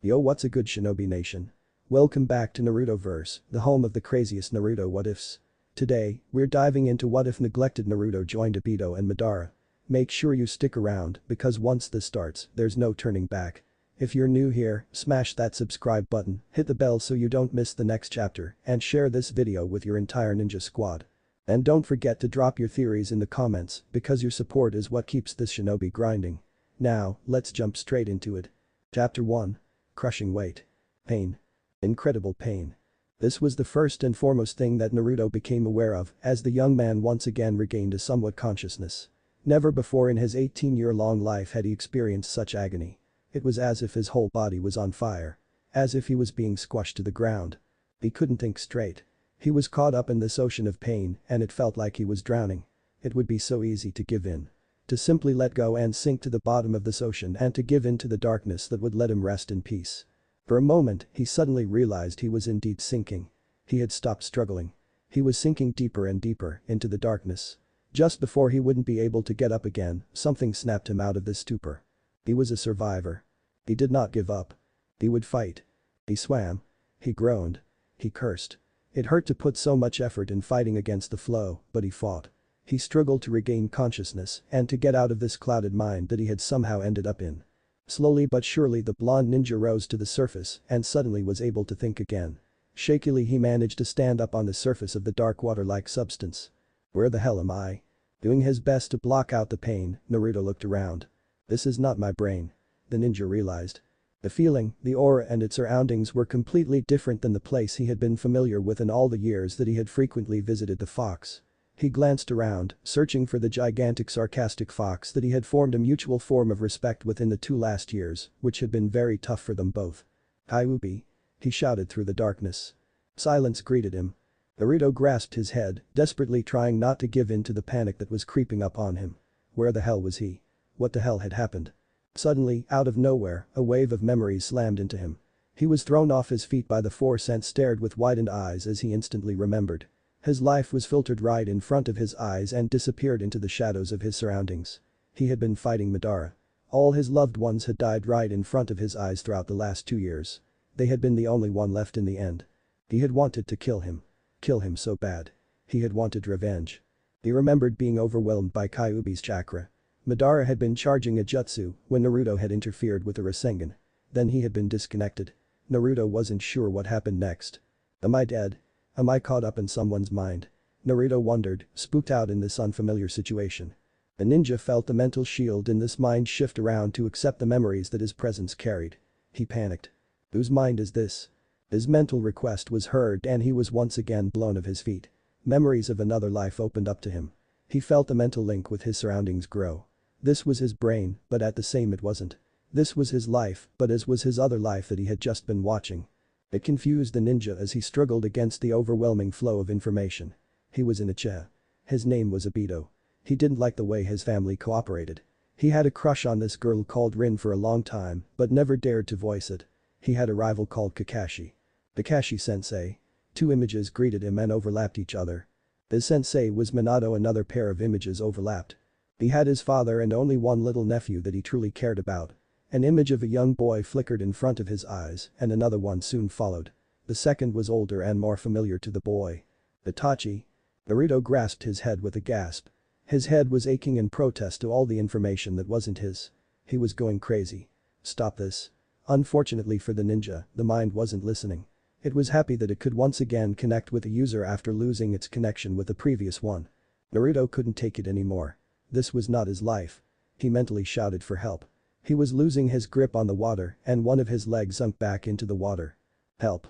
Yo, what's a good Shinobi Nation? Welcome back to Narutoverse, the home of the craziest Naruto what-ifs. Today, we're diving into what if neglected Naruto joined Obito and Madara. Make sure you stick around because once this starts, there's no turning back. If you're new here, smash that subscribe button, hit the bell so you don't miss the next chapter, and share this video with your entire ninja squad. And don't forget to drop your theories in the comments because your support is what keeps this shinobi grinding. Now, let's jump straight into it. Chapter 1. Crushing weight. Pain. Incredible pain. This was the first and foremost thing that Naruto became aware of as the young man once again regained a somewhat consciousness. Never before in his 18-year-long life had he experienced such agony. It was as if his whole body was on fire. As if he was being squashed to the ground. He couldn't think straight. He was caught up in this ocean of pain and it felt like he was drowning. It would be so easy to give in. To simply let go and sink to the bottom of this ocean and to give in to the darkness that would let him rest in peace. For a moment, he suddenly realized he was indeed sinking. He had stopped struggling. He was sinking deeper and deeper into the darkness. Just before he wouldn't be able to get up again, something snapped him out of this stupor. He was a survivor. He did not give up. He would fight. He swam. He groaned. He cursed. It hurt to put so much effort in fighting against the flow, but he fought. He struggled to regain consciousness and to get out of this clouded mind that he had somehow ended up in. Slowly but surely the blonde ninja rose to the surface and suddenly was able to think again. Shakily he managed to stand up on the surface of the dark water-like substance. Where the hell am I? Doing his best to block out the pain, Naruto looked around. This is not my brain. The ninja realized. The feeling, the aura and its surroundings were completely different than the place he had been familiar with in all the years that he had frequently visited the fox. He glanced around, searching for the gigantic sarcastic fox that he had formed a mutual form of respect with in the 2 last years, which had been very tough for them both. "Kyuubi," he shouted through the darkness. Silence greeted him. Naruto grasped his head, desperately trying not to give in to the panic that was creeping up on him. Where the hell was he? What the hell had happened? Suddenly, out of nowhere, a wave of memories slammed into him. He was thrown off his feet by the force and stared with widened eyes as he instantly remembered. His life was filtered right in front of his eyes and disappeared into the shadows of his surroundings. He had been fighting Madara. All his loved ones had died right in front of his eyes throughout the last 2 years. They had been the only one left in the end. He had wanted to kill him. Kill him so bad. He had wanted revenge. He remembered being overwhelmed by Kyuubi's chakra. Madara had been charging a jutsu when Naruto had interfered with a Rasengan. Then he had been disconnected. Naruto wasn't sure what happened next. Am I dead? Am I caught up in someone's mind? Naruto wondered, spooked out in this unfamiliar situation. The ninja felt the mental shield in this mind shift around to accept the memories that his presence carried. He panicked. Whose mind is this? His mental request was heard and he was once again blown off his feet. Memories of another life opened up to him. He felt the mental link with his surroundings grow. This was his brain, but at the same it wasn't. This was his life, but as was his other life that he had just been watching. It confused the ninja as he struggled against the overwhelming flow of information. He was in Uchiha. His name was Obito. He didn't like the way his family cooperated. He had a crush on this girl called Rin for a long time, but never dared to voice it. He had a rival called Kakashi. Kakashi-sensei. 2 images greeted him and overlapped each other. His sensei was Minato, another pair of images overlapped. He had his father and only one little nephew that he truly cared about. An image of a young boy flickered in front of his eyes and another one soon followed. The second was older and more familiar to the boy. Itachi. Naruto grasped his head with a gasp. His head was aching in protest to all the information that wasn't his. He was going crazy. Stop this. Unfortunately for the ninja, the mind wasn't listening. It was happy that it could once again connect with the user after losing its connection with the previous one. Naruto couldn't take it anymore. This was not his life. He mentally shouted for help. He was losing his grip on the water and one of his legs sunk back into the water. Help.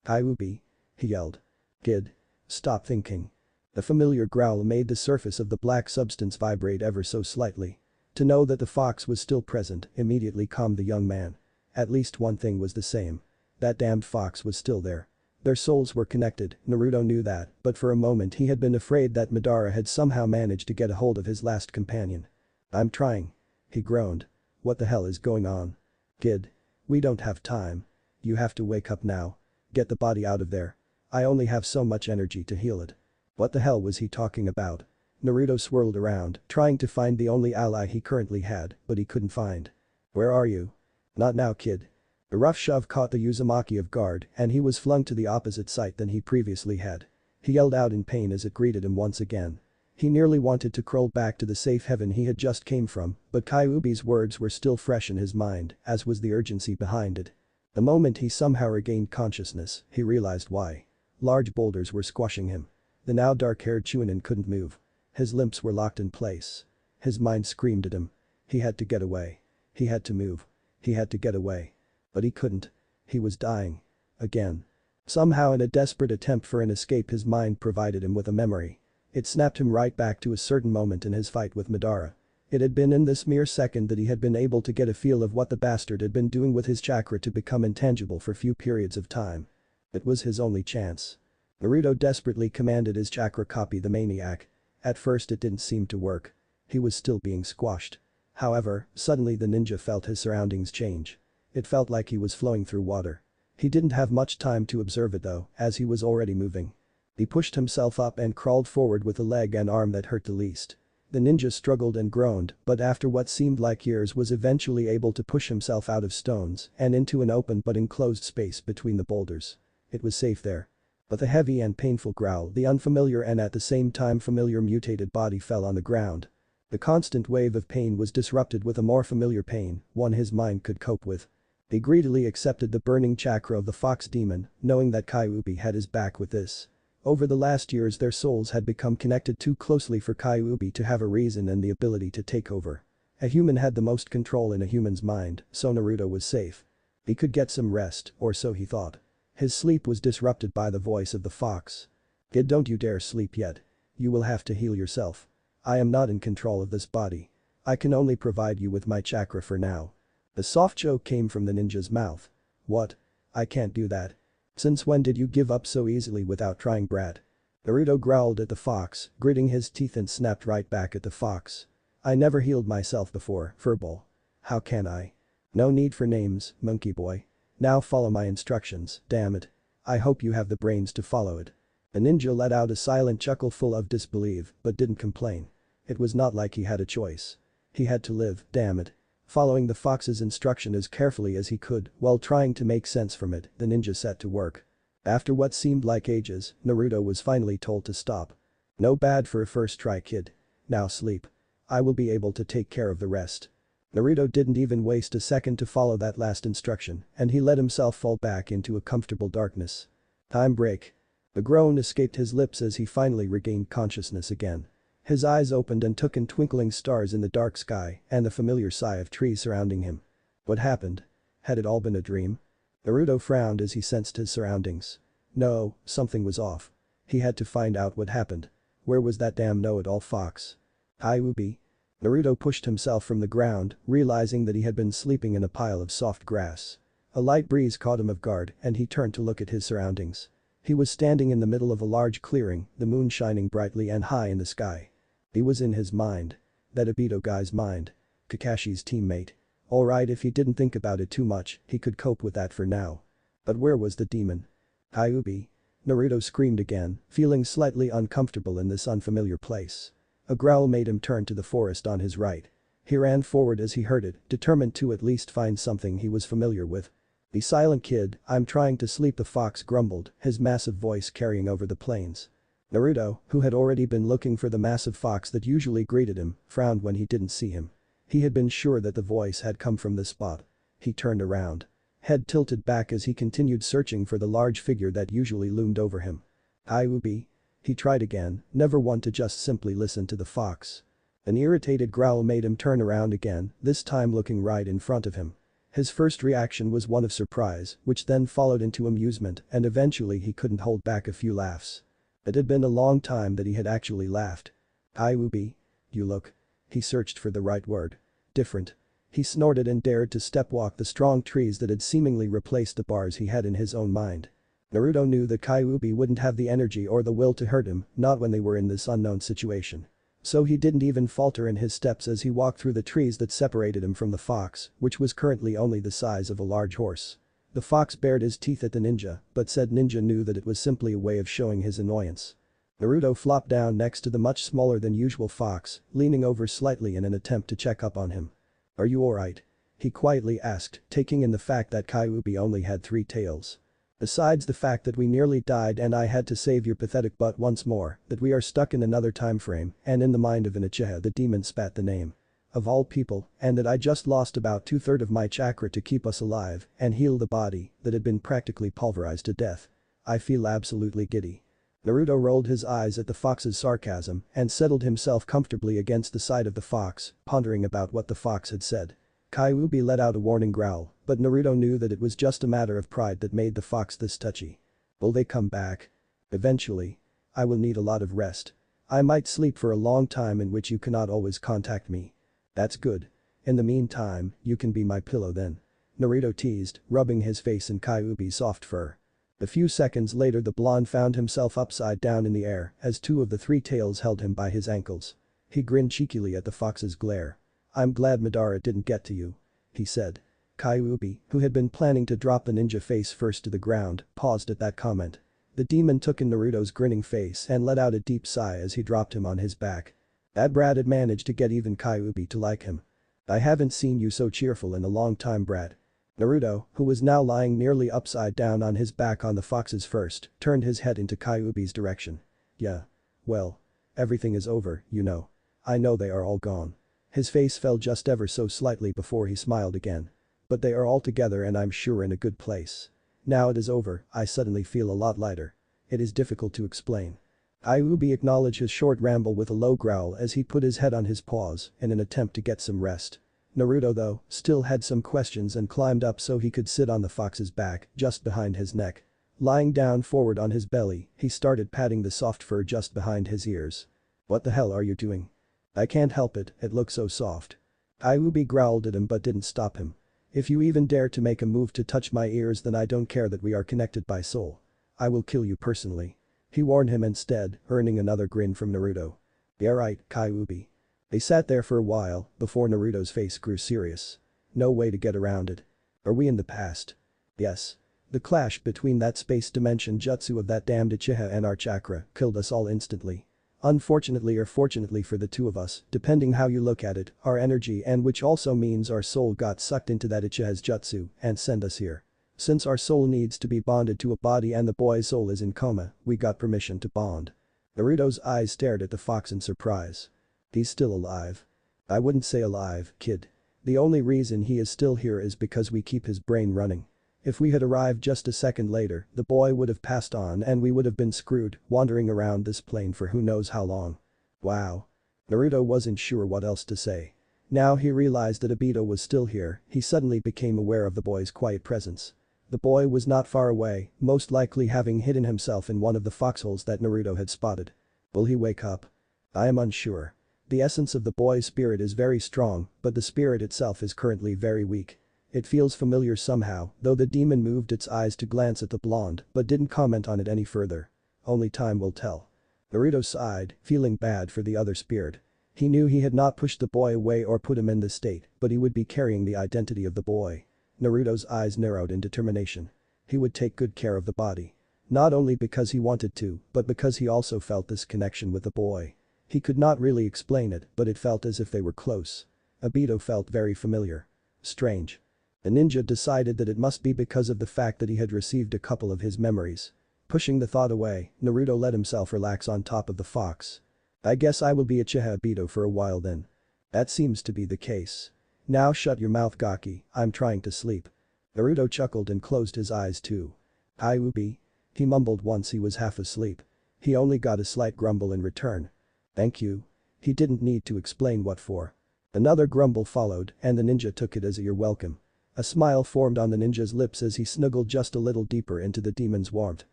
Kyuubi. He yelled. Kid. Stop thinking. The familiar growl made the surface of the black substance vibrate ever so slightly. To know that the fox was still present immediately calmed the young man. At least one thing was the same. That damned fox was still there. Their souls were connected, Naruto knew that, but for a moment he had been afraid that Madara had somehow managed to get a hold of his last companion. I'm trying. He groaned. What the hell is going on? Kid. We don't have time. You have to wake up now. Get the body out of there. I only have so much energy to heal it. What the hell was he talking about? Naruto swirled around, trying to find the only ally he currently had, but he couldn't find. Where are you? Not now, kid. The rough shove caught the Uzumaki off guard and he was flung to the opposite side than he previously had. He yelled out in pain as it greeted him once again. He nearly wanted to crawl back to the safe haven he had just came from, but Kyuubi's words were still fresh in his mind, as was the urgency behind it. The moment he somehow regained consciousness, he realized why. Large boulders were squashing him. The now dark-haired Chunin couldn't move. His limbs were locked in place. His mind screamed at him. He had to get away. He had to move. He had to get away. But he couldn't. He was dying. Again. Somehow in a desperate attempt for an escape his mind provided him with a memory. It snapped him right back to a certain moment in his fight with Madara. It had been in this mere second that he had been able to get a feel of what the bastard had been doing with his chakra to become intangible for few periods of time. It was his only chance. Naruto desperately commanded his chakra copy the maniac. At first it didn't seem to work. He was still being squashed. However, suddenly the ninja felt his surroundings change. It felt like he was flowing through water. He didn't have much time to observe it though, as he was already moving. He pushed himself up and crawled forward with the leg and arm that hurt the least. The ninja struggled and groaned, but after what seemed like years was eventually able to push himself out of stones and into an open but enclosed space between the boulders. It was safe there. But the heavy and painful growl, the unfamiliar and at the same time familiar mutated body fell on the ground. The constant wave of pain was disrupted with a more familiar pain, one his mind could cope with. He greedily accepted the burning chakra of the fox demon, knowing that Kyuubi had his back with this. Over the last years their souls had become connected too closely for Kyuubi to have a reason and the ability to take over. A human had the most control in a human's mind, so Naruto was safe. He could get some rest, or so he thought. His sleep was disrupted by the voice of the fox. "Kid, don't you dare sleep yet. You will have to heal yourself. I am not in control of this body. I can only provide you with my chakra for now." The soft joke came from the ninja's mouth. "What? I can't do that. Since when did you give up so easily without trying, brat?" Naruto growled at the fox, gritting his teeth and snapped right back at the fox. "I never healed myself before, furball. How can I? No need for names, monkey boy. Now follow my instructions, damn it. I hope you have the brains to follow it." The ninja let out a silent chuckle full of disbelief, but didn't complain. It was not like he had a choice. He had to live, damn it. Following the fox's instruction as carefully as he could, while trying to make sense from it, the ninja set to work. After what seemed like ages, Naruto was finally told to stop. "No bad for a first try, kid. Now sleep. I will be able to take care of the rest." Naruto didn't even waste a second to follow that last instruction, and he let himself fall back into a comfortable darkness. "Time break." A groan escaped his lips as he finally regained consciousness again. His eyes opened and took in twinkling stars in the dark sky and the familiar sigh of trees surrounding him. What happened? Had it all been a dream? Naruto frowned as he sensed his surroundings. No, something was off. He had to find out what happened. Where was that damn know-it-all fox? Kyuubi? Naruto pushed himself from the ground, realizing that he had been sleeping in a pile of soft grass. A light breeze caught him off guard and he turned to look at his surroundings. He was standing in the middle of a large clearing, the moon shining brightly and high in the sky. He was in his mind. That Obito guy's mind. Kakashi's teammate. Alright, if he didn't think about it too much, he could cope with that for now. But where was the demon? Kyuubi? Naruto screamed again, feeling slightly uncomfortable in this unfamiliar place. A growl made him turn to the forest on his right. He ran forward as he heard it, determined to at least find something he was familiar with. "Be silent, kid, I'm trying to sleep," the fox grumbled, his massive voice carrying over the plains. Naruto, who had already been looking for the massive fox that usually greeted him, frowned when he didn't see him. He had been sure that the voice had come from this spot. He turned around. Head tilted back as he continued searching for the large figure that usually loomed over him. "Kyuubi?" He tried again, never one to just simply listen to the fox. An irritated growl made him turn around again, this time looking right in front of him. His first reaction was one of surprise, which then followed into amusement and eventually he couldn't hold back a few laughs. It had been a long time that he had actually laughed. "Kyuubi? You look." He searched for the right word. "Different." He snorted and dared to step-walk the strong trees that had seemingly replaced the bars he had in his own mind. Naruto knew that Kyuubi wouldn't have the energy or the will to hurt him, not when they were in this unknown situation. So he didn't even falter in his steps as he walked through the trees that separated him from the fox, which was currently only the size of a large horse. The fox bared his teeth at the ninja, but said ninja knew that it was simply a way of showing his annoyance. Naruto flopped down next to the much smaller than usual fox, leaning over slightly in an attempt to check up on him. "Are you alright?" he quietly asked, taking in the fact that Kyuubi only had 3 tails. Besides the fact that we nearly died and I had to save your pathetic butt once more, that we are stuck in another time frame, and in the mind of an Uchiha the demon spat the name. Of all people, and that I just lost about 2/3 of my chakra to keep us alive and heal the body that had been practically pulverized to death. I feel absolutely giddy. Naruto rolled his eyes at the fox's sarcasm and settled himself comfortably against the side of the fox, pondering about what the fox had said. Kyuubi let out a warning growl, but Naruto knew that it was just a matter of pride that made the fox this touchy. Will they come back? Eventually. I will need a lot of rest. I might sleep for a long time in which you cannot always contact me. That's good. In the meantime, you can be my pillow then. Naruto teased, rubbing his face in Kyuubi's soft fur. A few seconds later the blonde found himself upside down in the air as 2 of the 3 tails held him by his ankles. He grinned cheekily at the fox's glare. I'm glad Madara didn't get to you. He said. Kyuubi, who had been planning to drop the ninja face first to the ground, paused at that comment. The demon took in Naruto's grinning face and let out a deep sigh as he dropped him on his back. That brat had managed to get even Kyuubi to like him. I haven't seen you so cheerful in a long time, brat. Naruto, who was now lying nearly upside down on his back on the fox's first, turned his head into Kyuubi's direction. Yeah. Well. Everything is over, you know. I know they are all gone. His face fell just ever so slightly before he smiled again. But they are all together and I'm sure in a good place. Now it is over, I suddenly feel a lot lighter. It is difficult to explain. Kyuubi acknowledged his short ramble with a low growl as he put his head on his paws in an attempt to get some rest. Naruto though, still had some questions and climbed up so he could sit on the fox's back, just behind his neck. Lying down forward on his belly, he started patting the soft fur just behind his ears. What the hell are you doing? I can't help it, it looks so soft. Kyuubi growled at him but didn't stop him. If you even dare to make a move to touch my ears then I don't care that we are connected by soul. I will kill you personally. He warned him instead, earning another grin from Naruto. Yeah right, Kyuubi. They sat there for a while before Naruto's face grew serious. No way to get around it. Are we in the past? Yes. The clash between that space dimension jutsu of that damned Uchiha and our chakra killed us all instantly. Unfortunately or fortunately for the 2 of us, depending how you look at it, our energy and which also means our soul got sucked into that Uchiha's jutsu and sent us here. Since our soul needs to be bonded to a body and the boy's soul is in coma, we got permission to bond. Naruto's eyes stared at the fox in surprise. He's still alive. I wouldn't say alive, kid. The only reason he is still here is because we keep his brain running. If we had arrived just a second later, the boy would have passed on and we would have been screwed, wandering around this plane for who knows how long. Wow. Naruto wasn't sure what else to say. Now he realized that Obito was still here, he suddenly became aware of the boy's quiet presence. The boy was not far away, most likely having hidden himself in one of the foxholes that Naruto had spotted. Will he wake up? I am unsure. The essence of the boy's spirit is very strong, but the spirit itself is currently very weak. It feels familiar somehow, though the demon moved its eyes to glance at the blonde but didn't comment on it any further. Only time will tell. Naruto sighed, feeling bad for the other spirit. He knew he had not pushed the boy away or put him in this state, but he would be carrying the identity of the boy. Naruto's eyes narrowed in determination. He would take good care of the body. Not only because he wanted to, but because he also felt this connection with the boy. He could not really explain it, but it felt as if they were close. Obito felt very familiar. Strange. The ninja decided that it must be because of the fact that he had received a couple of his memories. Pushing the thought away, Naruto let himself relax on top of the fox. I guess I will be Uchiha Obito for a while then. That seems to be the case. Now shut your mouth, Gaki, I'm trying to sleep. Naruto chuckled and closed his eyes too. Kyuubi? He mumbled once he was half asleep. He only got a slight grumble in return. Thank you. He didn't need to explain what for. Another grumble followed and the ninja took it as a "you're welcome." A smile formed on the ninja's lips as he snuggled just a little deeper into the demon's warmth.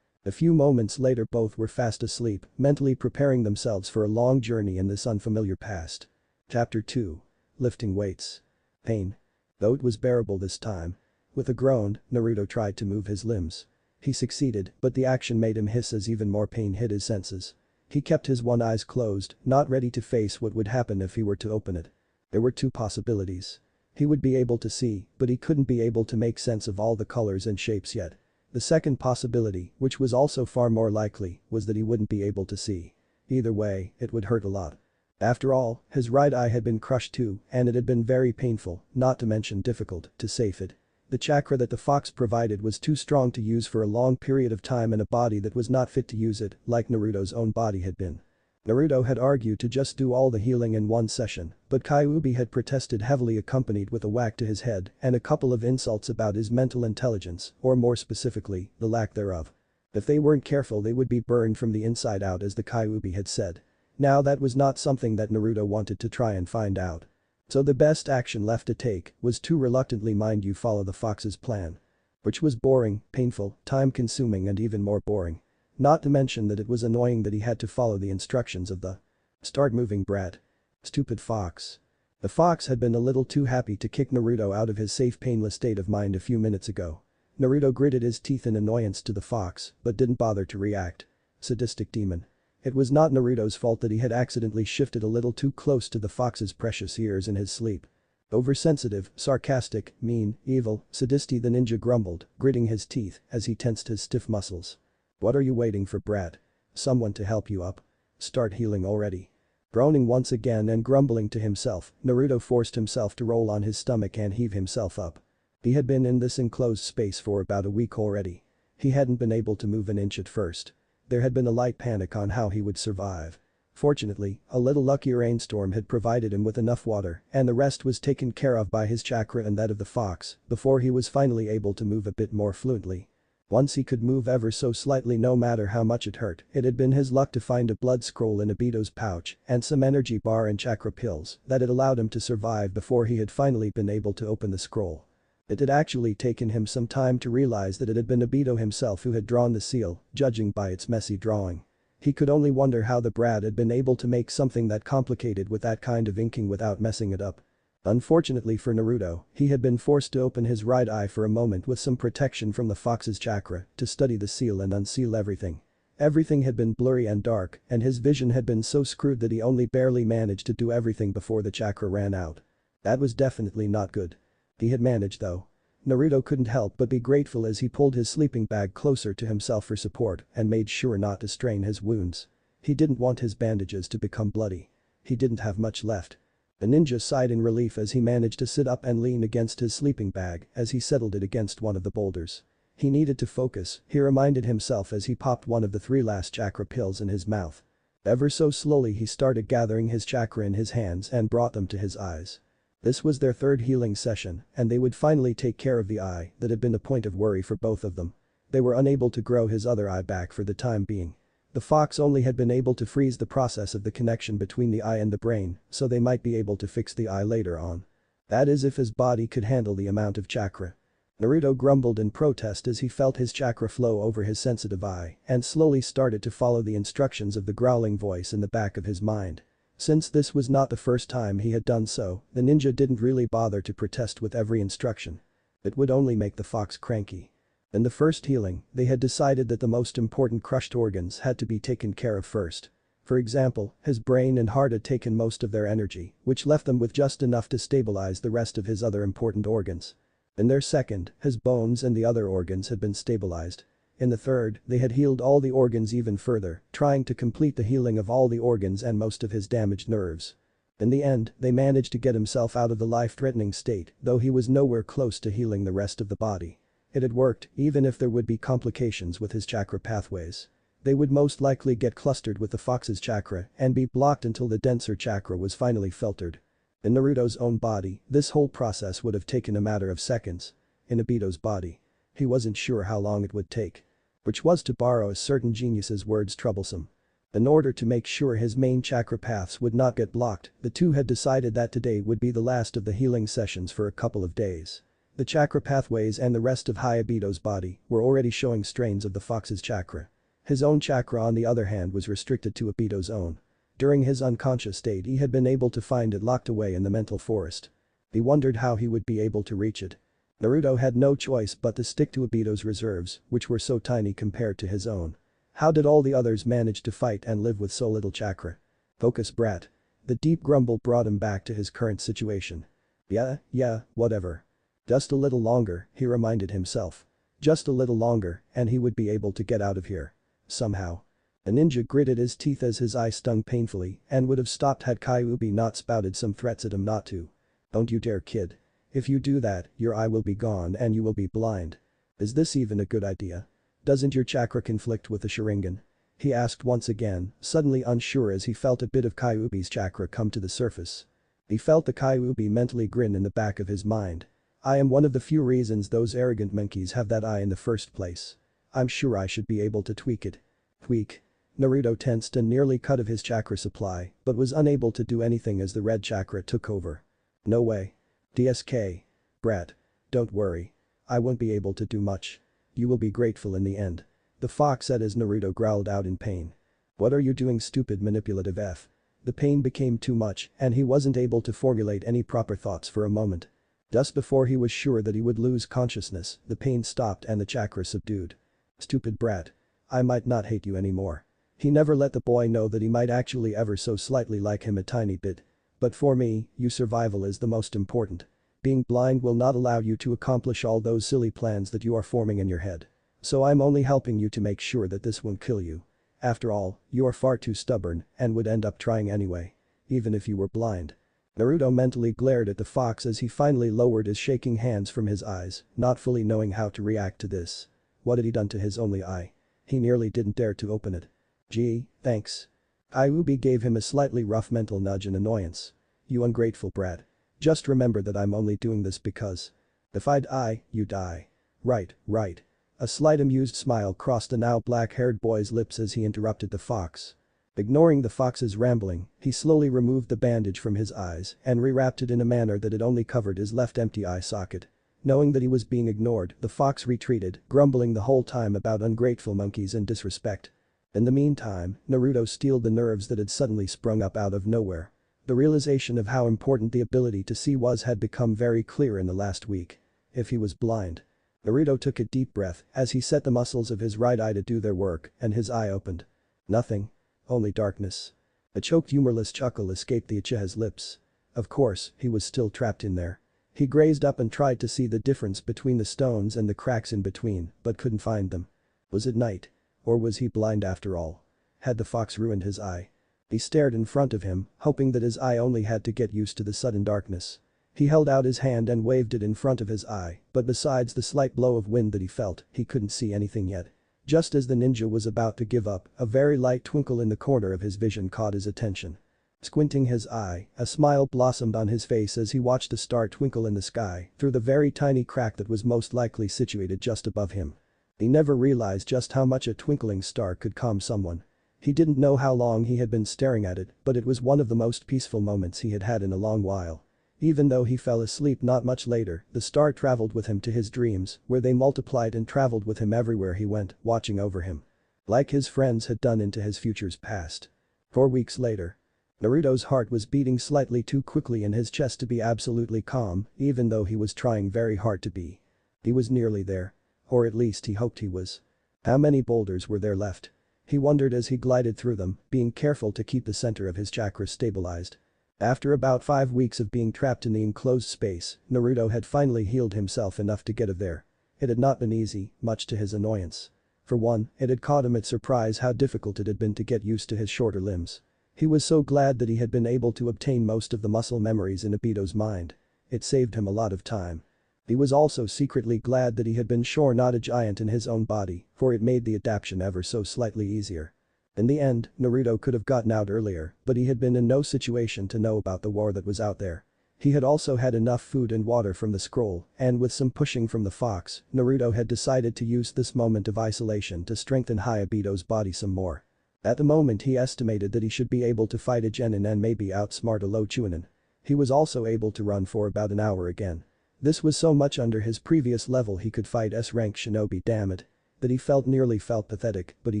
A few moments later both were fast asleep, mentally preparing themselves for a long journey in this unfamiliar past. Chapter 2. Lifting weights. Pain. Though it was bearable this time. With a groan, Naruto tried to move his limbs. He succeeded, but the action made him hiss as even more pain hit his senses. He kept his one eye closed, not ready to face what would happen if he were to open it. There were 2 possibilities. He would be able to see, but he couldn't be able to make sense of all the colors and shapes yet. The second possibility, which was also far more likely, was that he wouldn't be able to see. Either way, it would hurt a lot. After all, his right eye had been crushed too, and it had been very painful, not to mention difficult, to save it. The chakra that the fox provided was too strong to use for a long period of time in a body that was not fit to use it, like Naruto's own body had been. Naruto had argued to just do all the healing in one session, but Kyuubi had protested heavily, accompanied with a whack to his head and a couple of insults about his mental intelligence, or more specifically, the lack thereof. If they weren't careful they would be burned from the inside out, as the Kyuubi had said. Now that was not something that Naruto wanted to try and find out. So the best action left to take was to reluctantly, mind you, follow the fox's plan. Which was boring, painful, time-consuming and even more boring. Not to mention that it was annoying that he had to follow the instructions of the "Start moving, brat." Stupid fox. The fox had been a little too happy to kick Naruto out of his safe, painless state of mind a few minutes ago. Naruto gritted his teeth in annoyance to the fox but didn't bother to react. Sadistic demon. It was not Naruto's fault that he had accidentally shifted a little too close to the fox's precious ears in his sleep. Oversensitive, sarcastic, mean, evil, sadisty, the ninja grumbled, gritting his teeth as he tensed his stiff muscles. What are you waiting for, brat? Someone to help you up? Start healing already. Groaning once again and grumbling to himself, Naruto forced himself to roll on his stomach and heave himself up. He had been in this enclosed space for about a week already. He hadn't been able to move an inch at first. There had been a light panic on how he would survive. Fortunately, a little lucky rainstorm had provided him with enough water, and the rest was taken care of by his chakra and that of the fox, before he was finally able to move a bit more fluently. Once he could move ever so slightly, no matter how much it hurt. It had been his luck to find a blood scroll in Obito's pouch and some energy bar and chakra pills that had allowed him to survive before he had finally been able to open the scroll. It had actually taken him some time to realize that it had been Obito himself who had drawn the seal, judging by its messy drawing. He could only wonder how the brat had been able to make something that complicated with that kind of inking without messing it up. Unfortunately for Naruto, he had been forced to open his right eye for a moment with some protection from the fox's chakra to study the seal and unseal everything. Everything had been blurry and dark, and his vision had been so screwed that he only barely managed to do everything before the chakra ran out. That was definitely not good. He had managed though. Naruto couldn't help but be grateful as he pulled his sleeping bag closer to himself for support and made sure not to strain his wounds. He didn't want his bandages to become bloody. He didn't have much left. The ninja sighed in relief as he managed to sit up and lean against his sleeping bag as he settled it against one of the boulders. He needed to focus, he reminded himself as he popped one of the 3 last chakra pills in his mouth. Ever so slowly he started gathering his chakra in his hands and brought them to his eyes. This was their 3rd healing session, and they would finally take care of the eye that had been a point of worry for both of them. They were unable to grow his other eye back for the time being. The fox only had been able to freeze the process of the connection between the eye and the brain, so they might be able to fix the eye later on. That is, if his body could handle the amount of chakra. Naruto grumbled in protest as he felt his chakra flow over his sensitive eye and slowly started to follow the instructions of the growling voice in the back of his mind. Since this was not the first time he had done so, the ninja didn't really bother to protest with every instruction. It would only make the fox cranky. In the first healing, they had decided that the most important crushed organs had to be taken care of first. For example, his brain and heart had taken most of their energy, which left them with just enough to stabilize the rest of his other important organs. In their second, his bones and the other organs had been stabilized. In the third, they had healed all the organs even further, trying to complete the healing of all the organs and most of his damaged nerves. In the end, they managed to get himself out of the life-threatening state, though he was nowhere close to healing the rest of the body. It had worked, even if there would be complications with his chakra pathways. They would most likely get clustered with the fox's chakra and be blocked until the denser chakra was finally filtered. In Naruto's own body, this whole process would have taken a matter of seconds. In Obito's body, he wasn't sure how long it would take. Which was, to borrow a certain genius's words, troublesome. In order to make sure his main chakra paths would not get blocked, the two had decided that today would be the last of the healing sessions for a couple of days. The chakra pathways and the rest of Obito's body were already showing strains of the fox's chakra. His own chakra, on the other hand, was restricted to Obito's own. During his unconscious state he had been able to find it locked away in the mental forest. He wondered how he would be able to reach it. Naruto had no choice but to stick to Obito's reserves, which were so tiny compared to his own. How did all the others manage to fight and live with so little chakra? Focus, brat. The deep grumble brought him back to his current situation. Yeah, whatever. Just a little longer, he reminded himself. Just a little longer, and he would be able to get out of here. Somehow. The ninja gritted his teeth as his eye stung painfully and would have stopped had Kyuubi not spouted some threats at him not to. Don't you dare, kid. If you do that, your eye will be gone and you will be blind. Is this even a good idea? Doesn't your chakra conflict with the Sharingan? He asked once again, suddenly unsure as he felt a bit of Kyuubi's chakra come to the surface. He felt the Kyuubi mentally grin in the back of his mind. I am one of the few reasons those arrogant monkeys have that eye in the first place. I'm sure I should be able to tweak it. Tweak. Naruto tensed and nearly cut of his chakra supply, but was unable to do anything as the red chakra took over. No way. DSK. Brat. Don't worry. I won't be able to do much. You will be grateful in the end. The fox said as Naruto growled out in pain. What are you doing, stupid manipulative F? The pain became too much and he wasn't able to formulate any proper thoughts for a moment. Just before he was sure that he would lose consciousness, the pain stopped and the chakra subdued. Stupid brat. I might not hate you anymore. He never let the boy know that he might actually ever so slightly like him a tiny bit. But for me, your survival is the most important. Being blind will not allow you to accomplish all those silly plans that you are forming in your head. So I'm only helping you to make sure that this won't kill you. After all, you are far too stubborn and would end up trying anyway. Even if you were blind. Naruto mentally glared at the fox as he finally lowered his shaking hands from his eyes, not fully knowing how to react to this. What had he done to his only eye? He nearly didn't dare to open it. Gee, thanks. Kyuubi gave him a slightly rough mental nudge in annoyance. You ungrateful brat. Just remember that I'm only doing this because. If I die, you die. Right, right. A slight amused smile crossed the now black-haired boy's lips as he interrupted the fox. Ignoring the fox's rambling, he slowly removed the bandage from his eyes and rewrapped it in a manner that it only covered his left empty eye socket. Knowing that he was being ignored, the fox retreated, grumbling the whole time about ungrateful monkeys and disrespect. In the meantime, Naruto steeled the nerves that had suddenly sprung up out of nowhere. The realization of how important the ability to see was had become very clear in the last week. If he was blind. Naruto took a deep breath as he set the muscles of his right eye to do their work and his eye opened. Nothing. Only darkness. A choked humorless chuckle escaped the Uchiha's lips. Of course, he was still trapped in there. He grazed up and tried to see the difference between the stones and the cracks in between, but couldn't find them. Was it night? Or was he blind after all? Had the fox ruined his eye? He stared in front of him, hoping that his eye only had to get used to the sudden darkness. He held out his hand and waved it in front of his eye, but besides the slight blow of wind that he felt, he couldn't see anything yet. Just as the ninja was about to give up, a very light twinkle in the corner of his vision caught his attention. Squinting his eye, a smile blossomed on his face as he watched a star twinkle in the sky through the very tiny crack that was most likely situated just above him. He never realized just how much a twinkling star could calm someone. He didn't know how long he had been staring at it, but it was one of the most peaceful moments he had had in a long while. Even though he fell asleep not much later, the star traveled with him to his dreams, where they multiplied and traveled with him everywhere he went, watching over him. Like his friends had done into his future's past. 4 weeks later. Naruto's heart was beating slightly too quickly in his chest to be absolutely calm, even though he was trying very hard to be. He was nearly there. Or at least he hoped he was. How many boulders were there left? He wondered as he glided through them, being careful to keep the center of his chakra stabilized. After about 5 weeks of being trapped in the enclosed space, Naruto had finally healed himself enough to get of there. It had not been easy, much to his annoyance. For one, it had caught him at surprise how difficult it had been to get used to his shorter limbs. He was so glad that he had been able to obtain most of the muscle memories in Obito's mind. It saved him a lot of time. He was also secretly glad that he had been sure not a giant in his own body, for it made the adaptation ever so slightly easier. In the end, Naruto could have gotten out earlier, but he had been in no situation to know about the war that was out there. He had also had enough food and water from the scroll, and with some pushing from the fox, Naruto had decided to use this moment of isolation to strengthen Obito's body some more. At the moment he estimated that he should be able to fight a genin and maybe outsmart a low chunin. He was also able to run for about an hour again. This was so much under his previous level he could fight S-rank shinobi, damn it. That he nearly felt pathetic, but he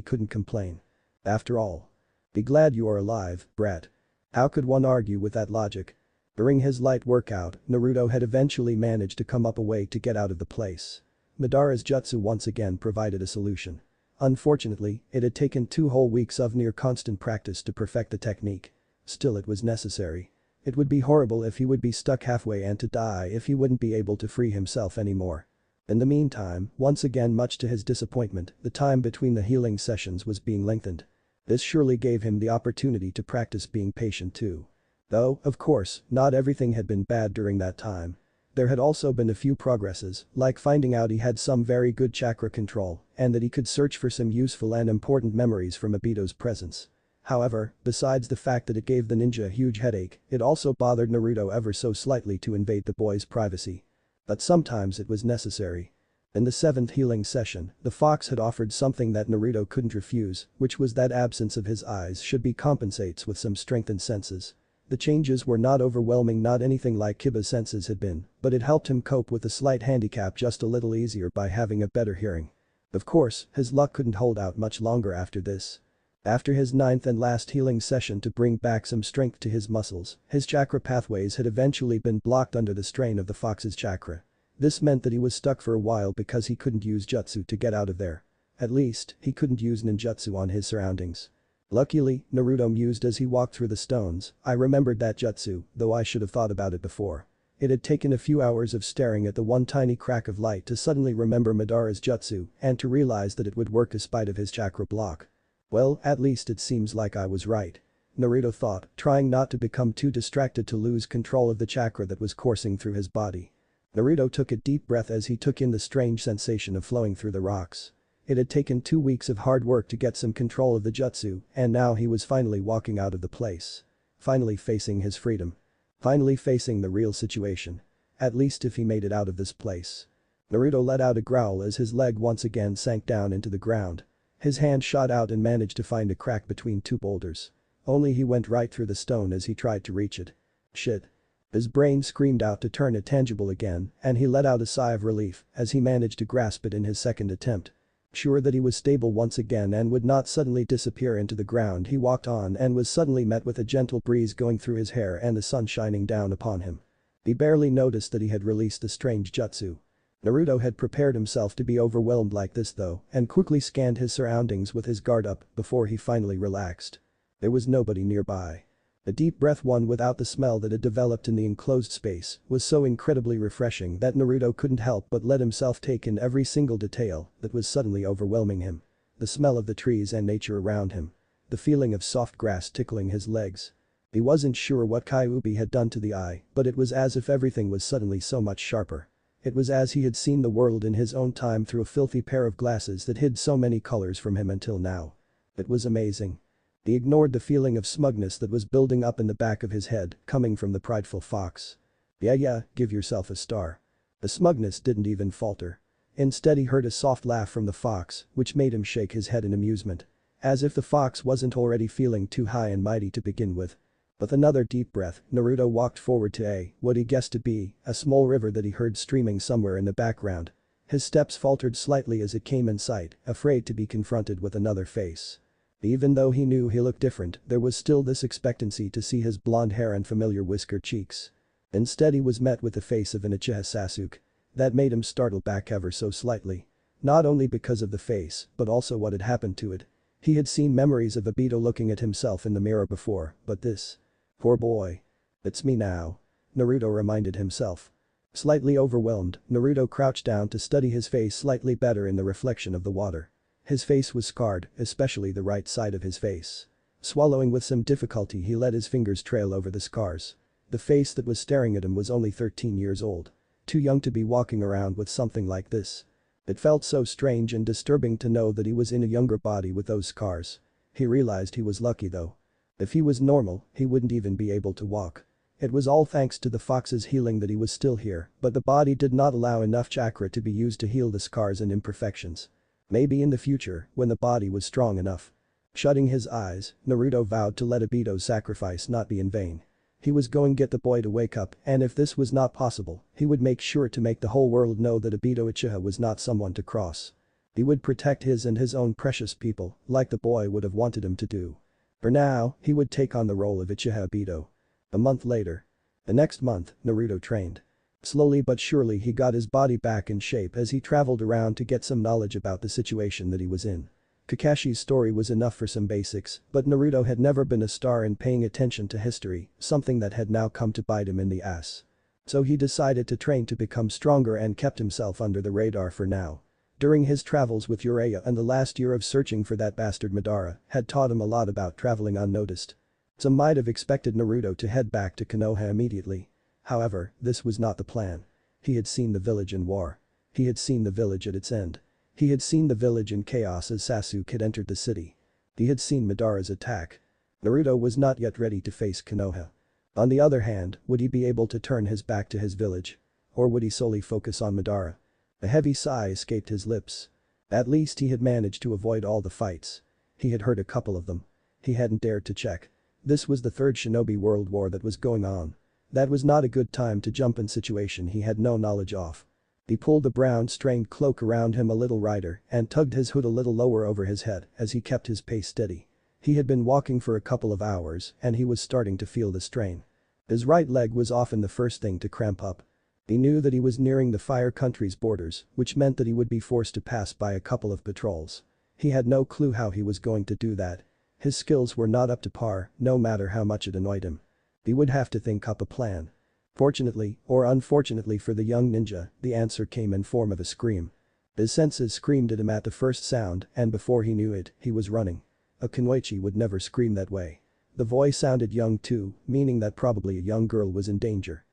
couldn't complain. After all. Be glad you are alive, brat. How could one argue with that logic? During his light workout, Naruto had eventually managed to come up a way to get out of the place. Madara's jutsu once again provided a solution. Unfortunately, it had taken 2 whole weeks of near constant practice to perfect the technique. Still, it was necessary. It would be horrible if he would be stuck halfway and to die if he wouldn't be able to free himself anymore. In the meantime, once again much to his disappointment, the time between the healing sessions was being lengthened. This surely gave him the opportunity to practice being patient too. Though, of course, not everything had been bad during that time. There had also been a few progresses, like finding out he had some very good chakra control and that he could search for some useful and important memories from Obito's presence. However, besides the fact that it gave the ninja a huge headache, it also bothered Naruto ever so slightly to invade the boy's privacy. But sometimes it was necessary. In the 7th healing session, the fox had offered something that Naruto couldn't refuse, which was that absence of his eyes should be compensates with some strengthened senses. The changes were not overwhelming, not anything like Kiba's senses had been, but it helped him cope with the slight handicap just a little easier by having a better hearing. Of course, his luck couldn't hold out much longer after this. After his 9th and last healing session to bring back some strength to his muscles, his chakra pathways had eventually been blocked under the strain of the fox's chakra. This meant that he was stuck for a while because he couldn't use jutsu to get out of there. At least, he couldn't use ninjutsu on his surroundings. Luckily, Naruto mused as he walked through the stones, I remembered that jutsu, though I should have thought about it before. It had taken a few hours of staring at the one tiny crack of light to suddenly remember Madara's jutsu and to realize that it would work despite of his chakra block. Well, at least it seems like I was right. Naruto thought, trying not to become too distracted to lose control of the chakra that was coursing through his body. Naruto took a deep breath as he took in the strange sensation of flowing through the rocks. It had taken 2 weeks of hard work to get some control of the jutsu, and now he was finally walking out of the place. Finally facing his freedom. Finally facing the real situation. At least if he made it out of this place. Naruto let out a growl as his leg once again sank down into the ground. His hand shot out and managed to find a crack between 2 boulders. Only he went right through the stone as he tried to reach it. Shit. His brain screamed out to turn it tangible again, and he let out a sigh of relief as he managed to grasp it in his second attempt. Sure that he was stable once again and would not suddenly disappear into the ground, he walked on and was suddenly met with a gentle breeze going through his hair and the sun shining down upon him. He barely noticed that he had released the strange jutsu. Naruto had prepared himself to be overwhelmed like this though and quickly scanned his surroundings with his guard up before he finally relaxed. There was nobody nearby. A deep breath, one without the smell that had developed in the enclosed space, was so incredibly refreshing that Naruto couldn't help but let himself take in every single detail that was suddenly overwhelming him. The smell of the trees and nature around him. The feeling of soft grass tickling his legs. He wasn't sure what Kyuubi had done to the eye, but it was as if everything was suddenly so much sharper. It was as he had seen the world in his own time through a filthy pair of glasses that hid so many colors from him until now. It was amazing. He ignored the feeling of smugness that was building up in the back of his head, coming from the prideful fox. Yeah, give yourself a star. The smugness didn't even falter. Instead he heard a soft laugh from the fox, which made him shake his head in amusement. As if the fox wasn't already feeling too high and mighty to begin with. With another deep breath, Naruto walked forward to what he guessed to be a small river that he heard streaming somewhere in the background. His steps faltered slightly as it came in sight, afraid to be confronted with another face. Even though he knew he looked different, there was still this expectancy to see his blonde hair and familiar whiskered cheeks. Instead he was met with the face of an Uchiha Sasuke. That made him startle back ever so slightly. Not only because of the face, but also what had happened to it. He had seen memories of Obito looking at himself in the mirror before, but this. Poor boy. It's me now. Naruto reminded himself. Slightly overwhelmed, Naruto crouched down to study his face slightly better in the reflection of the water. His face was scarred, especially the right side of his face. Swallowing with some difficulty, he let his fingers trail over the scars. The face that was staring at him was only 13 years old. Too young to be walking around with something like this. It felt so strange and disturbing to know that he was in a younger body with those scars. He realized he was lucky though. If he was normal, he wouldn't even be able to walk. It was all thanks to the fox's healing that he was still here, but the body did not allow enough chakra to be used to heal the scars and imperfections. Maybe in the future, when the body was strong enough. Shutting his eyes, Naruto vowed to let Obito's sacrifice not be in vain. He was going to get the boy to wake up, and if this was not possible, he would make sure to make the whole world know that Obito Uchiha was not someone to cross. He would protect his and his own precious people, like the boy would have wanted him to do. For now, he would take on the role of Uchiha Obito. A month later. The next month, Naruto trained. Slowly but surely he got his body back in shape as he traveled around to get some knowledge about the situation that he was in. Kakashi's story was enough for some basics, but Naruto had never been a star in paying attention to history, something that had now come to bite him in the ass. So he decided to train to become stronger and kept himself under the radar for now. During his travels with Uraya and the last year of searching for that bastard Madara had taught him a lot about traveling unnoticed. Some might have expected Naruto to head back to Konoha immediately. However, this was not the plan. He had seen the village in war. He had seen the village at its end. He had seen the village in chaos as Sasuke had entered the city. He had seen Madara's attack. Naruto was not yet ready to face Konoha. On the other hand, would he be able to turn his back to his village? Or would he solely focus on Madara? A heavy sigh escaped his lips. At least he had managed to avoid all the fights. He had heard a couple of them. He hadn't dared to check. This was the third Shinobi World War that was going on. That was not a good time to jump in situation he had no knowledge of. He pulled the brown strained cloak around him a little wider and tugged his hood a little lower over his head as he kept his pace steady. He had been walking for a couple of hours and he was starting to feel the strain. His right leg was often the first thing to cramp up. He knew that he was nearing the Fire Country's borders, which meant that he would be forced to pass by a couple of patrols. He had no clue how he was going to do that. His skills were not up to par, no matter how much it annoyed him. He would have to think up a plan. Fortunately, or unfortunately for the young ninja, the answer came in form of a scream. His senses screamed at him at the first sound and before he knew it, he was running. A kunoichi would never scream that way. The voice sounded young too, meaning that probably a young girl was in danger.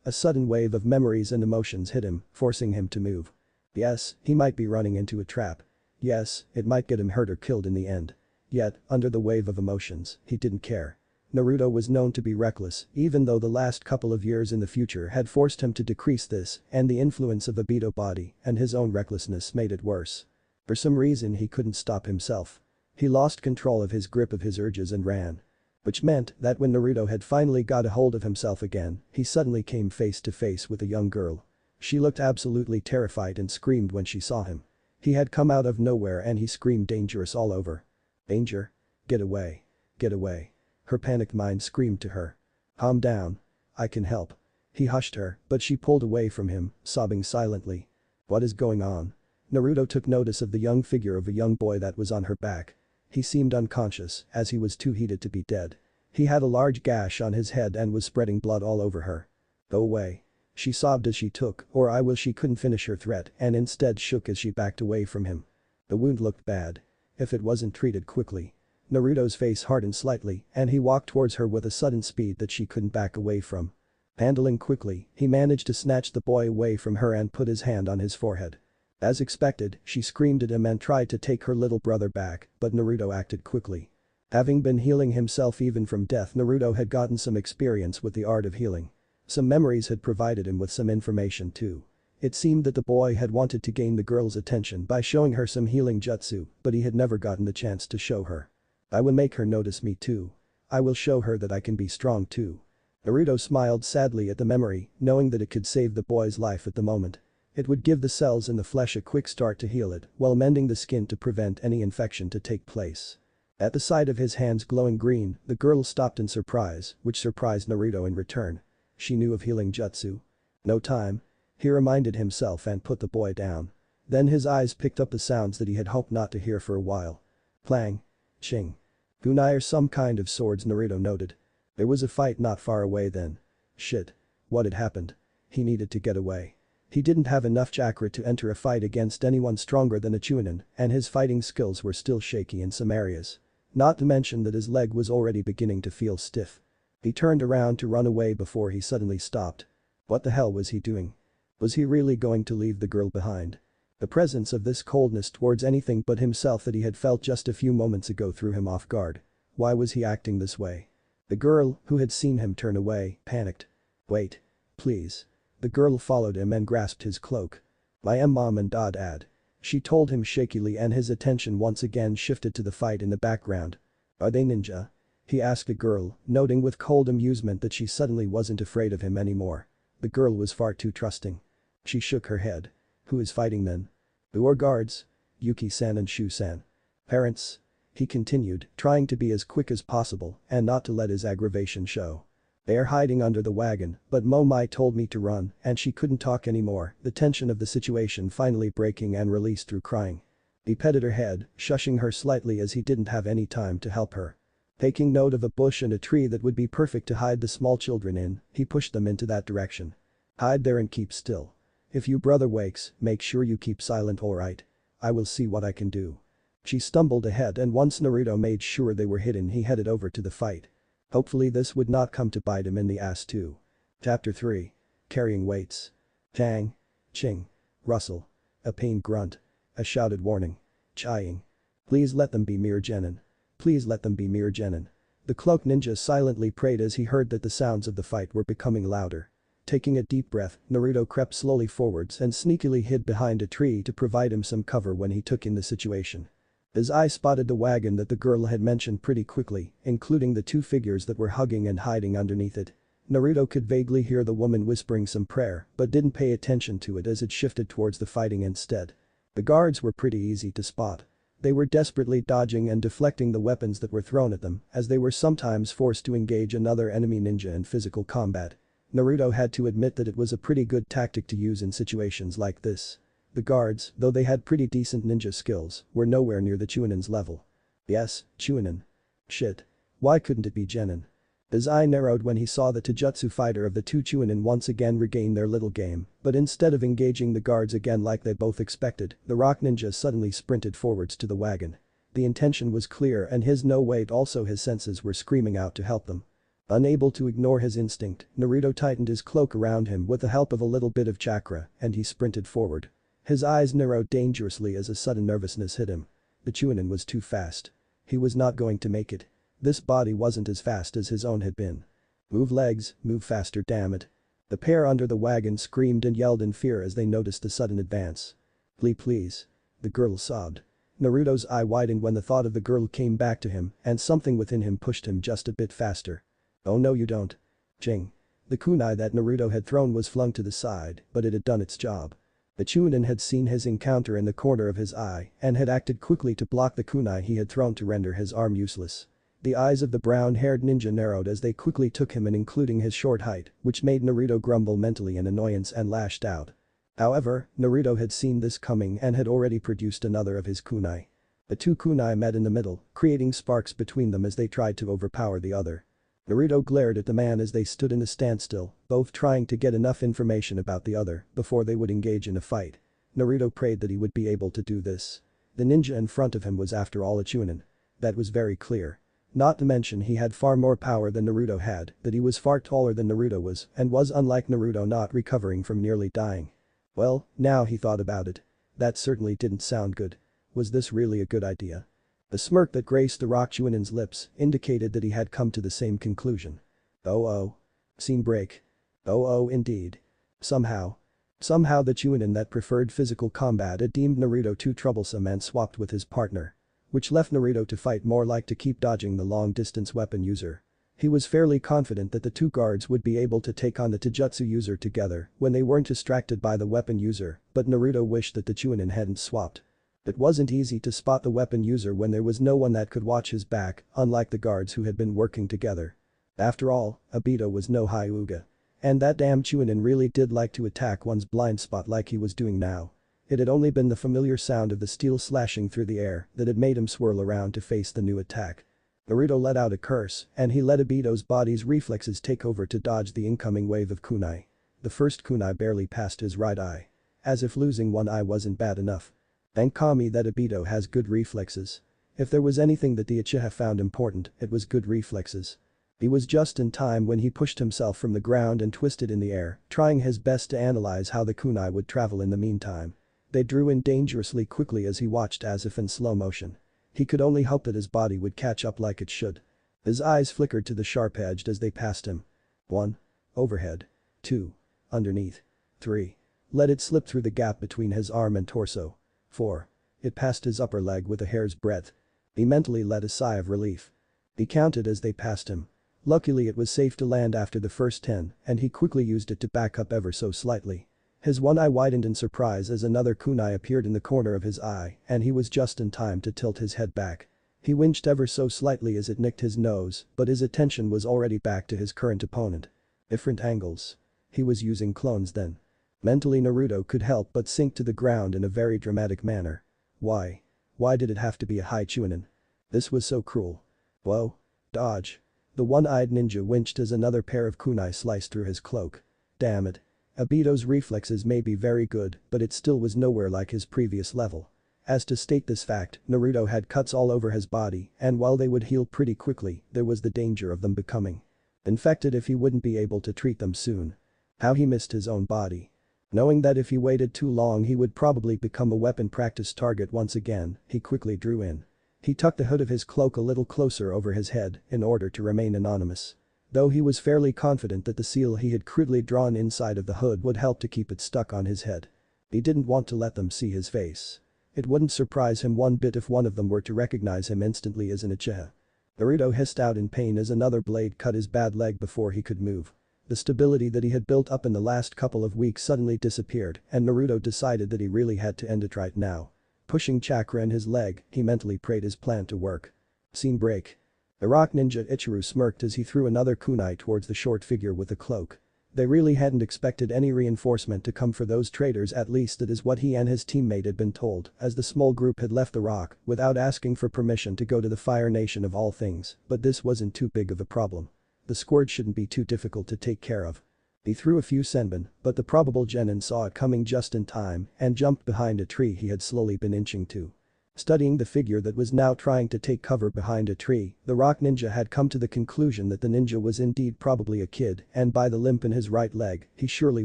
A sudden wave of memories and emotions hit him, forcing him to move. Yes, he might be running into a trap. Yes, it might get him hurt or killed in the end. Yet, under the wave of emotions, he didn't care. Naruto was known to be reckless, even though the last couple of years in the future had forced him to decrease this, and the influence of Obito body and his own recklessness made it worse. For some reason he couldn't stop himself. He lost control of his grip of his urges and ran. Which meant that when Naruto had finally got a hold of himself again, he suddenly came face to face with a young girl. She looked absolutely terrified and screamed when she saw him. He had come out of nowhere and he screamed dangerous all over. Danger? Get away. Get away. Her panicked mind screamed to her. Calm down. I can help. He hushed her, but she pulled away from him, sobbing silently. What is going on? Naruto took notice of the young figure of a young boy that was on her back. He seemed unconscious, as he was too heated to be dead. He had a large gash on his head and was spreading blood all over her. Go away. She sobbed as she took, she couldn't finish her threat and instead shook as she backed away from him. The wound looked bad. If it wasn't treated quickly. Naruto's face hardened slightly and he walked towards her with a sudden speed that she couldn't back away from. Handling quickly, he managed to snatch the boy away from her and put his hand on his forehead. As expected, she screamed at him and tried to take her little brother back, but Naruto acted quickly. Having been healing himself even from death, Naruto had gotten some experience with the art of healing. Some memories had provided him with some information too. It seemed that the boy had wanted to gain the girl's attention by showing her some healing jutsu, but he had never gotten the chance to show her. I will make her notice me too. I will show her that I can be strong too. Naruto smiled sadly at the memory, knowing that it could save the boy's life at the moment. It would give the cells in the flesh a quick start to heal it, while mending the skin to prevent any infection to take place. At the sight of his hands glowing green, the girl stopped in surprise, which surprised Naruto in return. She knew of healing jutsu. No time. He reminded himself and put the boy down. Then his eyes picked up the sounds that he had hoped not to hear for a while. Clang. Ching. Kunai or some kind of swords, Naruto noted. There was a fight not far away then. Shit. What had happened? He needed to get away. He didn't have enough chakra to enter a fight against anyone stronger than a Chunin, and his fighting skills were still shaky in some areas. Not to mention that his leg was already beginning to feel stiff. He turned around to run away before he suddenly stopped. What the hell was he doing? Was he really going to leave the girl behind? The presence of this coldness towards anything but himself that he had felt just a few moments ago threw him off guard. Why was he acting this way? The girl, who had seen him turn away, panicked. Wait. Please. The girl followed him and grasped his cloak. I am mom and dad. She told him shakily and his attention once again shifted to the fight in the background. Are they ninja? He asked the girl, noting with cold amusement that she suddenly wasn't afraid of him anymore. The girl was far too trusting. She shook her head. Who is fighting then? Who are guards? Yuki-san and Shu-san. Parents? He continued, trying to be as quick as possible and not to let his aggravation show. They are hiding under the wagon, but Momai told me to run and she couldn't talk anymore, the tension of the situation finally breaking and released through crying. He petted her head, shushing her slightly as he didn't have any time to help her. Taking note of a bush and a tree that would be perfect to hide the small children in, he pushed them into that direction. Hide there and keep still. If your brother wakes, make sure you keep silent, alright? I will see what I can do. She stumbled ahead, and once Naruto made sure they were hidden, he headed over to the fight. Hopefully this would not come to bite him in the ass too. Chapter 3. Carrying weights. Tang. Ching. Rustle. A pained grunt. A shouted warning. Chaying. Please let them be mere genin. Please let them be mere genin. The cloaked ninja silently prayed as he heard that the sounds of the fight were becoming louder. Taking a deep breath, Naruto crept slowly forwards and sneakily hid behind a tree to provide him some cover when he took in the situation. His eye spotted the wagon that the girl had mentioned pretty quickly, including the two figures that were hugging and hiding underneath it. Naruto could vaguely hear the woman whispering some prayer, but didn't pay attention to it as it shifted towards the fighting instead. The guards were pretty easy to spot. They were desperately dodging and deflecting the weapons that were thrown at them, as they were sometimes forced to engage another enemy ninja in physical combat. Naruto had to admit that it was a pretty good tactic to use in situations like this. The guards, though they had pretty decent ninja skills, were nowhere near the Chunin's level. Yes, Chunin. Shit. Why couldn't it be Genin? His eye narrowed when he saw the Taijutsu fighter of the two Chunin once again regain their little game, but instead of engaging the guards again like they both expected, the rock ninja suddenly sprinted forwards to the wagon. The intention was clear, and his no wait also his senses were screaming out to help them. Unable to ignore his instinct, Naruto tightened his cloak around him with the help of a little bit of chakra, and he sprinted forward. His eyes narrowed dangerously as a sudden nervousness hit him. The Chunin was too fast. He was not going to make it. This body wasn't as fast as his own had been. Move legs, move faster, damn it. The pair under the wagon screamed and yelled in fear as they noticed the sudden advance. Please. The girl sobbed. Naruto's eye widened when the thought of the girl came back to him, and something within him pushed him just a bit faster. Oh no, you don't. Ching. The kunai that Naruto had thrown was flung to the side, but it had done its job. The Chunin had seen his encounter in the corner of his eye and had acted quickly to block the kunai he had thrown to render his arm useless. The eyes of the brown-haired ninja narrowed as they quickly took him in, including his short height, which made Naruto grumble mentally in annoyance and lashed out. However, Naruto had seen this coming and had already produced another of his kunai. The two kunai met in the middle, creating sparks between them as they tried to overpower the other. Naruto glared at the man as they stood in a standstill, both trying to get enough information about the other before they would engage in a fight. Naruto prayed that he would be able to do this. The ninja in front of him was after all a Chunin. That was very clear. Not to mention he had far more power than Naruto had, that he was far taller than Naruto was, and was unlike Naruto not recovering from nearly dying. Well, now he thought about it. That certainly didn't sound good. Was this really a good idea? The smirk that graced the rock Chunin's lips indicated that he had come to the same conclusion. Oh. Scene break. Oh indeed. Somehow the Chunin that preferred physical combat had deemed Naruto too troublesome and swapped with his partner. Which left Naruto to fight more like to keep dodging the long-distance weapon user. He was fairly confident that the two guards would be able to take on the Taijutsu user together when they weren't distracted by the weapon user, but Naruto wished that the Chunin hadn't swapped. It wasn't easy to spot the weapon user when there was no one that could watch his back, unlike the guards who had been working together. After all, Obito was no Hyuga. And that damn Chunin really did like to attack one's blind spot like he was doing now. It had only been the familiar sound of the steel slashing through the air that had made him swirl around to face the new attack. Naruto let out a curse, and he let Obito's body's reflexes take over to dodge the incoming wave of kunai. The first kunai barely passed his right eye. As if losing one eye wasn't bad enough. Thank Kami that Obito has good reflexes. If there was anything that the Uchiha found important, it was good reflexes. He was just in time when he pushed himself from the ground and twisted in the air, trying his best to analyze how the kunai would travel in the meantime. They drew in dangerously quickly as he watched as if in slow motion. He could only hope that his body would catch up like it should. His eyes flickered to the sharp-edged as they passed him. 1. Overhead. 2. Underneath. 3. Let it slip through the gap between his arm and torso. 4. It passed his upper leg with a hair's breadth. He mentally let a sigh of relief. He counted as they passed him. Luckily it was safe to land after the first 10, and he quickly used it to back up ever so slightly. His one eye widened in surprise as another kunai appeared in the corner of his eye, and he was just in time to tilt his head back. He winched ever so slightly as it nicked his nose, but his attention was already back to his current opponent. Different angles. He was using clones then. Mentally Naruto could help but sink to the ground in a very dramatic manner. Why? Why did it have to be a high Chunin? This was so cruel. Whoa. Dodge. The one-eyed ninja winched as another pair of kunai sliced through his cloak. Damn it. Obito's reflexes may be very good, but it still was nowhere like his previous level. As to state this fact, Naruto had cuts all over his body, and while they would heal pretty quickly, there was the danger of them becoming infected if he wouldn't be able to treat them soon. How he missed his own body. Knowing that if he waited too long he would probably become a weapon practice target once again, he quickly drew in. He tucked the hood of his cloak a little closer over his head in order to remain anonymous. Though he was fairly confident that the seal he had crudely drawn inside of the hood would help to keep it stuck on his head. He didn't want to let them see his face. It wouldn't surprise him one bit if one of them were to recognize him instantly as an Uchiha. Naruto hissed out in pain as another blade cut his bad leg before he could move. The stability that he had built up in the last couple of weeks suddenly disappeared and Naruto decided that he really had to end it right now. Pushing chakra in his leg, he mentally prayed his plan to work. Scene break. The rock ninja Ichiru smirked as he threw another kunai towards the short figure with the cloak. They really hadn't expected any reinforcement to come for those traitors, at least that is what he and his teammate had been told, as the small group had left the rock without asking for permission to go to the Fire Nation of all things, but this wasn't too big of a problem. The scourge shouldn't be too difficult to take care of. He threw a few senbon, but the probable genin saw it coming just in time and jumped behind a tree he had slowly been inching to. Studying the figure that was now trying to take cover behind a tree, the rock ninja had come to the conclusion that the ninja was indeed probably a kid and by the limp in his right leg, he surely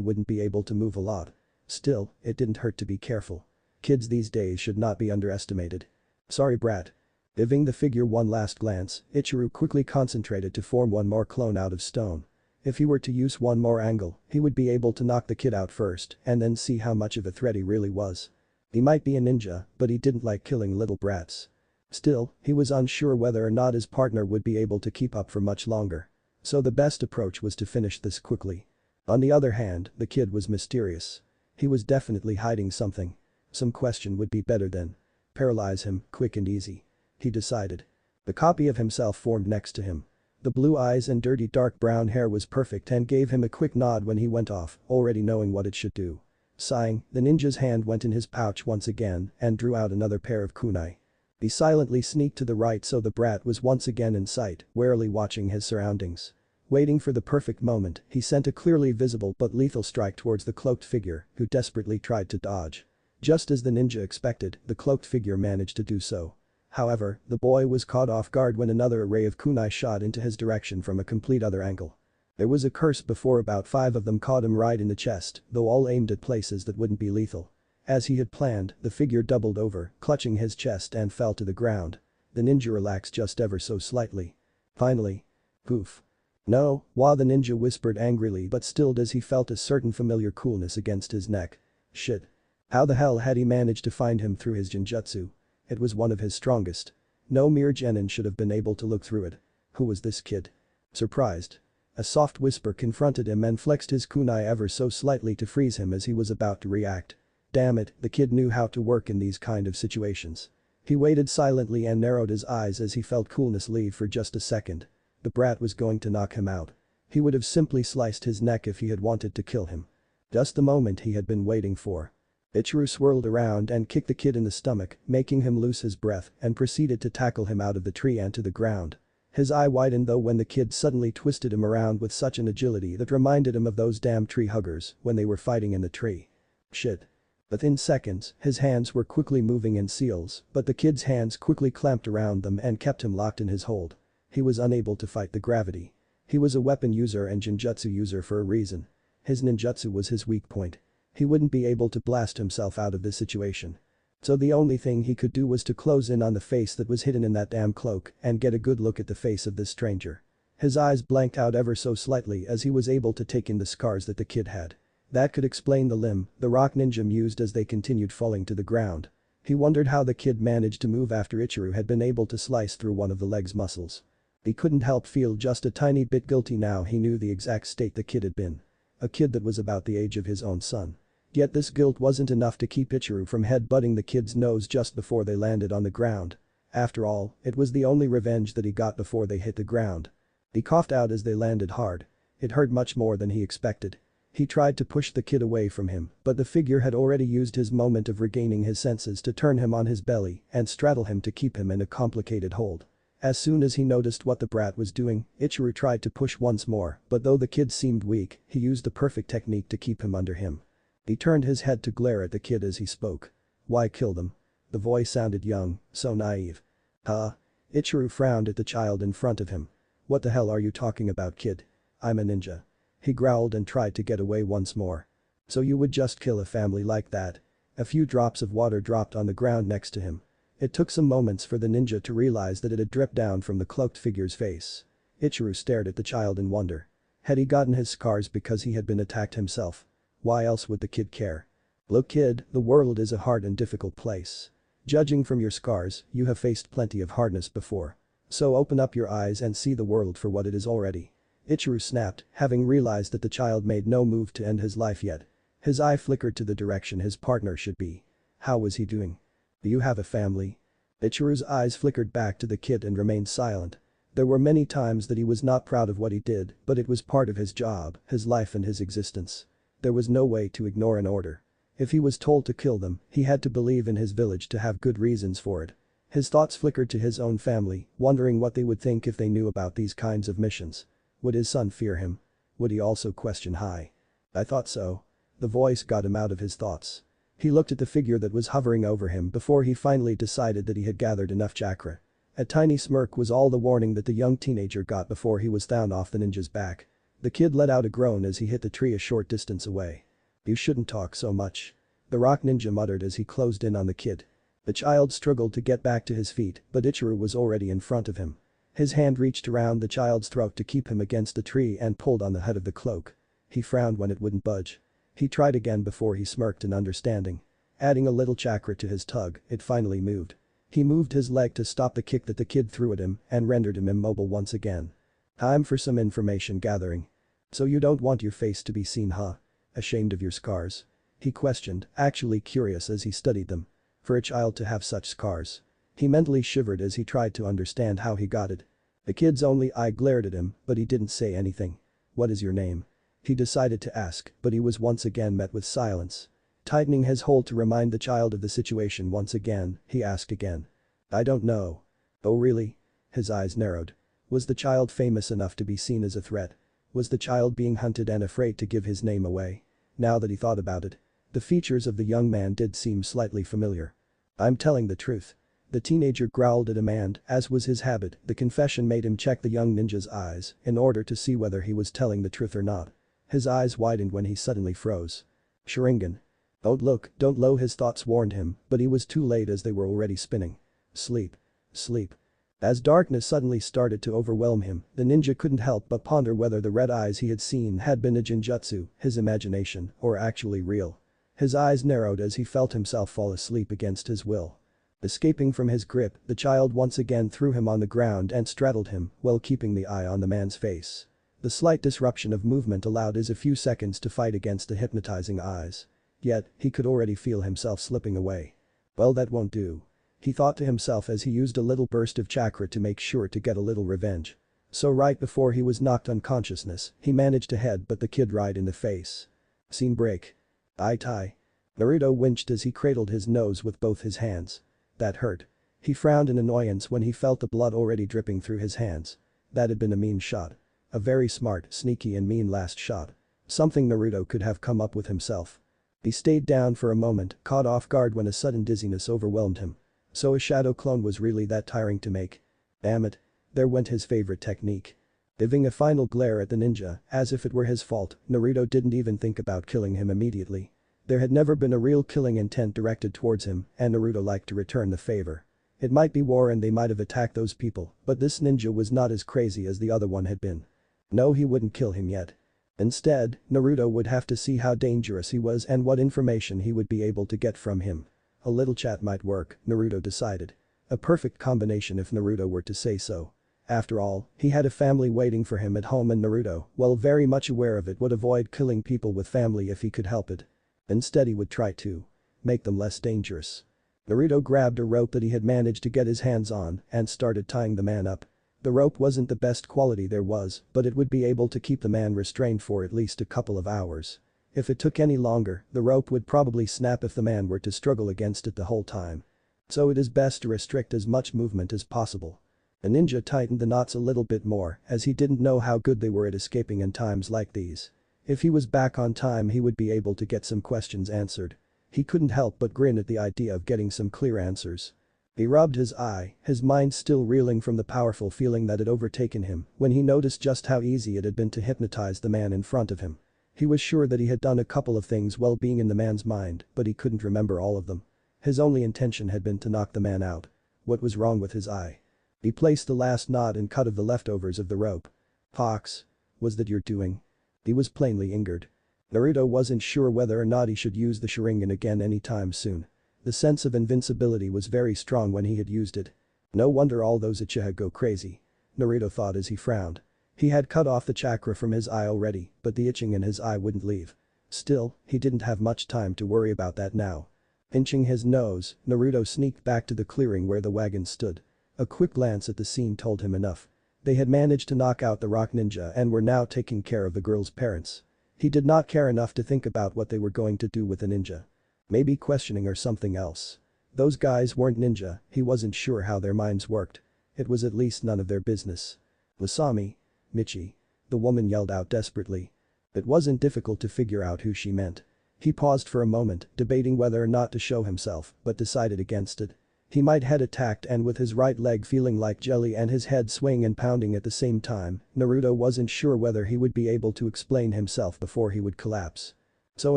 wouldn't be able to move a lot. Still, it didn't hurt to be careful. Kids these days should not be underestimated. Sorry brat. Giving the figure one last glance, Ichiru quickly concentrated to form one more clone out of stone. If he were to use one more angle, he would be able to knock the kid out first and then see how much of a threat he really was. He might be a ninja, but he didn't like killing little brats. Still, he was unsure whether or not his partner would be able to keep up for much longer. So the best approach was to finish this quickly. On the other hand, the kid was mysterious. He was definitely hiding something. Some question would be better than paralyze him, quick and easy. He decided. The copy of himself formed next to him. The blue eyes and dirty dark brown hair was perfect and gave him a quick nod when he went off, already knowing what it should do. Sighing, the ninja's hand went in his pouch once again and drew out another pair of kunai. He silently sneaked to the right so the brat was once again in sight, warily watching his surroundings. Waiting for the perfect moment, he sent a clearly visible but lethal strike towards the cloaked figure, who desperately tried to dodge. Just as the ninja expected, the cloaked figure managed to do so. However, the boy was caught off guard when another array of kunai shot into his direction from a complete other angle. There was a curse before about 5 of them caught him right in the chest, though all aimed at places that wouldn't be lethal. As he had planned, the figure doubled over, clutching his chest and fell to the ground. The ninja relaxed just ever so slightly. Finally. Poof. No, the ninja whispered angrily but stilled as he felt a certain familiar coolness against his neck. Shit. How the hell had he managed to find him through his genjutsu? It was one of his strongest. No mere genin should have been able to look through it. Who was this kid? Surprised. A soft whisper confronted him and flexed his kunai ever so slightly to freeze him as he was about to react. Damn it, the kid knew how to work in these kind of situations. He waited silently and narrowed his eyes as he felt coolness leave for just a second. The brat was going to knock him out. He would have simply sliced his neck if he had wanted to kill him. Just the moment he had been waiting for. Ichiru swirled around and kicked the kid in the stomach, making him lose his breath and proceeded to tackle him out of the tree and to the ground. His eye widened though when the kid suddenly twisted him around with such an agility that reminded him of those damn tree huggers when they were fighting in the tree. Shit. Within seconds, his hands were quickly moving in seals, but the kid's hands quickly clamped around them and kept him locked in his hold. He was unable to fight the gravity. He was a weapon user and genjutsu user for a reason. His ninjutsu was his weak point. He wouldn't be able to blast himself out of this situation. So the only thing he could do was to close in on the face that was hidden in that damn cloak and get a good look at the face of this stranger. His eyes blanked out ever so slightly as he was able to take in the scars that the kid had. That could explain the limb the rock ninja mused as they continued falling to the ground. He wondered how the kid managed to move after Ichiru had been able to slice through one of the leg's muscles. He couldn't help feel just a tiny bit guilty now he knew the exact state the kid had been. A kid that was about the age of his own son. Yet this guilt wasn't enough to keep Ichiru from head-butting the kid's nose just before they landed on the ground. After all, it was the only revenge that he got before they hit the ground. He coughed out as they landed hard. It hurt much more than he expected. He tried to push the kid away from him, but the figure had already used his moment of regaining his senses to turn him on his belly and straddle him to keep him in a complicated hold. As soon as he noticed what the brat was doing, Ichiro tried to push once more, but though the kid seemed weak, he used the perfect technique to keep him under him. He turned his head to glare at the kid as he spoke. Why kill them? The voice sounded young, so naive. Huh? Ichiro frowned at the child in front of him. What the hell are you talking about, kid? I'm a ninja. He growled and tried to get away once more. So you would just kill a family like that? A few drops of water dropped on the ground next to him. It took some moments for the ninja to realize that it had dripped down from the cloaked figure's face. Ichiro stared at the child in wonder. Had he gotten his scars because he had been attacked himself? Why else would the kid care? Look, kid, the world is a hard and difficult place. Judging from your scars, you have faced plenty of hardness before. So open up your eyes and see the world for what it is already. Ichiro snapped, having realized that the child made no move to end his life yet. His eye flickered to the direction his partner should be. How was he doing? Do you have a family? Ichiro's eyes flickered back to the kid and remained silent. There were many times that he was not proud of what he did, but it was part of his job, his life and his existence. There was no way to ignore an order. If he was told to kill them, he had to believe in his village to have good reasons for it. His thoughts flickered to his own family, wondering what they would think if they knew about these kinds of missions. Would his son fear him? Would he also question Hai? I thought so. The voice got him out of his thoughts. He looked at the figure that was hovering over him before he finally decided that he had gathered enough chakra. A tiny smirk was all the warning that the young teenager got before he was thrown off the ninja's back. The kid let out a groan as he hit the tree a short distance away. You shouldn't talk so much. The rock ninja muttered as he closed in on the kid. The child struggled to get back to his feet, but Ichiro was already in front of him. His hand reached around the child's throat to keep him against the tree and pulled on the head of the cloak. He frowned when it wouldn't budge. He tried again before he smirked in understanding. Adding a little chakra to his tug, it finally moved. He moved his leg to stop the kick that the kid threw at him and rendered him immobile once again. Time for some information gathering. So you don't want your face to be seen, huh? Ashamed of your scars? He questioned, actually curious as he studied them. For a child to have such scars. He mentally shivered as he tried to understand how he got it. The kid's only eye glared at him, but he didn't say anything. What is your name? He decided to ask, but he was once again met with silence. Tightening his hold to remind the child of the situation once again, he asked again. I don't know. Oh really? His eyes narrowed. Was the child famous enough to be seen as a threat? Was the child being hunted and afraid to give his name away? Now that he thought about it, the features of the young man did seem slightly familiar. I'm telling the truth. The teenager growled at him and, as was his habit, the confession made him check the young ninja's eyes in order to see whether he was telling the truth or not. His eyes widened when he suddenly froze. Sharingan. Don't look, don't low, his thoughts warned him, but he was too late as they were already spinning. Sleep. Sleep. As darkness suddenly started to overwhelm him, the ninja couldn't help but ponder whether the red eyes he had seen had been a jinjutsu, his imagination, or actually real. His eyes narrowed as he felt himself fall asleep against his will. Escaping from his grip, the child once again threw him on the ground and straddled him while keeping the eye on the man's face. The slight disruption of movement allowed his a few seconds to fight against the hypnotizing eyes. Yet, he could already feel himself slipping away. Well, that won't do. He thought to himself as he used a little burst of chakra to make sure to get a little revenge. So right before he was knocked unconsciousness, he managed to headbutt the kid right in the face. Scene break. Tai. Naruto winched as he cradled his nose with both his hands. That hurt. He frowned in annoyance when he felt the blood already dripping through his hands. That had been a mean shot. A very smart, sneaky and mean last shot. Something Naruto could have come up with himself. He stayed down for a moment, caught off guard when a sudden dizziness overwhelmed him. So a shadow clone was really that tiring to make. Damn it. There went his favorite technique. Giving a final glare at the ninja, as if it were his fault, Naruto didn't even think about killing him immediately. There had never been a real killing intent directed towards him, and Naruto liked to return the favor. It might be war and they might have attacked those people, but this ninja was not as crazy as the other one had been. No, he wouldn't kill him yet. Instead, Naruto would have to see how dangerous he was and what information he would be able to get from him. A little chat might work, Naruto decided. A perfect combination if Naruto were to say so. After all, he had a family waiting for him at home and Naruto, while very much aware of it, would avoid killing people with family if he could help it. Instead he would try to make them less dangerous. Naruto grabbed a rope that he had managed to get his hands on and started tying the man up. The rope wasn't the best quality there was, but it would be able to keep the man restrained for at least a couple of hours. If it took any longer, the rope would probably snap if the man were to struggle against it the whole time. So it is best to restrict as much movement as possible. The ninja tightened the knots a little bit more as he didn't know how good they were at escaping in times like these. If he was back on time he would be able to get some questions answered. He couldn't help but grin at the idea of getting some clear answers. He rubbed his eye, his mind still reeling from the powerful feeling that had overtaken him when he noticed just how easy it had been to hypnotize the man in front of him. He was sure that he had done a couple of things while being in the man's mind, but he couldn't remember all of them. His only intention had been to knock the man out. What was wrong with his eye? He placed the last knot and cut of the leftovers of the rope. "Fox. Was that your doing?" He was plainly angered. Naruto wasn't sure whether or not he should use the Sharingan again anytime soon. The sense of invincibility was very strong when he had used it. No wonder all those Uchiha go crazy. Naruto thought as he frowned. He had cut off the chakra from his eye already, but the itching in his eye wouldn't leave. Still, he didn't have much time to worry about that now. Pinching his nose, Naruto sneaked back to the clearing where the wagon stood. A quick glance at the scene told him enough. They had managed to knock out the rock ninja and were now taking care of the girl's parents. He did not care enough to think about what they were going to do with the ninja. Maybe questioning or something else. Those guys weren't ninja, he wasn't sure how their minds worked. It was at least none of their business. "Wasami. Michi." The woman yelled out desperately. It wasn't difficult to figure out who she meant. He paused for a moment, debating whether or not to show himself, but decided against it. He might head attacked and with his right leg feeling like jelly and his head swaying and pounding at the same time, Naruto wasn't sure whether he would be able to explain himself before he would collapse. So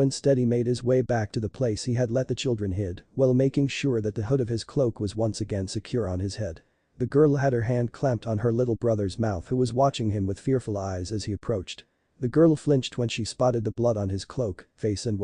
instead he made his way back to the place he had let the children hid, while making sure that the hood of his cloak was once again secure on his head. The girl had her hand clamped on her little brother's mouth who was watching him with fearful eyes as he approached. The girl flinched when she spotted the blood on his cloak, face and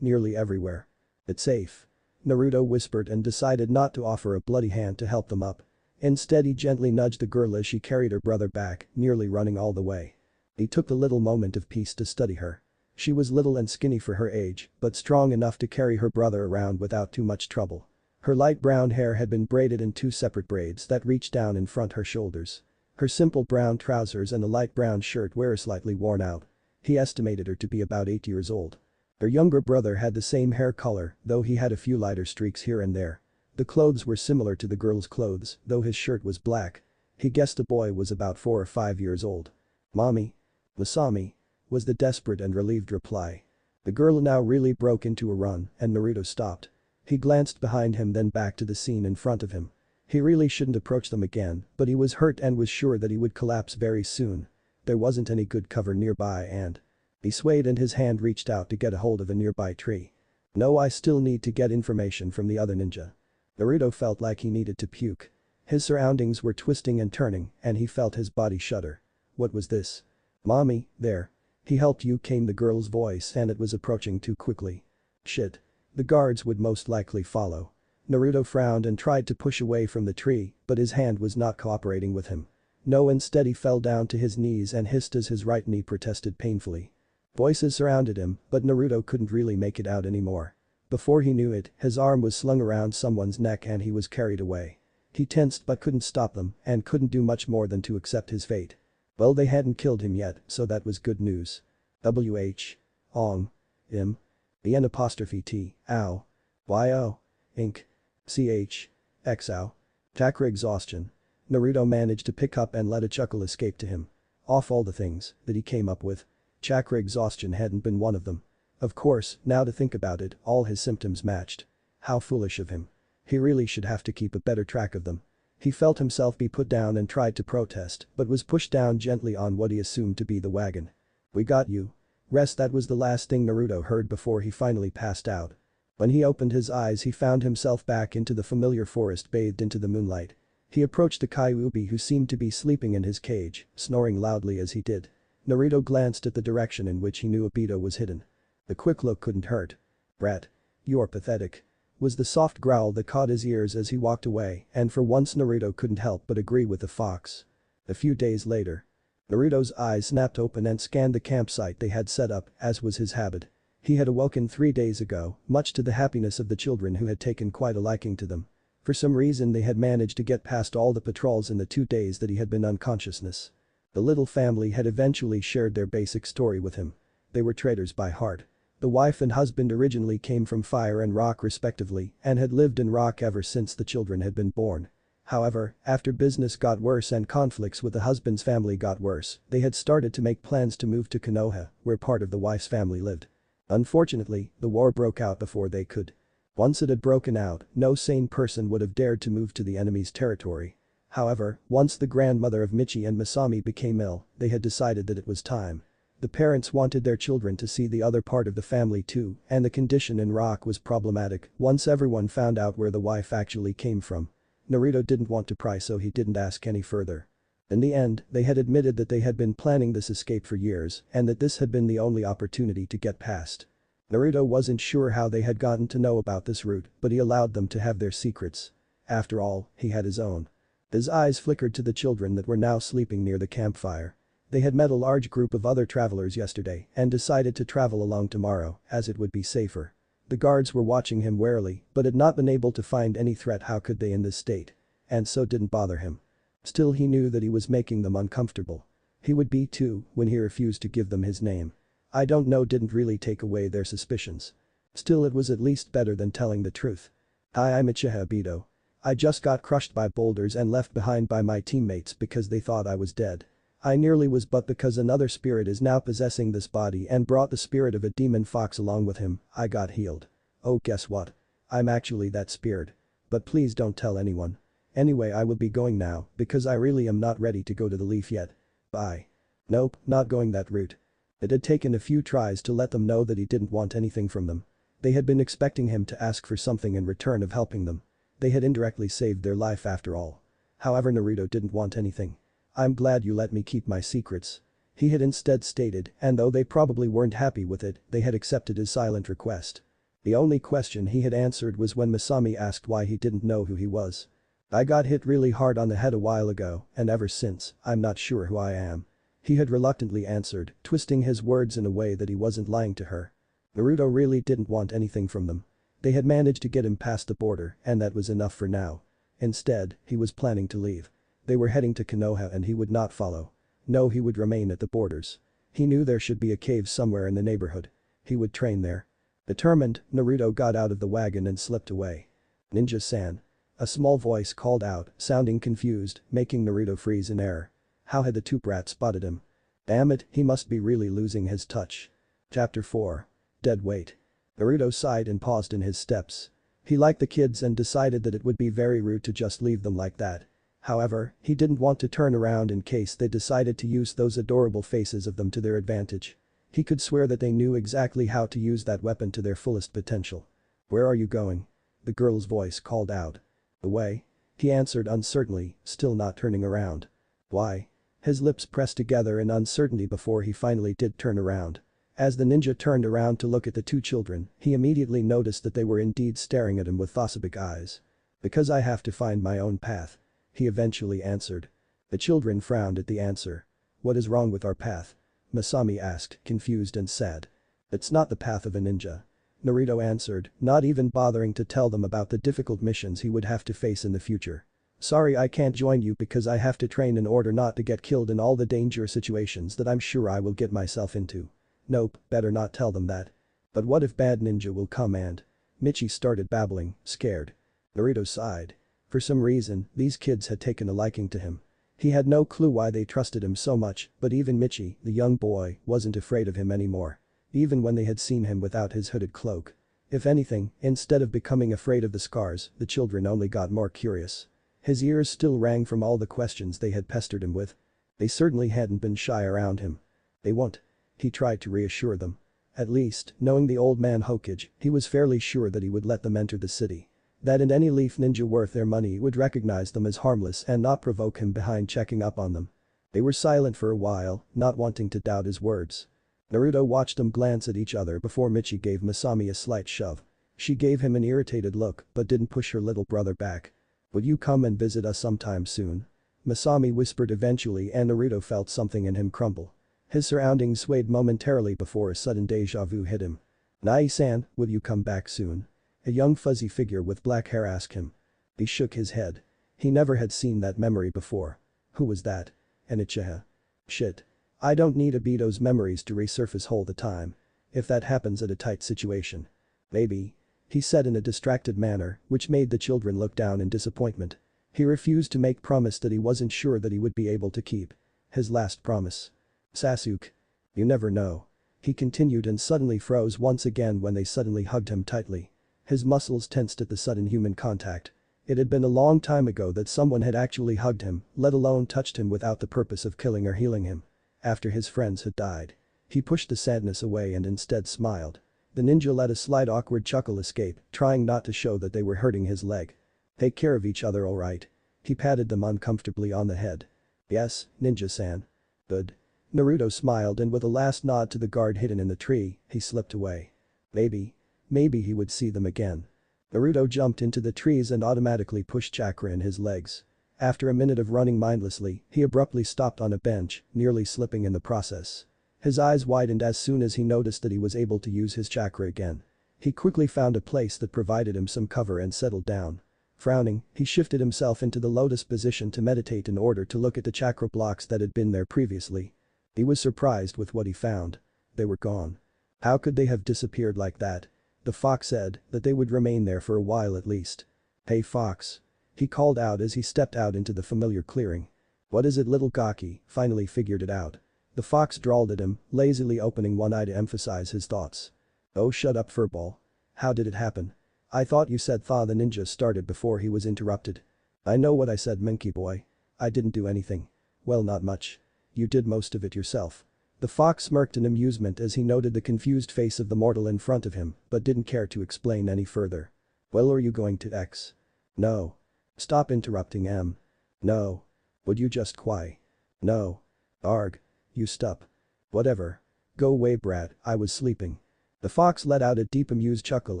nearly everywhere. "It's safe." Naruto whispered and decided not to offer a bloody hand to help them up. Instead he gently nudged the girl as she carried her brother back, nearly running all the way. He took the little moment of peace to study her. She was little and skinny for her age, but strong enough to carry her brother around without too much trouble. Her light brown hair had been braided in two separate braids that reached down in front her shoulders. Her simple brown trousers and a light brown shirt were slightly worn out. He estimated her to be about 8 years old. Her younger brother had the same hair color, though he had a few lighter streaks here and there. The clothes were similar to the girl's clothes, though his shirt was black. He guessed the boy was about 4 or 5 years old. "Mommy. Masami," was the desperate and relieved reply. The girl now really broke into a run and Naruto stopped. He glanced behind him then back to the scene in front of him. He really shouldn't approach them again, but he was hurt and was sure that he would collapse very soon. There wasn't any good cover nearby and he swayed and his hand reached out to get a hold of a nearby tree. "No, I still need to get information from the other ninja." Naruto felt like he needed to puke. His surroundings were twisting and turning and he felt his body shudder. What was this? "Mommy, there. He helped you," came the girl's voice and it was approaching too quickly. Shit. The guards would most likely follow. Naruto frowned and tried to push away from the tree, but his hand was not cooperating with him. No, instead he fell down to his knees and hissed as his right knee protested painfully. Voices surrounded him, but Naruto couldn't really make it out anymore. Before he knew it, his arm was slung around someone's neck and he was carried away. He tensed but couldn't stop them and couldn't do much more than to accept his fate. Well, they hadn't killed him yet, so that was good news. W.H. Ong. Im. N''T. Ow. Y.O. Inc. Ch. Xow. Chakra exhaustion. Naruto managed to pick up and let a chuckle escape to him. Off all the things that he came up with, chakra exhaustion hadn't been one of them. Of course, now to think about it, all his symptoms matched. How foolish of him. He really should have to keep a better track of them. He felt himself be put down and tried to protest, but was pushed down gently on what he assumed to be the wagon. "We got you. Rest." That was the last thing Naruto heard before he finally passed out. When he opened his eyes he found himself back into the familiar forest bathed into the moonlight. He approached the Kyuubi who seemed to be sleeping in his cage, snoring loudly as he did. Naruto glanced at the direction in which he knew Obito was hidden. The quick look couldn't hurt. "Brat. You're pathetic," was the soft growl that caught his ears as he walked away, and for once Naruto couldn't help but agree with the fox. A few days later. Naruto's eyes snapped open and scanned the campsite they had set up, as was his habit. He had awoken 3 days ago, much to the happiness of the children who had taken quite a liking to them. For some reason they had managed to get past all the patrols in the 2 days that he had been unconsciousness. The little family had eventually shared their basic story with him. They were traders by heart. The wife and husband originally came from Fire and Rock respectively and had lived in Rock ever since the children had been born. However, after business got worse and conflicts with the husband's family got worse, they had started to make plans to move to Konoha, where part of the wife's family lived. Unfortunately, the war broke out before they could. Once it had broken out, no sane person would have dared to move to the enemy's territory. However, once the grandmother of Michi and Masami became ill, they had decided that it was time. The parents wanted their children to see the other part of the family too, and the condition in Rock was problematic once everyone found out where the wife actually came from. Naruto didn't want to pry, so he didn't ask any further. In the end, they had admitted that they had been planning this escape for years and that this had been the only opportunity to get past. Naruto wasn't sure how they had gotten to know about this route, but he allowed them to have their secrets. After all, he had his own. His eyes flickered to the children that were now sleeping near the campfire. They had met a large group of other travelers yesterday and decided to travel along tomorrow, as it would be safer. The guards were watching him warily, but had not been able to find any threat. How could they in this state? And so didn't bother him. Still, he knew that he was making them uncomfortable. He would be too when he refused to give them his name. I don't know didn't really take away their suspicions. Still, it was at least better than telling the truth. Hi, I'm Uchiha Obito. I just got crushed by boulders and left behind by my teammates because they thought I was dead. I nearly was, but because another spirit is now possessing this body and brought the spirit of a demon fox along with him, I got healed. Oh, guess what? I'm actually that spirit. But please don't tell anyone. Anyway, I will be going now because I really am not ready to go to the Leaf yet. Bye. Nope, not going that route. It had taken a few tries to let them know that he didn't want anything from them. They had been expecting him to ask for something in return of helping them. They had indirectly saved their life after all. However, Naruto didn't want anything. I'm glad you let me keep my secrets. He had instead stated, and though they probably weren't happy with it, they had accepted his silent request. The only question he had answered was when Masami asked why he didn't know who he was. I got hit really hard on the head a while ago, and ever since, I'm not sure who I am. He had reluctantly answered, twisting his words in a way that he wasn't lying to her. Naruto really didn't want anything from them. They had managed to get him past the border, and that was enough for now. Instead, he was planning to leave. They were heading to Konoha and he would not follow. No, he would remain at the borders. He knew there should be a cave somewhere in the neighborhood. He would train there. Determined, Naruto got out of the wagon and slipped away. Ninja-san. A small voice called out, sounding confused, making Naruto freeze in air. How had the two brats spotted him? Damn it, he must be really losing his touch. Chapter 4. Dead Weight. Naruto sighed and paused in his steps. He liked the kids and decided that it would be very rude to just leave them like that. However, he didn't want to turn around in case they decided to use those adorable faces of them to their advantage. He could swear that they knew exactly how to use that weapon to their fullest potential. Where are you going? The girl's voice called out. Away. He answered uncertainly, still not turning around. Why? His lips pressed together in uncertainty before he finally did turn around. As the ninja turned around to look at the two children, he immediately noticed that they were indeed staring at him with phosphobic eyes. Because I have to find my own path. He eventually answered. The children frowned at the answer. What is wrong with our path? Masami asked, confused and sad. It's not the path of a ninja. Naruto answered, not even bothering to tell them about the difficult missions he would have to face in the future. Sorry, I can't join you because I have to train in order not to get killed in all the dangerous situations that I'm sure I will get myself into. Nope, better not tell them that. But what if bad ninja will come and… Michi started babbling, scared. Naruto sighed. For some reason, these kids had taken a liking to him. He had no clue why they trusted him so much, but even Michi, the young boy, wasn't afraid of him anymore. Even when they had seen him without his hooded cloak. If anything, instead of becoming afraid of the scars, the children only got more curious. His ears still rang from all the questions they had pestered him with. They certainly hadn't been shy around him. They won't. He tried to reassure them. At least, knowing the old man Hokage, he was fairly sure that he would let them enter the city. That in any Leaf ninja worth their money would recognize them as harmless and not provoke him behind checking up on them. They were silent for a while, not wanting to doubt his words. Naruto watched them glance at each other before Michi gave Masami a slight shove. She gave him an irritated look but didn't push her little brother back. Would you come and visit us sometime soon? Masami whispered eventually, and Naruto felt something in him crumble. His surroundings swayed momentarily before a sudden deja vu hit him. Nai-san, will you come back soon? A young fuzzy figure with black hair asked him. He shook his head. He never had seen that memory before. Who was that? An Uchiha. Shit. I don't need Obito's memories to resurface all the time. If that happens at a tight situation. Maybe. He said in a distracted manner, which made the children look down in disappointment. He refused to make promise that he wasn't sure that he would be able to keep. His last promise. Sasuke. You never know. He continued and suddenly froze once again when they suddenly hugged him tightly. His muscles tensed at the sudden human contact. It had been a long time ago that someone had actually hugged him, let alone touched him without the purpose of killing or healing him. After his friends had died. He pushed the sadness away and instead smiled. The ninja let a slight awkward chuckle escape, trying not to show that they were hurting his leg. Take care of each other, alright? He patted them uncomfortably on the head. Yes, ninja-san. Good. Naruto smiled and with a last nod to the guard hidden in the tree, he slipped away. Maybe he would see them again. Naruto jumped into the trees and automatically pushed chakra in his legs. After a minute of running mindlessly, he abruptly stopped on a bench, nearly slipping in the process. His eyes widened as soon as he noticed that he was able to use his chakra again. He quickly found a place that provided him some cover and settled down. Frowning, he shifted himself into the lotus position to meditate in order to look at the chakra blocks that had been there previously. He was surprised with what he found. They were gone. How could they have disappeared like that? The fox said that they would remain there for a while at least. Hey fox. He called out as he stepped out into the familiar clearing. What is it, little Gaki? Finally figured it out. The fox drawled at him, lazily opening one eye to emphasize his thoughts. Oh, shut up, furball. How did it happen? I thought you said thaw. The ninja started before he was interrupted. I know what I said, monkey boy. I didn't do anything. Well, not much. You did most of it yourself. The fox smirked in amusement as he noted the confused face of the mortal in front of him, but didn't care to explain any further. Well, are you going to X? No. Stop interrupting M. No. Would you just quiet? No. Arg. You stup. Whatever. Go away, brat, I was sleeping. The fox let out a deep amused chuckle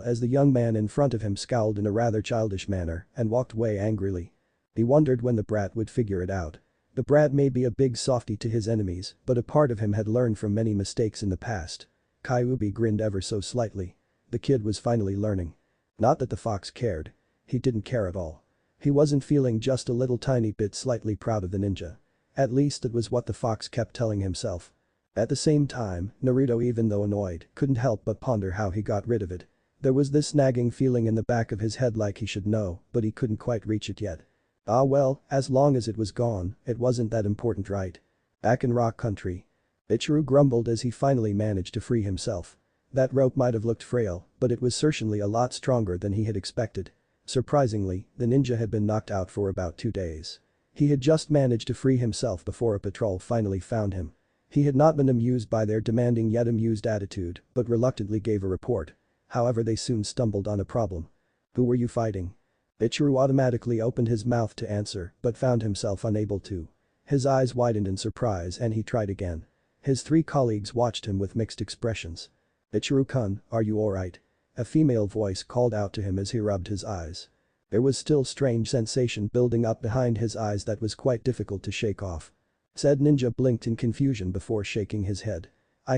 as the young man in front of him scowled in a rather childish manner and walked away angrily. He wondered when the brat would figure it out. The brat may be a big softy to his enemies, but a part of him had learned from many mistakes in the past. Kyuubi grinned ever so slightly. The kid was finally learning. Not that the fox cared. He didn't care at all. He wasn't feeling just a little tiny bit slightly proud of the ninja. At least it was what the fox kept telling himself. At the same time, Naruto, even though annoyed, couldn't help but ponder how he got rid of it. There was this nagging feeling in the back of his head like he should know, but he couldn't quite reach it yet. Ah well, as long as it was gone, it wasn't that important, right? Back in Rock Country. Ichiru grumbled as he finally managed to free himself. That rope might have looked frail, but it was certainly a lot stronger than he had expected. Surprisingly, the ninja had been knocked out for about 2 days. He had just managed to free himself before a patrol finally found him. He had not been amused by their demanding yet amused attitude, but reluctantly gave a report. However, they soon stumbled on a problem. Who were you fighting? Ichiru automatically opened his mouth to answer, but found himself unable to. His eyes widened in surprise and he tried again. His 3 colleagues watched him with mixed expressions. Ichiru-kun, are you alright? A female voice called out to him as he rubbed his eyes. There was still strange sensation building up behind his eyes that was quite difficult to shake off. Said ninja blinked in confusion before shaking his head.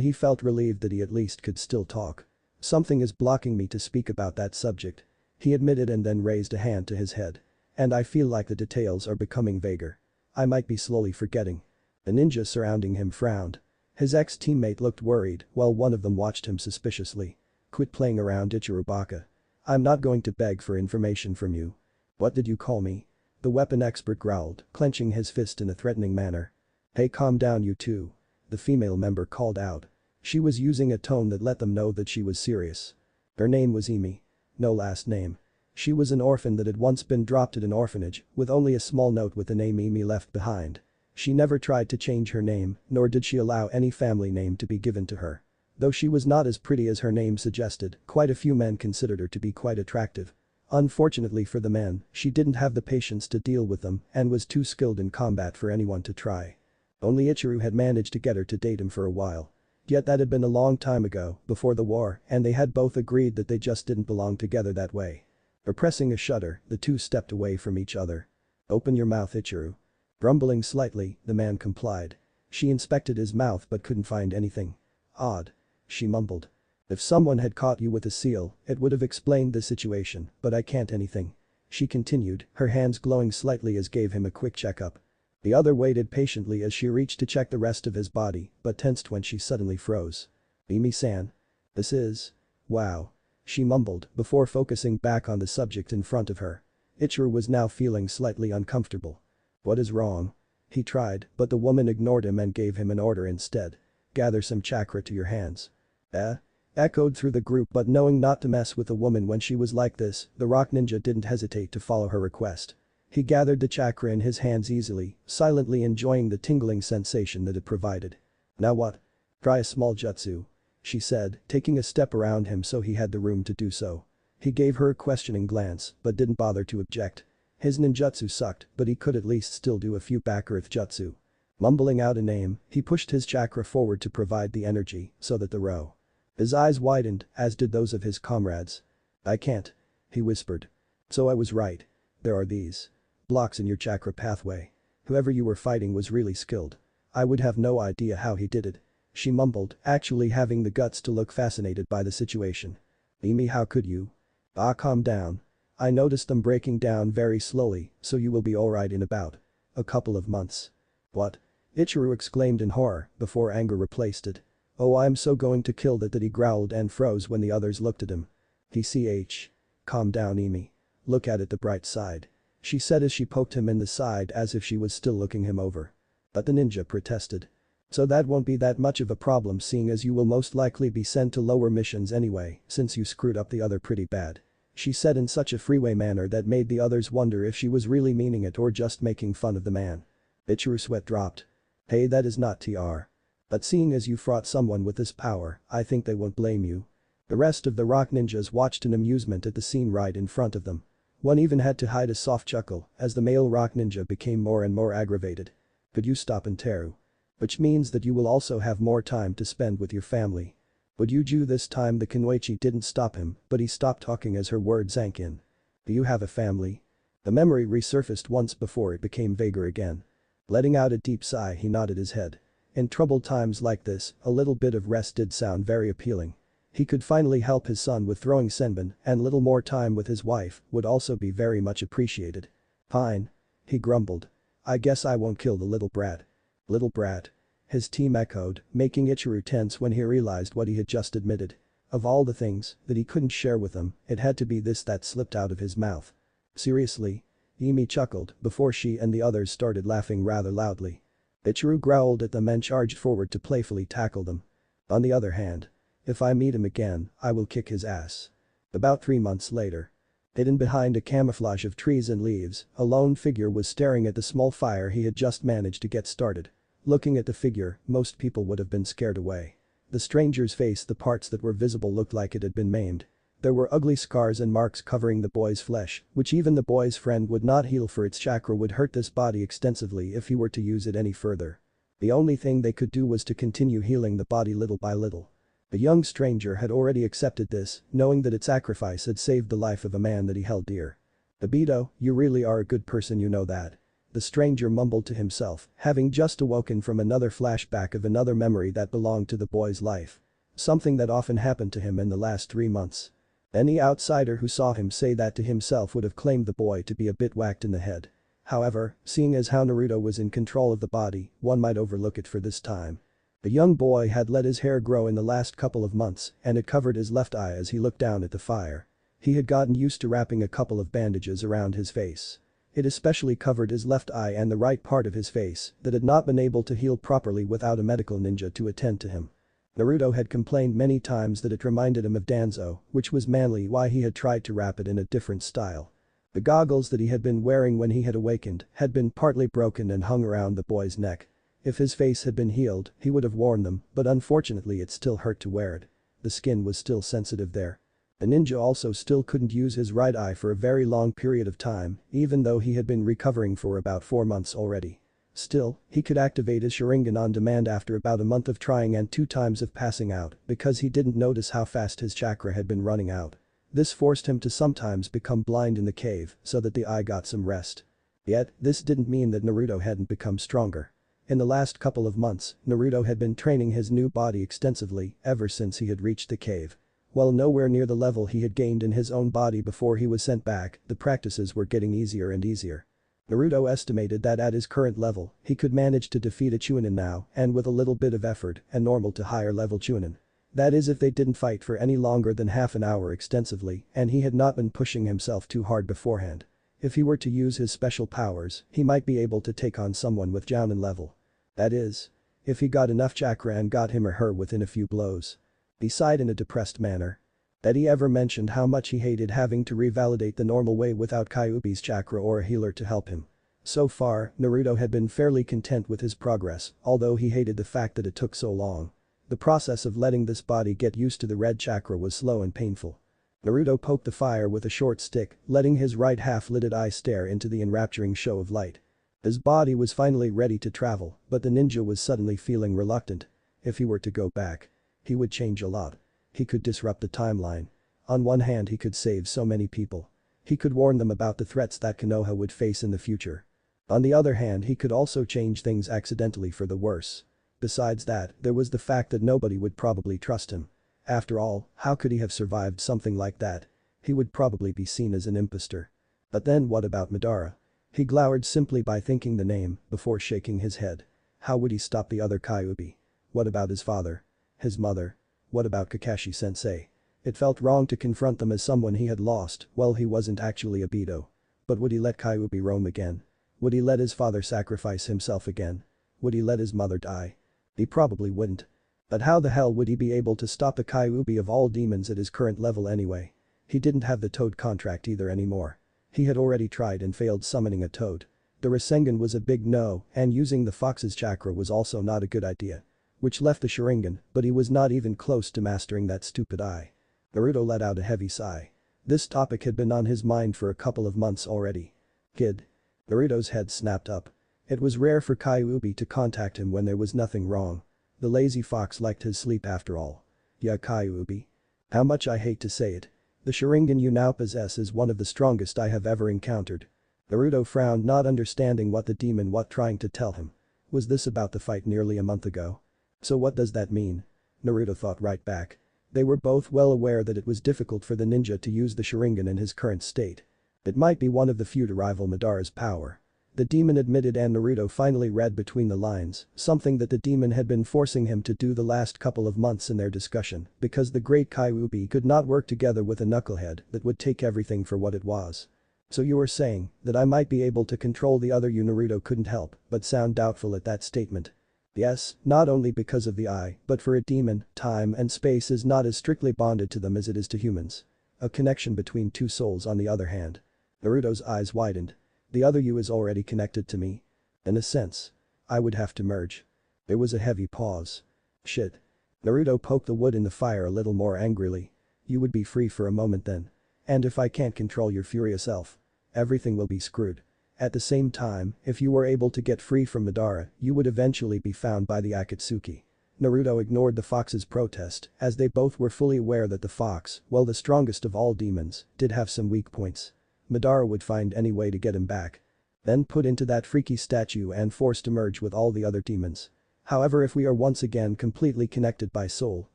He felt relieved that he at least could still talk. Something is blocking me to speak about that subject. He admitted and then raised a hand to his head. And I feel like the details are becoming vaguer. I might be slowly forgetting. The ninja surrounding him frowned. His ex-teammate looked worried while one of them watched him suspiciously. Quit playing around, Ichiru Baka. I'm not going to beg for information from you. What did you call me? The weapon expert growled, clenching his fist in a threatening manner. Hey, calm down, you two. The female member called out. She was using a tone that let them know that she was serious. Her name was Emi. No last name. She was an orphan that had once been dropped at an orphanage, with only a small note with the name Emi left behind. She never tried to change her name, nor did she allow any family name to be given to her. Though she was not as pretty as her name suggested, quite a few men considered her to be quite attractive. Unfortunately for the men, she didn't have the patience to deal with them and was too skilled in combat for anyone to try. Only Ichiru had managed to get her to date him for a while. Yet that had been a long time ago, before the war, and they had both agreed that they just didn't belong together that way. Repressing a shudder, the two stepped away from each other. Open your mouth, Ichiru. Grumbling slightly, the man complied. She inspected his mouth but couldn't find anything. Odd. She mumbled. If someone had caught you with a seal, it would have explained the situation, but I can't anything. She continued, her hands glowing slightly as gave him a quick checkup. The other waited patiently as she reached to check the rest of his body, but tensed when she suddenly froze. Emi-san. This is… wow. She mumbled before focusing back on the subject in front of her. Ichiro was now feeling slightly uncomfortable. What is wrong? He tried, but the woman ignored him and gave him an order instead. Gather some chakra to your hands. Eh? Echoed through the group, but knowing not to mess with a woman when she was like this, the rock ninja didn't hesitate to follow her request. He gathered the chakra in his hands easily, silently enjoying the tingling sensation that it provided. Now what? Try a small jutsu. She said, taking a step around him so he had the room to do so. He gave her a questioning glance, but didn't bother to object. His ninjutsu sucked, but he could at least still do a few back earth jutsu. Mumbling out a name, he pushed his chakra forward to provide the energy, so that the row. His eyes widened, as did those of his comrades. I can't. He whispered. So I was right. There are these blocks in your chakra pathway. Whoever you were fighting was really skilled. I would have no idea how he did it. She mumbled, actually having the guts to look fascinated by the situation. Emi, how could you? Ah, calm down. I noticed them breaking down very slowly, so you will be alright in about a couple of months. What? Ichiro exclaimed in horror, before anger replaced it. Oh, I'm so going to kill that he growled and froze when the others looked at him. DCH. Calm down, Emi. Look at it the bright side. She said as she poked him in the side as if she was still looking him over. But the ninja protested. So that won't be that much of a problem, seeing as you will most likely be sent to lower missions anyway, since you screwed up the other pretty bad. She said in such a freeway manner that made the others wonder if she was really meaning it or just making fun of the man. Ichiro's sweat dropped. Hey, that is not TR. But seeing as you fought someone with this power, I think they won't blame you. The rest of the rock ninjas watched in amusement at the scene right in front of them. One even had to hide a soft chuckle as the male rock ninja became more and more aggravated. Could you stop Teru? Which means that you will also have more time to spend with your family. Would you do this time? The Kunoichi didn't stop him, but he stopped talking as her words sank in. Do you have a family? The memory resurfaced once before it became vaguer again. Letting out a deep sigh, he nodded his head. In troubled times like this, a little bit of rest did sound very appealing. He could finally help his son with throwing senbon, and little more time with his wife would also be very much appreciated. Fine. He grumbled. I guess I won't kill the little brat. Little brat. His team echoed, making Ichiro tense when he realized what he had just admitted. Of all the things that he couldn't share with them, it had to be this that slipped out of his mouth. Seriously? Emi chuckled before she and the others started laughing rather loudly. Ichiro growled at them and charged forward to playfully tackle them. On the other hand, if I meet him again, I will kick his ass. About 3 months later. Hidden behind a camouflage of trees and leaves, a lone figure was staring at the small fire he had just managed to get started. Looking at the figure, most people would have been scared away. The stranger's face, the parts that were visible looked like it had been maimed. There were ugly scars and marks covering the boy's flesh, which even the boy's friend would not heal, for its chakra would hurt this body extensively if he were to use it any further. The only thing they could do was to continue healing the body little by little. The young stranger had already accepted this, knowing that its sacrifice had saved the life of a man that he held dear. Obito, you really are a good person, you know that. The stranger mumbled to himself, having just awoken from another flashback of another memory that belonged to the boy's life. Something that often happened to him in the last 3 months. Any outsider who saw him say that to himself would have claimed the boy to be a bit whacked in the head. However, seeing as how Naruto was in control of the body, one might overlook it for this time. The young boy had let his hair grow in the last couple of months, and it covered his left eye as he looked down at the fire. He had gotten used to wrapping a couple of bandages around his face. It especially covered his left eye and the right part of his face that had not been able to heal properly without a medical ninja to attend to him. Naruto had complained many times that it reminded him of Danzo, which was mainly why he had tried to wrap it in a different style. The goggles that he had been wearing when he had awakened had been partly broken and hung around the boy's neck. If his face had been healed, he would have worn them, but unfortunately it still hurt to wear it. The skin was still sensitive there. The ninja also still couldn't use his right eye for a very long period of time, even though he had been recovering for about 4 months already. Still, he could activate his Sharingan on demand after about a month of trying and 2 times of passing out because he didn't notice how fast his chakra had been running out. This forced him to sometimes become blind in the cave so that the eye got some rest. Yet, this didn't mean that Naruto hadn't become stronger. In the last couple of months, Naruto had been training his new body extensively ever since he had reached the cave. While nowhere near the level he had gained in his own body before he was sent back, the practices were getting easier and easier. Naruto estimated that at his current level, he could manage to defeat a Chunin now, and with a little bit of effort, a normal to higher level Chunin. That is if they didn't fight for any longer than half an hour extensively and he had not been pushing himself too hard beforehand. If he were to use his special powers, he might be able to take on someone with Jounin level. That is, if he got enough chakra and got him or her within a few blows. He sighed in a depressed manner. That he ever mentioned how much he hated having to revalidate the normal way without Kyuubi's chakra or a healer to help him. So far, Naruto had been fairly content with his progress, although he hated the fact that it took so long. The process of letting this body get used to the red chakra was slow and painful. Naruto poked the fire with a short stick, letting his right half-lidded eye stare into the enrapturing show of light. His body was finally ready to travel, but the ninja was suddenly feeling reluctant. If he were to go back, he would change a lot. He could disrupt the timeline. On one hand, he could save so many people. He could warn them about the threats that Konoha would face in the future. On the other hand, he could also change things accidentally for the worse. Besides that, there was the fact that nobody would probably trust him. After all, how could he have survived something like that? He would probably be seen as an impostor. But then what about Madara? He glowered simply by thinking the name, before shaking his head. How would he stop the other Kyuubi? What about his father? His mother? What about Kakashi-sensei? It felt wrong to confront them as someone he had lost, well he wasn't actually Obito. But would he let Kyuubi roam again? Would he let his father sacrifice himself again? Would he let his mother die? He probably wouldn't. But how the hell would he be able to stop the Kyuubi of all demons at his current level anyway? He didn't have the toad contract either anymore. He had already tried and failed summoning a toad. The Rasengan was a big no, and using the fox's chakra was also not a good idea. Which left the Sharingan, but he was not even close to mastering that stupid eye. Naruto let out a heavy sigh. This topic had been on his mind for a couple of months already. Kid. Naruto's head snapped up. It was rare for Kyuubi to contact him when there was nothing wrong. The lazy fox liked his sleep after all. Yeah, Kyuubi. How much I hate to say it. The Sharingan you now possess is one of the strongest I have ever encountered. Naruto frowned, not understanding what the demon was trying to tell him. Was this about the fight nearly a month ago? So what does that mean? Naruto thought right back. They were both well aware that it was difficult for the ninja to use the Sharingan in his current state. It might be one of the few to rival Madara's power. The demon admitted, and Naruto finally read between the lines, something that the demon had been forcing him to do the last couple of months in their discussion, because the great Kyuubi could not work together with a knucklehead that would take everything for what it was. So you were saying that I might be able to control the other you? Naruto couldn't help but sound doubtful at that statement. Yes, not only because of the eye, but for a demon, time and space is not as strictly bonded to them as it is to humans. A connection between two souls on the other hand. Naruto's eyes widened. The other you is already connected to me. In a sense. I would have to merge. There was a heavy pause. Shit. Naruto poked the wood in the fire a little more angrily. You would be free for a moment then. And if I can't control your furious self, everything will be screwed. At the same time, if you were able to get free from Madara, you would eventually be found by the Akatsuki. Naruto ignored the fox's protest, as they both were fully aware that the fox, well the strongest of all demons, did have some weak points. Madara would find any way to get him back. Then put into that freaky statue and forced to merge with all the other demons. However, if we are once again completely connected by soul,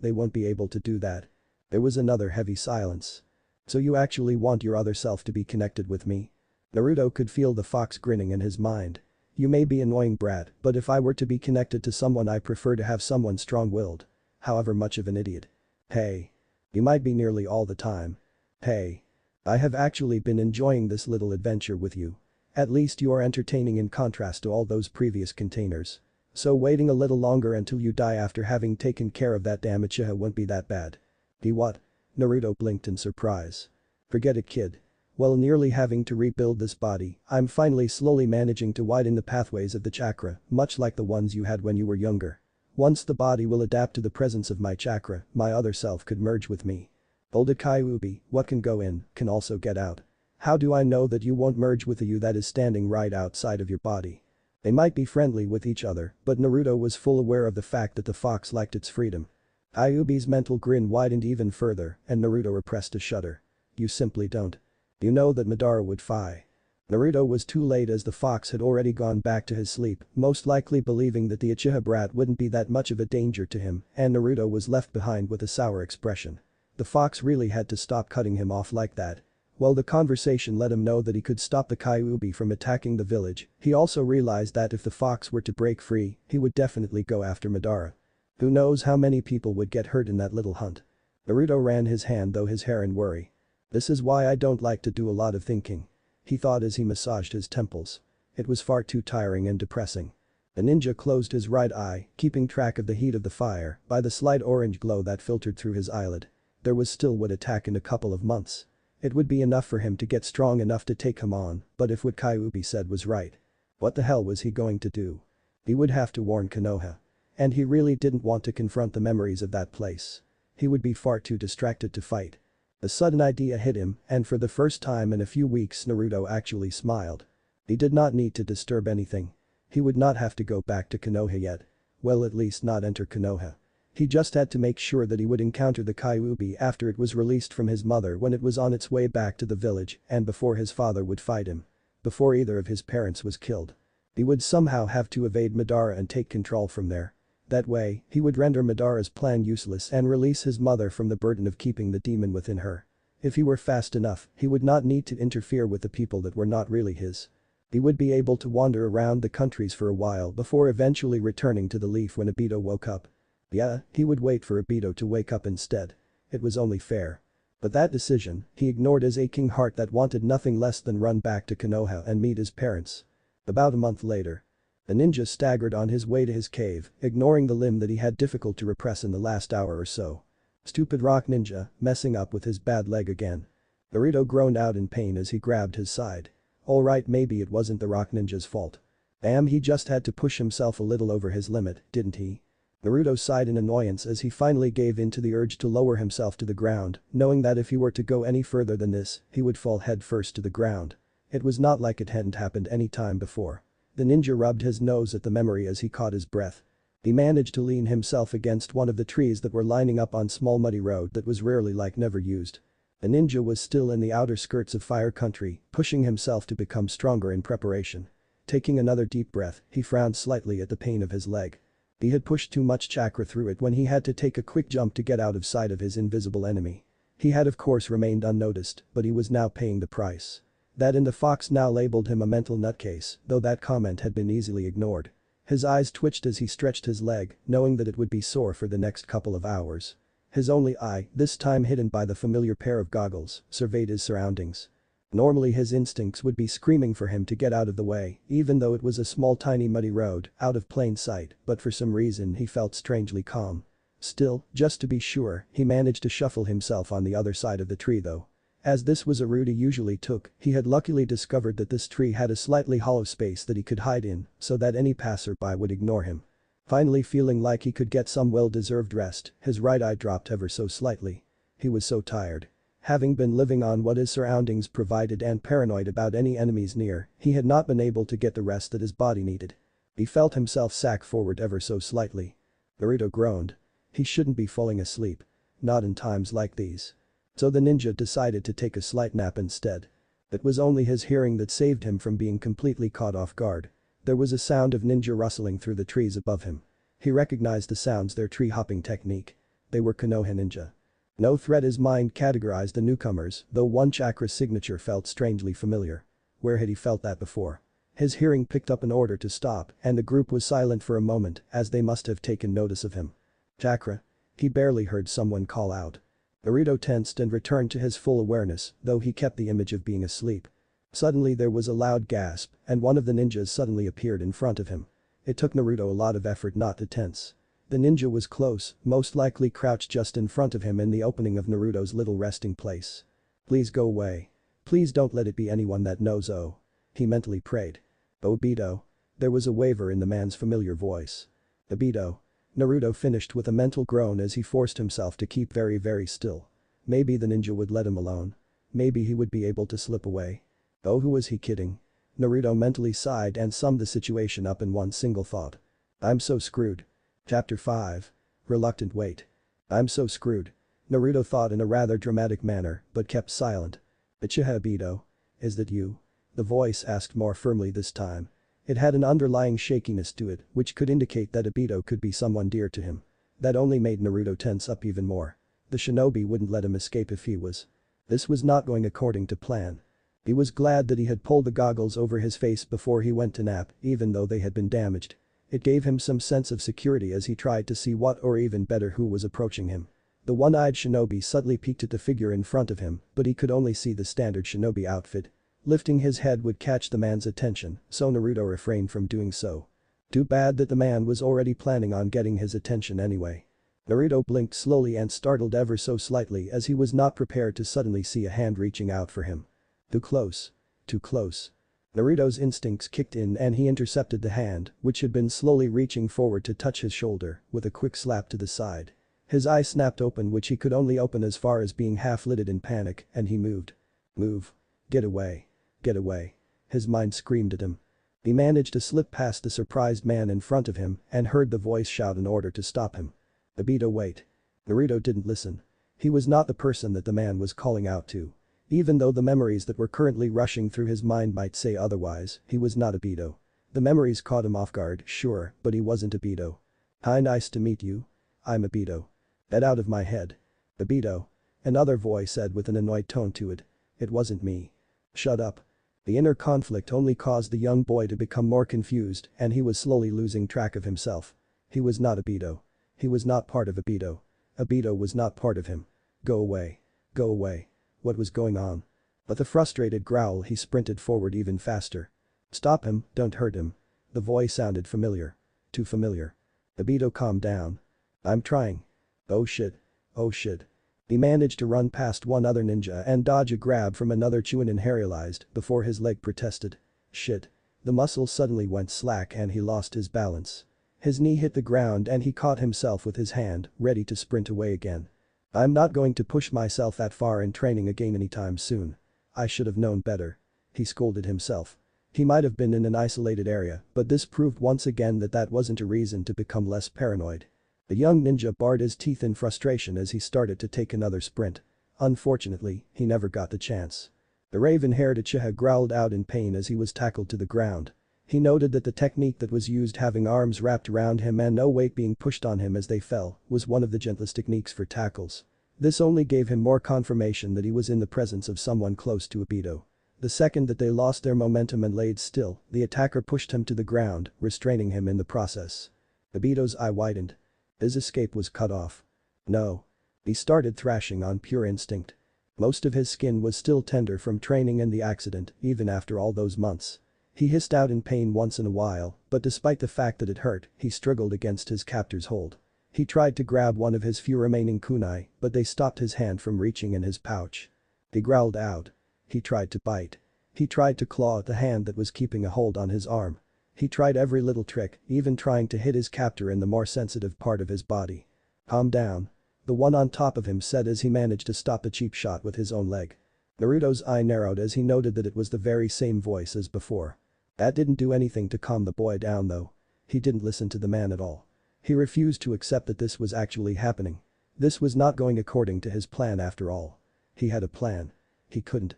they won't be able to do that. There was another heavy silence. So you actually want your other self to be connected with me? Naruto could feel the fox grinning in his mind. You may be annoying brat, but if I were to be connected to someone, I prefer to have someone strong-willed. However much of an idiot. Hey. You might be nearly all the time. Hey. I have actually been enjoying this little adventure with you. At least you are entertaining in contrast to all those previous containers. So waiting a little longer until you die after having taken care of that damn Uchiha won't be that bad. He what? Naruto blinked in surprise. Forget it, kid. While nearly having to rebuild this body, I'm finally slowly managing to widen the pathways of the chakra, much like the ones you had when you were younger. Once the body will adapt to the presence of my chakra, my other self could merge with me. Old Kyuubi, what can go in, can also get out. How do I know that you won't merge with the you that is standing right outside of your body? They might be friendly with each other, but Naruto was full aware of the fact that the fox liked its freedom. Kyuubi's mental grin widened even further, and Naruto repressed a shudder. You simply don't. You know that Madara would fight. Naruto was too late, as the fox had already gone back to his sleep, most likely believing that the Uchiha brat wouldn't be that much of a danger to him, and Naruto was left behind with a sour expression. The fox really had to stop cutting him off like that. While the conversation let him know that he could stop the Kyuubi from attacking the village, he also realized that if the fox were to break free, he would definitely go after Madara. Who knows how many people would get hurt in that little hunt. Naruto ran his hand through his hair in worry. This is why I don't like to do a lot of thinking. he thought as he massaged his temples. It was far too tiring and depressing. The ninja closed his right eye, keeping track of the heat of the fire by the slight orange glow that filtered through his eyelid. There was still would attack in a couple of months. It would be enough for him to get strong enough to take him on, but if what Kyuubi said was right. What the hell was he going to do? He would have to warn Konoha. And he really didn't want to confront the memories of that place. He would be far too distracted to fight. A sudden idea hit him, and for the first time in a few weeks Naruto actually smiled. He did not need to disturb anything. He would not have to go back to Konoha yet. Well, at least not enter Konoha. He just had to make sure that he would encounter the Kyuubi after it was released from his mother when it was on its way back to the village and before his father would fight him. Before either of his parents was killed. He would somehow have to evade Madara and take control from there. That way, he would render Madara's plan useless and release his mother from the burden of keeping the demon within her. If he were fast enough, he would not need to interfere with the people that were not really his. He would be able to wander around the countries for a while before eventually returning to the leaf when Obito woke up. Yeah, he would wait for Obito to wake up instead. It was only fair. But that decision, he ignored his aching heart that wanted nothing less than run back to Konoha and meet his parents. About a month later. The ninja staggered on his way to his cave, ignoring the limb that he had difficult to repress in the last hour or so. Stupid rock ninja, messing up with his bad leg again. Naruto groaned out in pain as he grabbed his side. Alright, maybe it wasn't the rock ninja's fault. Damn, he just had to push himself a little over his limit, didn't he? Naruto sighed in annoyance as he finally gave in to the urge to lower himself to the ground, knowing that if he were to go any further than this, he would fall headfirst to the ground. It was not like it hadn't happened any time before. The ninja rubbed his nose at the memory as he caught his breath. He managed to lean himself against one of the trees that were lining up on small muddy road that was rarely like never used. The ninja was still in the outer skirts of fire country, pushing himself to become stronger in preparation. Taking another deep breath, he frowned slightly at the pain of his leg. He had pushed too much chakra through it when he had to take a quick jump to get out of sight of his invisible enemy. He had of course remained unnoticed, but he was now paying the price. That and the fox now labeled him a mental nutcase, though that comment had been easily ignored. His eyes twitched as he stretched his leg, knowing that it would be sore for the next couple of hours. His only eye, this time hidden by the familiar pair of goggles, surveyed his surroundings. Normally his instincts would be screaming for him to get out of the way, even though it was a small tiny muddy road, out of plain sight, but for some reason he felt strangely calm. Still, just to be sure, he managed to shuffle himself on the other side of the tree though. As this was a route he usually took, he had luckily discovered that this tree had a slightly hollow space that he could hide in, so that any passerby would ignore him. Finally feeling like he could get some well-deserved rest, his right eye dropped ever so slightly. He was so tired. Having been living on what his surroundings provided and paranoid about any enemies near, he had not been able to get the rest that his body needed. He felt himself sack forward ever so slightly. Naruto groaned. He shouldn't be falling asleep. Not in times like these. So the ninja decided to take a slight nap instead. It was only his hearing that saved him from being completely caught off guard. There was a sound of ninja rustling through the trees above him. He recognized the sounds, their tree hopping technique. They were Konoha ninja. No threat, his mind categorized the newcomers, though one chakra signature felt strangely familiar. Where had he felt that before? His hearing picked up an order to stop and the group was silent for a moment as they must have taken notice of him. Chakra? He barely heard someone call out. Naruto tensed and returned to his full awareness, though he kept the image of being asleep. Suddenly there was a loud gasp and one of the ninjas suddenly appeared in front of him. It took Naruto a lot of effort not to tense. The ninja was close, most likely crouched just in front of him in the opening of Naruto's little resting place. Please go away. Please don't let it be anyone that knows. Oh. He mentally prayed. Obito. There was a waver in the man's familiar voice. Obito. Naruto finished with a mental groan as he forced himself to keep very still. Maybe the ninja would let him alone. Maybe he would be able to slip away. Oh, who was he kidding? Naruto mentally sighed and summed the situation up in one single thought. I'm so screwed. Chapter 5. Reluctant wait. I'm so screwed. Naruto thought in a rather dramatic manner but kept silent. Uchiha Obito. Is that you? The voice asked more firmly this time. It had an underlying shakiness to it which could indicate that Obito could be someone dear to him. That only made Naruto tense up even more. The shinobi wouldn't let him escape if he was. This was not going according to plan. He was glad that he had pulled the goggles over his face before he went to nap, even though they had been damaged. It gave him some sense of security as he tried to see what or even better who was approaching him. The one-eyed shinobi subtly peeked at the figure in front of him, but he could only see the standard shinobi outfit. Lifting his head would catch the man's attention, so Naruto refrained from doing so. Too bad that the man was already planning on getting his attention anyway. Naruto blinked slowly and startled ever so slightly as he was not prepared to suddenly see a hand reaching out for him. Too close. Too close. Naruto's instincts kicked in and he intercepted the hand, which had been slowly reaching forward to touch his shoulder, with a quick slap to the side. His eyes snapped open, which he could only open as far as being half-lidded in panic, and he moved. Move. Get away. Get away. His mind screamed at him. He managed to slip past the surprised man in front of him and heard the voice shout an order to stop him. Obito, wait. Naruto didn't listen. He was not the person that the man was calling out to. Even though the memories that were currently rushing through his mind might say otherwise, he was not Obito. The memories caught him off guard, sure, but he wasn't Obito. Hi, nice to meet you. I'm Obito. Get out of my head. Obito. Another voice said with an annoyed tone to it. It wasn't me. Shut up. The inner conflict only caused the young boy to become more confused and he was slowly losing track of himself. He was not Obito. He was not part of Obito. Obito was not part of him. Go away. Go away. What was going on? With a frustrated growl he sprinted forward even faster. Stop him, don't hurt him. The voice sounded familiar. Too familiar. Obito, calm down. I'm trying. Oh shit. Oh shit. He managed to run past one other ninja and dodge a grab from another Chunin Harryalized before his leg protested. Shit. The muscle suddenly went slack and he lost his balance. His knee hit the ground and he caught himself with his hand, ready to sprint away again. I'm not going to push myself that far in training again anytime soon. I should have known better. He scolded himself. He might have been in an isolated area, but this proved once again that that wasn't a reason to become less paranoid. The young ninja bared his teeth in frustration as he started to take another sprint. Unfortunately, he never got the chance. The raven-haired Uchiha growled out in pain as he was tackled to the ground. He noted that the technique that was used, having arms wrapped around him and no weight being pushed on him as they fell, was one of the gentlest techniques for tackles. This only gave him more confirmation that he was in the presence of someone close to Obito. The second that they lost their momentum and laid still, the attacker pushed him to the ground, restraining him in the process. Obito's eye widened. His escape was cut off. No. He started thrashing on pure instinct. Most of his skin was still tender from training and the accident, even after all those months. He hissed out in pain once in a while, but despite the fact that it hurt, he struggled against his captor's hold. He tried to grab one of his few remaining kunai, but they stopped his hand from reaching in his pouch. He growled out. He tried to bite. He tried to claw at the hand that was keeping a hold on his arm. He tried every little trick, even trying to hit his captor in the more sensitive part of his body. Calm down. The one on top of him said as he managed to stop a cheap shot with his own leg. Naruto's eye narrowed as he noted that it was the very same voice as before. That didn't do anything to calm the boy down though. He didn't listen to the man at all. He refused to accept that this was actually happening. This was not going according to his plan after all. He had a plan. He couldn't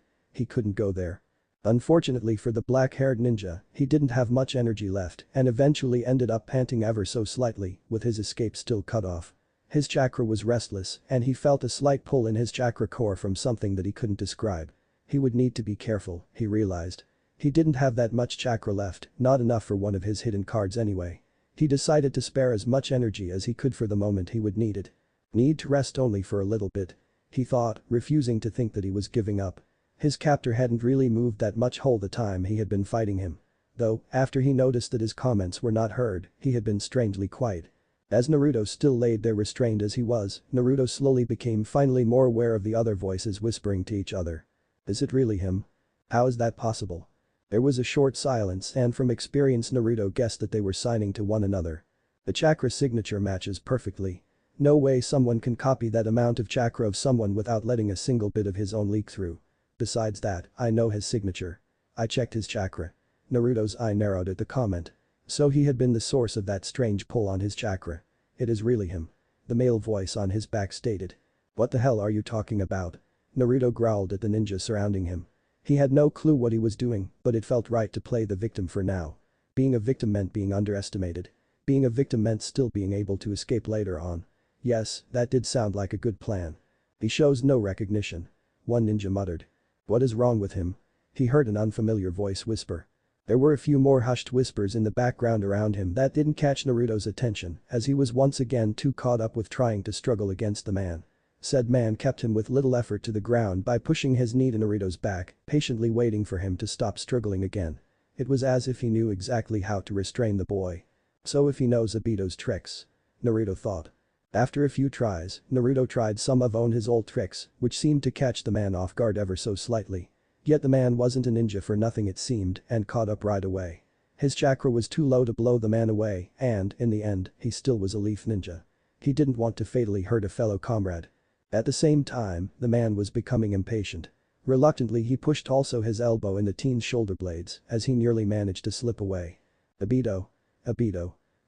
go there. Unfortunately for the black-haired ninja, he didn't have much energy left and eventually ended up panting ever so slightly, with his escape still cut off. His chakra was restless and he felt a slight pull in his chakra core from something that he couldn't describe. He would need to be careful, he realized. He didn't have that much chakra left, not enough for one of his hidden cards anyway. He decided to spare as much energy as he could for the moment he would need it. Need to rest only for a little bit. He thought, refusing to think that he was giving up. His captor hadn't really moved that much whole the time he had been fighting him. Though, after he noticed that his comments were not heard, he had been strangely quiet. As Naruto still laid there restrained as he was, Naruto slowly became finally more aware of the other voices whispering to each other. Is it really him? How is that possible? There was a short silence and from experience Naruto guessed that they were signing to one another. The chakra signature matches perfectly. No way someone can copy that amount of chakra of someone without letting a single bit of his own leak through. Besides that, I know his signature. I checked his chakra. Naruto's eye narrowed at the comment. So he had been the source of that strange pull on his chakra. It is really him. The male voice on his back stated. What the hell are you talking about? Naruto growled at the ninja surrounding him. He had no clue what he was doing, but it felt right to play the victim for now. Being a victim meant being underestimated. Being a victim meant still being able to escape later on. Yes, that did sound like a good plan. He shows no recognition. One ninja muttered. What is wrong with him? He heard an unfamiliar voice whisper. There were a few more hushed whispers in the background around him that didn't catch Naruto's attention as he was once again too caught up with trying to struggle against the man. Said man kept him with little effort to the ground by pushing his knee to Naruto's back, patiently waiting for him to stop struggling again. It was as if he knew exactly how to restrain the boy. So if he knows Obito's tricks. Naruto thought. After a few tries, Naruto tried some of his old tricks, which seemed to catch the man off guard ever so slightly. Yet the man wasn't a ninja for nothing it seemed and caught up right away. His chakra was too low to blow the man away and, in the end, he still was a leaf ninja. He didn't want to fatally hurt a fellow comrade. At the same time, the man was becoming impatient. Reluctantly he pushed also his elbow in the teen's shoulder blades as he nearly managed to slip away. Obito.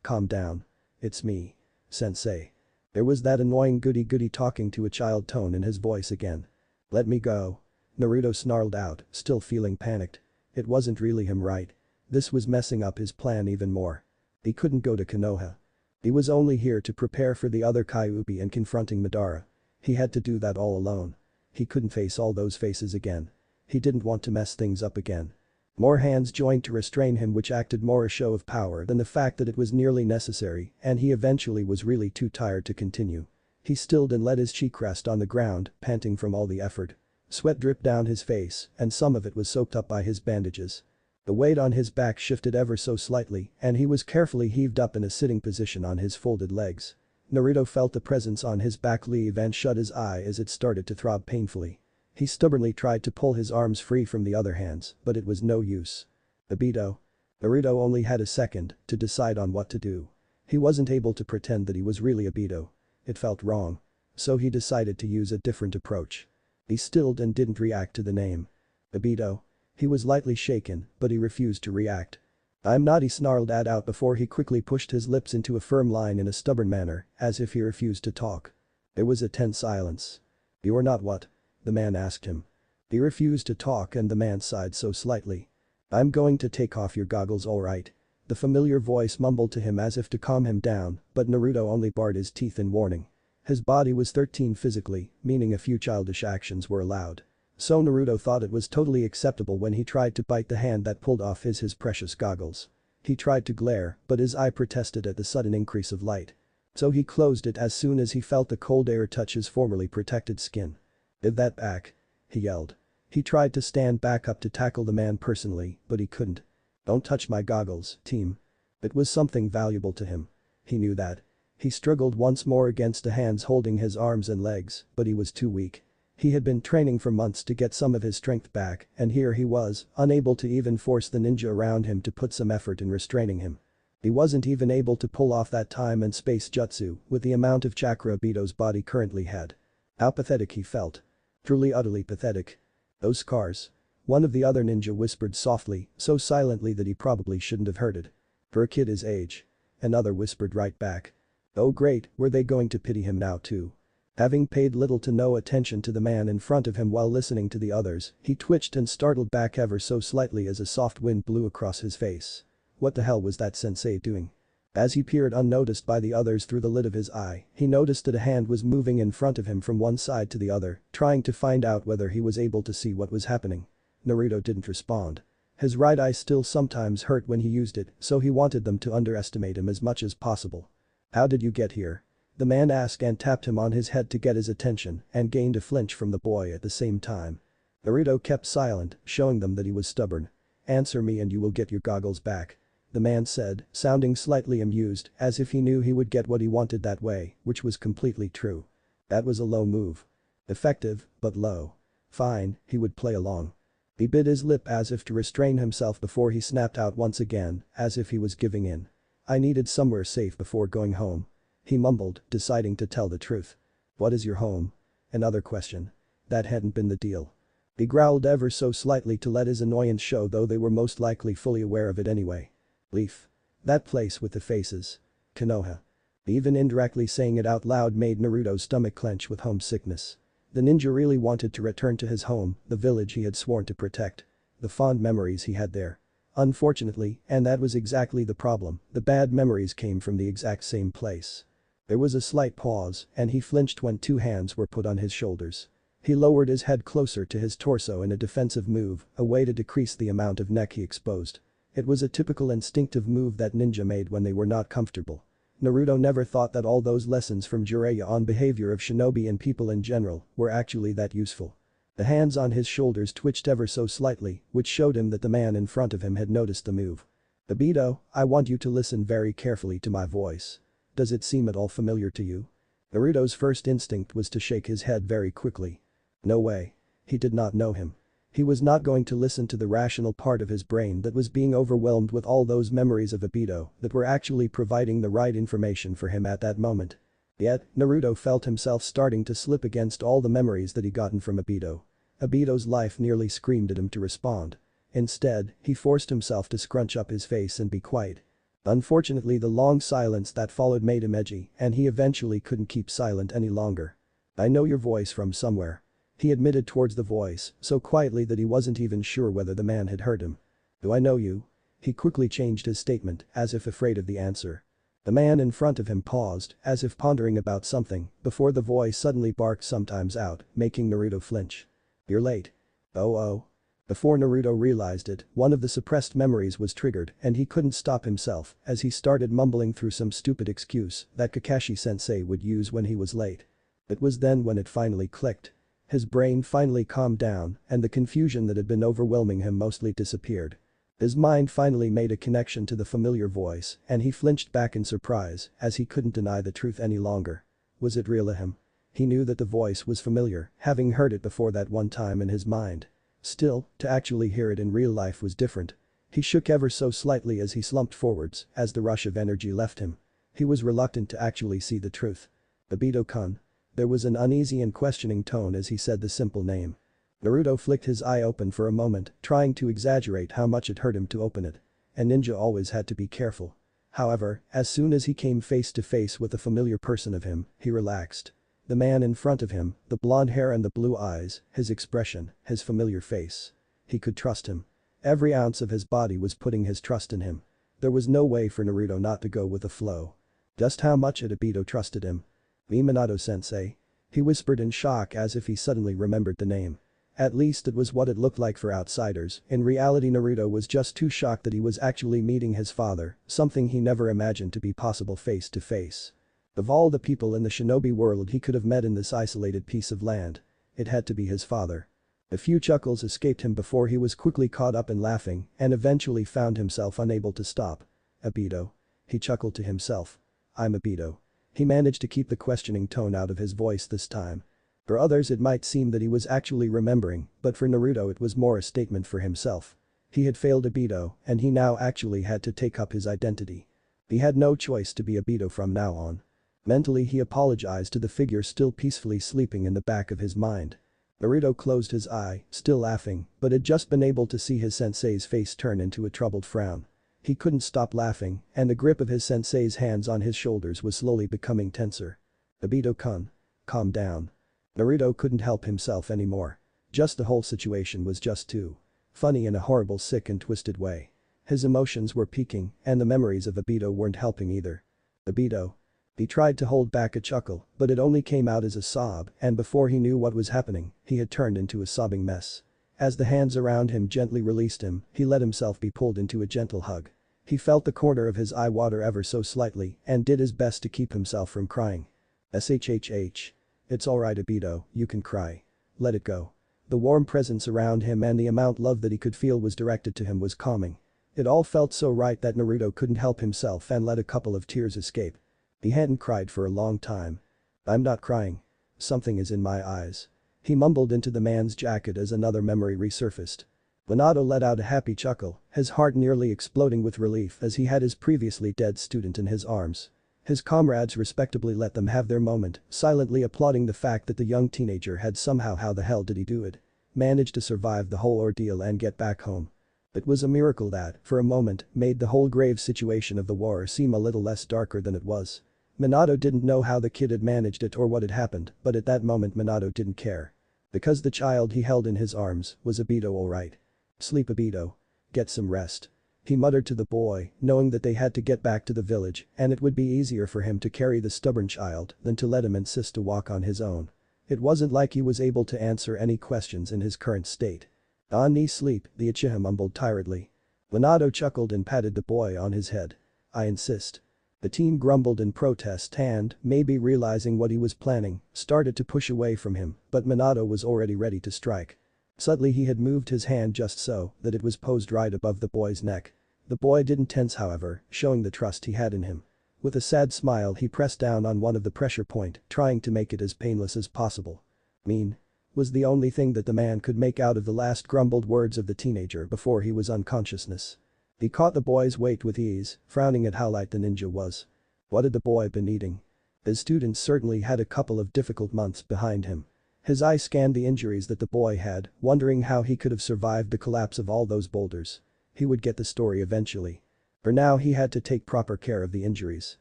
Calm down. It's me. Sensei. There was that annoying goody-goody talking to a child tone in his voice again. Let me go. Naruto snarled out, still feeling panicked. It wasn't really him, right? This was messing up his plan even more. He couldn't go to Konoha. He was only here to prepare for the other Kyuubi and confronting Madara. He had to do that all alone. He couldn't face all those faces again. He didn't want to mess things up again. More hands joined to restrain him, which acted more a show of power than the fact that it was nearly necessary, and he eventually was really too tired to continue. He stilled and let his cheek rest on the ground, panting from all the effort. Sweat dripped down his face, and some of it was soaked up by his bandages. The weight on his back shifted ever so slightly, and he was carefully heaved up in a sitting position on his folded legs. Naruto felt the presence on his back leave and shut his eye as it started to throb painfully. He stubbornly tried to pull his arms free from the other hands, but it was no use. Obito. Naruto only had a second to decide on what to do. He wasn't able to pretend that he was really Obito. It felt wrong. So he decided to use a different approach. He stilled and didn't react to the name. Obito. He was lightly shaken, but he refused to react. I'm not, he snarled out before he quickly pushed his lips into a firm line in a stubborn manner, as if he refused to talk. There was a tense silence. You are not what? The man asked him. He refused to talk and the man sighed so slightly. I'm going to take off your goggles, alright? The familiar voice mumbled to him as if to calm him down, but Naruto only bared his teeth in warning. His body was 13 physically, meaning a few childish actions were allowed. So Naruto thought it was totally acceptable when he tried to bite the hand that pulled off his precious goggles. He tried to glare, but his eye protested at the sudden increase of light. So he closed it as soon as he felt the cold air touch his formerly protected skin. Give that back. He yelled. He tried to stand back up to tackle the man personally, but he couldn't. Don't touch my goggles, team. It was something valuable to him. He knew that. He struggled once more against the hands holding his arms and legs, but he was too weak. He had been training for months to get some of his strength back, and here he was, unable to even force the ninja around him to put some effort in restraining him. He wasn't even able to pull off that time and space jutsu with the amount of chakra Obito's body currently had. How pathetic he felt. Truly utterly pathetic. Those scars. One of the other ninja whispered softly, so silently that he probably shouldn't have heard it. For a kid his age. Another whispered right back. Oh great, were they going to pity him now too? Having paid little to no attention to the man in front of him while listening to the others, he twitched and startled back ever so slightly as a soft wind blew across his face. What the hell was that sensei doing? As he peered unnoticed by the others through the lid of his eye, he noticed that a hand was moving in front of him from one side to the other, trying to find out whether he was able to see what was happening. Naruto didn't respond. His right eye still sometimes hurt when he used it, so he wanted them to underestimate him as much as possible. How did you get here? The man asked and tapped him on his head to get his attention and gained a flinch from the boy at the same time. Naruto kept silent, showing them that he was stubborn. Answer me and you will get your goggles back. The man said, sounding slightly amused, as if he knew he would get what he wanted that way, which was completely true. That was a low move. Effective, but low. Fine, he would play along. He bit his lip as if to restrain himself before he snapped out once again, as if he was giving in. I needed somewhere safe before going home. He mumbled, deciding to tell the truth. What is your home? Another question. That hadn't been the deal. He growled ever so slightly to let his annoyance show, though they were most likely fully aware of it anyway. Leaf. That place with the faces. Konoha. Even indirectly saying it out loud made Naruto's stomach clench with homesickness. The ninja really wanted to return to his home, the village he had sworn to protect. The fond memories he had there. Unfortunately, and that was exactly the problem, the bad memories came from the exact same place. There was a slight pause, and he flinched when two hands were put on his shoulders. He lowered his head closer to his torso in a defensive move, a way to decrease the amount of neck he exposed. It was a typical instinctive move that ninja made when they were not comfortable. Naruto never thought that all those lessons from Jiraiya on behavior of shinobi and people in general were actually that useful. The hands on his shoulders twitched ever so slightly, which showed him that the man in front of him had noticed the move. Obito, I want you to listen very carefully to my voice. Does it seem at all familiar to you? Naruto's first instinct was to shake his head very quickly. No way. He did not know him. He was not going to listen to the rational part of his brain that was being overwhelmed with all those memories of Obito that were actually providing the right information for him at that moment. Yet, Naruto felt himself starting to slip against all the memories that he gotten from Obito. Obito's life nearly screamed at him to respond. Instead, he forced himself to scrunch up his face and be quiet. Unfortunately, the long silence that followed made him edgy, and he eventually couldn't keep silent any longer. I know your voice from somewhere. He admitted towards the voice, so quietly that he wasn't even sure whether the man had heard him. Do I know you? He quickly changed his statement, as if afraid of the answer. The man in front of him paused, as if pondering about something, before the voice suddenly barked sometimes out, making Naruto flinch. You're late. Oh. Before Naruto realized it, one of the suppressed memories was triggered and he couldn't stop himself as he started mumbling through some stupid excuse that Kakashi-sensei would use when he was late. It was then when it finally clicked. His brain finally calmed down and the confusion that had been overwhelming him mostly disappeared. His mind finally made a connection to the familiar voice and he flinched back in surprise as he couldn't deny the truth any longer. Was it real to him? He knew that the voice was familiar, having heard it before that one time in his mind. Still, to actually hear it in real life was different. He shook ever so slightly as he slumped forwards as the rush of energy left him. He was reluctant to actually see the truth. Obito-kun. There was an uneasy and questioning tone as he said the simple name. Naruto flicked his eye open for a moment, trying to exaggerate how much it hurt him to open it. A ninja always had to be careful. However, as soon as he came face to face with a familiar person of him, he relaxed. The man in front of him, the blonde hair and the blue eyes, his expression, his familiar face. He could trust him. Every ounce of his body was putting his trust in him. There was no way for Naruto not to go with the flow. Just how much had Obito trusted him? Minato-sensei? He whispered in shock as if he suddenly remembered the name. At least it was what it looked like for outsiders. In reality, Naruto was just too shocked that he was actually meeting his father, something he never imagined to be possible face to face. Of all the people in the shinobi world he could have met in this isolated piece of land, it had to be his father. A few chuckles escaped him before he was quickly caught up in laughing and eventually found himself unable to stop. Obito. He chuckled to himself. I'm Obito. He managed to keep the questioning tone out of his voice this time. For others it might seem that he was actually remembering, but for Naruto it was more a statement for himself. He had failed Obito and he now actually had to take up his identity. He had no choice to be Obito from now on. Mentally he apologized to the figure still peacefully sleeping in the back of his mind. Naruto closed his eye, still laughing, but had just been able to see his sensei's face turn into a troubled frown. He couldn't stop laughing, and the grip of his sensei's hands on his shoulders was slowly becoming tenser. Obito-kun. Calm down. Naruto couldn't help himself anymore. Just the whole situation was just too funny in a horrible, sick and twisted way. His emotions were peaking, and the memories of Obito weren't helping either. Obito. He tried to hold back a chuckle, but it only came out as a sob, and before he knew what was happening, he had turned into a sobbing mess. As the hands around him gently released him, he let himself be pulled into a gentle hug. He felt the corner of his eye water ever so slightly and did his best to keep himself from crying. Shhh. It's alright Obito, you can cry. Let it go. The warm presence around him and the amount of love that he could feel was directed to him was calming. It all felt so right that Naruto couldn't help himself and let a couple of tears escape. He hadn't cried for a long time. I'm not crying. Something is in my eyes. He mumbled into the man's jacket as another memory resurfaced. Minato let out a happy chuckle, his heart nearly exploding with relief as he had his previously dead student in his arms. His comrades respectably let them have their moment, silently applauding the fact that the young teenager had somehow, how the hell did he do it, managed to survive the whole ordeal and get back home. It was a miracle that, for a moment, made the whole grave situation of the war seem a little less darker than it was. Minato didn't know how the kid had managed it or what had happened, but at that moment Minato didn't care. Because the child he held in his arms was Obito alright. Sleep Obito. Get some rest. He muttered to the boy, knowing that they had to get back to the village and it would be easier for him to carry the stubborn child than to let him insist to walk on his own. It wasn't like he was able to answer any questions in his current state. Knee sleep, the Uchiha mumbled tiredly. Minato chuckled and patted the boy on his head. I insist. The team grumbled in protest and, maybe realizing what he was planning, started to push away from him, but Minato was already ready to strike. Suddenly he had moved his hand just so that it was posed right above the boy's neck. The boy didn't tense however, showing the trust he had in him. With a sad smile he pressed down on one of the pressure point, trying to make it as painless as possible. "Mean?" was the only thing that the man could make out of the last grumbled words of the teenager before he was unconsciousness. He caught the boy's weight with ease, frowning at how light the ninja was. What had the boy been eating? His student certainly had a couple of difficult months behind him. His eye scanned the injuries that the boy had, wondering how he could have survived the collapse of all those boulders. He would get the story eventually. For now he had to take proper care of the injuries.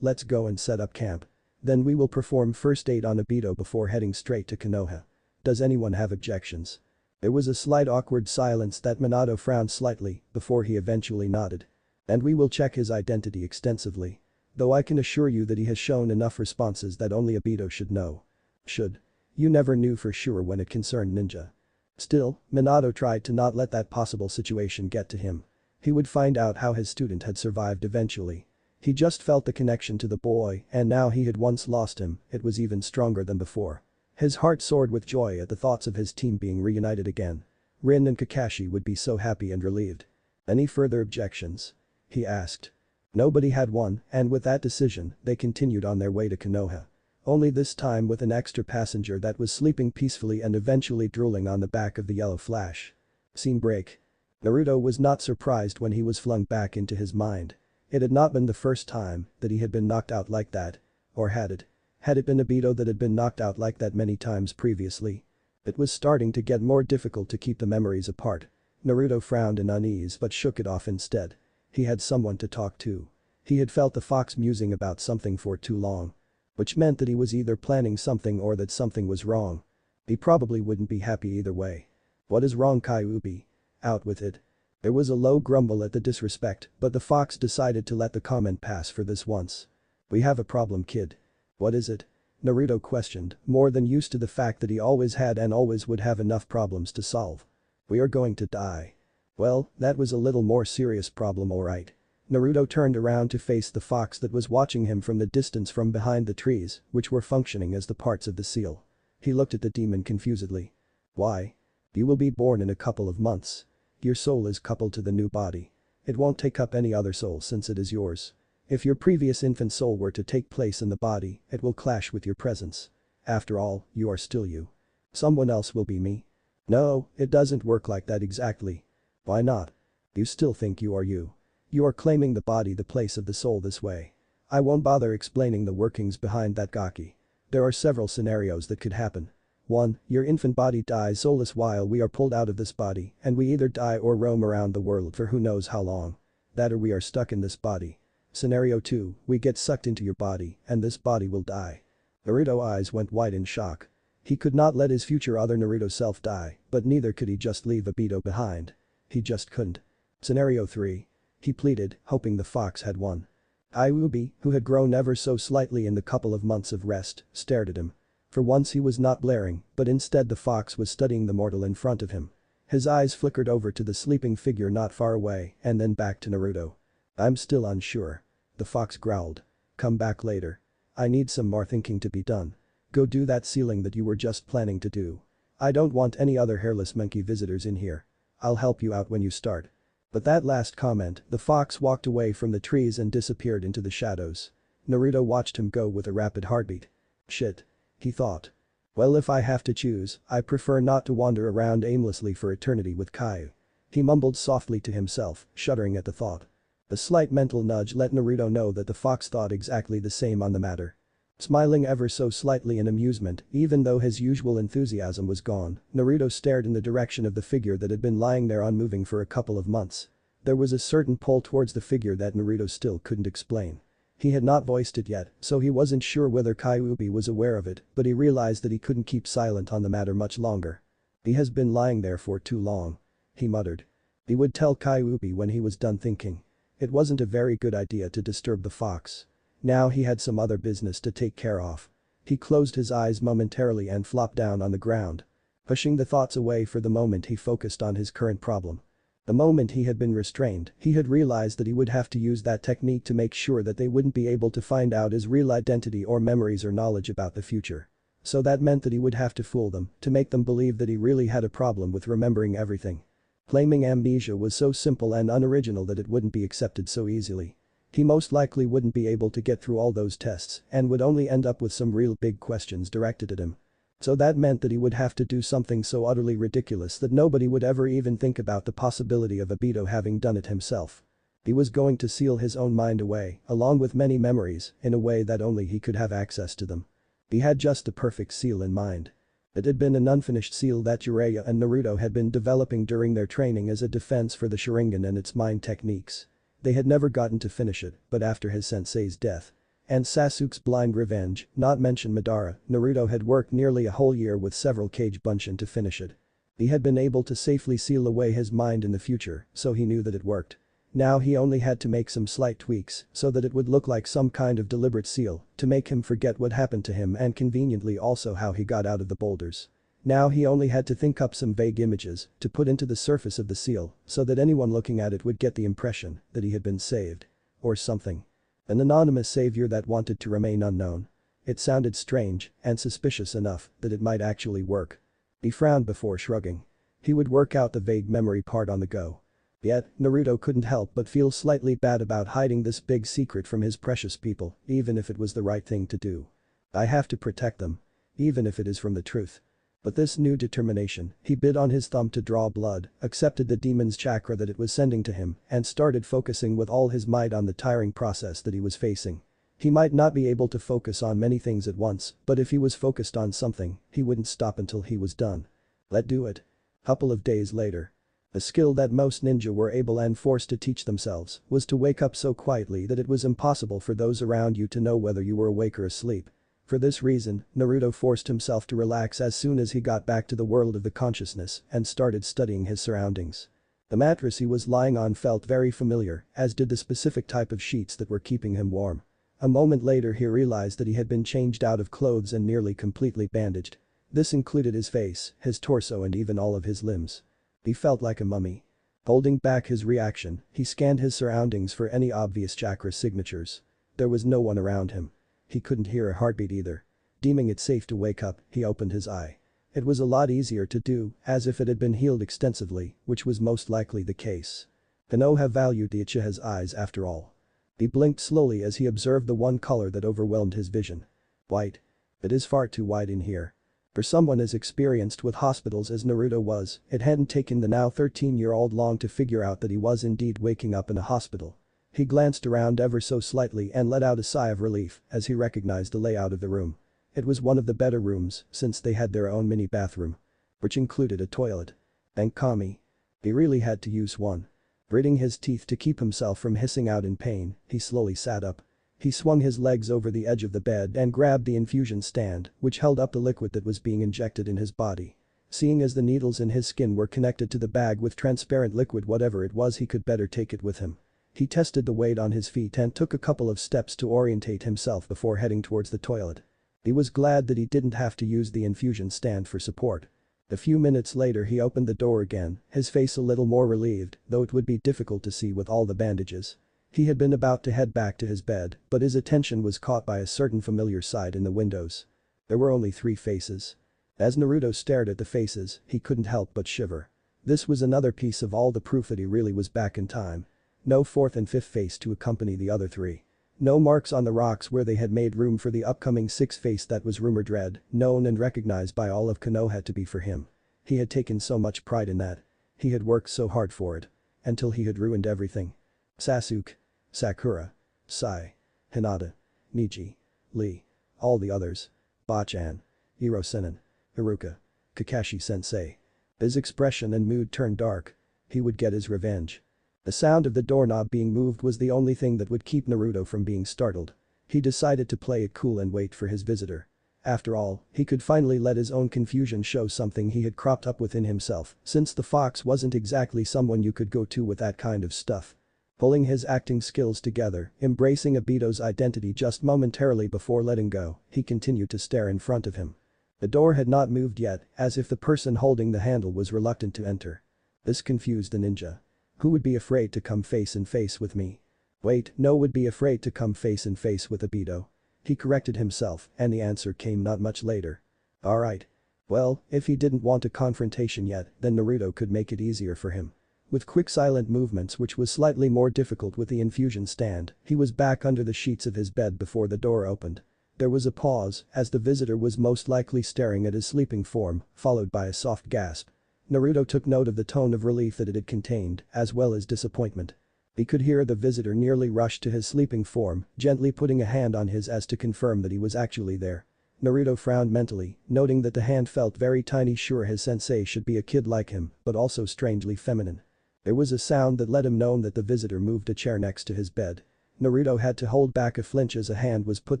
"Let's go and set up camp. Then we will perform first aid on Obito before heading straight to Konoha. Does anyone have objections?" There was a slight awkward silence that Minato frowned slightly before he eventually nodded. "And we will check his identity extensively. Though I can assure you that he has shown enough responses that only Obito should know." "Should?" You never knew for sure when it concerned ninja. Still, Minato tried to not let that possible situation get to him. He would find out how his student had survived eventually. He just felt the connection to the boy and now he had once lost him, it was even stronger than before. His heart soared with joy at the thoughts of his team being reunited again. Rin and Kakashi would be so happy and relieved. "Any further objections?" he asked. Nobody had one, and with that decision, they continued on their way to Konoha. Only this time with an extra passenger that was sleeping peacefully and eventually drooling on the back of the yellow flash. Scene break. Naruto was not surprised when he was flung back into his mind. It had not been the first time that he had been knocked out like that. Or had it? Had it been Obito that had been knocked out like that many times previously? It was starting to get more difficult to keep the memories apart. Naruto frowned in unease but shook it off instead. He had someone to talk to. He had felt the fox musing about something for too long. Which meant that he was either planning something or that something was wrong. He probably wouldn't be happy either way. "What is wrong, Kyuubi? Out with it." There was a low grumble at the disrespect, but the fox decided to let the comment pass for this once. "We have a problem, kid." "What is it?" Naruto questioned, more than used to the fact that he always had and always would have enough problems to solve. "We are going to die." Well, that was a little more serious problem alright. Naruto turned around to face the fox that was watching him from the distance from behind the trees, which were functioning as the parts of the seal. He looked at the demon confusedly. "Why? You will be born in a couple of months. Your soul is coupled to the new body. It won't take up any other soul since it is yours. If your previous infant soul were to take place in the body, it will clash with your presence. After all, you are still you. Someone else will be me." "No, it doesn't work like that exactly." "Why not? You still think you are you. You are claiming the body the place of the soul this way. I won't bother explaining the workings behind that gaki. There are several scenarios that could happen. 1. Your infant body dies soulless while we are pulled out of this body and we either die or roam around the world for who knows how long. That or we are stuck in this body. Scenario 2, we get sucked into your body and this body will die." Naruto's eyes went wide in shock. He could not let his future other Naruto self die, but neither could he just leave Obito behind. He just couldn't. Scenario 3. He pleaded, hoping the fox had won. Kyuubi, who had grown ever so slightly in the couple of months of rest, stared at him. For once he was not blaring, but instead the fox was studying the mortal in front of him. His eyes flickered over to the sleeping figure not far away and then back to Naruto. "I'm still unsure." The fox growled. "Come back later. I need some more thinking to be done. Go do that sealing that you were just planning to do. I don't want any other hairless monkey visitors in here. I'll help you out when you start." With that last comment, the fox walked away from the trees and disappeared into the shadows. Naruto watched him go with a rapid heartbeat. "Shit," he thought. "Well, if I have to choose, I prefer not to wander around aimlessly for eternity with Kyu." He mumbled softly to himself, shuddering at the thought. A slight mental nudge let Naruto know that the fox thought exactly the same on the matter. Smiling ever so slightly in amusement, even though his usual enthusiasm was gone, Naruto stared in the direction of the figure that had been lying there unmoving for a couple of months. There was a certain pull towards the figure that Naruto still couldn't explain. He had not voiced it yet, so he wasn't sure whether Kyuubi was aware of it, but he realized that he couldn't keep silent on the matter much longer. "He has been lying there for too long," he muttered. He would tell Kyuubi when he was done thinking. It wasn't a very good idea to disturb the fox. Now he had some other business to take care of. He closed his eyes momentarily and flopped down on the ground. Pushing the thoughts away for the moment he focused on his current problem. The moment he had been restrained, he had realized that he would have to use that technique to make sure that they wouldn't be able to find out his real identity or memories or knowledge about the future. So that meant that he would have to fool them, to make them believe that he really had a problem with remembering everything. Claiming amnesia was so simple and unoriginal that it wouldn't be accepted so easily. He most likely wouldn't be able to get through all those tests and would only end up with some real big questions directed at him. So that meant that he would have to do something so utterly ridiculous that nobody would ever even think about the possibility of Obito having done it himself. He was going to seal his own mind away, along with many memories, in a way that only he could have access to them. He had just the perfect seal in mind. It had been an unfinished seal that Jiraiya and Naruto had been developing during their training as a defense for the Sharingan and its mind techniques. They had never gotten to finish it, but after his sensei's death and Sasuke's blind revenge, not mention Madara, Naruto had worked nearly a whole year with several Kage Bunshin to finish it. He had been able to safely seal away his mind in the future, so he knew that it worked. Now he only had to make some slight tweaks so that it would look like some kind of deliberate seal to make him forget what happened to him and conveniently also how he got out of the boulders. Now he only had to think up some vague images to put into the surface of the seal so that anyone looking at it would get the impression that he had been saved. Or something. An anonymous savior that wanted to remain unknown. It sounded strange and suspicious enough that it might actually work. He frowned before shrugging. He would work out the vague memory part on the go. Yet, Naruto couldn't help but feel slightly bad about hiding this big secret from his precious people, even if it was the right thing to do. I have to protect them. Even if it is from the truth. But this new determination, he bit on his thumb to draw blood, accepted the demon's chakra that it was sending to him, and started focusing with all his might on the tiring process that he was facing. He might not be able to focus on many things at once, but if he was focused on something, he wouldn't stop until he was done. Let's do it. Couple of days later. A skill that most ninja were able and forced to teach themselves was to wake up so quietly that it was impossible for those around you to know whether you were awake or asleep. For this reason, Naruto forced himself to relax as soon as he got back to the world of the consciousness and started studying his surroundings. The mattress he was lying on felt very familiar, as did the specific type of sheets that were keeping him warm. A moment later he realized that he had been changed out of clothes and nearly completely bandaged. This included his face, his torso and even all of his limbs. He felt like a mummy. Holding back his reaction, he scanned his surroundings for any obvious chakra signatures. There was no one around him. He couldn't hear a heartbeat either. Deeming it safe to wake up, he opened his eye. It was a lot easier to do, as if it had been healed extensively, which was most likely the case. Konoha valued the Uchiha's eyes after all. He blinked slowly as he observed the one color that overwhelmed his vision. White. It is far too white in here. For someone as experienced with hospitals as Naruto was, it hadn't taken the now 13-year-old long to figure out that he was indeed waking up in a hospital. He glanced around ever so slightly and let out a sigh of relief as he recognized the layout of the room. It was one of the better rooms since they had their own mini bathroom. Which included a toilet. Thank Kami. He really had to use one. Gritting his teeth to keep himself from hissing out in pain, he slowly sat up. He swung his legs over the edge of the bed and grabbed the infusion stand, which held up the liquid that was being injected in his body. Seeing as the needles in his skin were connected to the bag with transparent liquid, whatever it was, he could better take it with him. He tested the weight on his feet and took a couple of steps to orientate himself before heading towards the toilet. He was glad that he didn't have to use the infusion stand for support. A few minutes later he opened the door again, his face a little more relieved, though it would be difficult to see with all the bandages. He had been about to head back to his bed, but his attention was caught by a certain familiar sight in the windows. There were only 3 faces. As Naruto stared at the faces, he couldn't help but shiver. This was another piece of all the proof that he really was back in time. No 4th and 5th face to accompany the other 3. No marks on the rocks where they had made room for the upcoming 6th face that was rumored read, known and recognized by all of Konoha to be for him. He had taken so much pride in that. He had worked so hard for it. Until he had ruined everything. Sasuke. Sakura. Sai. Hinata. Niji. Lee. All the others. Bachan. Hirosenin. Haruka. Kakashi-sensei. His expression and mood turned dark. He would get his revenge. The sound of the doorknob being moved was the only thing that would keep Naruto from being startled. He decided to play it cool and wait for his visitor. After all, he could finally let his own confusion show something he had cropped up within himself, since the fox wasn't exactly someone you could go to with that kind of stuff. Pulling his acting skills together, embracing Obito's identity just momentarily before letting go, he continued to stare in front of him. The door had not moved yet, as if the person holding the handle was reluctant to enter. This confused the ninja. Who would be afraid to come face and face with me? Wait, no would be afraid to come face and face with Obito. He corrected himself and the answer came not much later. Alright. Well, if he didn't want a confrontation yet, then Naruto could make it easier for him. With quick silent movements which was slightly more difficult with the infusion stand, he was back under the sheets of his bed before the door opened. There was a pause, as the visitor was most likely staring at his sleeping form, followed by a soft gasp. Naruto took note of the tone of relief that it had contained, as well as disappointment. He could hear the visitor nearly rush to his sleeping form, gently putting a hand on his as to confirm that he was actually there. Naruto frowned mentally, noting that the hand felt very tiny, sure his sensei should be a kid like him, but also strangely feminine. There was a sound that let him know that the visitor moved a chair next to his bed. Naruto had to hold back a flinch as a hand was put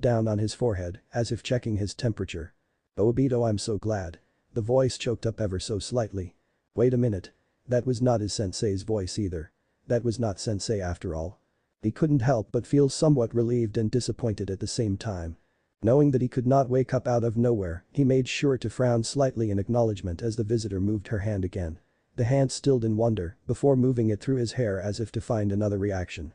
down on his forehead, as if checking his temperature. "Oh Obito, I'm so glad." The voice choked up ever so slightly. Wait a minute. That was not his sensei's voice either. That was not sensei after all. He couldn't help but feel somewhat relieved and disappointed at the same time. Knowing that he could not wake up out of nowhere, he made sure to frown slightly in acknowledgement as the visitor moved her hand again. The hand stilled in wonder, before moving it through his hair as if to find another reaction.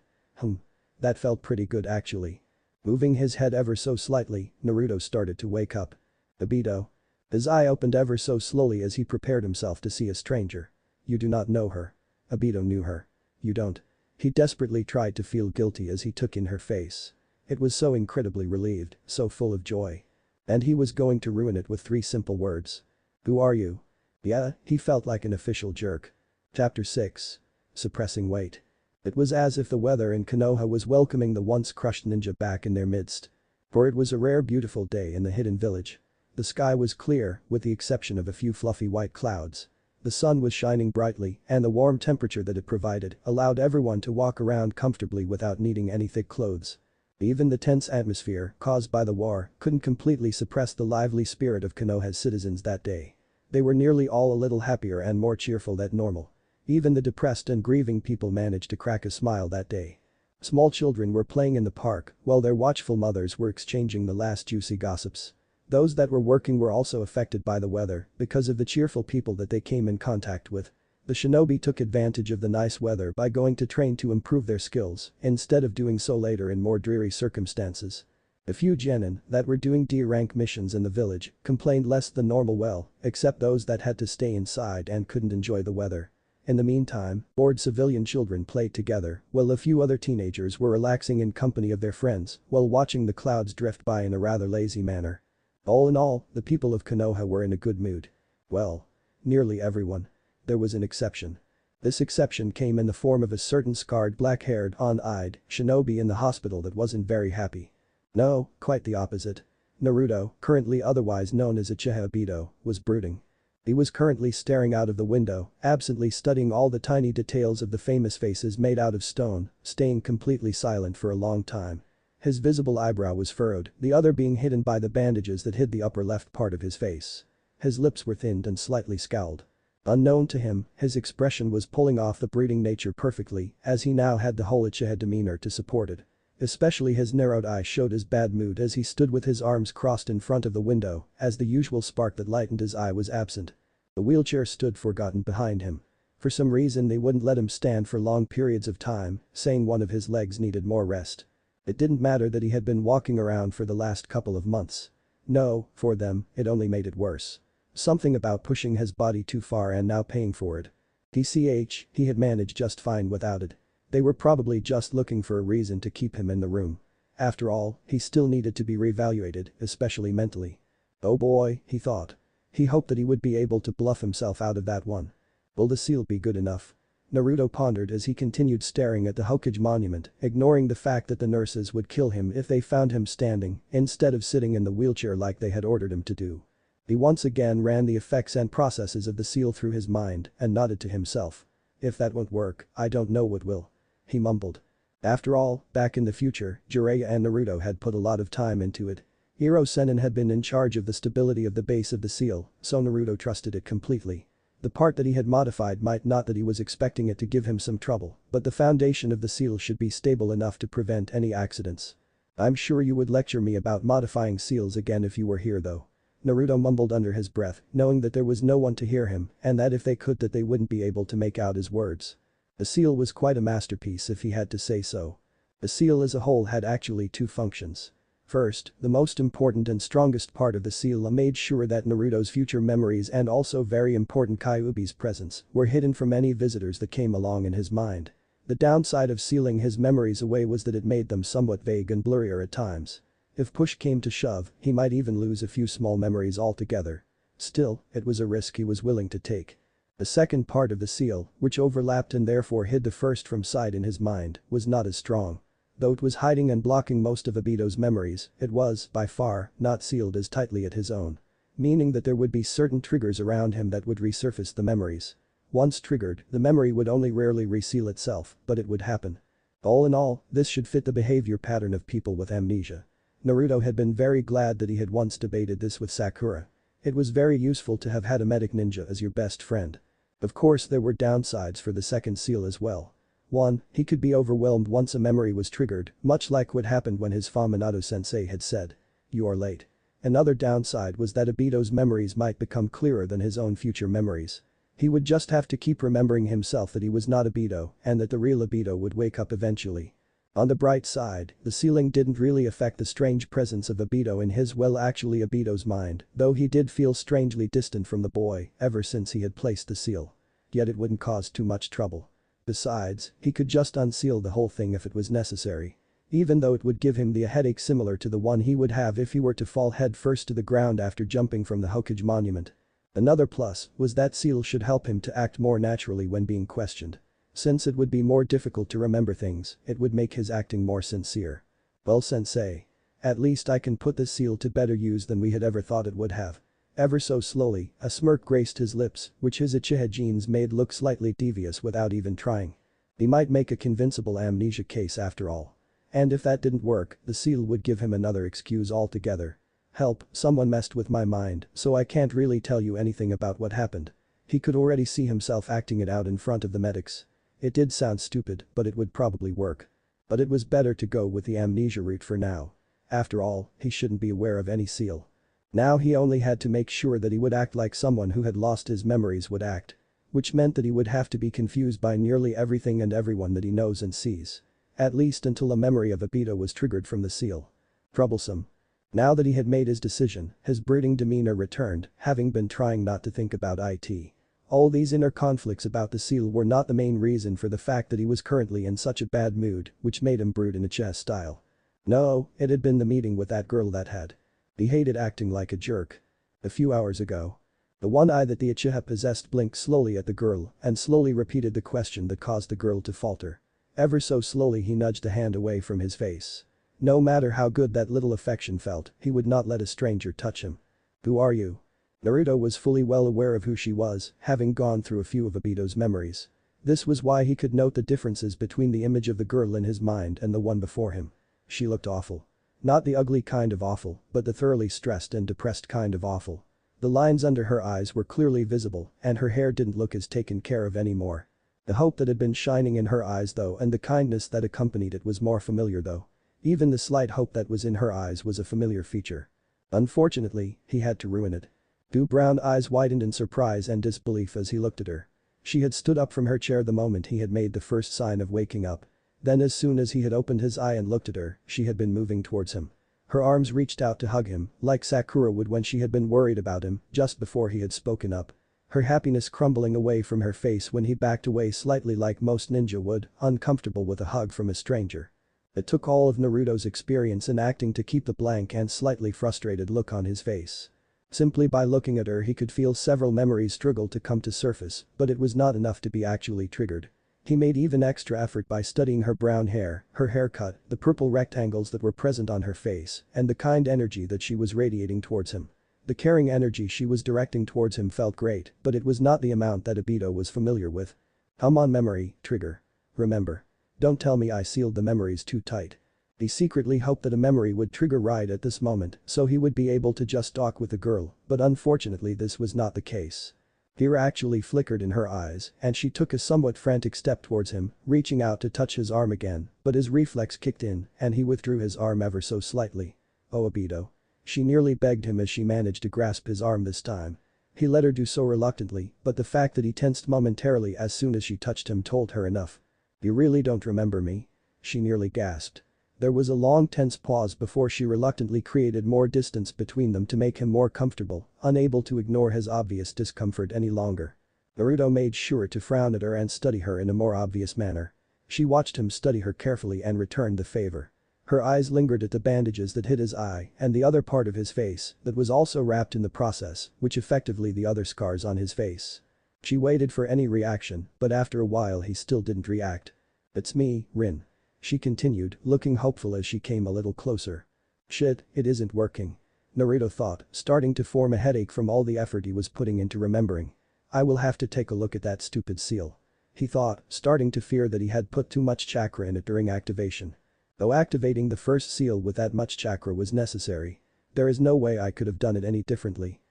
That felt pretty good actually. Moving his head ever so slightly, Naruto started to wake up. Obito. His eye opened ever so slowly as he prepared himself to see a stranger. You do not know her. Obito knew her. You don't. He desperately tried to feel guilty as he took in her face. It was so incredibly relieved, so full of joy. And he was going to ruin it with 3 simple words. Who are you? Yeah, he felt like an official jerk. Chapter 6. Suppressing weight. It was as if the weather in Konoha was welcoming the once crushed ninja back in their midst. For it was a rare beautiful day in the hidden village. The sky was clear, with the exception of a few fluffy white clouds. The sun was shining brightly and the warm temperature that it provided allowed everyone to walk around comfortably without needing any thick clothes. Even the tense atmosphere caused by the war couldn't completely suppress the lively spirit of Konoha's citizens that day. They were nearly all a little happier and more cheerful than normal. Even the depressed and grieving people managed to crack a smile that day. Small children were playing in the park while their watchful mothers were exchanging the last juicy gossips. Those that were working were also affected by the weather because of the cheerful people that they came in contact with. The shinobi took advantage of the nice weather by going to train to improve their skills instead of doing so later in more dreary circumstances. A few genin that were doing D-rank missions in the village complained less than normal, except those that had to stay inside and couldn't enjoy the weather. In the meantime, bored civilian children played together while a few other teenagers were relaxing in company of their friends while watching the clouds drift by in a rather lazy manner. All in all, the people of Konoha were in a good mood. Well, nearly everyone. There was an exception. This exception came in the form of a certain scarred black-haired, on-eyed shinobi in the hospital that wasn't very happy. No, quite the opposite. Naruto, currently otherwise known as Uchiha Obito, was brooding. He was currently staring out of the window, absently studying all the tiny details of the famous faces made out of stone, staying completely silent for a long time. His visible eyebrow was furrowed, the other being hidden by the bandages that hid the upper left part of his face. His lips were thinned and slightly scowled. Unknown to him, his expression was pulling off the brooding nature perfectly, as he now had the whole Uchiha demeanor to support it. Especially his narrowed eyes showed his bad mood as he stood with his arms crossed in front of the window, as the usual spark that lightened his eye was absent. The wheelchair stood forgotten behind him. For some reason they wouldn't let him stand for long periods of time, saying one of his legs needed more rest. It didn't matter that he had been walking around for the last couple of months. No, for them, it only made it worse. Something about pushing his body too far and now paying for it. He had managed just fine without it. They were probably just looking for a reason to keep him in the room. After all, he still needed to be reevaluated, especially mentally. Oh boy, he thought. He hoped that he would be able to bluff himself out of that one. Will the seal be good enough? Naruto pondered as he continued staring at the Hokage monument, ignoring the fact that the nurses would kill him if they found him standing instead of sitting in the wheelchair like they had ordered him to do. He once again ran the effects and processes of the seal through his mind and nodded to himself. If that won't work, I don't know what will. He mumbled. After all, back in the future, Jiraiya and Naruto had put a lot of time into it. Hiro Sennin had been in charge of the stability of the base of the seal, so Naruto trusted it completely. The part that he had modified might not that he was expecting it to give him some trouble, but the foundation of the seal should be stable enough to prevent any accidents. I'm sure you would lecture me about modifying seals again if you were here though. Naruto mumbled under his breath, knowing that there was no one to hear him and that if they could that they wouldn't be able to make out his words. The seal was quite a masterpiece if he had to say so. The seal as a whole had actually two functions. First, the most important and strongest part of the seal made sure that Naruto's future memories and also very important Kyuubi's presence were hidden from any visitors that came along in his mind. The downside of sealing his memories away was that it made them somewhat vague and blurrier at times. If push came to shove, he might even lose a few small memories altogether. Still, it was a risk he was willing to take. The second part of the seal, which overlapped and therefore hid the first from sight in his mind, was not as strong. Though it was hiding and blocking most of Obito's memories, it was, by far, not sealed as tightly as his own. Meaning that there would be certain triggers around him that would resurface the memories. Once triggered, the memory would only rarely reseal itself, but it would happen. All in all, this should fit the behavior pattern of people with amnesia. Naruto had been very glad that he had once debated this with Sakura. It was very useful to have had a medic ninja as your best friend. Of course there were downsides for the second seal as well. 1. He could be overwhelmed once a memory was triggered, much like what happened when his Minato-sensei had said, "You are late." Another downside was that Obito's memories might become clearer than his own future memories. He would just have to keep remembering himself that he was not Obito and that the real Obito would wake up eventually. On the bright side, the sealing didn't really affect the strange presence of Obito in his actually Obito's mind, though he did feel strangely distant from the boy ever since he had placed the seal. Yet it wouldn't cause too much trouble. Besides, he could just unseal the whole thing if it was necessary. Even though it would give him the headache similar to the one he would have if he were to fall head first to the ground after jumping from the Hokage monument. Another plus was that seal should help him to act more naturally when being questioned. Since it would be more difficult to remember things, it would make his acting more sincere. Well sensei. At least I can put this seal to better use than we had ever thought it would have. Ever so slowly, a smirk graced his lips, which his Uchiha genes made look slightly devious without even trying. He might make a convincible amnesia case after all. And if that didn't work, the seal would give him another excuse altogether. Help, someone messed with my mind, so I can't really tell you anything about what happened. He could already see himself acting it out in front of the medics. It did sound stupid, but it would probably work. But it was better to go with the amnesia route for now. After all, he shouldn't be aware of any seal. Now he only had to make sure that he would act like someone who had lost his memories would act. Which meant that he would have to be confused by nearly everything and everyone that he knows and sees. At least until a memory of Obito was triggered from the seal. Troublesome. Now that he had made his decision, his brooding demeanor returned, having been trying not to think about it. All these inner conflicts about the seal were not the main reason for the fact that he was currently in such a bad mood, which made him brood in a chess style. No, it had been the meeting with that girl that had. He hated acting like a jerk. A few hours ago. The one eye that the Uchiha possessed blinked slowly at the girl and slowly repeated the question that caused the girl to falter. Ever so slowly he nudged a hand away from his face. No matter how good that little affection felt, he would not let a stranger touch him. Who are you? Naruto was fully well aware of who she was, having gone through a few of Obito's memories. This was why he could note the differences between the image of the girl in his mind and the one before him. She looked awful. Not the ugly kind of awful, but the thoroughly stressed and depressed kind of awful. The lines under her eyes were clearly visible and her hair didn't look as taken care of anymore. The hope that had been shining in her eyes though and the kindness that accompanied it was more familiar though. Even the slight hope that was in her eyes was a familiar feature. Unfortunately, he had to ruin it. Two brown eyes widened in surprise and disbelief as he looked at her. She had stood up from her chair the moment he had made the first sign of waking up. Then as soon as he had opened his eye and looked at her, she had been moving towards him. Her arms reached out to hug him, like Sakura would when she had been worried about him, just before he had spoken up. Her happiness crumbling away from her face when he backed away slightly like most ninja would, uncomfortable with a hug from a stranger. It took all of Naruto's experience in acting to keep the blank and slightly frustrated look on his face. Simply by looking at her he could feel several memories struggle to come to surface, but it was not enough to be actually triggered. He made even extra effort by studying her brown hair, her haircut, the purple rectangles that were present on her face, and the kind energy that she was radiating towards him. The caring energy she was directing towards him felt great, but it was not the amount that Obito was familiar with. Come on memory, trigger. Remember. Don't tell me I sealed the memories too tight. He secretly hoped that a memory would trigger right at this moment so he would be able to just talk with the girl, but unfortunately this was not the case. Fear actually flickered in her eyes and she took a somewhat frantic step towards him, reaching out to touch his arm again, but his reflex kicked in and he withdrew his arm ever so slightly. Oh Obito. She nearly begged him as she managed to grasp his arm this time. He let her do so reluctantly, but the fact that he tensed momentarily as soon as she touched him told her enough. "You really don't remember me?" She nearly gasped. There was a long tense pause before she reluctantly created more distance between them to make him more comfortable, unable to ignore his obvious discomfort any longer. Naruto made sure to frown at her and study her in a more obvious manner. She watched him study her carefully and returned the favor. Her eyes lingered at the bandages that hid his eye and the other part of his face that was also wrapped in the process, which effectively the other scars on his face. She waited for any reaction, but after a while he still didn't react. "It's me, Rin," she continued, looking hopeful as she came a little closer. "Shit, it isn't working," Naruto thought, starting to form a headache from all the effort he was putting into remembering. "I will have to take a look at that stupid seal," he thought, starting to fear that he had put too much chakra in it during activation. Though activating the first seal with that much chakra was necessary. There is no way I could have done it any differently.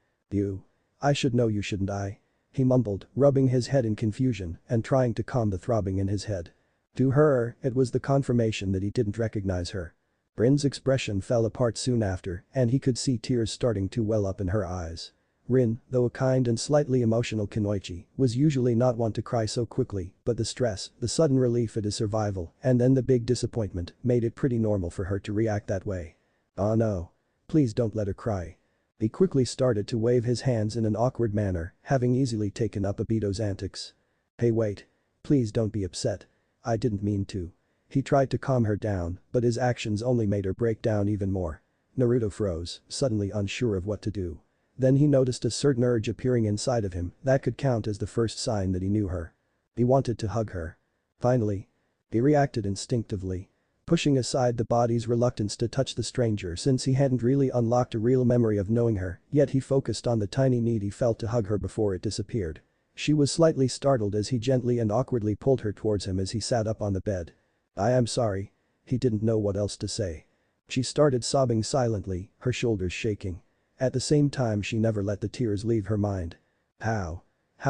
I should know you, shouldn't I?" He mumbled, rubbing his head in confusion and trying to calm the throbbing in his head. To her, it was the confirmation that he didn't recognize her. Rin's expression fell apart soon after, and he could see tears starting to well up in her eyes. Rin, though a kind and slightly emotional kunoichi, was usually not one to cry so quickly, but the stress, the sudden relief at his survival, and then the big disappointment made it pretty normal for her to react that way. "Oh no. Please don't let her cry." He quickly started to wave his hands in an awkward manner, having easily taken up Obito's antics. "Hey, wait. Please don't be upset. I didn't mean to." He tried to calm her down, but his actions only made her break down even more. Naruto froze, suddenly unsure of what to do. Then he noticed a certain urge appearing inside of him that could count as the first sign that he knew her. He wanted to hug her. Finally. He reacted instinctively. Pushing aside the body's reluctance to touch the stranger since he hadn't really unlocked a real memory of knowing her, yet he focused on the tiny need he felt to hug her before it disappeared. She was slightly startled as he gently and awkwardly pulled her towards him as he sat up on the bed. "I am sorry." He didn't know what else to say. She started sobbing silently, her shoulders shaking. At the same time she never let the tears leave her mind. How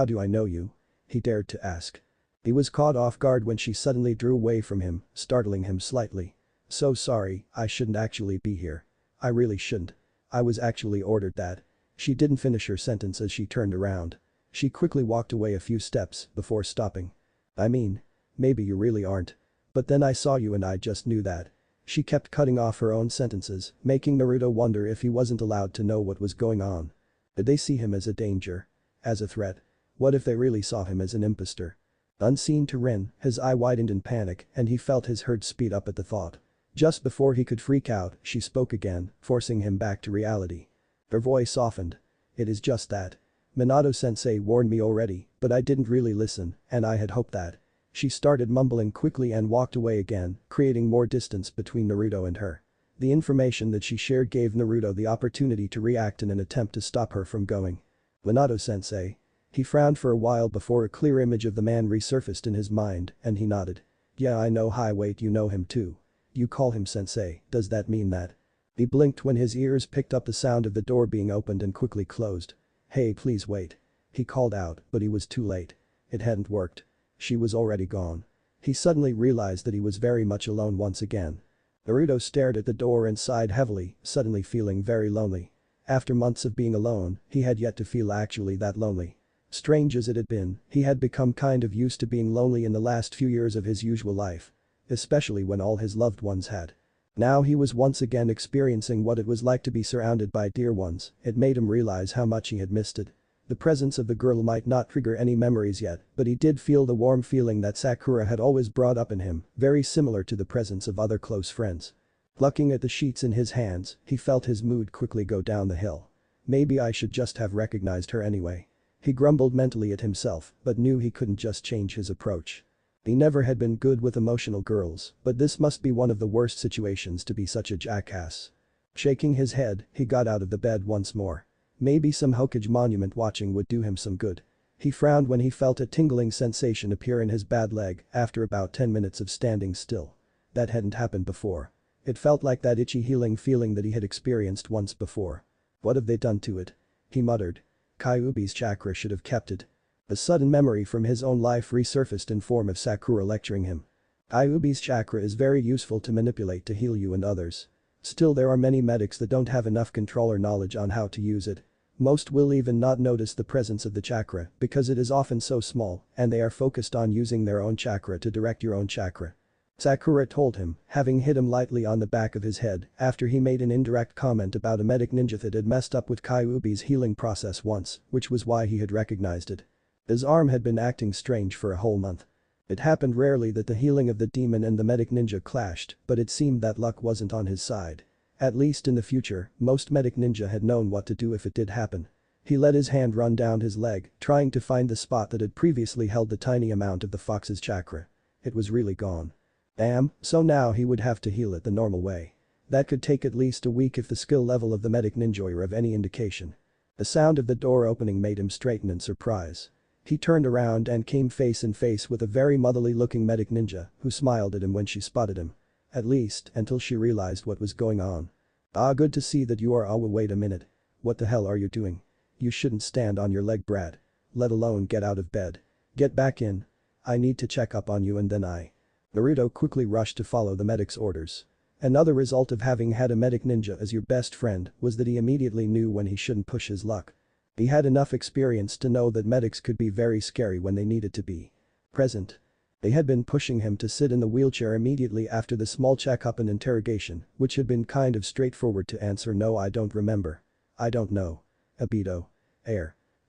do I know you?" he dared to ask. He was caught off guard when she suddenly drew away from him, startling him slightly. "So sorry, I shouldn't actually be here. I really shouldn't. I was actually ordered that." She didn't finish her sentence as she turned around. She quickly walked away a few steps before stopping. "I mean, maybe you really aren't. But then I saw you and I just knew that." She kept cutting off her own sentences, making Naruto wonder if he wasn't allowed to know what was going on. Did they see him as a danger? As a threat? What if they really saw him as an imposter? Unseen to Rin, his eye widened in panic and he felt his heart speed up at the thought. Just before he could freak out, she spoke again, forcing him back to reality. Her voice softened. "It is just that. Minato-sensei warned me already, but I didn't really listen, and I had hoped that." She started mumbling quickly and walked away again, creating more distance between Naruto and her. The information that she shared gave Naruto the opportunity to react in an attempt to stop her from going. "Minato-sensei." He frowned for a while before a clear image of the man resurfaced in his mind, and he nodded. "Yeah, I know. Hi, wait, you know him too. You call him sensei, does that mean that?" He blinked when his ears picked up the sound of the door being opened and quickly closed. "Hey, please wait." He called out, but he was too late. It hadn't worked. She was already gone. He suddenly realized that he was very much alone once again. Naruto stared at the door and sighed heavily, suddenly feeling very lonely. After months of being alone, he had yet to feel actually that lonely. Strange as it had been, he had become kind of used to being lonely in the last few years of his usual life. Especially when all his loved ones had. Now he was once again experiencing what it was like to be surrounded by dear ones. It made him realize how much he had missed it. The presence of the girl might not trigger any memories yet, but he did feel the warm feeling that Sakura had always brought up in him, very similar to the presence of other close friends. Plucking at the sheets in his hands, he felt his mood quickly go down the hill. Maybe I should just have recognized her anyway. He grumbled mentally at himself, but knew he couldn't just change his approach. He never had been good with emotional girls, but this must be one of the worst situations to be such a jackass. Shaking his head, he got out of the bed once more. Maybe some Hokage monument watching would do him some good. He frowned when he felt a tingling sensation appear in his bad leg after about 10 minutes of standing still. That hadn't happened before. It felt like that itchy healing feeling that he had experienced once before. What have they done to it? He muttered. Kyuubi's chakra should have kept it. A sudden memory from his own life resurfaced in form of Sakura lecturing him. Kyuubi's chakra is very useful to manipulate to heal you and others. Still, there are many medics that don't have enough control or knowledge on how to use it. Most will even not notice the presence of the chakra because it is often so small and they are focused on using their own chakra to direct your own chakra. Sakura told him, having hit him lightly on the back of his head after he made an indirect comment about a medic ninja that had messed up with Kyuubi's healing process once, which was why he had recognized it. His arm had been acting strange for a whole month. It happened rarely that the healing of the demon and the medic ninja clashed, but it seemed that luck wasn't on his side. At least in the future, most medic ninja had known what to do if it did happen. He let his hand run down his leg, trying to find the spot that had previously held the tiny amount of the fox's chakra. It was really gone. Damn, so now he would have to heal it the normal way. That could take at least a week if the skill level of the medic ninja were of any indication. The sound of the door opening made him straighten in surprise. He turned around and came face in face with a very motherly looking medic ninja who smiled at him when she spotted him. At least, until she realized what was going on. Ah, good to see that you are. Oh, wait a minute. What the hell are you doing? You shouldn't stand on your leg, brat. Let alone get out of bed. Get back in. I need to check up on you and then Naruto quickly rushed to follow the medic's orders. Another result of having had a medic ninja as your best friend was that he immediately knew when he shouldn't push his luck. He had enough experience to know that medics could be very scary when they needed to be present. They had been pushing him to sit in the wheelchair immediately after the small checkup and interrogation, which had been kind of straightforward to answer no, I don't remember. I don't know. Obito.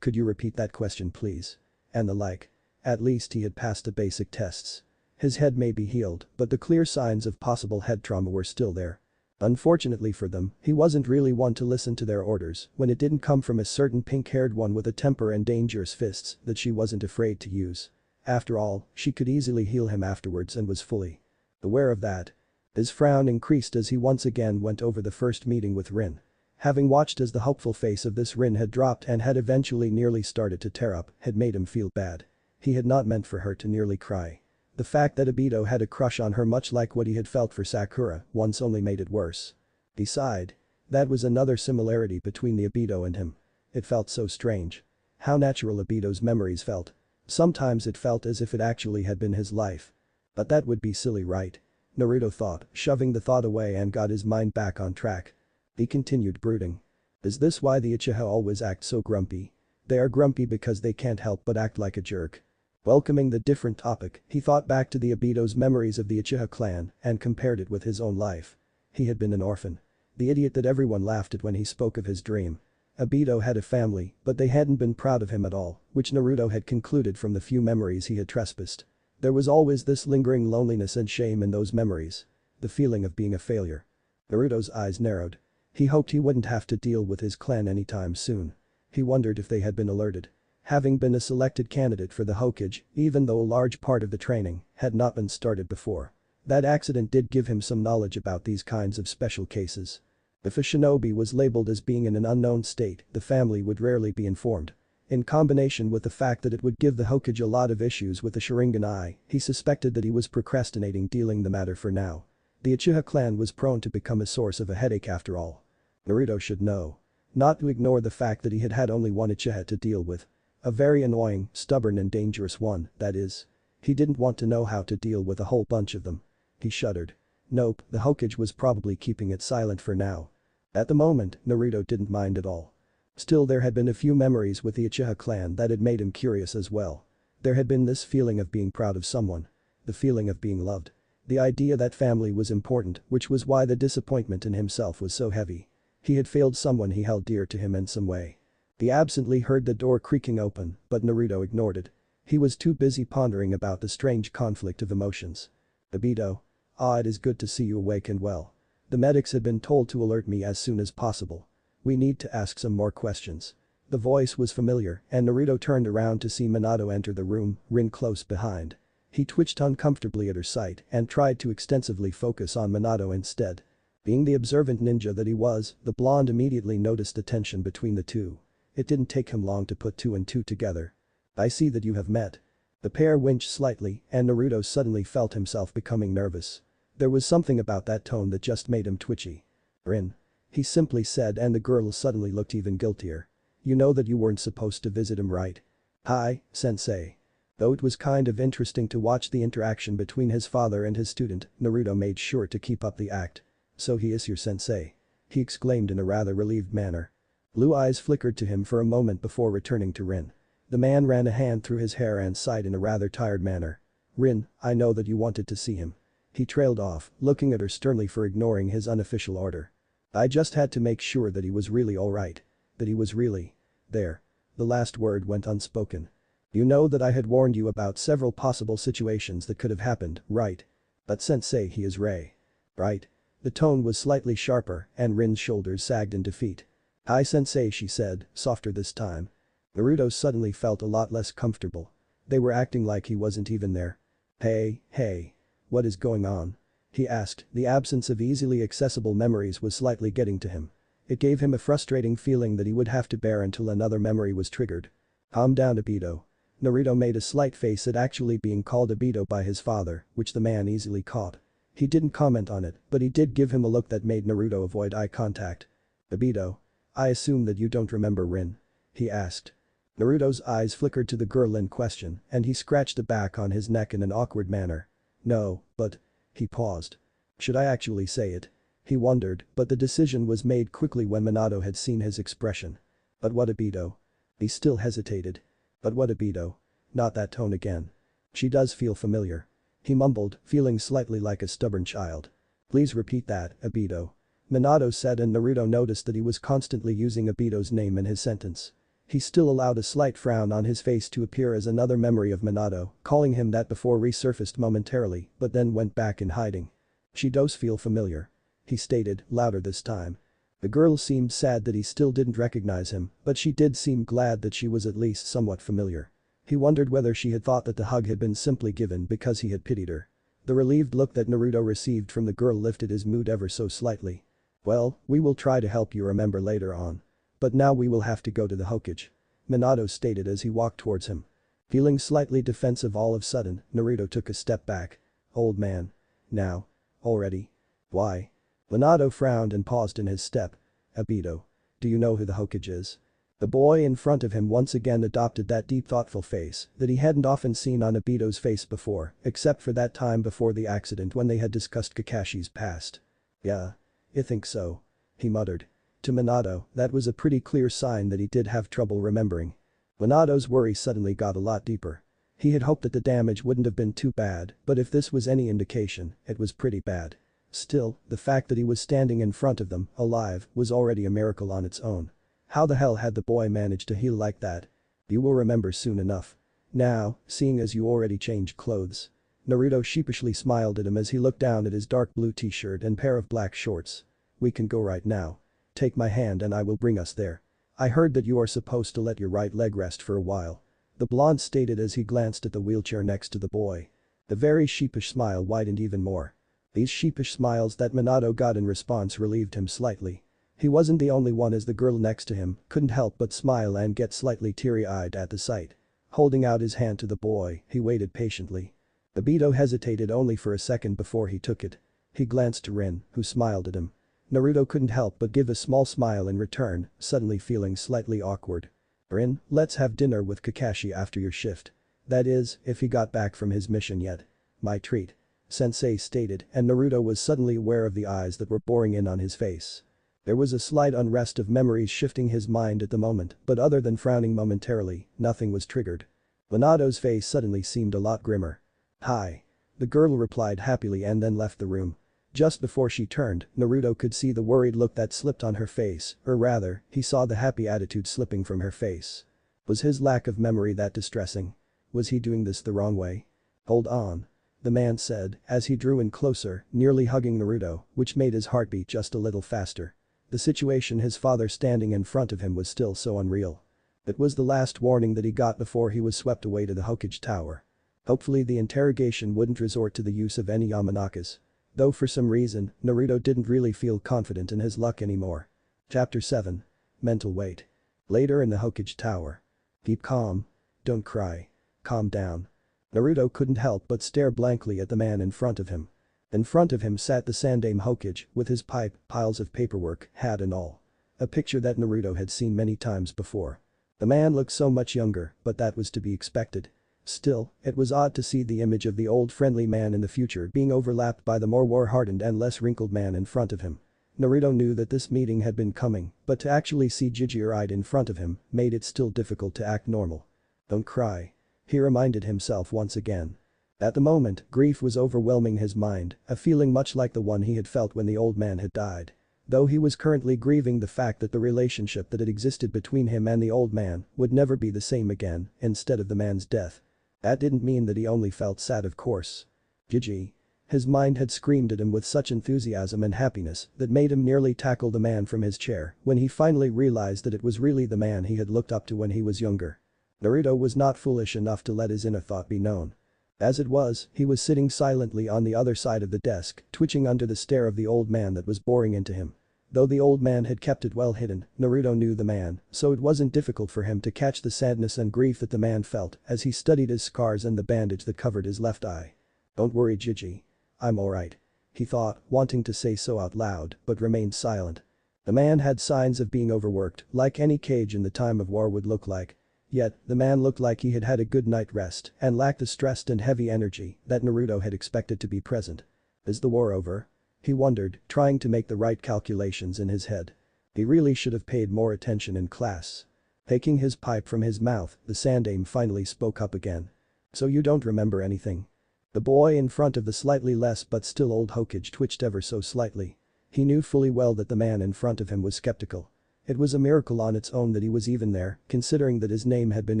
Could you repeat that question please? And the like. At least he had passed the basic tests. His head may be healed, but the clear signs of possible head trauma were still there. Unfortunately for them, he wasn't really one to listen to their orders when it didn't come from a certain pink-haired one with a temper and dangerous fists that she wasn't afraid to use. After all, she could easily heal him afterwards and was fully aware of that. His frown increased as he once again went over the first meeting with Rin. Having watched as the hopeful face of this Rin had dropped and had eventually nearly started to tear up had made him feel bad. He had not meant for her to nearly cry. The fact that Obito had a crush on her much like what he had felt for Sakura once only made it worse. He sighed. That was another similarity between the Obito and him. It felt so strange. How natural Obito's memories felt. Sometimes it felt as if it actually had been his life. But that would be silly, right? Naruto thought, shoving the thought away and got his mind back on track. He continued brooding. Is this why the Uchiha always act so grumpy? They are grumpy because they can't help but act like a jerk. Welcoming the different topic, he thought back to the Obito's memories of the Uchiha clan and compared it with his own life. He had been an orphan. The idiot that everyone laughed at when he spoke of his dream. Obito had a family, but they hadn't been proud of him at all, which Naruto had concluded from the few memories he had trespassed. There was always this lingering loneliness and shame in those memories. The feeling of being a failure. Naruto's eyes narrowed. He hoped he wouldn't have to deal with his clan anytime soon. He wondered if they had been alerted. Having been a selected candidate for the Hokage, even though a large part of the training had not been started before. That accident did give him some knowledge about these kinds of special cases. If a shinobi was labeled as being in an unknown state, the family would rarely be informed. In combination with the fact that it would give the Hokage a lot of issues with the Sharingan eye, he suspected that he was procrastinating dealing the matter for now. The Uchiha clan was prone to become a source of a headache after all. Naruto should know. Not to ignore the fact that he had had only one Uchiha to deal with. A very annoying, stubborn and dangerous one, that is. He didn't want to know how to deal with a whole bunch of them. He shuddered. Nope, the Hokage was probably keeping it silent for now. At the moment, Naruto didn't mind at all. Still there had been a few memories with the Uchiha clan that had made him curious as well. There had been this feeling of being proud of someone. The feeling of being loved. The idea that family was important, which was why the disappointment in himself was so heavy. He had failed someone he held dear to him in some way. He absently heard the door creaking open, but Naruto ignored it. He was too busy pondering about the strange conflict of emotions. Obito. Ah, it is good to see you awake and well. The medics had been told to alert me as soon as possible. We need to ask some more questions. The voice was familiar and Naruto turned around to see Minato enter the room, Rin close behind. He twitched uncomfortably at her sight and tried to extensively focus on Minato instead. Being the observant ninja that he was, the blonde immediately noticed the tension between the two. It didn't take him long to put two and two together. I see that you have met. The pair winced slightly and Naruto suddenly felt himself becoming nervous. There was something about that tone that just made him twitchy. Rin. He simply said and the girl suddenly looked even guiltier. You know that you weren't supposed to visit him, right? Hi, sensei. Though it was kind of interesting to watch the interaction between his father and his student, Naruto made sure to keep up the act. So he is your sensei. He exclaimed in a rather relieved manner. Blue eyes flickered to him for a moment before returning to Rin. The man ran a hand through his hair and sighed in a rather tired manner. Rin, I know that you wanted to see him. He trailed off, looking at her sternly for ignoring his unofficial order. I just had to make sure that he was really alright. That he was really there. The last word went unspoken. You know that I had warned you about several possible situations that could have happened, right? But sensei, he is Rei. Right? The tone was slightly sharper and Rin's shoulders sagged in defeat. Hi sensei, she said, softer this time. Naruto suddenly felt a lot less comfortable. They were acting like he wasn't even there. Hey. What is going on? He asked, the absence of easily accessible memories was slightly getting to him. It gave him a frustrating feeling that he would have to bear until another memory was triggered. Calm down, Obito. Naruto made a slight face at actually being called Obito by his father, which the man easily caught. He didn't comment on it, but he did give him a look that made Naruto avoid eye contact. Obito. I assume that you don't remember Rin? He asked. Naruto's eyes flickered to the girl in question and he scratched the back on his neck in an awkward manner. No, but… He paused. Should I actually say it? He wondered, but the decision was made quickly when Minato had seen his expression. But what Obito? He still hesitated. But what Obito? Not that tone again. She does feel familiar. He mumbled, feeling slightly like a stubborn child. Please repeat that, Obito. Minato said and Naruto noticed that he was constantly using Obito's name in his sentence. He still allowed a slight frown on his face to appear as another memory of Minato, calling him that before resurfaced momentarily, but then went back in hiding. She does feel familiar. He stated, louder this time. The girl seemed sad that he still didn't recognize him, but she did seem glad that she was at least somewhat familiar. He wondered whether she had thought that the hug had been simply given because he had pitied her. The relieved look that Naruto received from the girl lifted his mood ever so slightly. Well, we will try to help you remember later on. But now we will have to go to the Hokage. Minato stated as he walked towards him. Feeling slightly defensive all of a sudden, Naruto took a step back. Old man. Now. Already? Why? Minato frowned and paused in his step. Obito. Do you know who the Hokage is? The boy in front of him once again adopted that deep thoughtful face that he hadn't often seen on Obito's face before, except for that time before the accident when they had discussed Kakashi's past. Yeah. I think so. He muttered. To Minato, that was a pretty clear sign that he did have trouble remembering. Minato's worry suddenly got a lot deeper. He had hoped that the damage wouldn't have been too bad, but if this was any indication, it was pretty bad. Still, the fact that he was standing in front of them, alive, was already a miracle on its own. How the hell had the boy managed to heal like that? You will remember soon enough. Now, seeing as you already changed clothes. Naruto sheepishly smiled at him as he looked down at his dark blue t-shirt and pair of black shorts. We can go right now. Take my hand and I will bring us there. I heard that you are supposed to let your right leg rest for a while. The blonde stated as he glanced at the wheelchair next to the boy. The very sheepish smile widened even more. These sheepish smiles that Minato got in response relieved him slightly. He wasn't the only one as the girl next to him couldn't help but smile and get slightly teary-eyed at the sight. Holding out his hand to the boy, he waited patiently. Obito hesitated only for a second before he took it. He glanced to Rin, who smiled at him. Naruto couldn't help but give a small smile in return, suddenly feeling slightly awkward. Rin, let's have dinner with Kakashi after your shift. That is, if he got back from his mission yet. My treat. Sensei stated and Naruto was suddenly aware of the eyes that were boring in on his face. There was a slight unrest of memories shifting his mind at the moment, but other than frowning momentarily, nothing was triggered. Minato's face suddenly seemed a lot grimmer. Hi. The girl replied happily and then left the room. Just before she turned, Naruto could see the worried look that slipped on her face, or rather, he saw the happy attitude slipping from her face. Was his lack of memory that distressing? Was he doing this the wrong way? Hold on. The man said, as he drew in closer, nearly hugging Naruto, which made his heartbeat just a little faster. The situation his father standing in front of him was still so unreal. It was the last warning that he got before he was swept away to the Hokage Tower. Hopefully the interrogation wouldn't resort to the use of any Yamanakas. Though for some reason, Naruto didn't really feel confident in his luck anymore. Chapter 7. Mental Weight. Later in the Hokage Tower. Keep calm. Don't cry. Calm down. Naruto couldn't help but stare blankly at the man in front of him. In front of him sat the Sandaime Hokage with his pipe, piles of paperwork, hat and all. A picture that Naruto had seen many times before. The man looked so much younger, but that was to be expected. Still, it was odd to see the image of the old friendly man in the future being overlapped by the more war-hardened and less wrinkled man in front of him. Naruto knew that this meeting had been coming, but to actually see Gigi right in front of him made it still difficult to act normal. Don't cry. He reminded himself once again. At the moment, grief was overwhelming his mind, a feeling much like the one he had felt when the old man had died. Though he was currently grieving the fact that the relationship that had existed between him and the old man would never be the same again instead of the man's death. That didn't mean that he only felt sad, of course. Gigi. His mind had screamed at him with such enthusiasm and happiness that made him nearly tackle the man from his chair when he finally realized that it was really the man he had looked up to when he was younger. Naruto was not foolish enough to let his inner thought be known. As it was, he was sitting silently on the other side of the desk, twitching under the stare of the old man that was boring into him. Though the old man had kept it well hidden, Naruto knew the man, so it wasn't difficult for him to catch the sadness and grief that the man felt as he studied his scars and the bandage that covered his left eye. Don't worry, Gigi. I'm alright. He thought, wanting to say so out loud, but remained silent. The man had signs of being overworked, like any cage in the time of war would look like. Yet, the man looked like he had had a good night rest and lacked the stressed and heavy energy that Naruto had expected to be present. Is the war over? He wondered, trying to make the right calculations in his head. He really should have paid more attention in class. Taking his pipe from his mouth, the Sandaime finally spoke up again. So you don't remember anything? The boy in front of the slightly less but still old Hokage twitched ever so slightly. He knew fully well that the man in front of him was skeptical. It was a miracle on its own that he was even there, considering that his name had been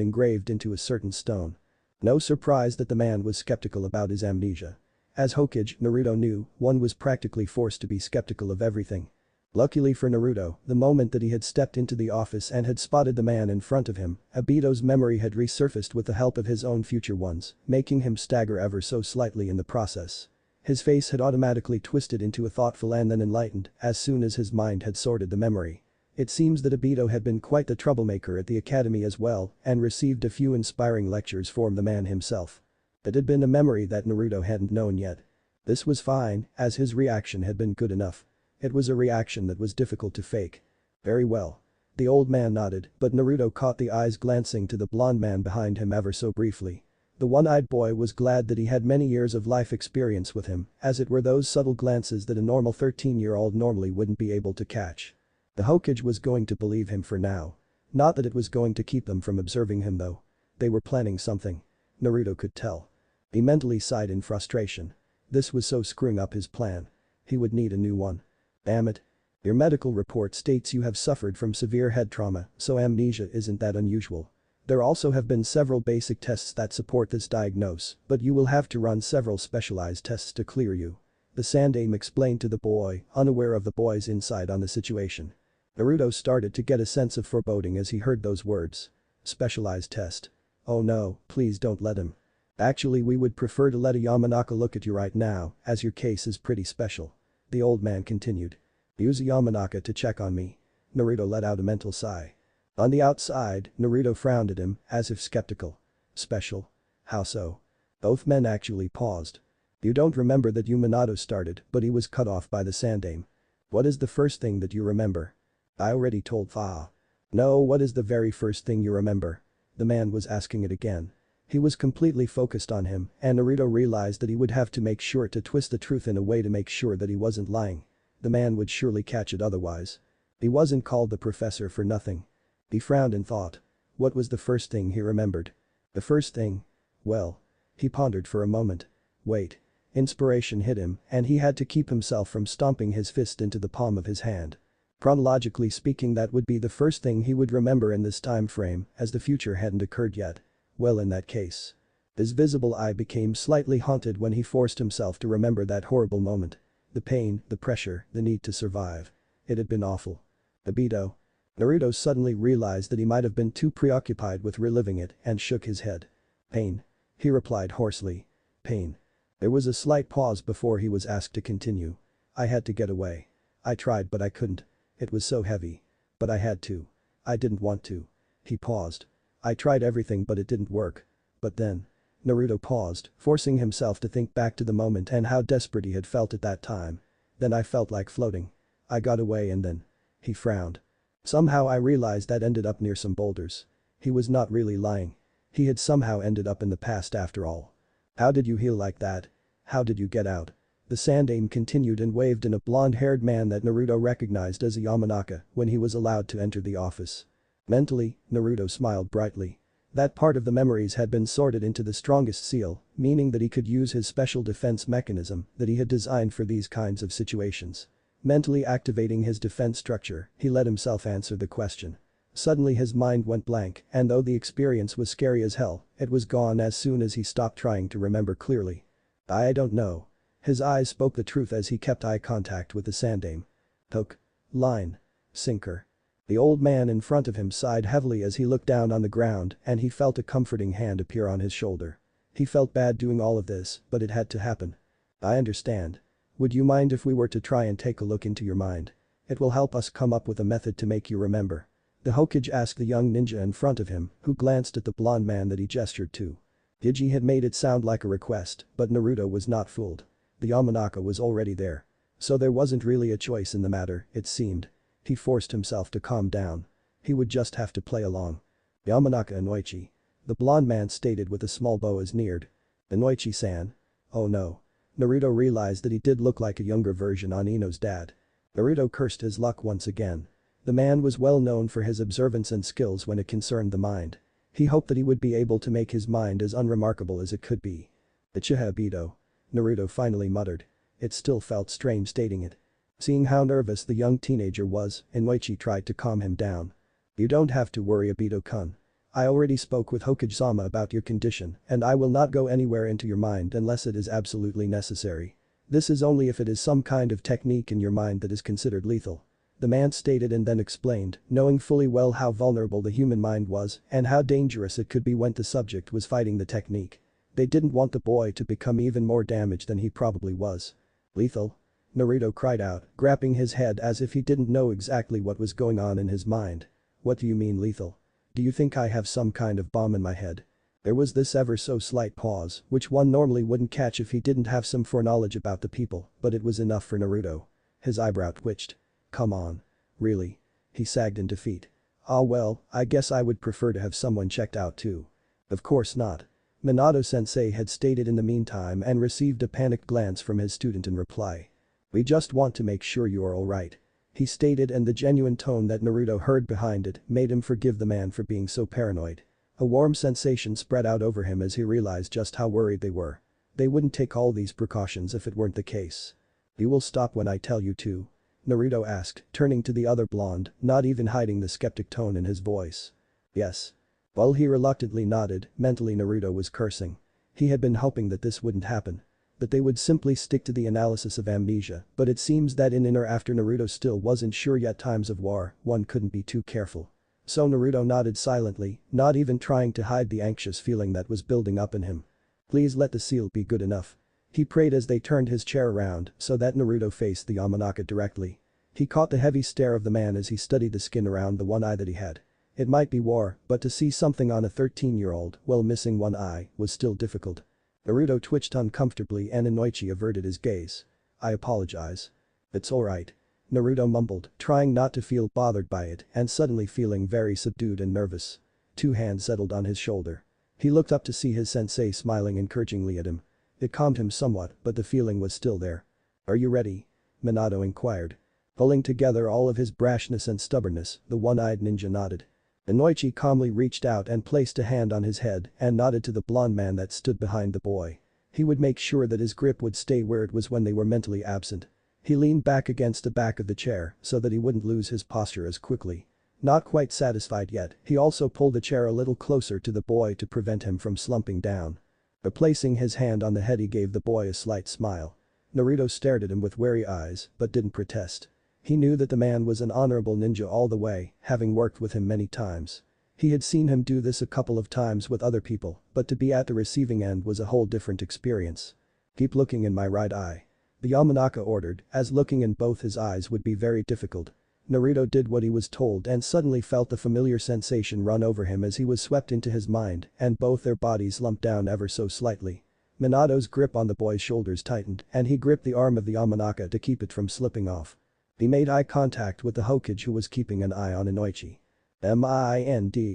engraved into a certain stone. No surprise that the man was skeptical about his amnesia. As Hokage, Naruto knew, one was practically forced to be skeptical of everything. Luckily for Naruto, the moment that he had stepped into the office and had spotted the man in front of him, Obito's memory had resurfaced with the help of his own future ones, making him stagger ever so slightly in the process. His face had automatically twisted into a thoughtful and then enlightened as soon as his mind had sorted the memory. It seems that Obito had been quite the troublemaker at the academy as well and received a few inspiring lectures from the man himself. It had been a memory that Naruto hadn't known yet. This was fine, as his reaction had been good enough. It was a reaction that was difficult to fake. Very well. The old man nodded, but Naruto caught the eyes glancing to the blond man behind him ever so briefly. The one-eyed boy was glad that he had many years of life experience with him, as it were those subtle glances that a normal 13-year-old normally wouldn't be able to catch. The Hokage was going to believe him for now. Not that it was going to keep them from observing him though. They were planning something. Naruto could tell. He mentally sighed in frustration. This was so screwing up his plan. He would need a new one. Damn it. Your medical report states you have suffered from severe head trauma, so amnesia isn't that unusual. There also have been several basic tests that support this diagnosis, but you will have to run several specialized tests to clear you. The Sandaime explained to the boy, unaware of the boy's insight on the situation. Naruto started to get a sense of foreboding as he heard those words. Specialized test. Oh no, please don't let him. Actually, we would prefer to let a Yamanaka look at you right now, as your case is pretty special. The old man continued. Use a Yamanaka to check on me. Naruto let out a mental sigh. On the outside, Naruto frowned at him, as if skeptical. Special? How so? Both men actually paused. You don't remember that Minato started, but he was cut off by the Sandaime. What is the first thing that you remember? I already told Fa. No, what is the very first thing you remember? The man was asking it again. He was completely focused on him, and Naruto realized that he would have to make sure to twist the truth in a way to make sure that he wasn't lying. The man would surely catch it otherwise. He wasn't called the professor for nothing. He frowned and thought. What was the first thing he remembered? The first thing? Well. He pondered for a moment. Wait. Inspiration hit him, and he had to keep himself from stomping his fist into the palm of his hand. Chronologically speaking, that would be the first thing he would remember in this time frame, as the future hadn't occurred yet. Well, in that case. His visible eye became slightly haunted when he forced himself to remember that horrible moment. The pain, the pressure, the need to survive. It had been awful. Obito. Naruto suddenly realized that he might have been too preoccupied with reliving it and shook his head. Pain. He replied hoarsely. Pain. There was a slight pause before he was asked to continue. I had to get away. I tried but I couldn't. It was so heavy. But I had to. I didn't want to. He paused. I tried everything but it didn't work. But then. Naruto paused, forcing himself to think back to the moment and how desperate he had felt at that time. Then I felt like floating. I got away and then. He frowned. Somehow I realized that ended up near some boulders. He was not really lying. He had somehow ended up in the past after all. How did you heal like that? How did you get out? The Sandaime continued and waved in a blonde-haired man that Naruto recognized as a Yamanaka when he was allowed to enter the office. Mentally, Naruto smiled brightly. That part of the memories had been sorted into the strongest seal, meaning that he could use his special defense mechanism that he had designed for these kinds of situations. Mentally activating his defense structure, he let himself answer the question. Suddenly his mind went blank, and though the experience was scary as hell, it was gone as soon as he stopped trying to remember clearly. I don't know. His eyes spoke the truth as he kept eye contact with the Sandaime. Hook. Line. Sinker. The old man in front of him sighed heavily as he looked down on the ground and he felt a comforting hand appear on his shoulder. He felt bad doing all of this, but it had to happen. I understand. Would you mind if we were to try and take a look into your mind? It will help us come up with a method to make you remember. The Hokage asked the young ninja in front of him, who glanced at the blonde man that he gestured to. Gigi had made it sound like a request, but Naruto was not fooled. The Yamanaka was already there. So there wasn't really a choice in the matter, it seemed. He forced himself to calm down. He would just have to play along. Yamanaka Inoichi. The blonde man stated with a small bow as neared. Inoichi-san. Oh no. Naruto realized that he did look like a younger version on Ino's dad. Naruto cursed his luck once again. The man was well known for his observance and skills when it concerned the mind. He hoped that he would be able to make his mind as unremarkable as it could be. Uchiha Obito. Naruto finally muttered. It still felt strange stating it. Seeing how nervous the young teenager was, Inoichi tried to calm him down. You don't have to worry, Obito-kun. I already spoke with Hokage-sama about your condition and I will not go anywhere into your mind unless it is absolutely necessary. This is only if it is some kind of technique in your mind that is considered lethal. The man stated and then explained, knowing fully well how vulnerable the human mind was and how dangerous it could be when the subject was fighting the technique. They didn't want the boy to become even more damaged than he probably was. Lethal? Naruto cried out, grabbing his head as if he didn't know exactly what was going on in his mind. What do you mean lethal? Do you think I have some kind of bomb in my head? There was this ever so slight pause, which one normally wouldn't catch if he didn't have some foreknowledge about the people, but it was enough for Naruto. His eyebrow twitched. Come on. Really? He sagged in defeat. Ah well, I guess I would prefer to have someone checked out too. Of course not. Minato-sensei had stated in the meantime and received a panicked glance from his student in reply. We just want to make sure you are alright. He stated, and the genuine tone that Naruto heard behind it made him forgive the man for being so paranoid. A warm sensation spread out over him as he realized just how worried they were. They wouldn't take all these precautions if it weren't the case. You will stop when I tell you to? Naruto asked, turning to the other blonde, not even hiding the skeptic tone in his voice. Yes. While he reluctantly nodded, mentally Naruto was cursing. He had been hoping that this wouldn't happen. That they would simply stick to the analysis of amnesia, but it seems that in or after Naruto still wasn't sure yet. Times of war, one couldn't be too careful. So Naruto nodded silently, not even trying to hide the anxious feeling that was building up in him. Please let the seal be good enough. He prayed as they turned his chair around so that Naruto faced the Yamanaka directly. He caught the heavy stare of the man as he studied the skin around the one eye that he had. It might be war, but to see something on a 13-year-old while missing one eye was still difficult. Naruto twitched uncomfortably and Inoichi averted his gaze. I apologize. It's alright. Naruto mumbled, trying not to feel bothered by it and suddenly feeling very subdued and nervous. Two hands settled on his shoulder. He looked up to see his sensei smiling encouragingly at him. It calmed him somewhat, but the feeling was still there. Are you ready? Minato inquired. Pulling together all of his brashness and stubbornness, the one-eyed ninja nodded. Inoichi calmly reached out and placed a hand on his head and nodded to the blonde man that stood behind the boy. He would make sure that his grip would stay where it was when they were mentally absent. He leaned back against the back of the chair so that he wouldn't lose his posture as quickly. Not quite satisfied yet, he also pulled the chair a little closer to the boy to prevent him from slumping down. Replacing his hand on the head, he gave the boy a slight smile. Naruto stared at him with wary eyes but didn't protest. He knew that the man was an honorable ninja all the way, having worked with him many times. He had seen him do this a couple of times with other people, but to be at the receiving end was a whole different experience. Keep looking in my right eye. The Yamanaka ordered, as looking in both his eyes would be very difficult. Naruto did what he was told and suddenly felt a familiar sensation run over him as he was swept into his mind and both their bodies slumped down ever so slightly. Minato's grip on the boy's shoulders tightened and he gripped the arm of the Yamanaka to keep it from slipping off. He made eye contact with the Hokage who was keeping an eye on Inoichi. Mindscape.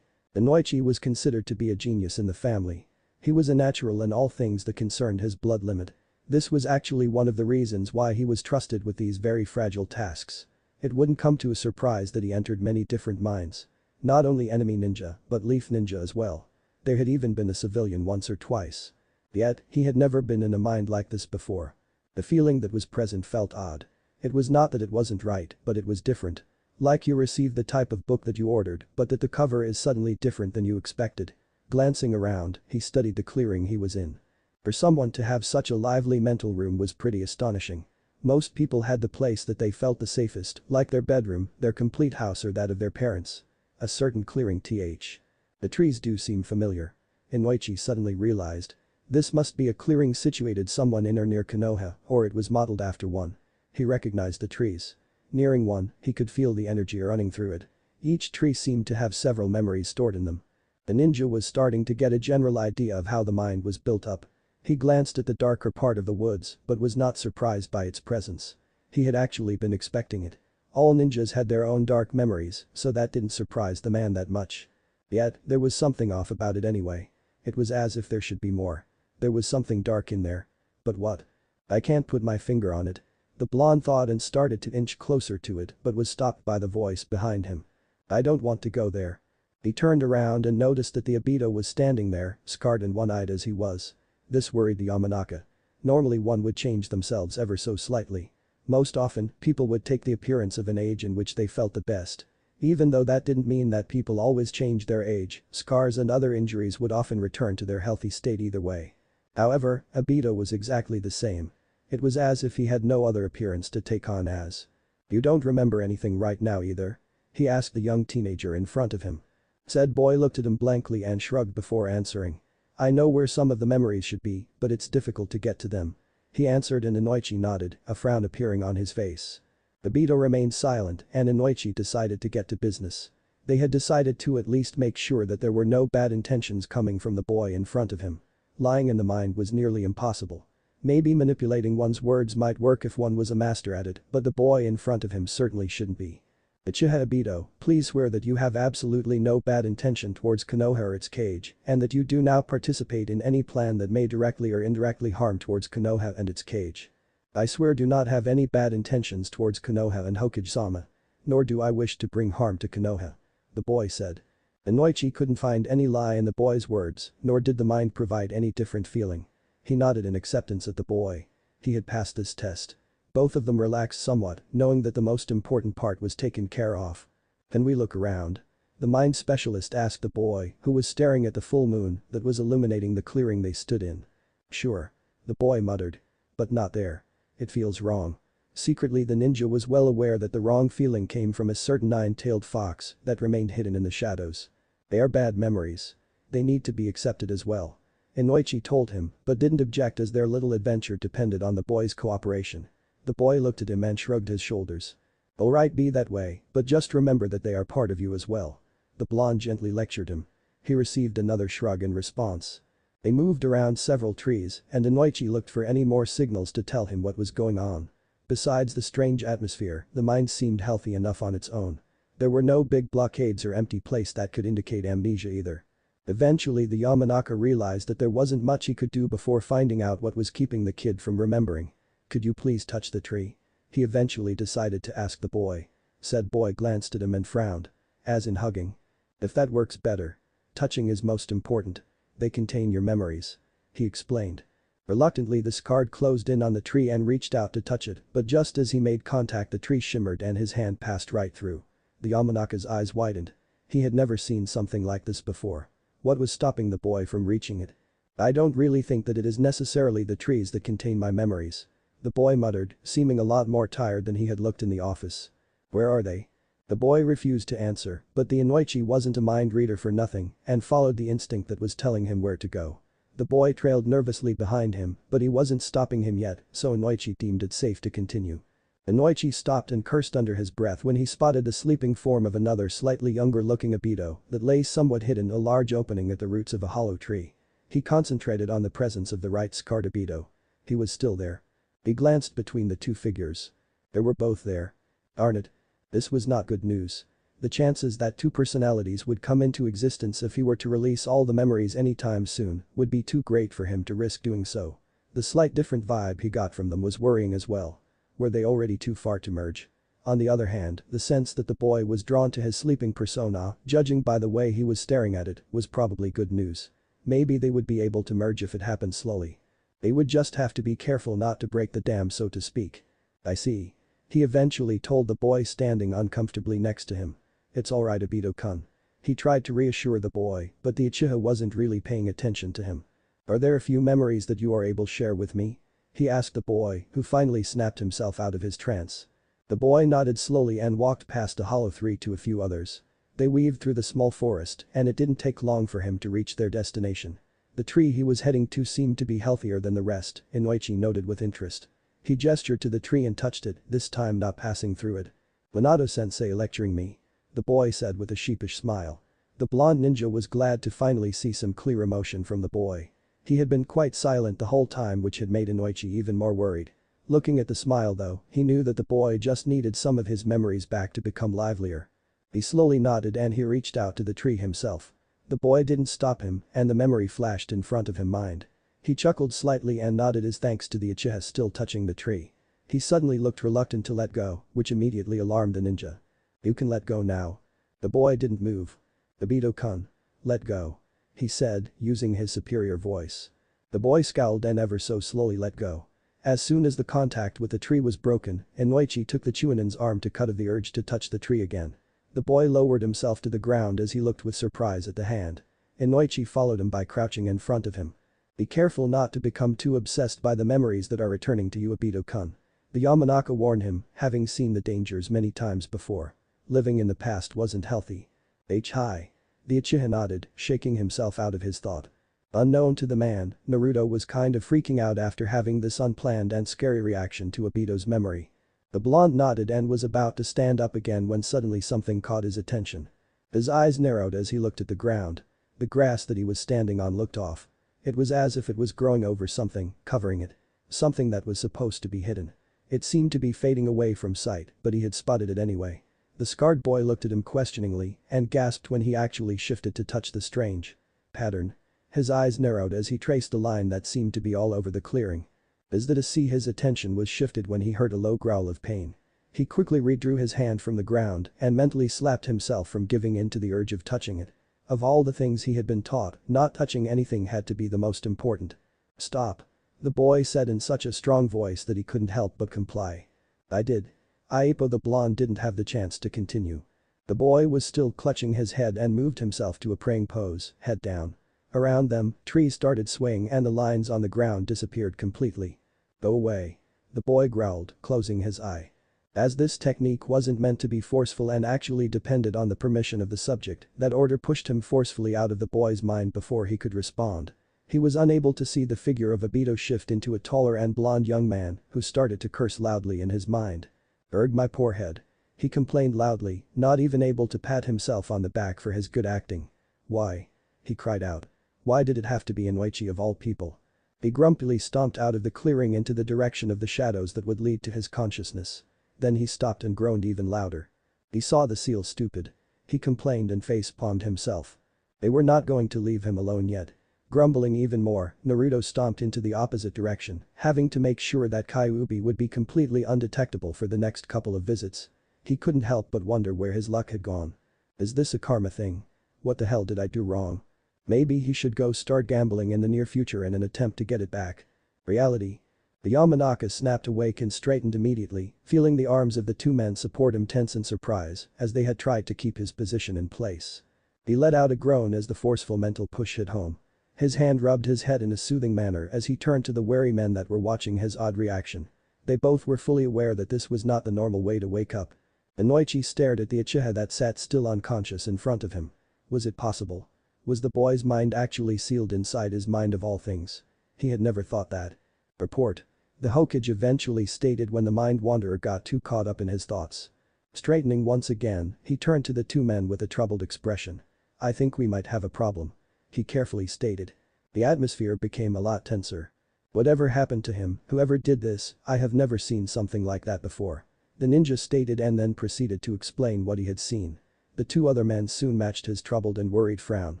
Inoichi was considered to be a genius in the family. He was a natural in all things that concerned his blood limit. This was actually one of the reasons why he was trusted with these very fragile tasks. It wouldn't come to a surprise that he entered many different mines. Not only enemy ninja, but leaf ninja as well. There had even been a civilian once or twice. Yet, he had never been in a mine like this before. The feeling that was present felt odd. It was not that it wasn't right, but it was different. Like you received the type of book that you ordered, but that the cover is suddenly different than you expected. Glancing around, he studied the clearing he was in. For someone to have such a lively mental room was pretty astonishing. Most people had the place that they felt the safest, like their bedroom, their complete house or that of their parents. A certain clearing th. The trees do seem familiar. Inoichi suddenly realized. This must be a clearing situated somewhere in or near Konoha, or it was modeled after one. He recognized the trees. Nearing one, he could feel the energy running through it. Each tree seemed to have several memories stored in them. The ninja was starting to get a general idea of how the mine was built up. He glanced at the darker part of the woods but was not surprised by its presence. He had actually been expecting it. All ninjas had their own dark memories, so that didn't surprise the man that much. Yet, there was something off about it anyway. It was as if there should be more. There was something dark in there. But what? I can't put my finger on it. The blonde thought and started to inch closer to it but was stopped by the voice behind him. I don't want to go there. He turned around and noticed that the Obito was standing there, scarred and one-eyed as he was. This worried the Yamanaka. Normally one would change themselves ever so slightly. Most often, people would take the appearance of an age in which they felt the best. Even though that didn't mean that people always changed their age, scars and other injuries would often return to their healthy state either way. However, Obito was exactly the same. It was as if he had no other appearance to take on as. You don't remember anything right now either? He asked the young teenager in front of him. Said boy looked at him blankly and shrugged before answering. I know where some of the memories should be, but it's difficult to get to them. He answered and Inoichi nodded, a frown appearing on his face. Obito remained silent and Inoichi decided to get to business. They had decided to at least make sure that there were no bad intentions coming from the boy in front of him. Lying in the mind was nearly impossible. Maybe manipulating one's words might work if one was a master at it, but the boy in front of him certainly shouldn't be. Uchiha Obito, please swear that you have absolutely no bad intention towards Konoha or its cage, and that you do not participate in any plan that may directly or indirectly harm towards Konoha and its cage. I swear do not have any bad intentions towards Konoha and Hokage-sama. Nor do I wish to bring harm to Konoha. The boy said. Inoichi couldn't find any lie in the boy's words, nor did the mind provide any different feeling. He nodded in acceptance at the boy. He had passed this test. Both of them relaxed somewhat, knowing that the most important part was taken care of. Can we look around? The mind specialist asked the boy, who was staring at the full moon that was illuminating the clearing they stood in. Sure. The boy muttered. But not there. It feels wrong. Secretly the ninja was well aware that the wrong feeling came from a certain nine-tailed fox that remained hidden in the shadows. They are bad memories. They need to be accepted as well. Inoichi told him, but didn't object as their little adventure depended on the boy's cooperation. The boy looked at him and shrugged his shoulders. Alright, be that way, but just remember that they are part of you as well. The blonde gently lectured him. He received another shrug in response. They moved around several trees and Inoichi looked for any more signals to tell him what was going on. Besides the strange atmosphere, the mine seemed healthy enough on its own. There were no big blockades or empty place that could indicate amnesia either. Eventually the Yamanaka realized that there wasn't much he could do before finding out what was keeping the kid from remembering. Could you please touch the tree? He eventually decided to ask the boy. Said boy glanced at him and frowned. As in hugging. If that works better. Touching is most important. They contain your memories. He explained. Reluctantly the Scard closed in on the tree and reached out to touch it, but just as he made contact the tree shimmered and his hand passed right through. The Yamanaka's eyes widened. He had never seen something like this before. What was stopping the boy from reaching it? I don't really think that it is necessarily the trees that contain my memories. The boy muttered, seeming a lot more tired than he had looked in the office. Where are they? The boy refused to answer, but the Inoichi wasn't a mind reader for nothing and followed the instinct that was telling him where to go. The boy trailed nervously behind him, but he wasn't stopping him yet, so Inoichi deemed it safe to continue. Inoichi stopped and cursed under his breath when he spotted the sleeping form of another slightly younger-looking Obito that lay somewhat hidden in a large opening at the roots of a hollow tree. He concentrated on the presence of the right scarred Obito. He was still there. He glanced between the two figures. They were both there. Darn it. This was not good news. The chances that two personalities would come into existence if he were to release all the memories anytime soon would be too great for him to risk doing so. The slight different vibe he got from them was worrying as well. Were they already too far to merge? On the other hand, the sense that the boy was drawn to his sleeping persona, judging by the way he was staring at it, was probably good news. Maybe they would be able to merge if it happened slowly. They would just have to be careful not to break the dam, so to speak. I see. He eventually told the boy standing uncomfortably next to him. It's alright, Obito-kun. He tried to reassure the boy, but the Uchiha wasn't really paying attention to him. Are there a few memories that you are able to share with me? He asked the boy, who finally snapped himself out of his trance. The boy nodded slowly and walked past a hollow tree to a few others. They weaved through the small forest, and it didn't take long for him to reach their destination. The tree he was heading to seemed to be healthier than the rest, Inoichi noted with interest. He gestured to the tree and touched it, this time not passing through it. Minato-sensei lecturing me? The boy said with a sheepish smile. The blonde ninja was glad to finally see some clear emotion from the boy. He had been quite silent the whole time, which had made Inoichi even more worried. Looking at the smile though, he knew that the boy just needed some of his memories back to become livelier. He slowly nodded and he reached out to the tree himself. The boy didn't stop him, and the memory flashed in front of him mind. He chuckled slightly and nodded his thanks to the Uchiha still touching the tree. He suddenly looked reluctant to let go, which immediately alarmed the ninja. You can let go now. The boy didn't move. Obito-kun. Let go. He said, using his superior voice. The boy scowled and ever so slowly let go. As soon as the contact with the tree was broken, Inoichi took the Chunin's arm to cut off the urge to touch the tree again. The boy lowered himself to the ground as he looked with surprise at the hand. Inoichi followed him by crouching in front of him. Be careful not to become too obsessed by the memories that are returning to you, Obito-kun. The Yamanaka warned him, having seen the dangers many times before. Living in the past wasn't healthy. Hi. The Uchiha nodded, shaking himself out of his thought. Unknown to the man, Naruto was kind of freaking out after having this unplanned and scary reaction to Obito's memory. The blonde nodded and was about to stand up again when suddenly something caught his attention. His eyes narrowed as he looked at the ground. The grass that he was standing on looked off. It was as if it was growing over something, covering it. Something that was supposed to be hidden. It seemed to be fading away from sight, but he had spotted it anyway. The scarred boy looked at him questioningly and gasped when he actually shifted to touch the strange pattern. His eyes narrowed as he traced a line that seemed to be all over the clearing. As to see his attention was shifted when he heard a low growl of pain. He quickly redrew his hand from the ground and mentally slapped himself from giving in to the urge of touching it. Of all the things he had been taught, not touching anything had to be the most important. Stop. The boy said in such a strong voice that he couldn't help but comply. I did. Aipo the blonde didn't have the chance to continue. The boy was still clutching his head and moved himself to a praying pose, head down. Around them, trees started swaying and the lines on the ground disappeared completely. Go away. The boy growled, closing his eye. As this technique wasn't meant to be forceful and actually depended on the permission of the subject, that order pushed him forcefully out of the boy's mind before he could respond. He was unable to see the figure of Obito shift into a taller and blonde young man who started to curse loudly in his mind. Erg, my poor head. He complained loudly, not even able to pat himself on the back for his good acting. Why? He cried out. Why did it have to be Inoichi of all people? He grumpily stomped out of the clearing into the direction of the shadows that would lead to his consciousness. Then he stopped and groaned even louder. He saw the seal stupid. He complained and face-palmed himself. They were not going to leave him alone yet. Grumbling even more, Naruto stomped into the opposite direction, having to make sure that Kyuubi would be completely undetectable for the next couple of visits. He couldn't help but wonder where his luck had gone. Is this a karma thing? What the hell did I do wrong? Maybe he should go start gambling in the near future in an attempt to get it back. Reality. The Yamanaka snapped awake and straightened immediately, feeling the arms of the two men support him tense in surprise as they had tried to keep his position in place. He let out a groan as the forceful mental push hit home. His hand rubbed his head in a soothing manner as he turned to the wary men that were watching his odd reaction. They both were fully aware that this was not the normal way to wake up. Inoichi stared at the Uchiha that sat still unconscious in front of him. Was it possible? Was the boy's mind actually sealed inside his mind of all things? He had never thought that. Report. The Hokage eventually stated when the mind wanderer got too caught up in his thoughts. Straightening once again, he turned to the two men with a troubled expression. I think we might have a problem. He carefully stated. The atmosphere became a lot tenser. Whatever happened to him, whoever did this, I have never seen something like that before. The ninja stated and then proceeded to explain what he had seen. The two other men soon matched his troubled and worried frown.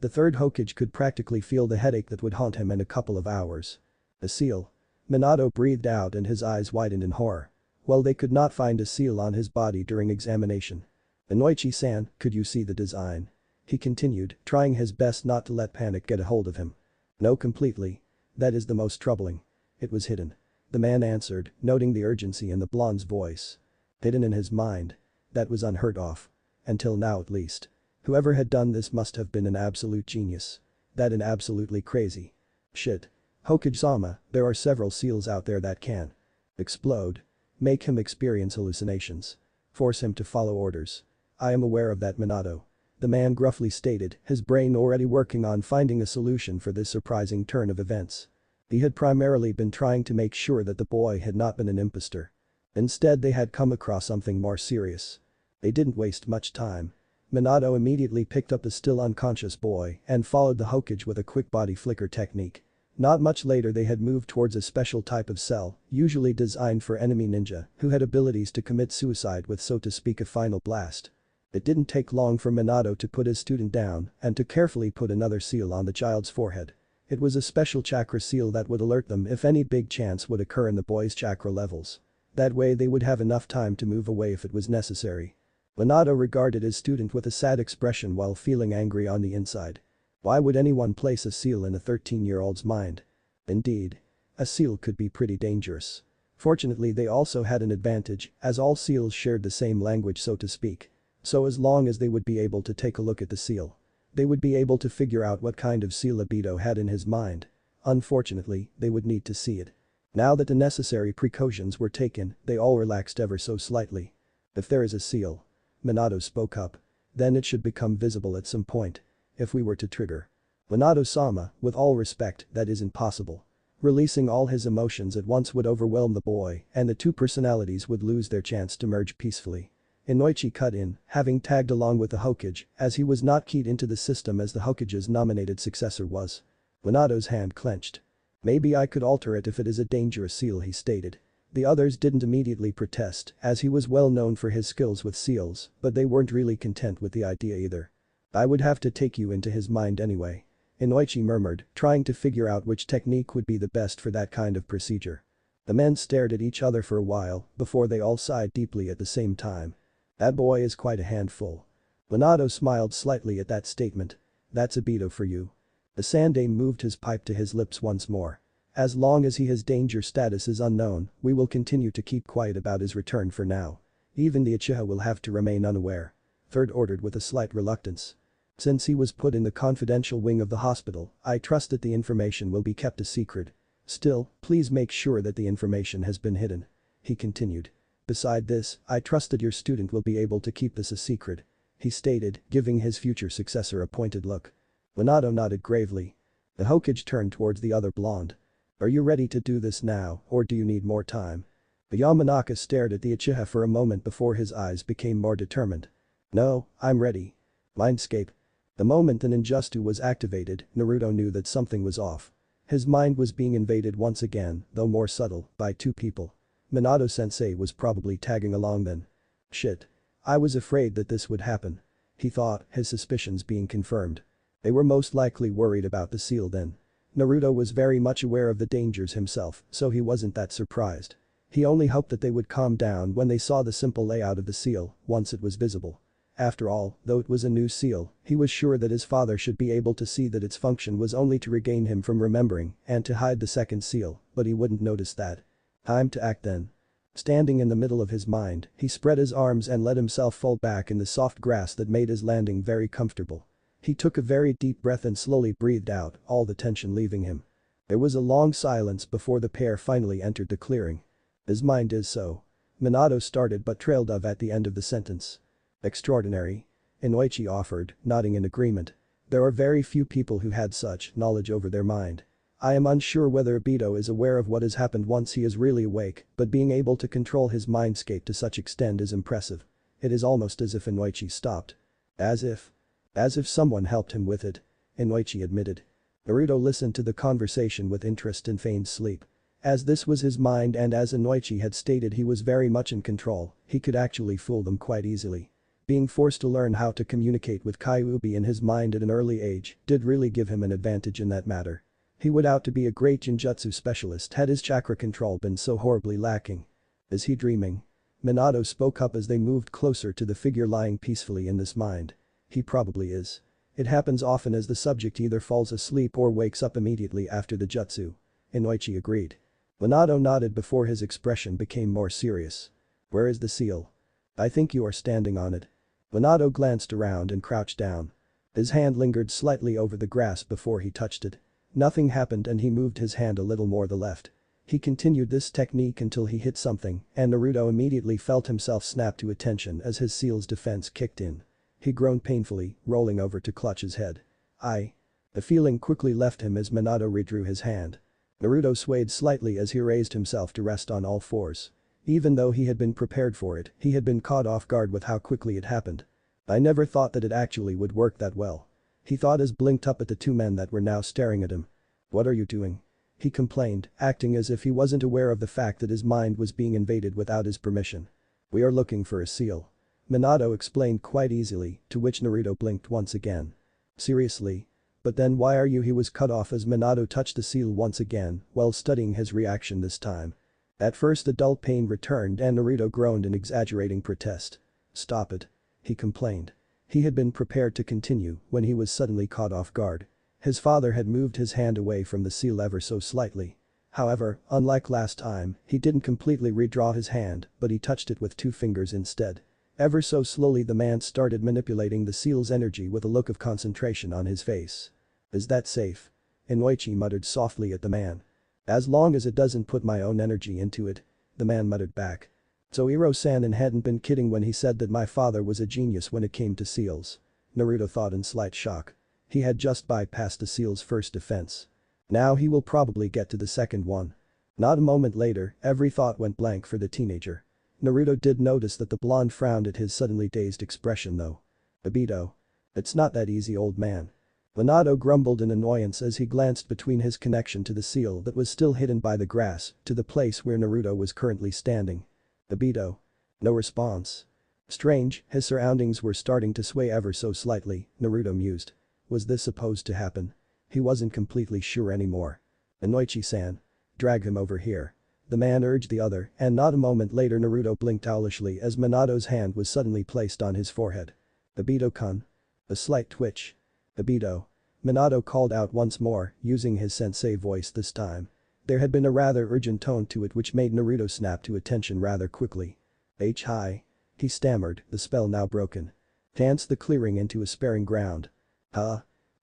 The third Hokage could practically feel the headache that would haunt him in a couple of hours. A seal. Minato breathed out and his eyes widened in horror. Well, they could not find a seal on his body during examination. Inoichi-san, could you see the design? He continued, trying his best not to let panic get a hold of him. No, completely. That is the most troubling. It was hidden. The man answered, noting the urgency in the blonde's voice. Hidden in his mind. That was unheard of. Until now at least. Whoever had done this must have been an absolute genius. That and absolutely crazy. Shit. Hokage-sama, there are several seals out there that can explode. Make him experience hallucinations. Force him to follow orders. I am aware of that, Minato. The man gruffly stated, his brain already working on finding a solution for this surprising turn of events. He had primarily been trying to make sure that the boy had not been an impostor. Instead, they had come across something more serious. They didn't waste much time. Minato immediately picked up the still unconscious boy and followed the Hokage with a quick body flicker technique. Not much later, they had moved towards a special type of cell, usually designed for enemy ninja, who had abilities to commit suicide with, so to speak, a final blast. It didn't take long for Minato to put his student down and to carefully put another seal on the child's forehead. It was a special chakra seal that would alert them if any big chance would occur in the boy's chakra levels. That way they would have enough time to move away if it was necessary. Minato regarded his student with a sad expression while feeling angry on the inside. Why would anyone place a seal in a 13-year-old's mind? Indeed. A seal could be pretty dangerous. Fortunately, they also had an advantage, as all seals shared the same language, so to speak. So as long as they would be able to take a look at the seal, they would be able to figure out what kind of seal Obito had in his mind. Unfortunately, they would need to see it. Now that the necessary precautions were taken, they all relaxed ever so slightly. If there is a seal, Minato spoke up, then it should become visible at some point. If we were to trigger. Minato-sama, with all respect, that isn't possible. Releasing all his emotions at once would overwhelm the boy and the two personalities would lose their chance to merge peacefully. Inoichi cut in, having tagged along with the Hokage, as he was not keyed into the system as the Hokage's nominated successor was. Minato's hand clenched. Maybe I could alter it if it is a dangerous seal, he stated. The others didn't immediately protest, as he was well known for his skills with seals, but they weren't really content with the idea either. I would have to take you into his mind anyway. Inoichi murmured, trying to figure out which technique would be the best for that kind of procedure. The men stared at each other for a while before they all sighed deeply at the same time. That boy is quite a handful. Minato smiled slightly at that statement. That's Obito for you. The Sandaime moved his pipe to his lips once more. As long as his danger status is unknown, we will continue to keep quiet about his return for now. Even the Uchiha will have to remain unaware. Third ordered with a slight reluctance. Since he was put in the confidential wing of the hospital, I trust that the information will be kept a secret. Still, please make sure that the information has been hidden. He continued. Beside this, I trust that your student will be able to keep this a secret. He stated, giving his future successor a pointed look. Minato nodded gravely. The Hokage turned towards the other blonde. Are you ready to do this now, or do you need more time? The Yamanaka stared at the Uchiha for a moment before his eyes became more determined. No, I'm ready. Mindscape. The moment the ninjutsu was activated, Naruto knew that something was off. His mind was being invaded once again, though more subtle, by two people. Minato-sensei was probably tagging along then. Shit. I was afraid that this would happen. He thought, his suspicions being confirmed. They were most likely worried about the seal then. Naruto was very much aware of the dangers himself, so he wasn't that surprised. He only hoped that they would calm down when they saw the simple layout of the seal, once it was visible. After all, though it was a new seal, he was sure that his father should be able to see that its function was only to regain him from remembering and to hide the second seal, but he wouldn't notice that. Time to act then. Standing in the middle of his mind, he spread his arms and let himself fall back in the soft grass that made his landing very comfortable. He took a very deep breath and slowly breathed out, all the tension leaving him. There was a long silence before the pair finally entered the clearing. His mind is so. Minato started but trailed off at the end of the sentence. Extraordinary. Inoichi offered, nodding in agreement. There are very few people who had such knowledge over their mind. I am unsure whether Obito is aware of what has happened once he is really awake, but being able to control his mindscape to such extent is impressive. It is almost as if Inoichi stopped. As if someone helped him with it. Inoichi admitted. Naruto listened to the conversation with interest and feigned sleep. As this was his mind and as Inoichi had stated he was very much in control, he could actually fool them quite easily. Being forced to learn how to communicate with Kyuubi in his mind at an early age did really give him an advantage in that matter. He would out to be a great Genjutsu specialist had his chakra control been so horribly lacking. Is he dreaming? Minato spoke up as they moved closer to the figure lying peacefully in this mind. He probably is. It happens often as the subject either falls asleep or wakes up immediately after the jutsu. Inoichi agreed. Minato nodded before his expression became more serious. Where is the seal? I think you are standing on it. Minato glanced around and crouched down. His hand lingered slightly over the grass before he touched it. Nothing happened and he moved his hand a little more to the left. He continued this technique until he hit something and Naruto immediately felt himself snap to attention as his seal's defense kicked in. He groaned painfully, rolling over to clutch his head. The feeling quickly left him as Minato redrew his hand. Naruto swayed slightly as he raised himself to rest on all fours. Even though he had been prepared for it, he had been caught off guard with how quickly it happened. I never thought that it actually would work that well. He thought as blinked up at the two men that were now staring at him. What are you doing? He complained, acting as if he wasn't aware of the fact that his mind was being invaded without his permission. We are looking for a seal. Minato explained quite easily, to which Naruto blinked once again. Seriously? But then why are you? He was cut off as Minato touched the seal once again, while studying his reaction this time. At first the dull pain returned and Naruto groaned in exaggerating protest. Stop it. He complained. He had been prepared to continue when he was suddenly caught off guard. His father had moved his hand away from the seal ever so slightly. However, unlike last time, he didn't completely redraw his hand, but he touched it with 2 fingers instead. Ever so slowly the man started manipulating the seal's energy with a look of concentration on his face. Is that safe? Inoichi muttered softly at the man. As long as it doesn't put my own energy into it, the man muttered back. So Iro-san hadn't been kidding when he said that my father was a genius when it came to seals. Naruto thought in slight shock. He had just bypassed the seal's first defense. Now he will probably get to the second one. Not a moment later, every thought went blank for the teenager. Naruto did notice that the blonde frowned at his suddenly dazed expression though. Obito. It's not that easy, old man. Minato grumbled in annoyance as he glanced between his connection to the seal that was still hidden by the grass to the place where Naruto was currently standing. Obito. No response. Strange, his surroundings were starting to sway ever so slightly, Naruto mused. Was this supposed to happen? He wasn't completely sure anymore. Inoichi-san. Drag him over here. The man urged the other and not a moment later Naruto blinked owlishly as Minato's hand was suddenly placed on his forehead. Obito-kun. A slight twitch. Obito. Minato called out once more, using his sensei voice this time. There had been a rather urgent tone to it which made Naruto snap to attention rather quickly. Hi. He stammered, the spell now broken. Dance the clearing into a sparing ground.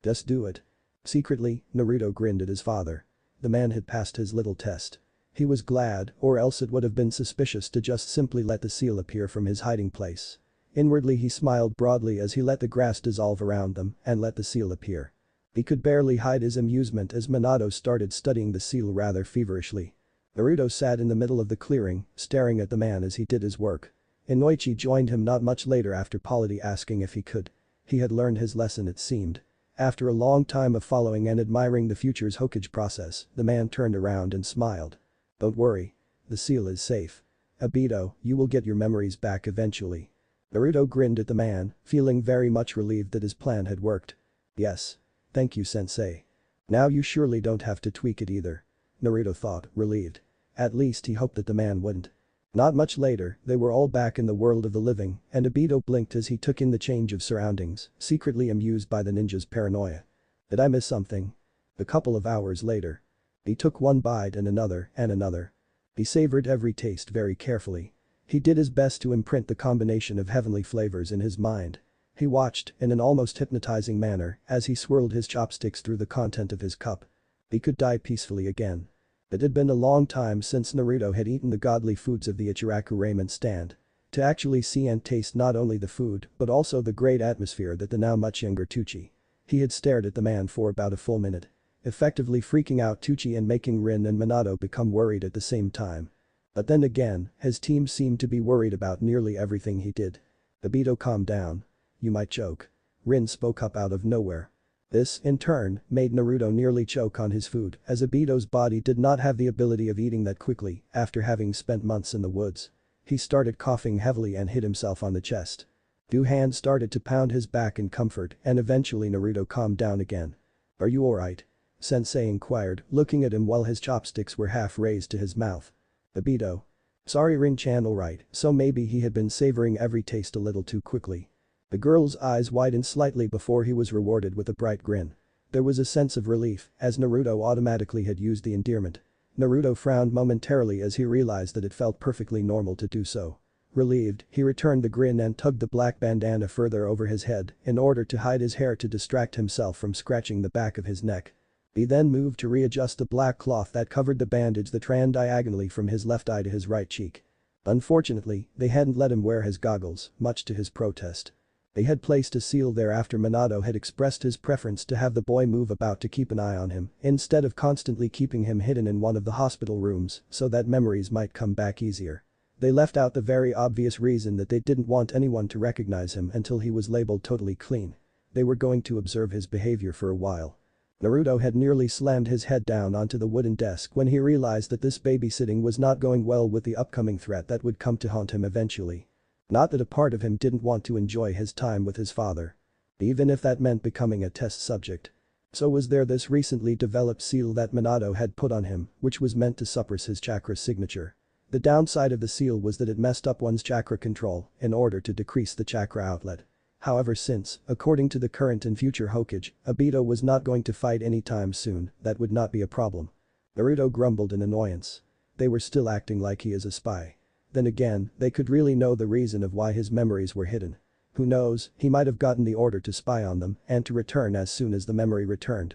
Just do it. Secretly, Naruto grinned at his father. The man had passed his little test. He was glad, or else it would have been suspicious to just simply let the seal appear from his hiding place. Inwardly he smiled broadly as he let the grass dissolve around them and let the seal appear. He could barely hide his amusement as Minato started studying the seal rather feverishly. Naruto sat in the middle of the clearing, staring at the man as he did his work. Inoichi joined him not much later after politely asking if he could. He had learned his lesson it seemed. After a long time of following and admiring the future's Hokage process, the man turned around and smiled. Don't worry. The seal is safe. Obito, you will get your memories back eventually. Naruto grinned at the man, feeling very much relieved that his plan had worked. Yes. Thank you, sensei. Now you surely don't have to tweak it either. Naruto thought, relieved. At least he hoped that the man wouldn't. Not much later, they were all back in the world of the living and Obito blinked as he took in the change of surroundings, secretly amused by the ninja's paranoia. Did I miss something? A couple of hours later. He took one bite and another and another. He savored every taste very carefully. He did his best to imprint the combination of heavenly flavors in his mind. He watched, in an almost hypnotizing manner, as he swirled his chopsticks through the content of his cup. He could die peacefully again. It had been a long time since Naruto had eaten the godly foods of the Ichiraku ramen stand. To actually see and taste not only the food but also the great atmosphere that the now much younger Tucci. He had stared at the man for about a full minute. Effectively freaking out Tucci and making Rin and Minato become worried at the same time. But then again, his team seemed to be worried about nearly everything he did. Obito, calm down. You might choke. Rin spoke up out of nowhere. This, in turn, made Naruto nearly choke on his food as Obito's body did not have the ability of eating that quickly after having spent months in the woods. He started coughing heavily and hit himself on the chest. Two hands started to pound his back in comfort and eventually Naruto calmed down again. "Are you alright?" Sensei inquired, looking at him while his chopsticks were half raised to his mouth. Obito. Sorry Rin-chan alright, so maybe he had been savoring every taste a little too quickly. The girl's eyes widened slightly before he was rewarded with a bright grin. There was a sense of relief as Naruto automatically had used the endearment. Naruto frowned momentarily as he realized that it felt perfectly normal to do so. Relieved, he returned the grin and tugged the black bandana further over his head in order to hide his hair to distract himself from scratching the back of his neck. He then moved to readjust the black cloth that covered the bandage that ran diagonally from his left eye to his right cheek. Unfortunately, they hadn't let him wear his goggles, much to his protest. They had placed a seal there after Minato had expressed his preference to have the boy move about to keep an eye on him instead of constantly keeping him hidden in one of the hospital rooms so that memories might come back easier. They left out the very obvious reason that they didn't want anyone to recognize him until he was labeled totally clean. They were going to observe his behavior for a while. Naruto had nearly slammed his head down onto the wooden desk when he realized that this babysitting was not going well with the upcoming threat that would come to haunt him eventually. Not that a part of him didn't want to enjoy his time with his father. Even if that meant becoming a test subject. So was there this recently developed seal that Minato had put on him, which was meant to suppress his chakra signature. The downside of the seal was that it messed up one's chakra control in order to decrease the chakra outlet. However, since, according to the current and future Hokage, Obito was not going to fight anytime soon, that would not be a problem. Naruto grumbled in annoyance. They were still acting like he is a spy. Then again, they could really know the reason of why his memories were hidden. Who knows, he might have gotten the order to spy on them and to return as soon as the memory returned.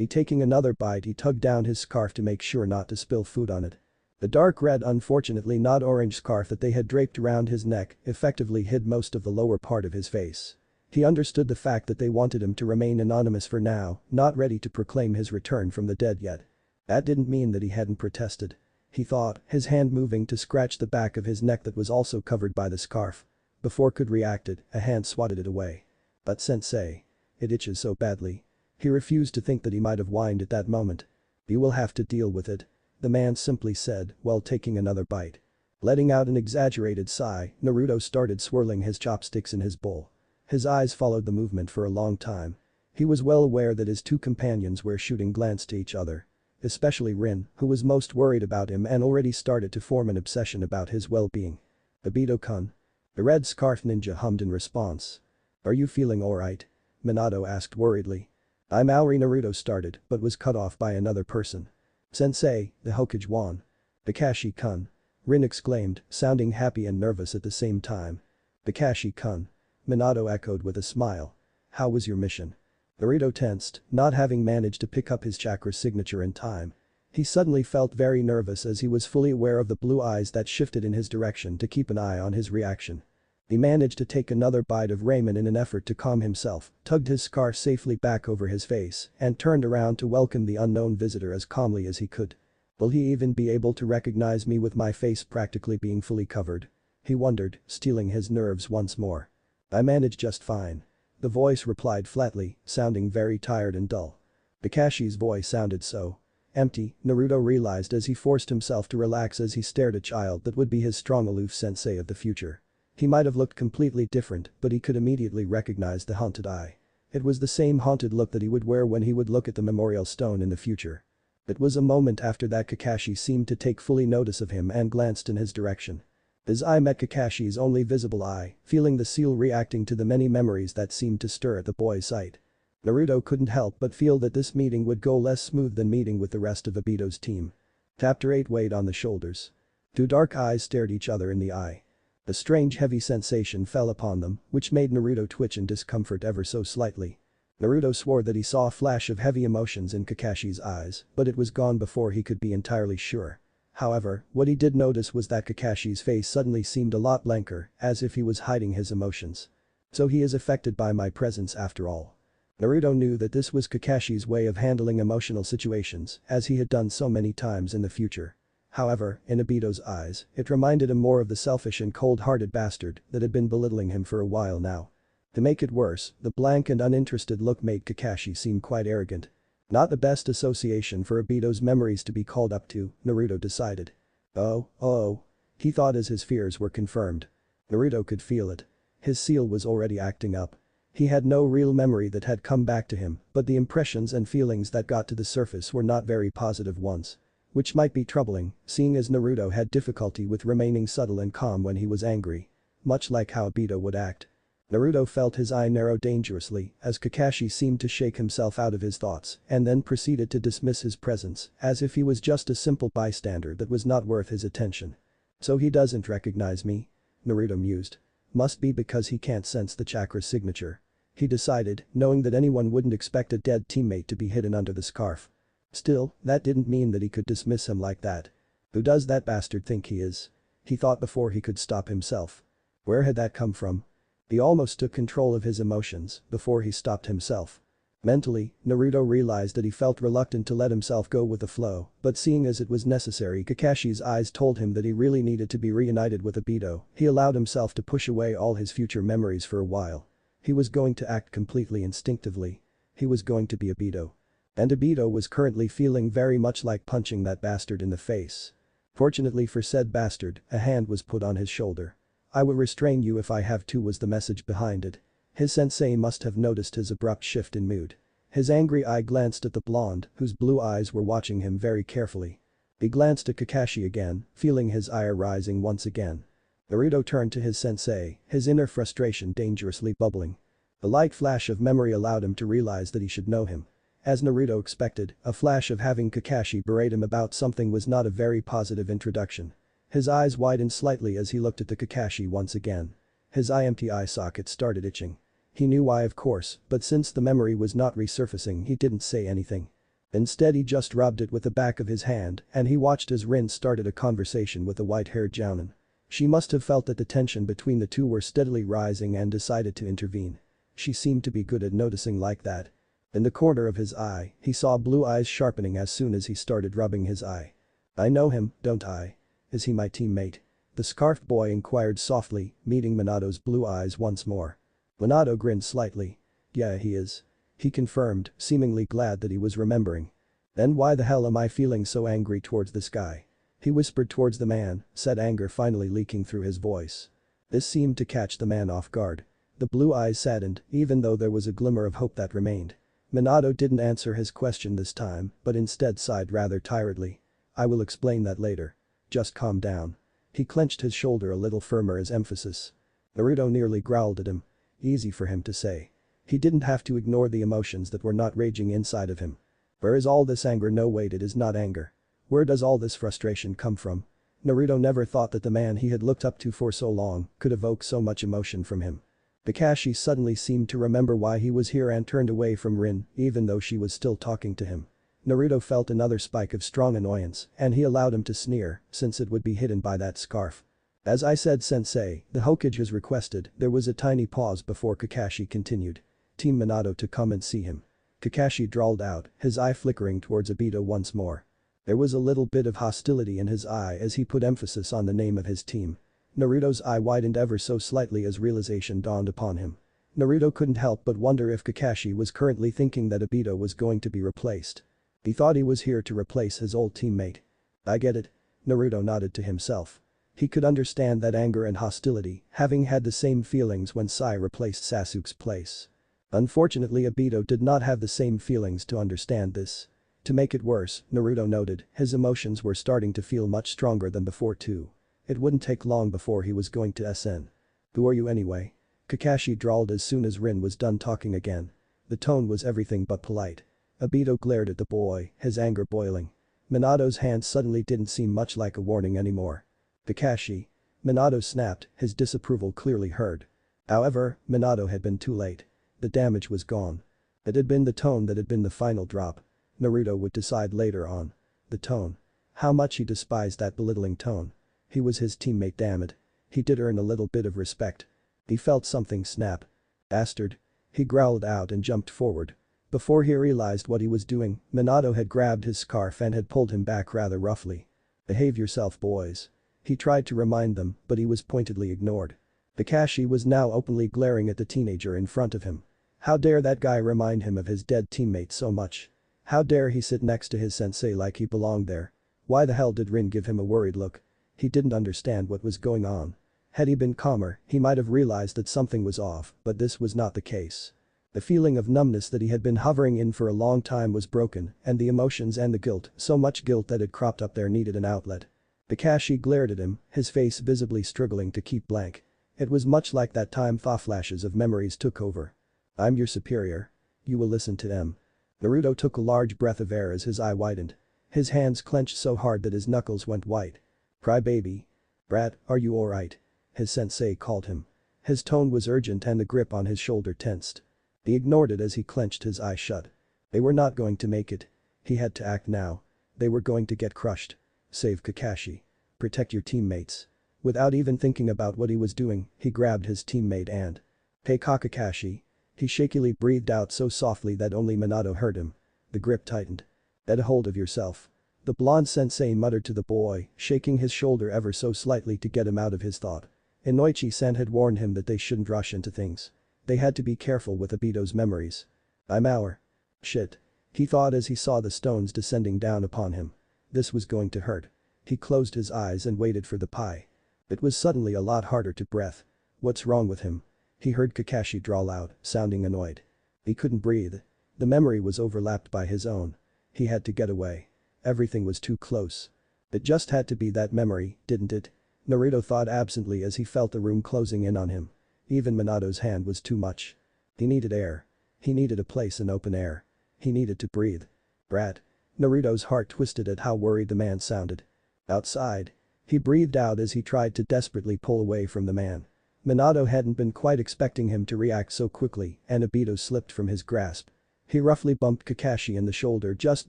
Taking another bite, he tugged down his scarf to make sure not to spill food on it. The dark red, unfortunately not orange scarf that they had draped around his neck effectively hid most of the lower part of his face. He understood the fact that they wanted him to remain anonymous for now, not ready to proclaim his return from the dead yet. That didn't mean that he hadn't protested. He thought, his hand moving to scratch the back of his neck that was also covered by the scarf. Before could reacted, a hand swatted it away. But sensei. It itches so badly. He refused to think that he might have whined at that moment. You will have to deal with it. The man simply said while taking another bite. Letting out an exaggerated sigh, Naruto started swirling his chopsticks in his bowl. His eyes followed the movement for a long time. He was well aware that his two companions were shooting glances to each other. Especially Rin, who was most worried about him and already started to form an obsession about his well-being. Obito-kun. The red scarf ninja hummed in response. Are you feeling alright? Minato asked worriedly. I'm Auri. Naruto started but was cut off by another person. Sensei, the Hokage won. Kakashi-kun. Rin exclaimed, sounding happy and nervous at the same time. Kakashi-kun. Minato echoed with a smile. How was your mission? Naruto tensed, not having managed to pick up his chakra signature in time. He suddenly felt very nervous as he was fully aware of the blue eyes that shifted in his direction to keep an eye on his reaction. He managed to take another bite of ramen in an effort to calm himself, tugged his scarf safely back over his face, and turned around to welcome the unknown visitor as calmly as he could. Will he even be able to recognize me with my face practically being fully covered? He wondered, steeling his nerves once more. I managed just fine. The voice replied flatly, sounding very tired and dull. Kakashi's voice sounded so empty, Naruto realized as he forced himself to relax as he stared at a child that would be his strong aloof sensei of the future. He might have looked completely different, but he could immediately recognize the haunted eye. It was the same haunted look that he would wear when he would look at the memorial stone in the future. It was a moment after that Kakashi seemed to take fully notice of him and glanced in his direction. His eye met Kakashi's only visible eye, feeling the seal reacting to the many memories that seemed to stir at the boy's sight. Naruto couldn't help but feel that this meeting would go less smooth than meeting with the rest of Obito's team. Chapter 8 weighed on the shoulders. Two dark eyes stared each other in the eye. A strange heavy sensation fell upon them, which made Naruto twitch in discomfort ever so slightly. Naruto swore that he saw a flash of heavy emotions in Kakashi's eyes, but it was gone before he could be entirely sure. However, what he did notice was that Kakashi's face suddenly seemed a lot blanker, as if he was hiding his emotions. So he is affected by my presence after all. Naruto knew that this was Kakashi's way of handling emotional situations, as he had done so many times in the future. However, in Obito's eyes, it reminded him more of the selfish and cold-hearted bastard that had been belittling him for a while now. To make it worse, the blank and uninterested look made Kakashi seem quite arrogant. Not the best association for Obito's memories to be called up to, Naruto decided. Oh, he thought as his fears were confirmed. Naruto could feel it. His seal was already acting up. He had no real memory that had come back to him, but the impressions and feelings that got to the surface were not very positive ones. Which might be troubling, seeing as Naruto had difficulty with remaining subtle and calm when he was angry. Much like how Obito would act. Naruto felt his eye narrow dangerously as Kakashi seemed to shake himself out of his thoughts and then proceeded to dismiss his presence as if he was just a simple bystander that was not worth his attention. So he doesn't recognize me? Naruto mused. Must be because he can't sense the chakra signature. He decided, knowing that anyone wouldn't expect a dead teammate to be hidden under the scarf. Still, that didn't mean that he could dismiss him like that. Who does that bastard think he is? He thought before he could stop himself. Where had that come from? He almost took control of his emotions before he stopped himself. Mentally, Naruto realized that he felt reluctant to let himself go with the flow, but seeing as it was necessary, Kakashi's eyes told him that he really needed to be reunited with Obito. He allowed himself to push away all his future memories for a while. He was going to act completely instinctively. He was going to be Obito. And Obito was currently feeling very much like punching that bastard in the face. Fortunately for said bastard, a hand was put on his shoulder. "I will restrain you if I have to," was the message behind it. His sensei must have noticed his abrupt shift in mood. His angry eye glanced at the blonde, whose blue eyes were watching him very carefully. He glanced at Kakashi again, feeling his ire rising once again. Naruto turned to his sensei, his inner frustration dangerously bubbling. The light flash of memory allowed him to realize that he should know him. As Naruto expected, a flash of having Kakashi berate him about something was not a very positive introduction. His eyes widened slightly as he looked at the Kakashi once again. His empty eye socket started itching. He knew why, of course, but since the memory was not resurfacing, he didn't say anything. Instead, he just rubbed it with the back of his hand and he watched as Rin started a conversation with the white-haired jounin. She must have felt that the tension between the two were steadily rising and decided to intervene. She seemed to be good at noticing like that. In the corner of his eye, he saw blue eyes sharpening as soon as he started rubbing his eye. "I know him, don't I? Is he my teammate?" The scarfed boy inquired softly, meeting Minato's blue eyes once more. Minato grinned slightly. "Yeah, he is." He confirmed, seemingly glad that he was remembering. "Then why the hell am I feeling so angry towards this guy?" He whispered towards the man, said, anger finally leaking through his voice. This seemed to catch the man off guard. The blue eyes saddened, even though there was a glimmer of hope that remained. Minato didn't answer his question this time, but instead sighed rather tiredly. "I will explain that later. Just calm down." He clenched his shoulder a little firmer as emphasis. Naruto nearly growled at him. Easy for him to say. He didn't have to ignore the emotions that were not raging inside of him. Where is all this anger? No, wait, it is not anger. Where does all this frustration come from? Naruto never thought that the man he had looked up to for so long could evoke so much emotion from him. Kakashi suddenly seemed to remember why he was here and turned away from Rin, even though she was still talking to him. Naruto felt another spike of strong annoyance and he allowed him to sneer since it would be hidden by that scarf. "As I said, sensei, the Hokage has requested." There was a tiny pause before Kakashi continued. "Team Minato to come and see him." Kakashi drawled out, his eye flickering towards Obito once more. There was a little bit of hostility in his eye as he put emphasis on the name of his team. Naruto's eye widened ever so slightly as realization dawned upon him. Naruto couldn't help but wonder if Kakashi was currently thinking that Obito was going to be replaced. He thought he was here to replace his old teammate. "I get it." Naruto nodded to himself. He could understand that anger and hostility, having had the same feelings when Sai replaced Sasuke's place. Unfortunately, Obito did not have the same feelings to understand this. To make it worse, Naruto noted, his emotions were starting to feel much stronger than before too. It wouldn't take long before he was going to SN. "Who are you anyway?" Kakashi drawled as soon as Rin was done talking again. The tone was everything but polite. Obito glared at the boy, his anger boiling. Minato's hand suddenly didn't seem much like a warning anymore. "Kakashi." Minato snapped, his disapproval clearly heard. However, Minato had been too late. The damage was gone. It had been the tone that had been the final drop. Naruto would decide later on. The tone. How much he despised that belittling tone. He was his teammate, damn it. He did earn a little bit of respect. He felt something snap. "Bastard." He growled out and jumped forward. Before he realized what he was doing, Minato had grabbed his scarf and had pulled him back rather roughly. "Behave yourself, boys." He tried to remind them, but he was pointedly ignored. Kakashi was now openly glaring at the teenager in front of him. How dare that guy remind him of his dead teammate so much? How dare he sit next to his sensei like he belonged there? Why the hell did Rin give him a worried look? He didn't understand what was going on. Had he been calmer, he might have realized that something was off, but this was not the case. The feeling of numbness that he had been hovering in for a long time was broken, and the emotions and the guilt, so much guilt that it cropped up there, needed an outlet. Kakashi glared at him, his face visibly struggling to keep blank. It was much like that time thaw flashes of memories took over. I'm your superior. You will listen to them. Naruto took a large breath of air as his eye widened. His hands clenched so hard that his knuckles went white. Crybaby. Brat, are you alright? His sensei called him. His tone was urgent and the grip on his shoulder tensed. He ignored it as he clenched his eyes shut. They were not going to make it. He had to act now. They were going to get crushed. Save Kakashi. Protect your teammates. Without even thinking about what he was doing, he grabbed his teammate and. Hey Kakashi. He shakily breathed out so softly that only Minato heard him. The grip tightened. Get a hold of yourself. The blonde sensei muttered to the boy, shaking his shoulder ever so slightly to get him out of his thought. Inoichi-san had warned him that they shouldn't rush into things. They had to be careful with Obito's memories. I'm our. Shit. He thought as he saw the stones descending down upon him. This was going to hurt. He closed his eyes and waited for the pie. It was suddenly a lot harder to breathe. What's wrong with him? He heard Kakashi drawl out, sounding annoyed. He couldn't breathe. The memory was overlapped by his own. He had to get away. Everything was too close. It just had to be that memory, didn't it? Naruto thought absently as he felt the room closing in on him. Even Minato's hand was too much. He needed air. He needed a place in open air. He needed to breathe. Brat. Naruto's heart twisted at how worried the man sounded. Outside. He breathed out as he tried to desperately pull away from the man. Minato hadn't been quite expecting him to react so quickly, and Obito slipped from his grasp. He roughly bumped Kakashi in the shoulder just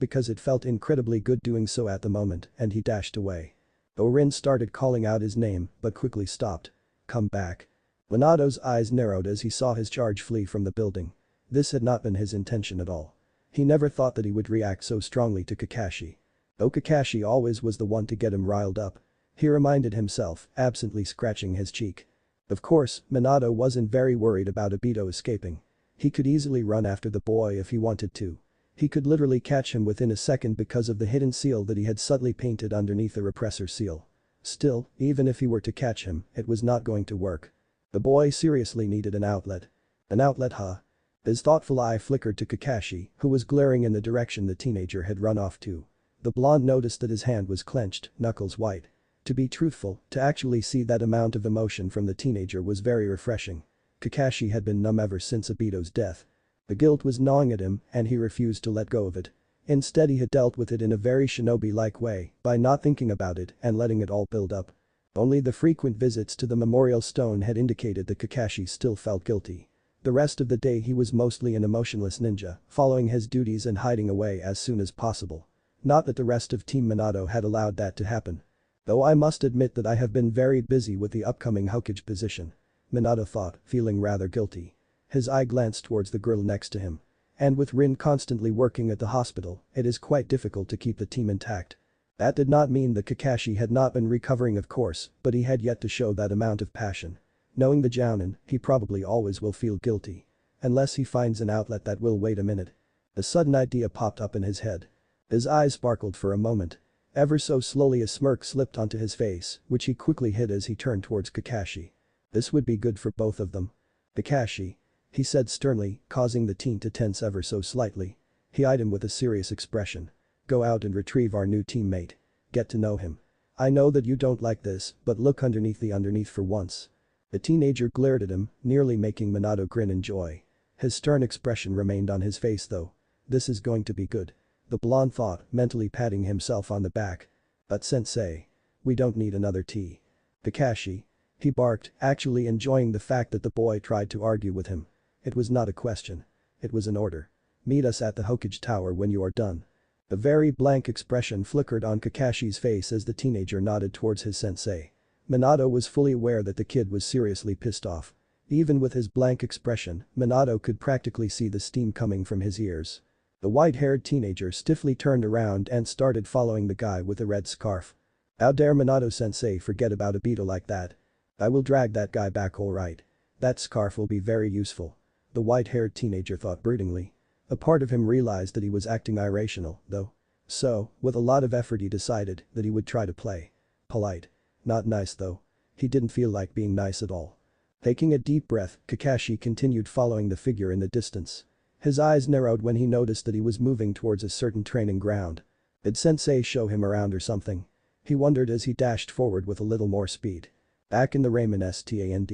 because it felt incredibly good doing so at the moment, and he dashed away. Orin started calling out his name, but quickly stopped. Come back. Minato's eyes narrowed as he saw his charge flee from the building. This had not been his intention at all. He never thought that he would react so strongly to Kakashi. Though Kakashi always was the one to get him riled up. He reminded himself, absently scratching his cheek. Of course, Minato wasn't very worried about Obito escaping. He could easily run after the boy if he wanted to. He could literally catch him within a second because of the hidden seal that he had subtly painted underneath the repressor seal. Still, even if he were to catch him, it was not going to work. The boy seriously needed an outlet. An outlet, huh? His thoughtful eye flickered to Kakashi, who was glaring in the direction the teenager had run off to. The blonde noticed that his hand was clenched, knuckles white. To be truthful, to actually see that amount of emotion from the teenager was very refreshing. Kakashi had been numb ever since Obito's death. The guilt was gnawing at him and he refused to let go of it. Instead he had dealt with it in a very shinobi-like way by not thinking about it and letting it all build up. Only the frequent visits to the memorial stone had indicated that Kakashi still felt guilty. The rest of the day he was mostly an emotionless ninja, following his duties and hiding away as soon as possible. Not that the rest of Team Minato had allowed that to happen. Though I must admit that I have been very busy with the upcoming Hokage position. Minato thought, feeling rather guilty. His eye glanced towards the girl next to him. And with Rin constantly working at the hospital, it is quite difficult to keep the team intact. That did not mean that Kakashi had not been recovering, of course, but he had yet to show that amount of passion. Knowing the Jounin, he probably always will feel guilty. Unless he finds an outlet that will. Wait a minute. A sudden idea popped up in his head. His eyes sparkled for a moment. Ever so slowly a smirk slipped onto his face, which he quickly hid as he turned towards Kakashi. This would be good for both of them. Kakashi. He said sternly, causing the teen to tense ever so slightly. He eyed him with a serious expression. Go out and retrieve our new teammate. Get to know him. I know that you don't like this, but look underneath for once. The teenager glared at him, nearly making Minato grin in joy. His stern expression remained on his face though. This is going to be good. The blonde thought, mentally patting himself on the back. But sensei. We don't need another tea. Kakashi. He barked, actually enjoying the fact that the boy tried to argue with him. It was not a question. It was an order. Meet us at the Hokage Tower when you are done. A very blank expression flickered on Kakashi's face as the teenager nodded towards his sensei. Minato was fully aware that the kid was seriously pissed off. Even with his blank expression, Minato could practically see the steam coming from his ears. The white-haired teenager stiffly turned around and started following the guy with the red scarf. How dare Minato-sensei forget about Obito like that? I will drag that guy back, alright. That scarf will be very useful. The white-haired teenager thought broodingly. A part of him realized that he was acting irrational, though. So, with a lot of effort he decided that he would try to play polite. Not nice though. He didn't feel like being nice at all. Taking a deep breath, Kakashi continued following the figure in the distance. His eyes narrowed when he noticed that he was moving towards a certain training ground. Did Sensei show him around or something? He wondered as he dashed forward with a little more speed. Back in the Ramen stand.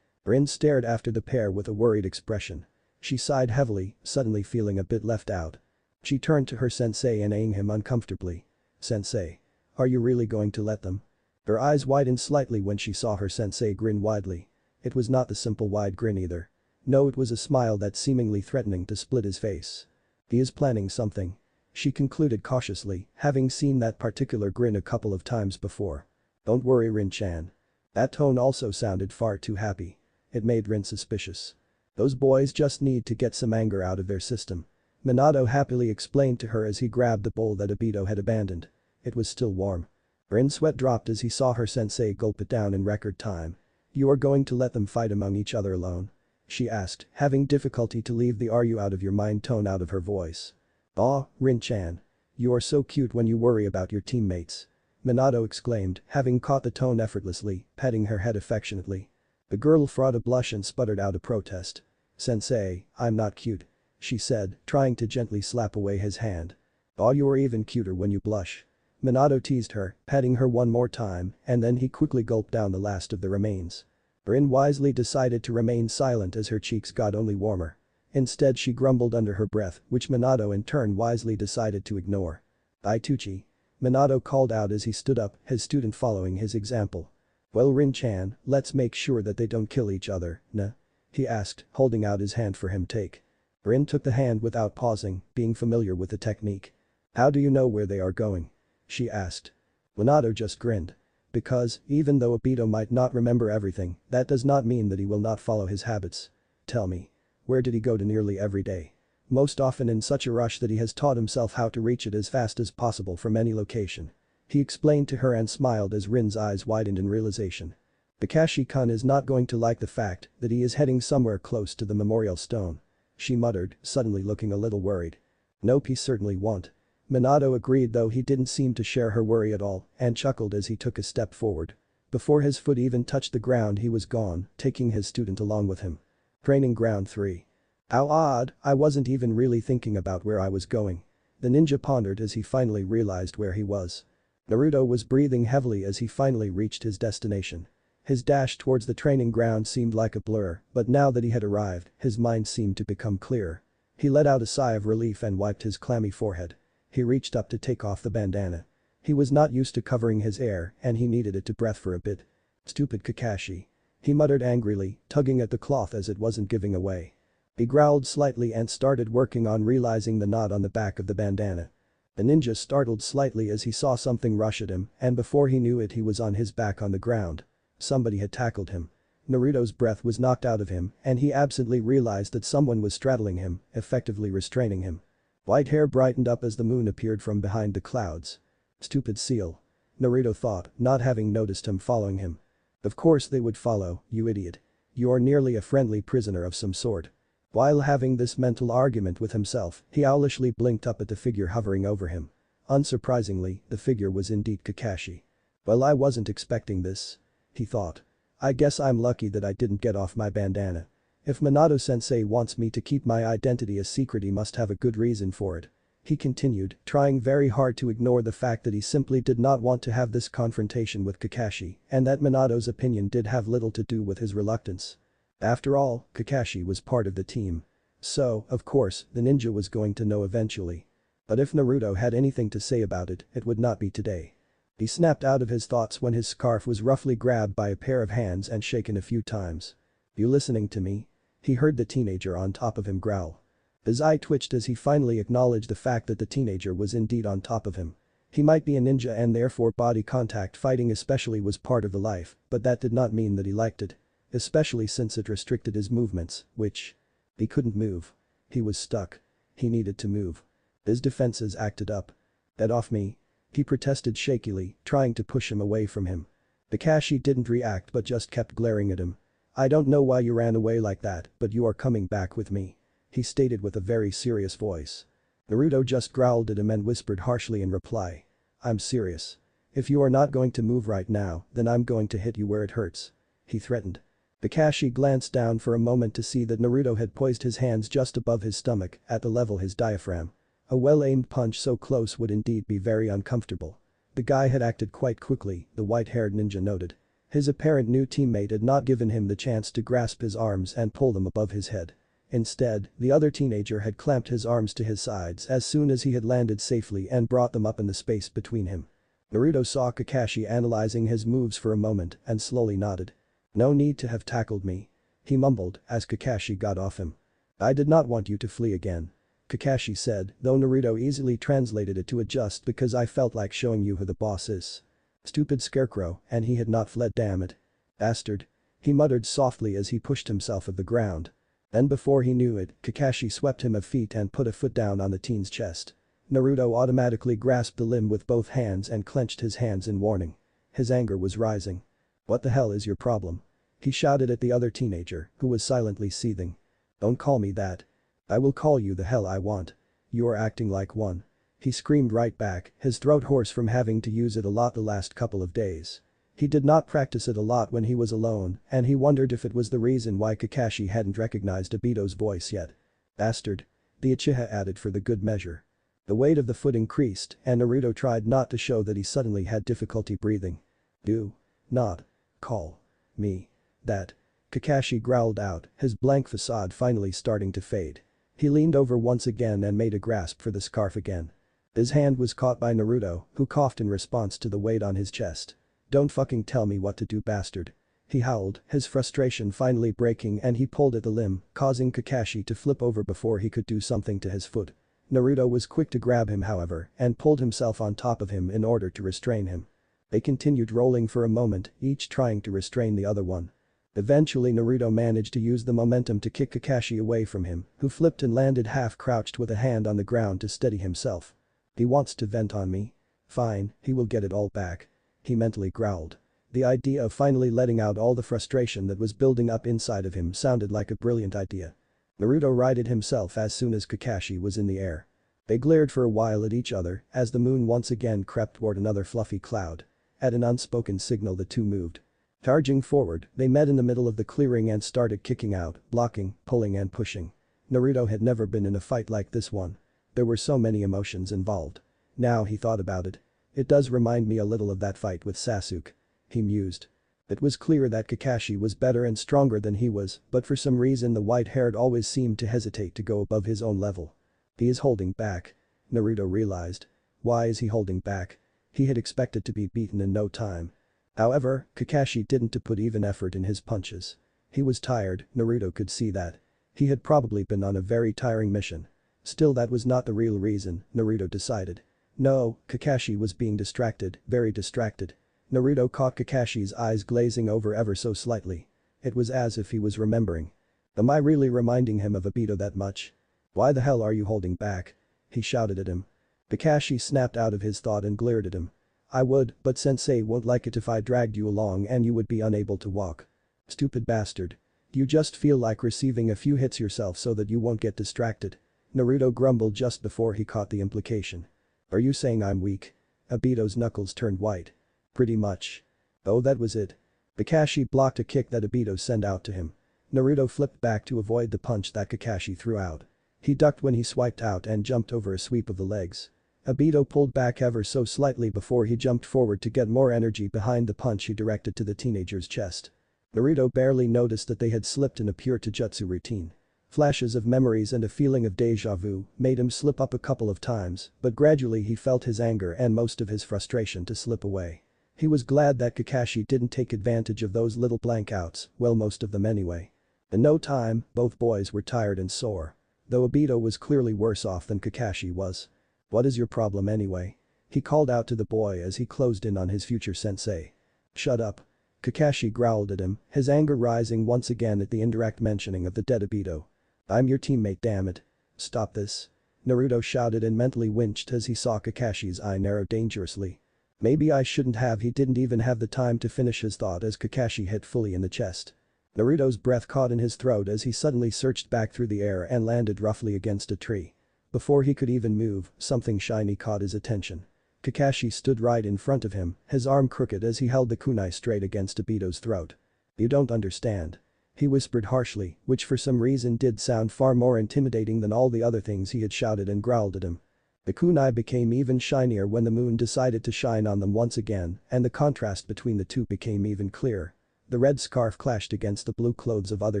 Rin stared after the pair with a worried expression. She sighed heavily, suddenly feeling a bit left out. She turned to her sensei and eyeing him uncomfortably. "Sensei. Are you really going to let them?" Her eyes widened slightly when she saw her sensei grin widely. It was not the simple wide grin either. No, it was a smile that seemingly threatening to split his face. He is planning something. She concluded cautiously, having seen that particular grin a couple of times before. "Don't worry, Rin-chan." That tone also sounded far too happy. It made Rin suspicious. "Those boys just need to get some anger out of their system." Minato happily explained to her as he grabbed the bowl that Obito had abandoned. It was still warm. Rin's sweat dropped as he saw her sensei gulp it down in record time. "You are going to let them fight among each other alone?" she asked, having difficulty to leave the "are you out of your mind" tone out of her voice. "Aw, Rin-chan. You are so cute when you worry about your teammates." Minato exclaimed, having caught the tone effortlessly, patting her head affectionately. The girl fraud a blush and sputtered out a protest. "Sensei, I'm not cute," she said, trying to gently slap away his hand. "Aw, you are even cuter when you blush." Minato teased her, patting her one more time, and then he quickly gulped down the last of the remains. Rin wisely decided to remain silent as her cheeks got only warmer. Instead she grumbled under her breath, which Minato in turn wisely decided to ignore. "Ituchi." Minato called out as he stood up, his student following his example. "Well, Rin-chan, let's make sure that they don't kill each other, nah?" he asked, holding out his hand for him to take. Rin took the hand without pausing, being familiar with the technique. "How do you know where they are going?" she asked. Minato just grinned. "Because, even though Obito might not remember everything, that does not mean that he will not follow his habits. Tell me. Where did he go to nearly every day? Most often in such a rush that he has taught himself how to reach it as fast as possible from any location." He explained to her and smiled as Rin's eyes widened in realization. "Kakashi-kun is not going to like the fact that he is heading somewhere close to the memorial stone," she muttered, suddenly looking a little worried. "Nope, he certainly won't." Minato agreed, though he didn't seem to share her worry at all, and chuckled as he took a step forward. Before his foot even touched the ground he was gone, taking his student along with him. Training ground 3. "How odd, I wasn't even really thinking about where I was going." The ninja pondered as he finally realized where he was. Naruto was breathing heavily as he finally reached his destination. His dash towards the training ground seemed like a blur, but now that he had arrived, his mind seemed to become clearer. He let out a sigh of relief and wiped his clammy forehead. He reached up to take off the bandana. He was not used to covering his hair and he needed it to breathe for a bit. "Stupid Kakashi." He muttered angrily, tugging at the cloth as it wasn't giving away. He growled slightly and started working on realizing the knot on the back of the bandana. The ninja startled slightly as he saw something rush at him, and before he knew it he was on his back on the ground. Somebody had tackled him. Naruto's breath was knocked out of him and he absently realized that someone was straddling him, effectively restraining him. White hair brightened up as the moon appeared from behind the clouds. "Stupid seal." Naruto thought, not having noticed him following him. "Of course they would follow, you idiot. You are nearly a friendly prisoner of some sort." While having this mental argument with himself, he owlishly blinked up at the figure hovering over him. Unsurprisingly, the figure was indeed Kakashi. "Well, I wasn't expecting this," he thought. "I guess I'm lucky that I didn't get off my bandana. If Minato-sensei wants me to keep my identity a secret he must have a good reason for it." He continued, trying very hard to ignore the fact that he simply did not want to have this confrontation with Kakashi and that Minato's opinion did have little to do with his reluctance. After all, Kakashi was part of the team. So, of course, the ninja was going to know eventually. But if Naruto had anything to say about it, it would not be today. He snapped out of his thoughts when his scarf was roughly grabbed by a pair of hands and shaken a few times. "You listening to me?" He heard the teenager on top of him growl. His eye twitched as he finally acknowledged the fact that the teenager was indeed on top of him. He might be a ninja and therefore body contact fighting especially was part of the life, but that did not mean that he liked it. Especially since it restricted his movements, which. He couldn't move. He was stuck. He needed to move. His defenses acted up. "Get off me." He protested shakily, trying to push him away from him. Kakashi didn't react but just kept glaring at him. "I don't know why you ran away like that, but you are coming back with me," he stated with a very serious voice. Naruto just growled at him and whispered harshly in reply. "I'm serious." If you are not going to move right now, then I'm going to hit you where it hurts. He threatened. Kakashi glanced down for a moment to see that Naruto had poised his hands just above his stomach, at the level his diaphragm. A well-aimed punch so close would indeed be very uncomfortable. The guy had acted quite quickly, the white-haired ninja noted. His apparent new teammate had not given him the chance to grasp his arms and pull them above his head. Instead, the other teenager had clamped his arms to his sides as soon as he had landed safely and brought them up in the space between him. Naruto saw Kakashi analyzing his moves for a moment and slowly nodded. "No need to have tackled me," he mumbled as Kakashi got off him. "I did not want you to flee again," Kakashi said, though Naruto easily translated it to adjust because I felt like showing you who the boss is. Stupid scarecrow, and he had not fled, damn it. Bastard. He muttered softly as he pushed himself at the ground. Then before he knew it, Kakashi swept him a feet and put a foot down on the teen's chest. Naruto automatically grasped the limb with both hands and clenched his hands in warning. His anger was rising. "What the hell is your problem?" he shouted at the other teenager, who was silently seething. "Don't call me that. I will call you the hell I want. You are acting like one," he screamed right back, his throat hoarse from having to use it a lot the last couple of days. He did not practice it a lot when he was alone, and he wondered if it was the reason why Kakashi hadn't recognized Obito's voice yet. "Bastard," the Uchiha added for the good measure. The weight of the foot increased, and Naruto tried not to show that he suddenly had difficulty breathing. "Do not call me that," Kakashi growled out, his blank facade finally starting to fade. He leaned over once again and made a grasp for the scarf again. His hand was caught by Naruto, who coughed in response to the weight on his chest. "Don't fucking tell me what to do, bastard," he howled, his frustration finally breaking, and he pulled at the limb, causing Kakashi to flip over before he could do something to his foot. Naruto was quick to grab him however and pulled himself on top of him in order to restrain him. They continued rolling for a moment, each trying to restrain the other one. Eventually Naruto managed to use the momentum to kick Kakashi away from him, who flipped and landed half-crouched with a hand on the ground to steady himself. "He wants to vent on me. Fine, he will get it all back," he mentally growled. The idea of finally letting out all the frustration that was building up inside of him sounded like a brilliant idea. Naruto righted himself as soon as Kakashi was in the air. They glared for a while at each other as the moon once again crept toward another fluffy cloud. At an unspoken signal the two moved. Charging forward, they met in the middle of the clearing and started kicking out, blocking, pulling and pushing. Naruto had never been in a fight like this one. There were so many emotions involved. Now he thought about it. It does remind me a little of that fight with Sasuke, he mused. It was clear that Kakashi was better and stronger than he was, but for some reason the white-haired always seemed to hesitate to go above his own level. He is holding back, Naruto realized. Why is he holding back? He had expected to be beaten in no time. However, Kakashi didn't put even effort in his punches. He was tired, Naruto could see that. He had probably been on a very tiring mission. Still, that was not the real reason, Naruto decided. No, Kakashi was being distracted, very distracted. Naruto caught Kakashi's eyes glazing over ever so slightly. It was as if he was remembering. Am I really reminding him of Obito that much? Why the hell are you holding back? He shouted at him. Kakashi snapped out of his thought and glared at him. I would, but sensei won't like it if I dragged you along and you would be unable to walk. Stupid bastard. You just feel like receiving a few hits yourself so that you won't get distracted. Naruto grumbled just before he caught the implication. Are you saying I'm weak? Obito's knuckles turned white. Pretty much. Oh, that was it. Kakashi blocked a kick that Obito sent out to him. Naruto flipped back to avoid the punch that Kakashi threw out. He ducked when he swiped out and jumped over a sweep of the legs. Obito pulled back ever so slightly before he jumped forward to get more energy behind the punch he directed to the teenager's chest. Naruto barely noticed that they had slipped in a pure taijutsu routine. Flashes of memories and a feeling of deja vu made him slip up a couple of times, but gradually he felt his anger and most of his frustration to slip away. He was glad that Kakashi didn't take advantage of those little blank outs, well, most of them anyway. In no time, both boys were tired and sore. Though Obito was clearly worse off than Kakashi was. What is your problem anyway? He called out to the boy as he closed in on his future sensei. Shut up. Kakashi growled at him, his anger rising once again at the indirect mentioning of the dead Obito. I'm your teammate, damn it. Stop this. Naruto shouted and mentally winced as he saw Kakashi's eye narrow dangerously. Maybe I shouldn't have. He didn't even have the time to finish his thought as Kakashi hit fully in the chest. Naruto's breath caught in his throat as he suddenly surged back through the air and landed roughly against a tree. Before he could even move, something shiny caught his attention. Kakashi stood right in front of him, his arm crooked as he held the kunai straight against Obito's throat. "You don't understand." He whispered harshly, which for some reason did sound far more intimidating than all the other things he had shouted and growled at him. The kunai became even shinier when the moon decided to shine on them once again, and the contrast between the two became even clearer. The red scarf clashed against the blue clothes of other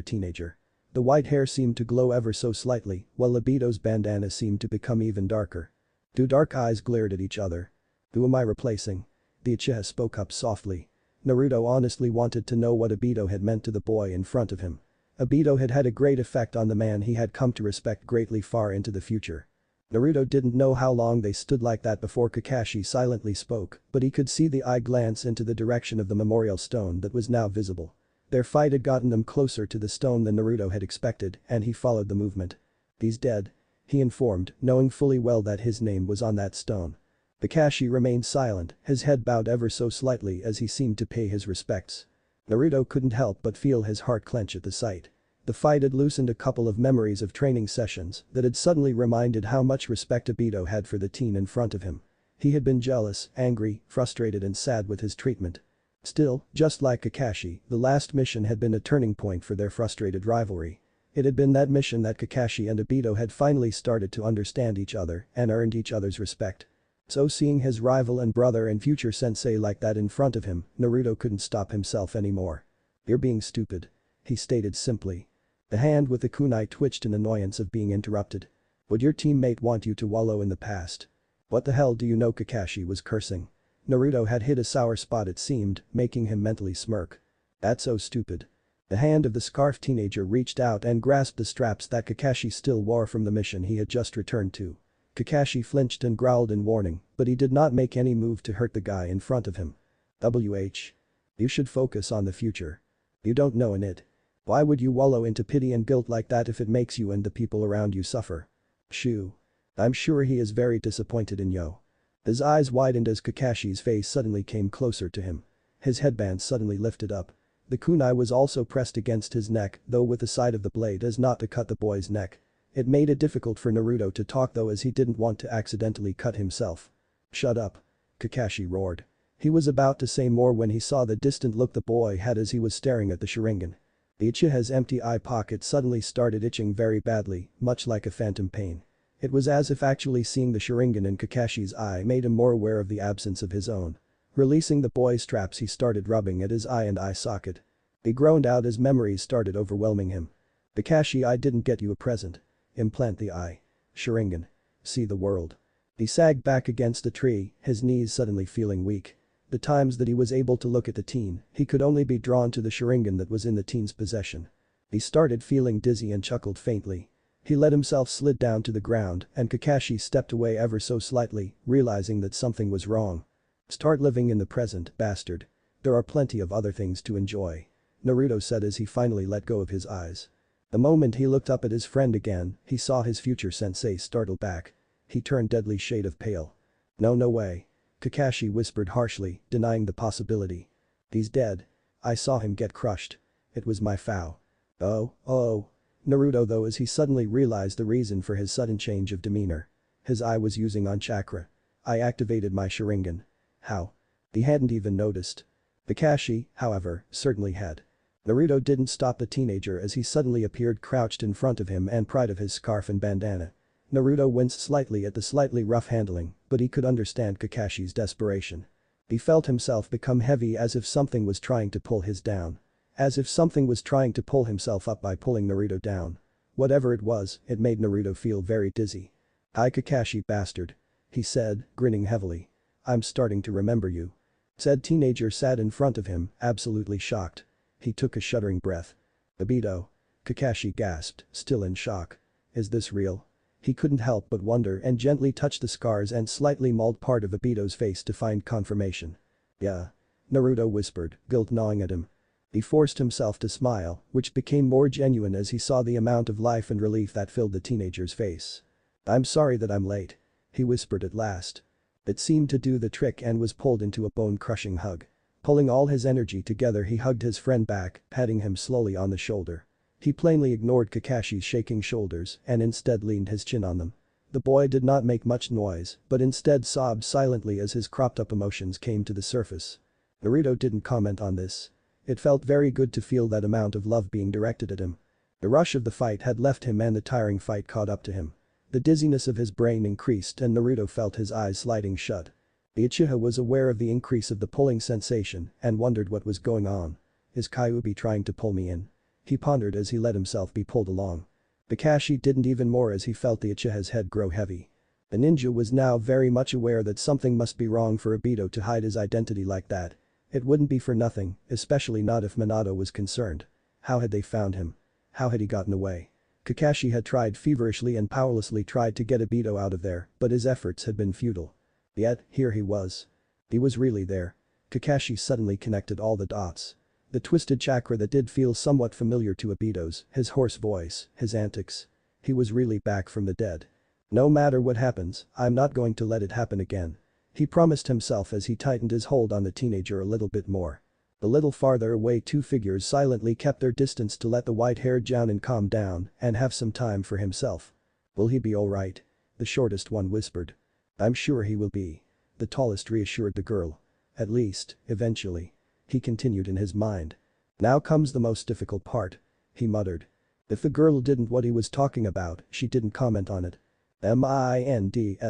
teenager. The white hair seemed to glow ever so slightly, while Obito's bandana seemed to become even darker. Two dark eyes glared at each other. "Who am I replacing?" The Uchiha spoke up softly. Naruto honestly wanted to know what Obito had meant to the boy in front of him. Obito had had a great effect on the man he had come to respect greatly far into the future. Naruto didn't know how long they stood like that before Kakashi silently spoke, but he could see the eye glance into the direction of the memorial stone that was now visible. Their fight had gotten them closer to the stone than Naruto had expected, and he followed the movement. "He's dead," he informed, knowing fully well that his name was on that stone. Kakashi remained silent, his head bowed ever so slightly as he seemed to pay his respects. Naruto couldn't help but feel his heart clench at the sight. The fight had loosened a couple of memories of training sessions that had suddenly reminded how much respect Obito had for the teen in front of him. He had been jealous, angry, frustrated and sad with his treatment. Still, just like Kakashi, the last mission had been a turning point for their frustrated rivalry. It had been that mission that Kakashi and Obito had finally started to understand each other and earned each other's respect. So seeing his rival and brother and future sensei like that in front of him, Naruto couldn't stop himself anymore. "You're being stupid," he stated simply. The hand with the kunai twitched in annoyance of being interrupted. "Would your teammate want you to wallow in the past?" "What the hell do you know?" Kakashi was cursing. Naruto had hit a sour spot it seemed, making him mentally smirk. "That's so stupid." The hand of the scarf teenager reached out and grasped the straps that Kakashi still wore from the mission he had just returned to. Kakashi flinched and growled in warning, but he did not make any move to hurt the guy in front of him. You should focus on the future. You don't know it. Why would you wallow into pity and guilt like that if it makes you and the people around you suffer? Shoo. I'm sure he is very disappointed in you." His eyes widened as Kakashi's face suddenly came closer to him. His headband suddenly lifted up. The kunai was also pressed against his neck, though with the side of the blade as not to cut the boy's neck. It made it difficult for Naruto to talk though as he didn't want to accidentally cut himself. "Shut up." Kakashi roared. He was about to say more when he saw the distant look the boy had as he was staring at the Sharingan. The Uchiha's empty eye pocket suddenly started itching very badly, much like a phantom pain. It was as if actually seeing the Sharingan in Kakashi's eye made him more aware of the absence of his own. Releasing the boy's straps he started rubbing at his eye and eye socket. He groaned out as memories started overwhelming him. "Kakashi, I didn't get you a present. Implant the eye. Sharingan. See the world." He sagged back against the tree, his knees suddenly feeling weak. The times that he was able to look at the teen, he could only be drawn to the Sharingan that was in the teen's possession. He started feeling dizzy and chuckled faintly. He let himself slid down to the ground and Kakashi stepped away ever so slightly, realizing that something was wrong. "Start living in the present, bastard. There are plenty of other things to enjoy," Naruto said as he finally let go of his eyes. The moment he looked up at his friend again, he saw his future sensei startle back. He turned deadly shade of pale. No way." Kakashi whispered harshly, denying the possibility. "He's dead. I saw him get crushed. It was my foul." Oh. Naruto though as he suddenly realized the reason for his sudden change of demeanor. His eye was using on chakra. "I activated my Sharingan." "How?" He hadn't even noticed. Kakashi, however, certainly had. Naruto didn't stop the teenager as he suddenly appeared crouched in front of him and pried of his scarf and bandana. Naruto winced slightly at the slightly rough handling, but he could understand Kakashi's desperation. He felt himself become heavy as if something was trying to pull his down. As if something was trying to pull himself up by pulling Naruto down. Whatever it was, it made Naruto feel very dizzy. "Hi Kakashi bastard," he said, grinning heavily. "I'm starting to remember you." Said teenager sat in front of him, absolutely shocked. He took a shuddering breath. "Obito." Kakashi gasped, still in shock. "Is this real?" He couldn't help but wonder and gently touched the scars and slightly mauled part of Obito's face to find confirmation. "Yeah." Naruto whispered, guilt gnawing at him. He forced himself to smile, which became more genuine as he saw the amount of life and relief that filled the teenager's face. "I'm sorry that I'm late," he whispered at last. It seemed to do the trick and was pulled into a bone-crushing hug. Pulling all his energy together he hugged his friend back, patting him slowly on the shoulder. He plainly ignored Kakashi's shaking shoulders and instead leaned his chin on them. The boy did not make much noise, but instead sobbed silently as his cropped-up emotions came to the surface. Naruto didn't comment on this. It felt very good to feel that amount of love being directed at him. The rush of the fight had left him and the tiring fight caught up to him. The dizziness of his brain increased and Naruto felt his eyes sliding shut. The Uchiha was aware of the increase of the pulling sensation and wondered what was going on. Is Kyuubi trying to pull me in? He pondered as he let himself be pulled along. Kakashi didn't even more as he felt the Uchiha's head grow heavy. The ninja was now very much aware that something must be wrong for Obito to hide his identity like that. It wouldn't be for nothing, especially not if Minato was concerned. How had they found him? How had he gotten away? Kakashi had tried feverishly and powerlessly tried to get Obito out of there, but his efforts had been futile. Yet, here he was. He was really there. Kakashi suddenly connected all the dots. The twisted chakra that did feel somewhat familiar to Obito's, his hoarse voice, his antics. He was really back from the dead. No matter what happens, I'm not going to let it happen again. He promised himself as he tightened his hold on the teenager a little bit more. A little farther away two figures silently kept their distance to let the white-haired Jounin calm down and have some time for himself. Will he be alright? The shortest one whispered. I'm sure he will be. The tallest reassured the girl. At least, eventually. He continued in his mind. Now comes the most difficult part. He muttered. If the girl didn't what he was talking about, she didn't comment on it. Mindscape.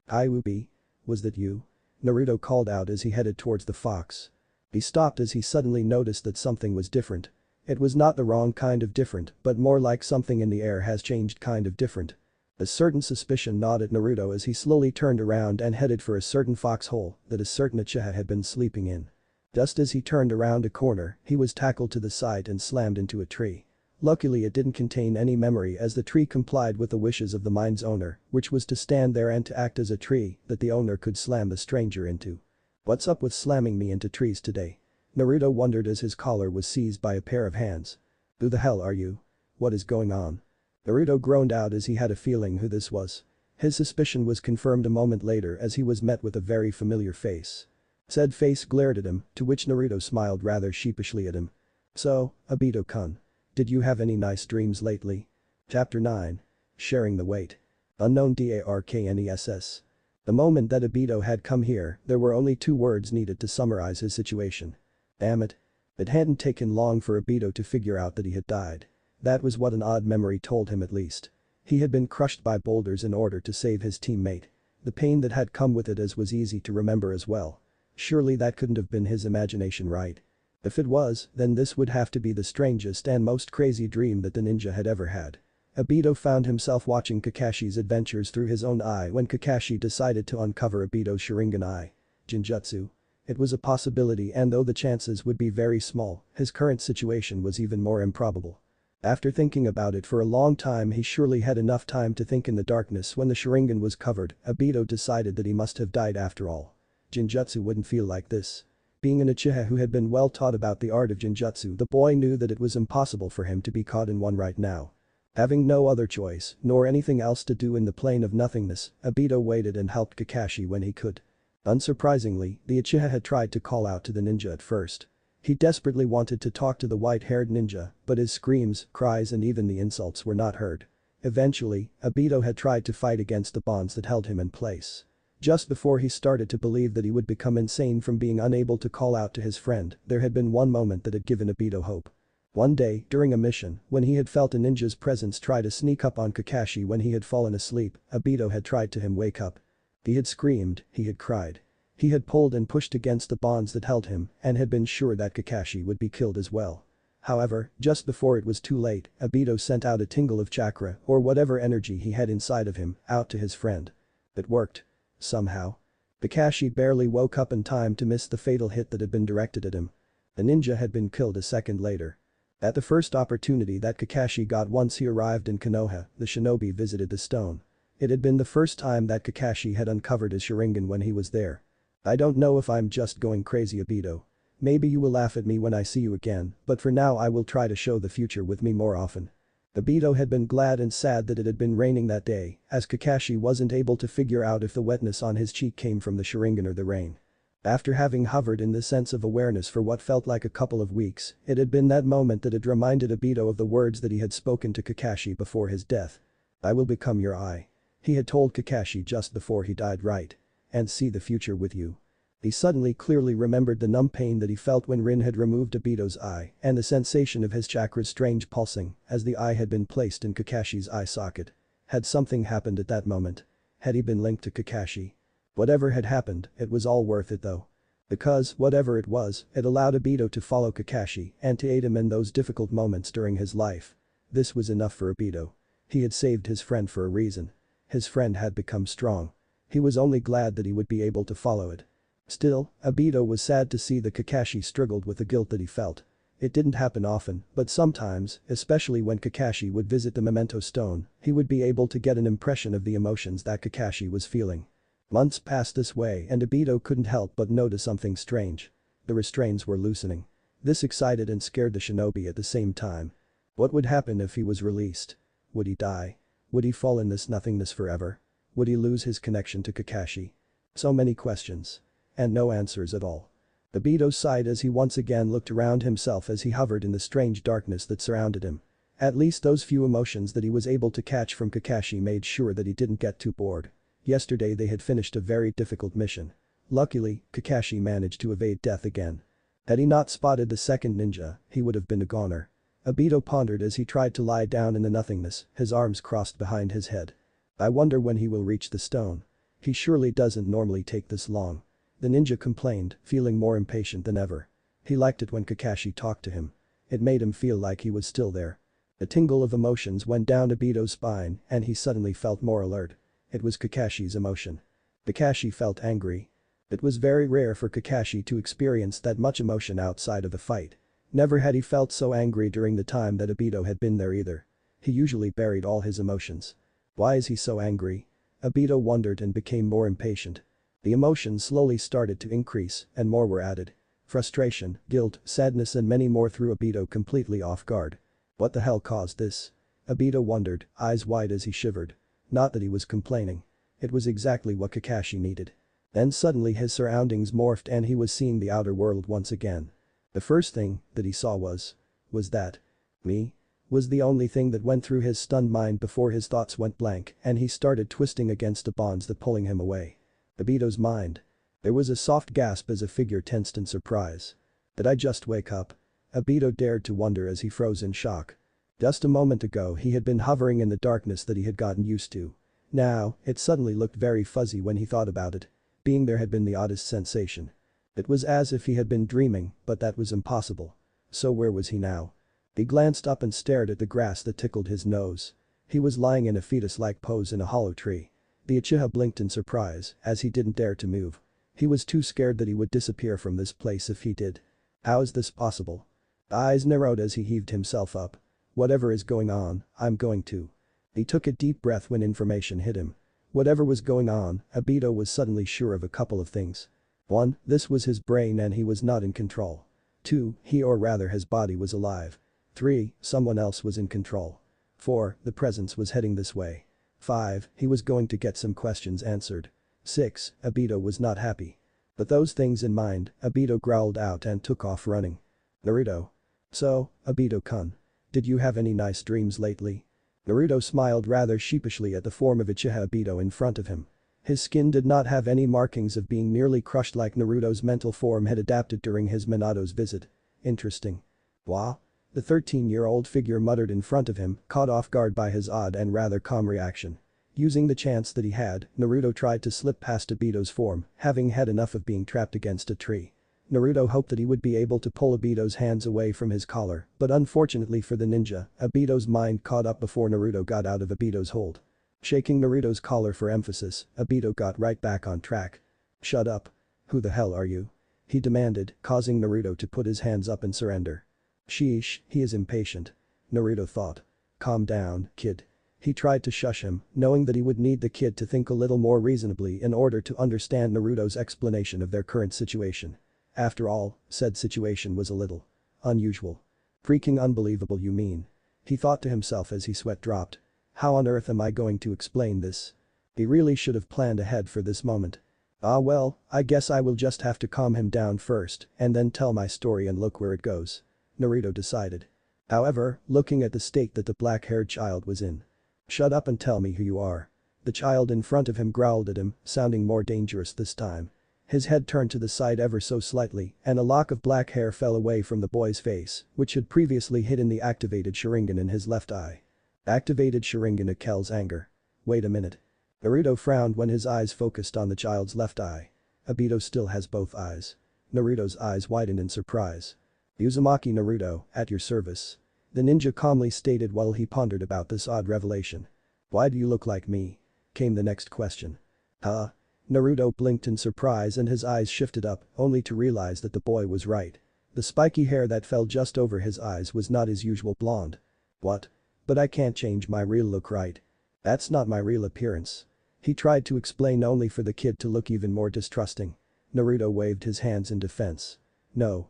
Kyuubi? Was that you? Naruto called out as he headed towards the fox. He stopped as he suddenly noticed that something was different. It was not the wrong kind of different, but more like something in the air has changed kind of different. A certain suspicion gnawed at Naruto as he slowly turned around and headed for a certain foxhole that a certain Uchiha had been sleeping in. Just as he turned around a corner, he was tackled to the side and slammed into a tree. Luckily it didn't contain any memory as the tree complied with the wishes of the mind's owner, which was to stand there and to act as a tree that the owner could slam the stranger into. What's up with slamming me into trees today? Naruto wondered as his collar was seized by a pair of hands. Who the hell are you? What is going on? Naruto groaned out as he had a feeling who this was. His suspicion was confirmed a moment later as he was met with a very familiar face. Said face glared at him, to which Naruto smiled rather sheepishly at him. So, Obito-kun. Did you have any nice dreams lately? Chapter 9. Sharing the weight. Unknown Darkness. The moment that Obito had come here, there were only 2 words needed to summarize his situation. Damn it. It hadn't taken long for Obito to figure out that he had died. That was what an odd memory told him at least. He had been crushed by boulders in order to save his teammate. The pain that had come with it as was easy to remember as well. Surely that couldn't have been his imagination, right? If it was, then this would have to be the strangest and most crazy dream that the ninja had ever had. Obito found himself watching Kakashi's adventures through his own eye when Kakashi decided to uncover Obito's Sharingan eye. Jinjutsu. It was a possibility and though the chances would be very small, his current situation was even more improbable. After thinking about it for a long time he surely had enough time to think in the darkness when the Sharingan was covered, Obito decided that he must have died after all. Jinjutsu wouldn't feel like this. Being an Uchiha who had been well taught about the art of Jinjutsu, the boy knew that it was impossible for him to be caught in one right now. Having no other choice, nor anything else to do in the plane of nothingness, Obito waited and helped Kakashi when he could. Unsurprisingly, the Uchiha had tried to call out to the ninja at first. He desperately wanted to talk to the white-haired ninja, but his screams, cries and even the insults were not heard. Eventually, Obito had tried to fight against the bonds that held him in place. Just before he started to believe that he would become insane from being unable to call out to his friend, there had been one moment that had given Obito hope. One day, during a mission, when he had felt a ninja's presence try to sneak up on Kakashi when he had fallen asleep, Obito had tried to wake him up. He had screamed, he had cried. He had pulled and pushed against the bonds that held him and had been sure that Kakashi would be killed as well. However, just before it was too late, Obito sent out a tingle of chakra or whatever energy he had inside of him out to his friend. It worked. Somehow. Kakashi barely woke up in time to miss the fatal hit that had been directed at him. The ninja had been killed a second later. At the first opportunity that Kakashi got once he arrived in Konoha, the shinobi visited the stone. It had been the first time that Kakashi had uncovered his Sharingan when he was there. I don't know if I'm just going crazy, Obito. Maybe you will laugh at me when I see you again, but for now I will try to show the future with me more often. Obito had been glad and sad that it had been raining that day, as Kakashi wasn't able to figure out if the wetness on his cheek came from the Sharingan or the rain. After having hovered in this sense of awareness for what felt like a couple of weeks, it had been that moment that had reminded Obito of the words that he had spoken to Kakashi before his death. I will become your eye. He had told Kakashi just before he died, right? And see the future with you. He suddenly clearly remembered the numb pain that he felt when Rin had removed Obito's eye and the sensation of his chakra's strange pulsing as the eye had been placed in Kakashi's eye socket. Had something happened at that moment? Had he been linked to Kakashi? Whatever had happened, it was all worth it though. Because, whatever it was, it allowed Obito to follow Kakashi and to aid him in those difficult moments during his life. This was enough for Obito. He had saved his friend for a reason. His friend had become strong. He was only glad that he would be able to follow it. Still, Obito was sad to see that Kakashi struggled with the guilt that he felt. It didn't happen often, but sometimes, especially when Kakashi would visit the Memento Stone, he would be able to get an impression of the emotions that Kakashi was feeling. Months passed this way and Obito couldn't help but notice something strange. The restraints were loosening. This excited and scared the shinobi at the same time. What would happen if he was released? Would he die? Would he fall in this nothingness forever? Would he lose his connection to Kakashi? So many questions. And no answers at all. Obito sighed as he once again looked around himself as he hovered in the strange darkness that surrounded him. At least those few emotions that he was able to catch from Kakashi made sure that he didn't get too bored. Yesterday they had finished a very difficult mission. Luckily, Kakashi managed to evade death again. Had he not spotted the second ninja, he would have been a goner. Obito pondered as he tried to lie down in the nothingness, his arms crossed behind his head. I wonder when he will reach the stone. He surely doesn't normally take this long. The ninja complained, feeling more impatient than ever. He liked it when Kakashi talked to him. It made him feel like he was still there. A tingle of emotions went down Obito's spine and he suddenly felt more alert. It was Kakashi's emotion. Kakashi felt angry. It was very rare for Kakashi to experience that much emotion outside of a fight. Never had he felt so angry during the time that Obito had been there either. He usually buried all his emotions. Why is he so angry? Obito wondered and became more impatient. The emotions slowly started to increase and more were added. Frustration, guilt, sadness and many more threw Obito completely off guard. What the hell caused this? Obito wondered, eyes wide as he shivered. Not that he was complaining. It was exactly what Kakashi needed. Then suddenly his surroundings morphed and he was seeing the outer world once again. The first thing that he saw was that me? Was the only thing that went through his stunned mind before his thoughts went blank and he started twisting against the bonds that pulling him away. Obito's mind. There was a soft gasp as a figure tensed in surprise. Did I just wake up? Obito dared to wonder as he froze in shock. Just a moment ago he had been hovering in the darkness that he had gotten used to. Now, it suddenly looked very fuzzy when he thought about it. Being there had been the oddest sensation. It was as if he had been dreaming, but that was impossible. So where was he now? He glanced up and stared at the grass that tickled his nose. He was lying in a fetus-like pose in a hollow tree. The Uchiha blinked in surprise as he didn't dare to move. He was too scared that he would disappear from this place if he did. How is this possible? Eyes narrowed as he heaved himself up. Whatever is going on, I'm going to. He took a deep breath when information hit him. Whatever was going on, Obito was suddenly sure of a couple of things. 1. This was his brain and he was not in control. 2. He or rather his body was alive. 3. Someone else was in control. 4. The presence was heading this way. 5. He was going to get some questions answered. 6. Obito was not happy. With those things in mind, Obito growled out and took off running. Naruto. So, Obito-kun. Did you have any nice dreams lately? Naruto smiled rather sheepishly at the form of Uchiha Obito in front of him. His skin did not have any markings of being merely crushed like Naruto's mental form had adapted during his Minato's visit. Interesting. Wah? The 13-year-old figure muttered in front of him, caught off guard by his odd and rather calm reaction. Using the chance that he had, Naruto tried to slip past Obito's form, having had enough of being trapped against a tree. Naruto hoped that he would be able to pull Obito's hands away from his collar, but unfortunately for the ninja, Obito's mind caught up before Naruto got out of Obito's hold. Shaking Naruto's collar for emphasis, Obito got right back on track. Shut up. Who the hell are you? He demanded, causing Naruto to put his hands up and surrender. Sheesh, he is impatient. Naruto thought. Calm down, kid. He tried to shush him, knowing that he would need the kid to think a little more reasonably in order to understand Naruto's explanation of their current situation. After all, said situation was a little unusual. Freaking unbelievable you mean. He thought to himself as his sweat dropped. How on earth am I going to explain this? He really should have planned ahead for this moment. Ah well, I guess I will just have to calm him down first and then tell my story and look where it goes. Naruto decided. However, looking at the state that the black-haired child was in. Shut up and tell me who you are. The child in front of him growled at him, sounding more dangerous this time. His head turned to the side ever so slightly and a lock of black hair fell away from the boy's face, which had previously hidden the activated Sharingan in his left eye. Activated Sharingan to Kell's anger. Wait a minute. Naruto frowned when his eyes focused on the child's left eye. Obito still has both eyes. Naruto's eyes widened in surprise. Uzumaki Naruto, at your service. The ninja calmly stated while he pondered about this odd revelation. Why do you look like me? Came the next question. Huh? Naruto blinked in surprise and his eyes shifted up, only to realize that the boy was right. The spiky hair that fell just over his eyes was not his usual blonde. What? But I can't change my real look, right? That's not my real appearance. He tried to explain only for the kid to look even more distrusting. Naruto waved his hands in defense. No.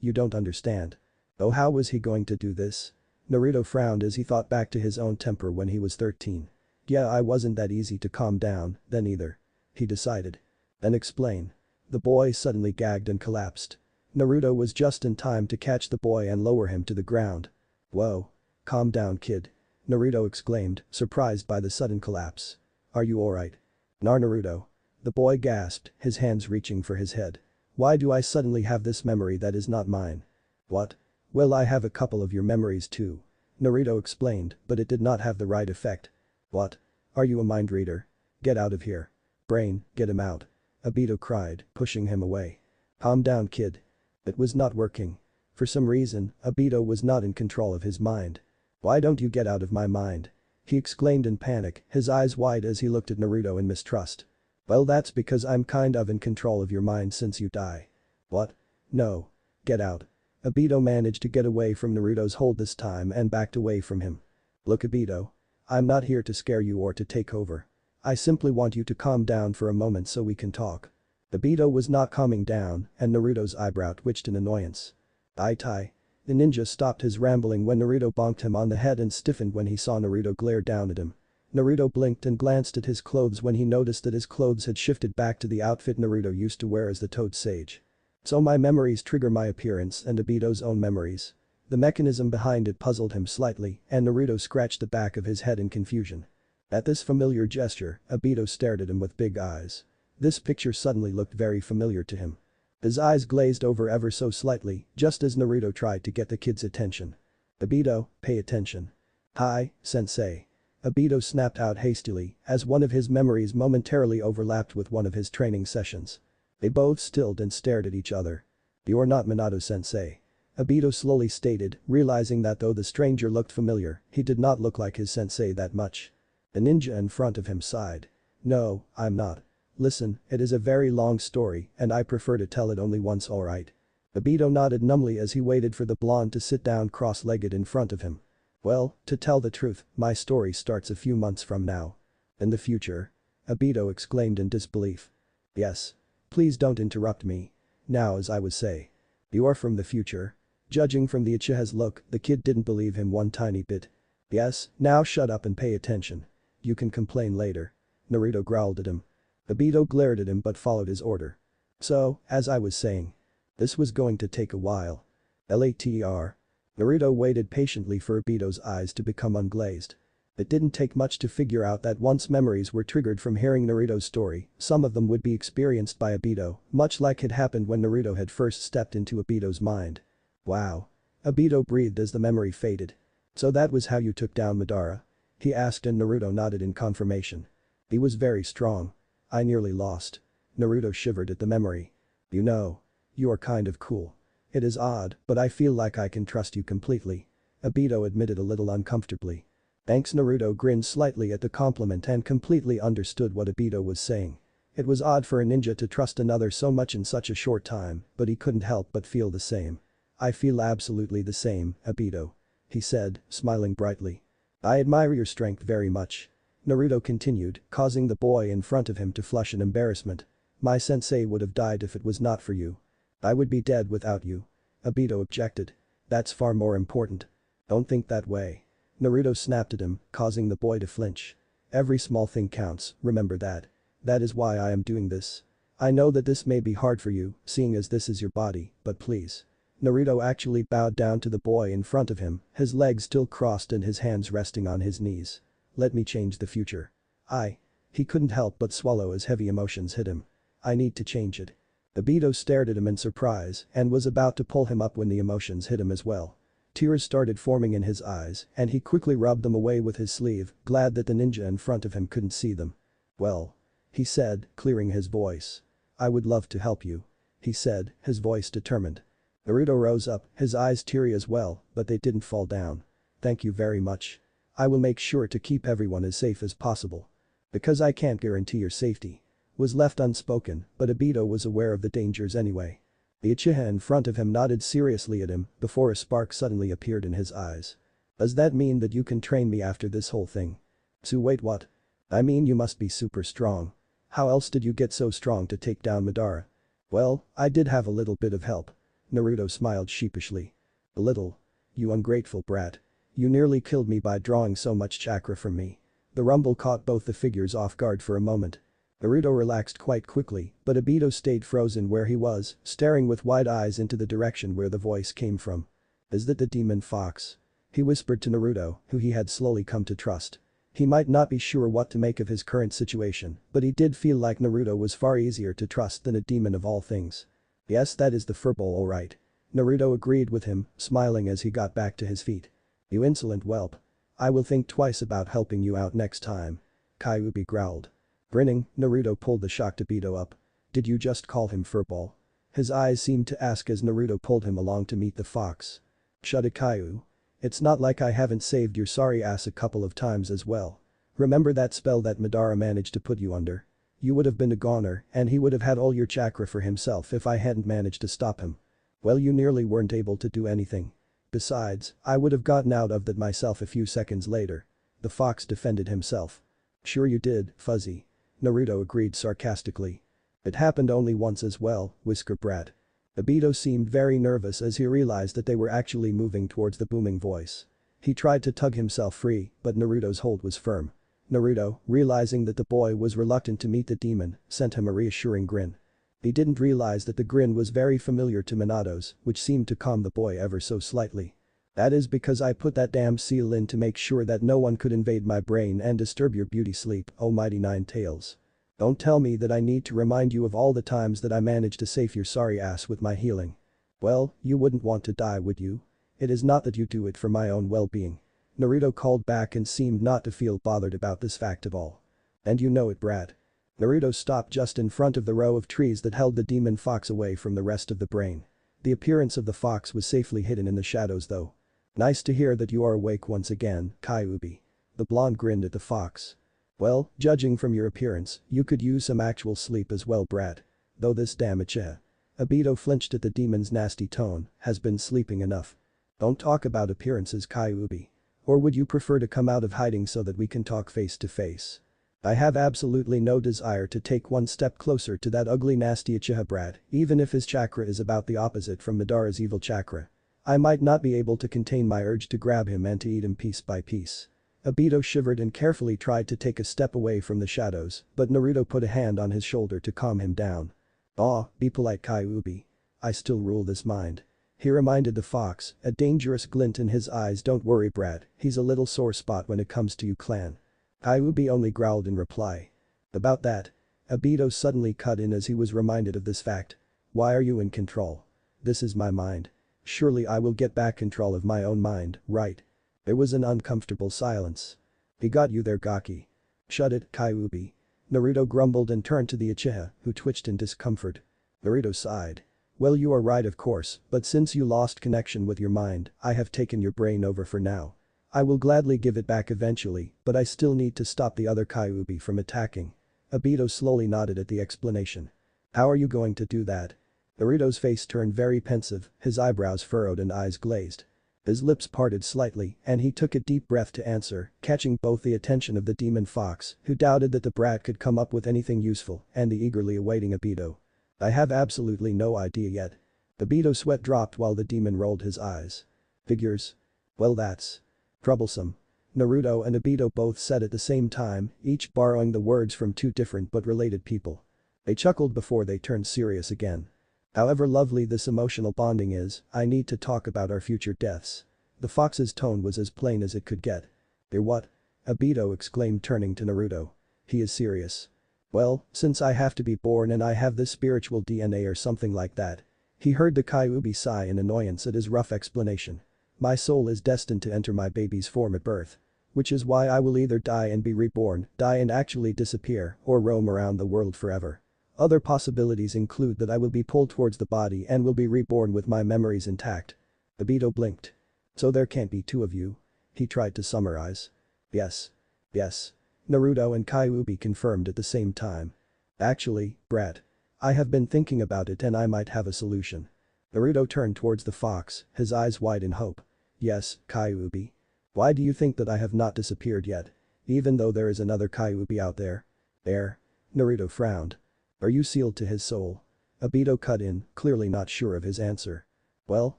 You don't understand. Oh, how was he going to do this? Naruto frowned as he thought back to his own temper when he was 13. Yeah, I wasn't that easy to calm down, then either. He decided. Then explain. The boy suddenly gagged and collapsed. Naruto was just in time to catch the boy and lower him to the ground. Whoa. Calm down, kid. Naruto exclaimed, surprised by the sudden collapse. Are you alright? Naruto. The boy gasped, his hands reaching for his head. Why do I suddenly have this memory that is not mine? What? Well, I have a couple of your memories too. Naruto explained, but it did not have the right effect. What? Are you a mind reader? Get out of here. Brain, get him out. Obito cried, pushing him away. Calm down, kid. It was not working. For some reason, Obito was not in control of his mind. Why don't you get out of my mind? He exclaimed in panic, his eyes wide as he looked at Naruto in mistrust. Well, that's because I'm kind of in control of your mind since you die. What? No. Get out. Obito managed to get away from Naruto's hold this time and backed away from him. Look, Obito. I'm not here to scare you or to take over. I simply want you to calm down for a moment so we can talk. Obito was not calming down and Naruto's eyebrow twitched in annoyance. Tai. The ninja stopped his rambling when Naruto bonked him on the head and stiffened when he saw Naruto glare down at him. Naruto blinked and glanced at his clothes when he noticed that his clothes had shifted back to the outfit Naruto used to wear as the Toad Sage. So my memories trigger my appearance and Obito's own memories. The mechanism behind it puzzled him slightly and Naruto scratched the back of his head in confusion. At this familiar gesture, Obito stared at him with big eyes. This picture suddenly looked very familiar to him. His eyes glazed over ever so slightly, just as Naruto tried to get the kid's attention. Obito, pay attention. Hi, sensei. Obito snapped out hastily as one of his memories momentarily overlapped with one of his training sessions. They both stilled and stared at each other. You're not Minato-sensei. Obito slowly stated, realizing that though the stranger looked familiar, he did not look like his sensei that much. The ninja in front of him sighed. No, I'm not. Listen, it is a very long story and I prefer to tell it only once, alright? Obito nodded numbly as he waited for the blonde to sit down cross-legged in front of him. Well, to tell the truth, my story starts a few months from now. In the future? Obito exclaimed in disbelief. Yes. Please don't interrupt me. Now, as I was saying. You are from the future? Judging from the Uchiha's look, the kid didn't believe him one tiny bit. Yes, now shut up and pay attention. You can complain later. Naruto growled at him. Obito glared at him but followed his order. So, as I was saying. This was going to take a while. Later. Naruto waited patiently for Obito's eyes to become unglazed. It didn't take much to figure out that once memories were triggered from hearing Naruto's story, some of them would be experienced by Obito, much like had happened when Naruto had first stepped into Obito's mind. Wow. Obito breathed as the memory faded. So that was how you took down Madara? He asked and Naruto nodded in confirmation. He was very strong. I nearly lost. Naruto shivered at the memory. You know. You are kind of cool. It is odd, but I feel like I can trust you completely. Obito admitted a little uncomfortably. Thanks. Naruto grinned slightly at the compliment and completely understood what Obito was saying. It was odd for a ninja to trust another so much in such a short time, but he couldn't help but feel the same. I feel absolutely the same, Obito. He said, smiling brightly. I admire your strength very much. Naruto continued, causing the boy in front of him to flush in embarrassment. My sensei would have died if it was not for you. I would be dead without you. Obito objected. That's far more important. Don't think that way. Naruto snapped at him, causing the boy to flinch. Every small thing counts, remember that. That is why I am doing this. I know that this may be hard for you, seeing as this is your body, but please. Naruto actually bowed down to the boy in front of him, his legs still crossed and his hands resting on his knees. Let me change the future. I. He couldn't help but swallow as heavy emotions hit him. I need to change it. Obito stared at him in surprise and was about to pull him up when the emotions hit him as well. Tears started forming in his eyes and he quickly rubbed them away with his sleeve, glad that the ninja in front of him couldn't see them. Well. He said, clearing his voice. I would love to help you. He said, his voice determined. Naruto rose up, his eyes teary as well, but they didn't fall down. Thank you very much. I will make sure to keep everyone as safe as possible. Because I can't guarantee your safety. Was left unspoken, but Obito was aware of the dangers anyway. The Uchiha in front of him nodded seriously at him before a spark suddenly appeared in his eyes. Does that mean that you can train me after this whole thing? So wait, what? I mean, you must be super strong. How else did you get so strong to take down Madara? Well, I did have a little bit of help. Naruto smiled sheepishly. A little? You ungrateful brat. You nearly killed me by drawing so much chakra from me. The rumble caught both the figures off guard for a moment. Naruto relaxed quite quickly, but Obito stayed frozen where he was, staring with wide eyes into the direction where the voice came from. Is that the demon fox? He whispered to Naruto, who he had slowly come to trust. He might not be sure what to make of his current situation, but he did feel like Naruto was far easier to trust than a demon of all things. Yes, that is the furball alright. Naruto agreed with him, smiling as he got back to his feet. You insolent whelp. I will think twice about helping you out next time. Kyuubi growled. Grinning, Naruto pulled the shocked Obito up. Did you just call him furball? His eyes seemed to ask as Naruto pulled him along to meet the fox. Shut it, Kaiu. It's not like I haven't saved your sorry ass a couple of times as well. Remember that spell that Madara managed to put you under? You would have been a goner and he would have had all your chakra for himself if I hadn't managed to stop him. Well, you nearly weren't able to do anything. Besides, I would have gotten out of that myself a few seconds later. The fox defended himself. Sure you did, Fuzzy. Naruto agreed sarcastically. It happened only once as well, Whisker Brat. Obito seemed very nervous as he realized that they were actually moving towards the booming voice. He tried to tug himself free, but Naruto's hold was firm. Naruto, realizing that the boy was reluctant to meet the demon, sent him a reassuring grin. He didn't realize that the grin was very familiar to Minato's, which seemed to calm the boy ever so slightly. That is because I put that damn seal in to make sure that no one could invade my brain and disturb your beauty sleep, oh mighty Nine Tails. Don't tell me that I need to remind you of all the times that I managed to save your sorry ass with my healing. Well, you wouldn't want to die, would you? It is not that you do it for my own well-being. Naruto called back and seemed not to feel bothered about this fact at all. And you know it, brat. Naruto stopped just in front of the row of trees that held the demon fox away from the rest of the brain. The appearance of the fox was safely hidden in the shadows though. Nice to hear that you are awake once again, Kyuubi. The blonde grinned at the fox. Well, judging from your appearance, you could use some actual sleep as well, brat. Though this damn Uchiha. Obito flinched at the demon's nasty tone, has been sleeping enough. Don't talk about appearances, Kyuubi. Or would you prefer to come out of hiding so that we can talk face to face? I have absolutely no desire to take one step closer to that ugly nasty Uchiha brat, even if his chakra is about the opposite from Madara's evil chakra. I might not be able to contain my urge to grab him and to eat him piece by piece. Obito shivered and carefully tried to take a step away from the shadows, but Naruto put a hand on his shoulder to calm him down. Aw, be polite, Kyuubi. I still rule this mind. He reminded the fox, a dangerous glint in his eyes. Don't worry, brat, he's a little sore spot when it comes to you, clan. Kyuubi only growled in reply. About that. Obito suddenly cut in as he was reminded of this fact. Why are you in control? This is my mind. Surely I will get back control of my own mind, right? There was an uncomfortable silence. He got you there, Gaki. Shut it, Kyuubi. Naruto grumbled and turned to the Uchiha, who twitched in discomfort. Naruto sighed. Well, you are right, of course, but since you lost connection with your mind, I have taken your brain over for now. I will gladly give it back eventually, but I still need to stop the other Kyuubi from attacking. Obito slowly nodded at the explanation. How are you going to do that? Naruto's face turned very pensive, his eyebrows furrowed and eyes glazed. His lips parted slightly and he took a deep breath to answer, catching both the attention of the demon fox, who doubted that the brat could come up with anything useful, and the eagerly awaiting Obito. I have absolutely no idea yet. Obito's sweat dropped while the demon rolled his eyes. Figures? Well, that's troublesome. Naruto and Obito both said at the same time, each borrowing the words from two different but related people. They chuckled before they turned serious again. However lovely this emotional bonding is, I need to talk about our future deaths. The fox's tone was as plain as it could get. They're what? Obito exclaimed turning to Naruto. He is serious. Well, since I have to be born and I have this spiritual DNA or something like that. He heard the Kyuubi sigh in annoyance at his rough explanation. My soul is destined to enter my baby's form at birth. Which is why I will either die and be reborn, die and actually disappear, or roam around the world forever. Other possibilities include that I will be pulled towards the body and will be reborn with my memories intact. Obito blinked. So there can't be two of you? He tried to summarize. Yes. Yes. Naruto and Kyuubi confirmed at the same time. Actually, brat. I have been thinking about it and I might have a solution. Naruto turned towards the fox, his eyes wide in hope. Yes, Kyuubi. Why do you think that I have not disappeared yet? Even though there is another Kyuubi out there? There. Naruto frowned. Are you sealed to his soul? Obito cut in, clearly not sure of his answer. Well.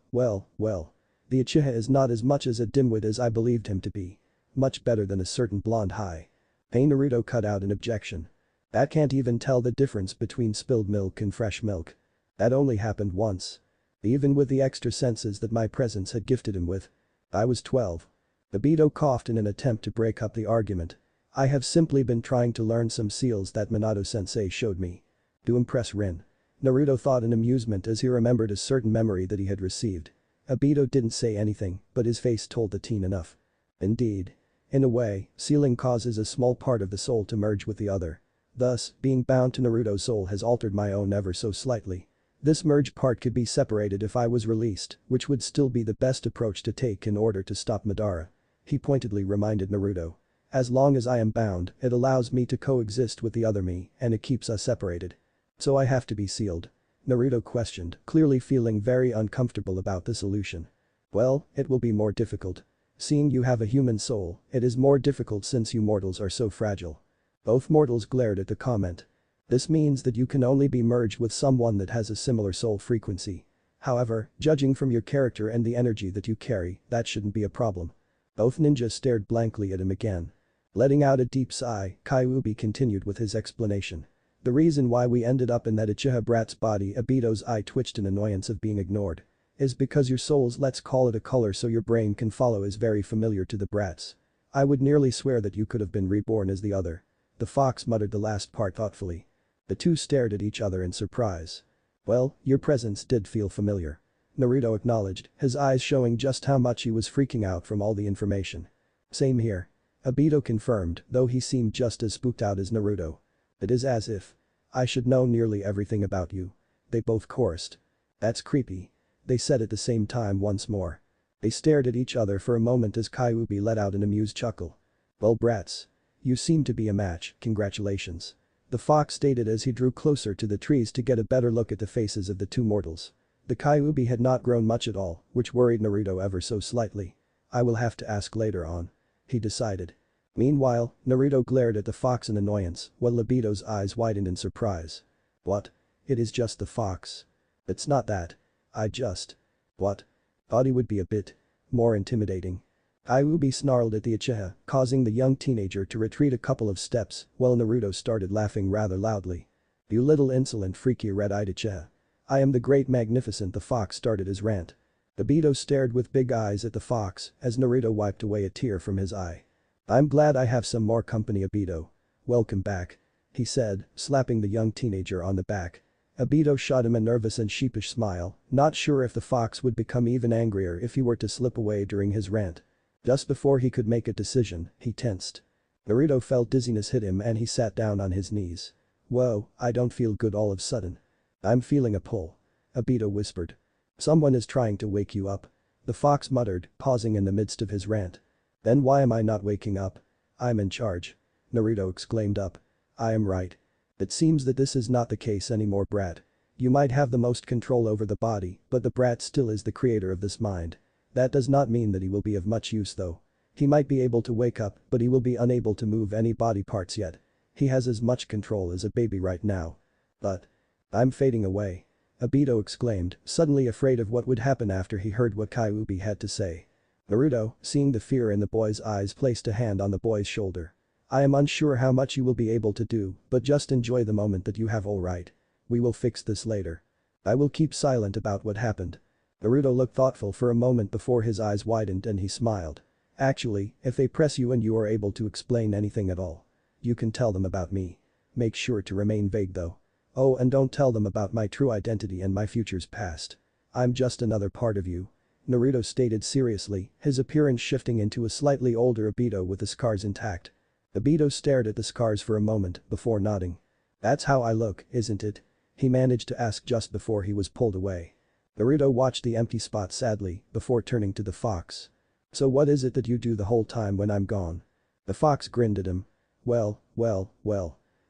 The Uchiha is not as much as a dimwit as I believed him to be. Much better than a certain blonde high. Hey, Naruto cut out an objection. That can't even tell the difference between spilled milk and fresh milk. That only happened once. Even with the extra senses that my presence had gifted him with. I was 12. Obito coughed in an attempt to break up the argument. I have simply been trying to learn some seals that Minato-sensei showed me. To impress Rin. Naruto thought in amusement as he remembered a certain memory that he had received. Obito didn't say anything, but his face told the teen enough. Indeed. In a way, sealing causes a small part of the soul to merge with the other. Thus, being bound to Naruto's soul has altered my own ever so slightly. This merged part could be separated if I was released, which would still be the best approach to take in order to stop Madara. He pointedly reminded Naruto. As long as I am bound, it allows me to coexist with the other me, and it keeps us separated. So I have to be sealed? Naruto questioned, clearly feeling very uncomfortable about the solution. Well, it will be more difficult. Seeing you have a human soul, it is more difficult since you mortals are so fragile. Both mortals glared at the comment. This means that you can only be merged with someone that has a similar soul frequency. However, judging from your character and the energy that you carry, that shouldn't be a problem. Both ninjas stared blankly at him again. Letting out a deep sigh, Kyuubi continued with his explanation. The reason why we ended up in that Uchiha brat's body, Obito's eye twitched in annoyance of being ignored. Is because your soul's, let's call it a color so your brain can follow, is very familiar to the brats. I would nearly swear that you could have been reborn as the other. The fox muttered the last part thoughtfully. The two stared at each other in surprise. Well, your presence did feel familiar. Naruto acknowledged, his eyes showing just how much he was freaking out from all the information. Same here. Obito confirmed, though he seemed just as spooked out as Naruto. It is as if I should know nearly everything about you. They both chorused. That's creepy. They said at the same time once more. They stared at each other for a moment as Kyuubi let out an amused chuckle. Well, brats. You seem to be a match, congratulations. The fox stated as he drew closer to the trees to get a better look at the faces of the two mortals. The Kyuubi had not grown much at all, which worried Naruto ever so slightly. I will have to ask later on. He decided. Meanwhile, Naruto glared at the fox in annoyance, while Obito's eyes widened in surprise. What? It is just the fox. It's not that. I just. What? Thought he would be a bit more intimidating. Kyuubi snarled at the Uchiha, causing the young teenager to retreat a couple of steps, while Naruto started laughing rather loudly. You little insolent freaky red-eyed Uchiha. I am the great magnificent, the fox started his rant. Obito stared with big eyes at the fox as Naruto wiped away a tear from his eye. I'm glad I have some more company, Obito. Welcome back. He said, slapping the young teenager on the back. Obito shot him a nervous and sheepish smile, not sure if the fox would become even angrier if he were to slip away during his rant. Just before he could make a decision, he tensed. Naruto felt dizziness hit him and he sat down on his knees. Whoa, I don't feel good all of a sudden. I'm feeling a pull. Obito whispered. Someone is trying to wake you up. The fox muttered, pausing in the midst of his rant. Then why am I not waking up? I'm in charge. Naruto exclaimed up. I am right. It seems that this is not the case anymore, brat. You might have the most control over the body, but the brat still is the creator of this mind. That does not mean that he will be of much use though. He might be able to wake up, but he will be unable to move any body parts yet. He has as much control as a baby right now. But I'm fading away. Obito exclaimed, suddenly afraid of what would happen after he heard what Kyuubi had to say. Naruto, seeing the fear in the boy's eyes, placed a hand on the boy's shoulder. I am unsure how much you will be able to do, but just enjoy the moment that you have, all right? We will fix this later. I will keep silent about what happened. Naruto looked thoughtful for a moment before his eyes widened and he smiled. Actually, if they press you and you are able to explain anything at all, you can tell them about me. Make sure to remain vague though. Oh, and don't tell them about my true identity and my future's past. I'm just another part of you." Naruto stated seriously, his appearance shifting into a slightly older Obito with the scars intact. Obito stared at the scars for a moment before nodding. "That's how I look, isn't it?" he managed to ask just before he was pulled away. Naruto watched the empty spot sadly before turning to the fox. "So what is it that you do the whole time when I'm gone?" The fox grinned at him. Well.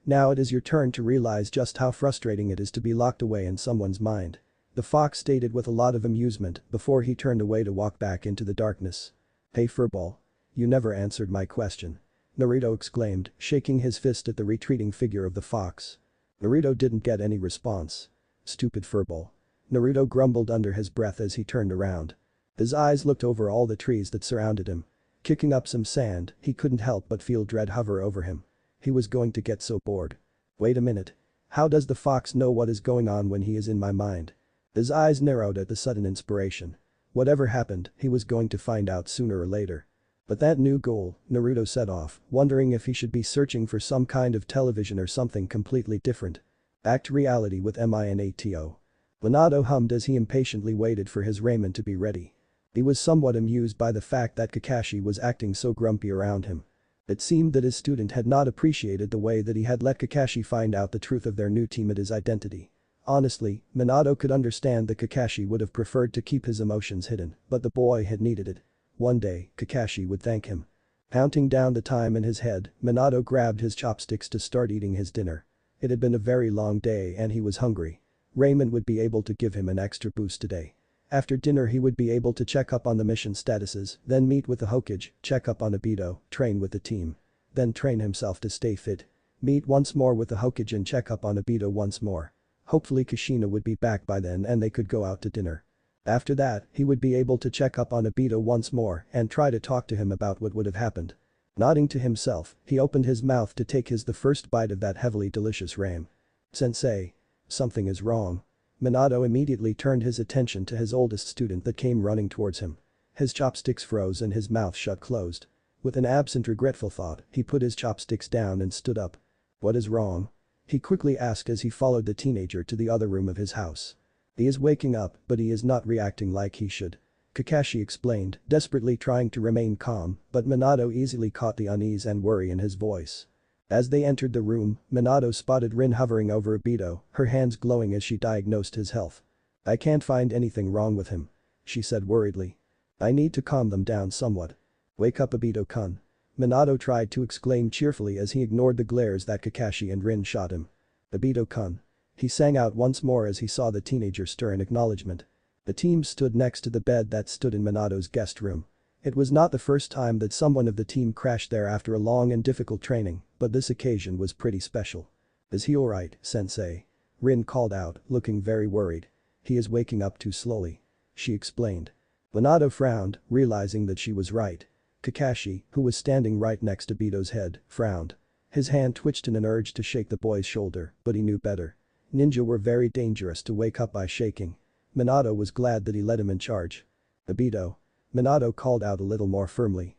Now it is your turn to realize just how frustrating it is to be locked away in someone's mind," the fox stated with a lot of amusement before he turned away to walk back into the darkness. "Hey furball. You never answered my question," Naruto exclaimed, shaking his fist at the retreating figure of the fox. Naruto didn't get any response. "Stupid furball." Naruto grumbled under his breath as he turned around. His eyes looked over all the trees that surrounded him. Kicking up some sand, he couldn't help but feel dread hover over him. He was going to get so bored. Wait a minute. How does the fox know what is going on when he is in my mind? His eyes narrowed at the sudden inspiration. Whatever happened, he was going to find out sooner or later. But that new goal, Naruto set off, wondering if he should be searching for some kind of television or something completely different. Back to reality with Minato. Minato hummed as he impatiently waited for his raiment to be ready. He was somewhat amused by the fact that Kakashi was acting so grumpy around him. It seemed that his student had not appreciated the way that he had let Kakashi find out the truth of their new teammate's identity. Honestly, Minato could understand that Kakashi would have preferred to keep his emotions hidden, but the boy had needed it. One day, Kakashi would thank him. Counting down the time in his head, Minato grabbed his chopsticks to start eating his dinner. It had been a very long day and he was hungry. Raymond would be able to give him an extra boost today. After dinner he would be able to check up on the mission statuses, then meet with the Hokage, check up on Obito, train with the team. Then train himself to stay fit. Meet once more with the Hokage and check up on Obito once more. Hopefully Kushina would be back by then and they could go out to dinner. After that, he would be able to check up on Obito once more and try to talk to him about what would have happened. Nodding to himself, he opened his mouth to take the first bite of that heavily delicious ramen. "Sensei. Something is wrong." Minato immediately turned his attention to his oldest student that came running towards him. His chopsticks froze and his mouth shut closed. With an absent regretful thought, he put his chopsticks down and stood up. "What is wrong?" he quickly asked as he followed the teenager to the other room of his house. "He is waking up, but he is not reacting like he should," Kakashi explained, desperately trying to remain calm, but Minato easily caught the unease and worry in his voice. As they entered the room, Minato spotted Rin hovering over Obito, her hands glowing as she diagnosed his health. "I can't find anything wrong with him," she said worriedly. "I need to calm them down somewhat." "Wake up Obito-kun," Minato tried to exclaim cheerfully as he ignored the glares that Kakashi and Rin shot him. "Obito-kun," he sang out once more as he saw the teenager stir in acknowledgement. The team stood next to the bed that stood in Minato's guest room. It was not the first time that someone of the team crashed there after a long and difficult training, but this occasion was pretty special. "Is he alright, sensei?" Rin called out, looking very worried. "He is waking up too slowly," she explained. Minato frowned, realizing that she was right. Kakashi, who was standing right next to Obito's head, frowned. His hand twitched in an urge to shake the boy's shoulder, but he knew better. Ninja were very dangerous to wake up by shaking. Minato was glad that he let him in charge. "Obito." Minato called out a little more firmly.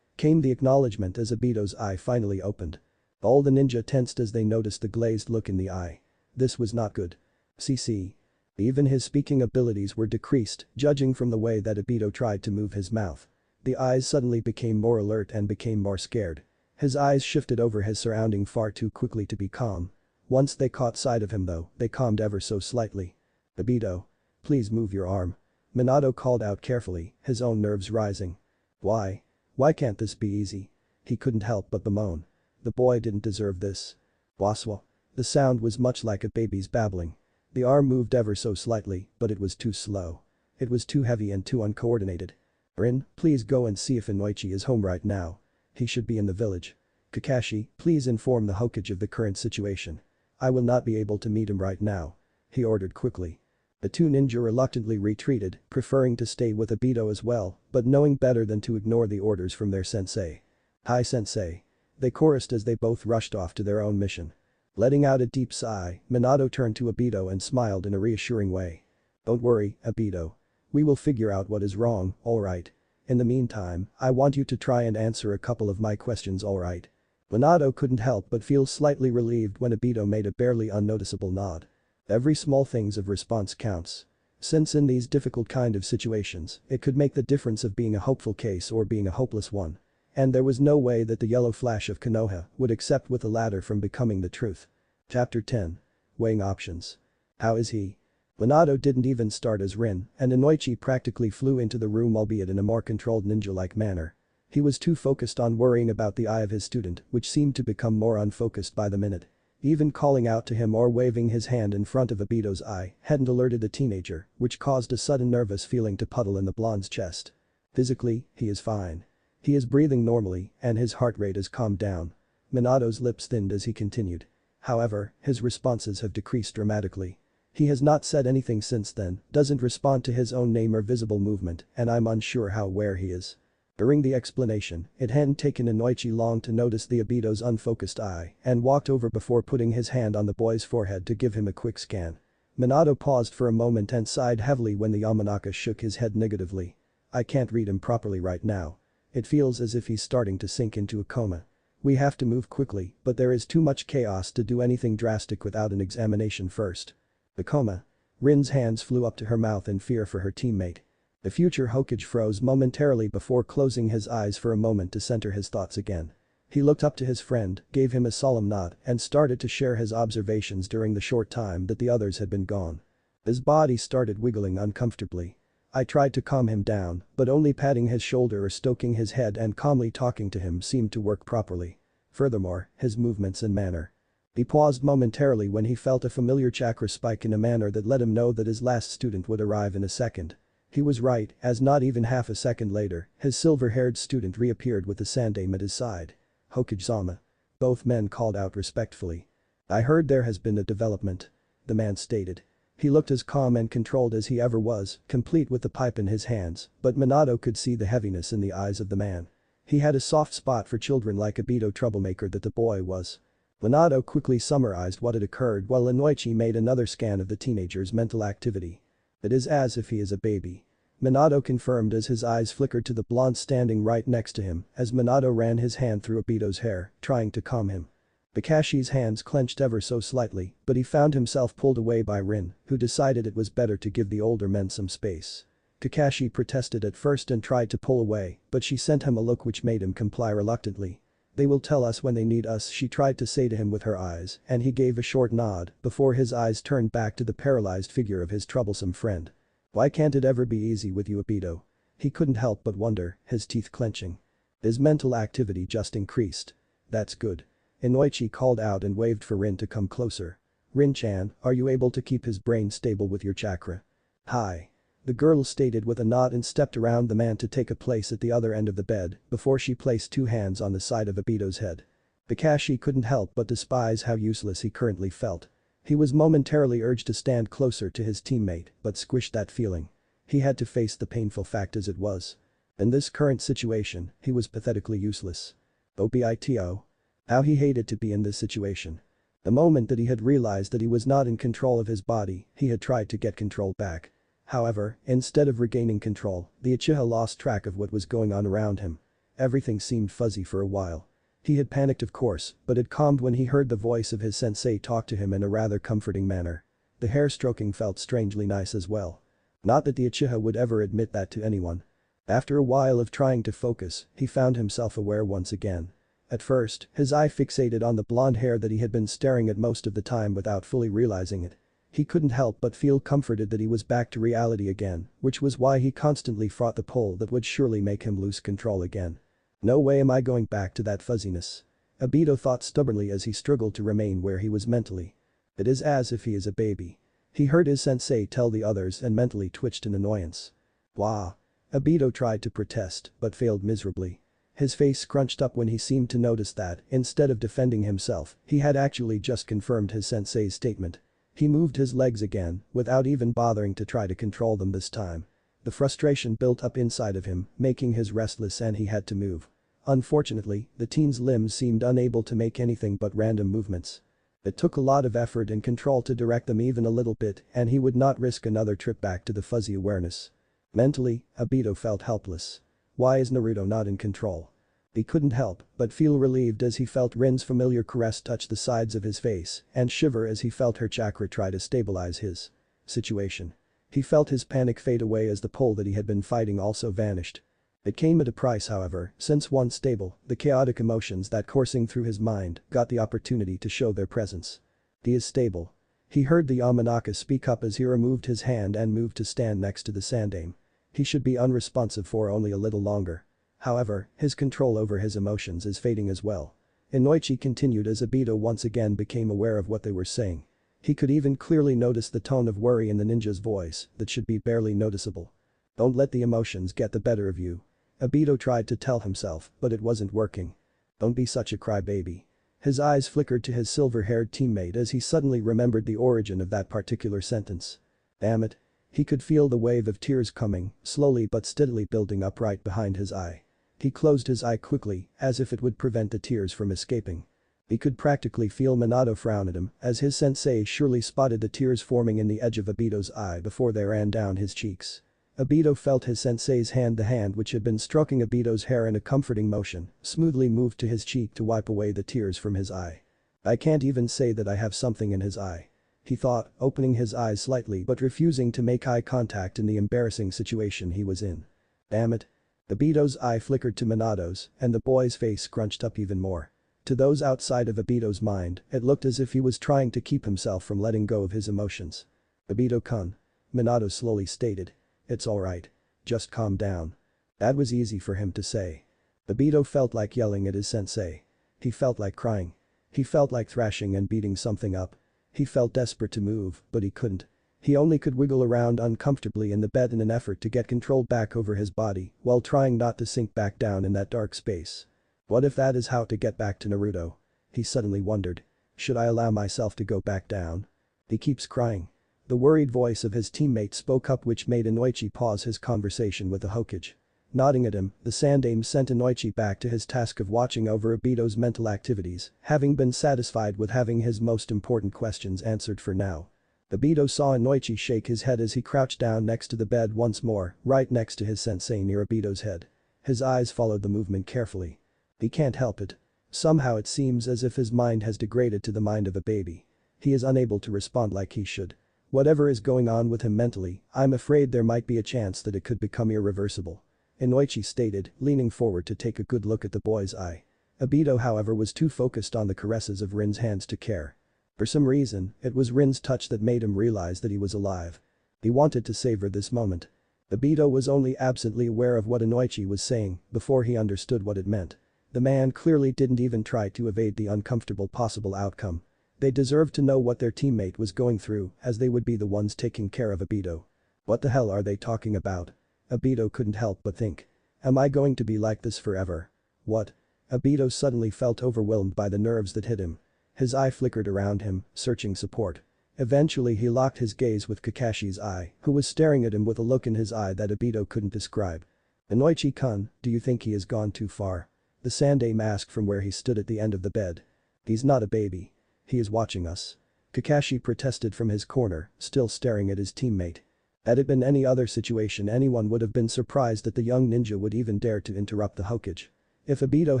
Came the acknowledgement as Obito's eye finally opened. All the ninja tensed as they noticed the glazed look in the eye. This was not good. CC. Even his speaking abilities were decreased, judging from the way that Obito tried to move his mouth. The eyes suddenly became more alert and became more scared. His eyes shifted over his surrounding far too quickly to be calm. Once they caught sight of him though, they calmed ever so slightly. "Obito. Please move your arm." Minato called out carefully, his own nerves rising. Why? Why can't this be easy? He couldn't help but bemoan. The boy didn't deserve this. Waswa. The sound was much like a baby's babbling. The arm moved ever so slightly, but it was too slow. It was too heavy and too uncoordinated. "Rin, please go and see if Inoichi is home right now. He should be in the village. Kakashi, please inform the Hokage of the current situation. I will not be able to meet him right now," he ordered quickly. The two ninja reluctantly retreated, preferring to stay with Obito as well, but knowing better than to ignore the orders from their sensei. "Hi sensei." They chorused as they both rushed off to their own mission. Letting out a deep sigh, Minato turned to Obito and smiled in a reassuring way. "Don't worry, Obito. We will figure out what is wrong, alright? In the meantime, I want you to try and answer a couple of my questions, alright? Minato couldn't help but feel slightly relieved when Obito made a barely unnoticeable nod. Every small things of response counts. Since in these difficult kind of situations, it could make the difference of being a hopeful case or being a hopeless one. And there was no way that the yellow flash of Konoha would accept with the latter from becoming the truth. Chapter 10. Weighing options. How is he? Minato didn't even start as Rin, and Inoichi practically flew into the room, albeit in a more controlled ninja-like manner. He was too focused on worrying about the eye of his student, which seemed to become more unfocused by the minute. Even calling out to him or waving his hand in front of Obito's eye hadn't alerted the teenager, which caused a sudden nervous feeling to puddle in the blonde's chest. Physically, he is fine. He is breathing normally, and his heart rate has calmed down. Minato's lips thinned as he continued. However, his responses have decreased dramatically. He has not said anything since then, doesn't respond to his own name or visible movement, and I'm unsure how aware he is. During the explanation, it hadn't taken Inoichi long to notice the Obito's unfocused eye and walked over before putting his hand on the boy's forehead to give him a quick scan. Minato paused for a moment and sighed heavily when the Yamanaka shook his head negatively. I can't read him properly right now. It feels as if he's starting to sink into a coma. We have to move quickly, but there is too much chaos to do anything drastic without an examination first. The coma. Rin's hands flew up to her mouth in fear for her teammate. The future Hokage froze momentarily before closing his eyes for a moment to center his thoughts again. He looked up to his friend, gave him a solemn nod, and started to share his observations during the short time that the others had been gone. His body started wiggling uncomfortably. I tried to calm him down, but only patting his shoulder or stoking his head and calmly talking to him seemed to work properly. Furthermore, his movements and manner. He paused momentarily when he felt a familiar chakra spike in a manner that let him know that his last student would arrive in a second. He was right, as not even half a second later, his silver-haired student reappeared with the Sandaime at his side. Hokage-sama. Both men called out respectfully. I heard there has been a development. The man stated. He looked as calm and controlled as he ever was, complete with the pipe in his hands, but Minato could see the heaviness in the eyes of the man. He had a soft spot for children like Obito troublemaker that the boy was. Minato quickly summarized what had occurred while Inoichi made another scan of the teenager's mental activity. It is as if he is a baby. Minato confirmed as his eyes flickered to the blonde standing right next to him as Minato ran his hand through Obito's hair, trying to calm him. Kakashi's hands clenched ever so slightly, but he found himself pulled away by Rin, who decided it was better to give the older men some space. Kakashi protested at first and tried to pull away, but she sent him a look which made him comply reluctantly. They will tell us when they need us, she tried to say to him with her eyes, and he gave a short nod before his eyes turned back to the paralyzed figure of his troublesome friend. Why can't it ever be easy with you, Obito? He couldn't help but wonder, his teeth clenching. His mental activity just increased. That's good. Inoichi called out and waved for Rin to come closer. Rin-chan, are you able to keep his brain stable with your chakra? Hi. The girl stated with a nod and stepped around the man to take a place at the other end of the bed before she placed two hands on the side of Obito's head. Kakashi couldn't help but despise how useless he currently felt. He was momentarily urged to stand closer to his teammate, but squished that feeling. He had to face the painful fact as it was. In this current situation, he was pathetically useless. Obito. How he hated to be in this situation. The moment that he had realized that he was not in control of his body, he had tried to get control back. However, instead of regaining control, the Uchiha lost track of what was going on around him. Everything seemed fuzzy for a while. He had panicked of course, but had calmed when he heard the voice of his sensei talk to him in a rather comforting manner. The hair stroking felt strangely nice as well. Not that the Uchiha would ever admit that to anyone. After a while of trying to focus, he found himself aware once again. At first, his eye fixated on the blonde hair that he had been staring at most of the time without fully realizing it. He couldn't help but feel comforted that he was back to reality again, which was why he constantly fought the pull that would surely make him lose control again. No way am I going back to that fuzziness. Obito thought stubbornly as he struggled to remain where he was mentally. It is as if he is a baby. He heard his sensei tell the others and mentally twitched in annoyance. Wah. Obito tried to protest, but failed miserably. His face scrunched up when he seemed to notice that, instead of defending himself, he had actually just confirmed his sensei's statement. He moved his legs again, without even bothering to try to control them this time. The frustration built up inside of him, making him restless and he had to move. Unfortunately, the teen's limbs seemed unable to make anything but random movements. It took a lot of effort and control to direct them even a little bit, and he would not risk another trip back to the fuzzy awareness. Mentally, Obito felt helpless. Why is Naruto not in control? He couldn't help but feel relieved as he felt Rin's familiar caress touch the sides of his face and shiver as he felt her chakra try to stabilize his situation. He felt his panic fade away as the pull that he had been fighting also vanished. It came at a price, however, since once stable, the chaotic emotions that coursing through his mind got the opportunity to show their presence. He is stable. He heard the Yamanaka speak up as he removed his hand and moved to stand next to the Sandaime. He should be unresponsive for only a little longer. However, his control over his emotions is fading as well. Inoichi continued as Obito once again became aware of what they were saying. He could even clearly notice the tone of worry in the ninja's voice that should be barely noticeable. Don't let the emotions get the better of you. Obito tried to tell himself, but it wasn't working. Don't be such a crybaby. His eyes flickered to his silver-haired teammate as he suddenly remembered the origin of that particular sentence. Damn it. He could feel the wave of tears coming, slowly but steadily building up right behind his eye. He closed his eye quickly, as if it would prevent the tears from escaping. He could practically feel Minato frown at him, as his sensei surely spotted the tears forming in the edge of Obito's eye before they ran down his cheeks. Obito felt his sensei's hand, the hand which had been stroking Obito's hair in a comforting motion, smoothly moved to his cheek to wipe away the tears from his eye. I can't even say that I have something in his eye. He thought, opening his eyes slightly but refusing to make eye contact in the embarrassing situation he was in. Damn it. Obito's eye flickered to Minato's, and the boy's face scrunched up even more. To those outside of Obito's mind, it looked as if he was trying to keep himself from letting go of his emotions. Obito-kun. Minato slowly stated. It's alright. Just calm down. That was easy for him to say. Obito felt like yelling at his sensei. He felt like crying. He felt like thrashing and beating something up. He felt desperate to move, but he couldn't. He only could wiggle around uncomfortably in the bed in an effort to get control back over his body while trying not to sink back down in that dark space. What if that is how to get back to Naruto? He suddenly wondered. Should I allow myself to go back down? He keeps crying. The worried voice of his teammate spoke up, which made Inoichi pause his conversation with the Hokage. Nodding at him, the Sandaime sent Inoichi back to his task of watching over Obito's mental activities, having been satisfied with having his most important questions answered for now. Obito saw Inoichi shake his head as he crouched down next to the bed once more, right next to his sensei near Obito's head. His eyes followed the movement carefully. He can't help it. Somehow it seems as if his mind has degraded to the mind of a baby. He is unable to respond like he should. Whatever is going on with him mentally, I'm afraid there might be a chance that it could become irreversible. Inoichi stated, leaning forward to take a good look at the boy's eye. Obito, however, was too focused on the caresses of Rin's hands to care. For some reason, it was Rin's touch that made him realize that he was alive. He wanted to savor this moment. Obito was only absently aware of what Inoichi was saying before he understood what it meant. The man clearly didn't even try to evade the uncomfortable possible outcome. They deserved to know what their teammate was going through, as they would be the ones taking care of Obito. What the hell are they talking about? Obito couldn't help but think. Am I going to be like this forever? What? Obito suddenly felt overwhelmed by the nerves that hit him. His eye flickered around him, searching support. Eventually he locked his gaze with Kakashi's eye, who was staring at him with a look in his eye that Obito couldn't describe. Inoichi-kun, do you think he has gone too far? The Sandaime asked from where he stood at the end of the bed. He's not a baby. He is watching us. Kakashi protested from his corner, still staring at his teammate. Had it been any other situation, anyone would have been surprised that the young ninja would even dare to interrupt the Hokage. If Obito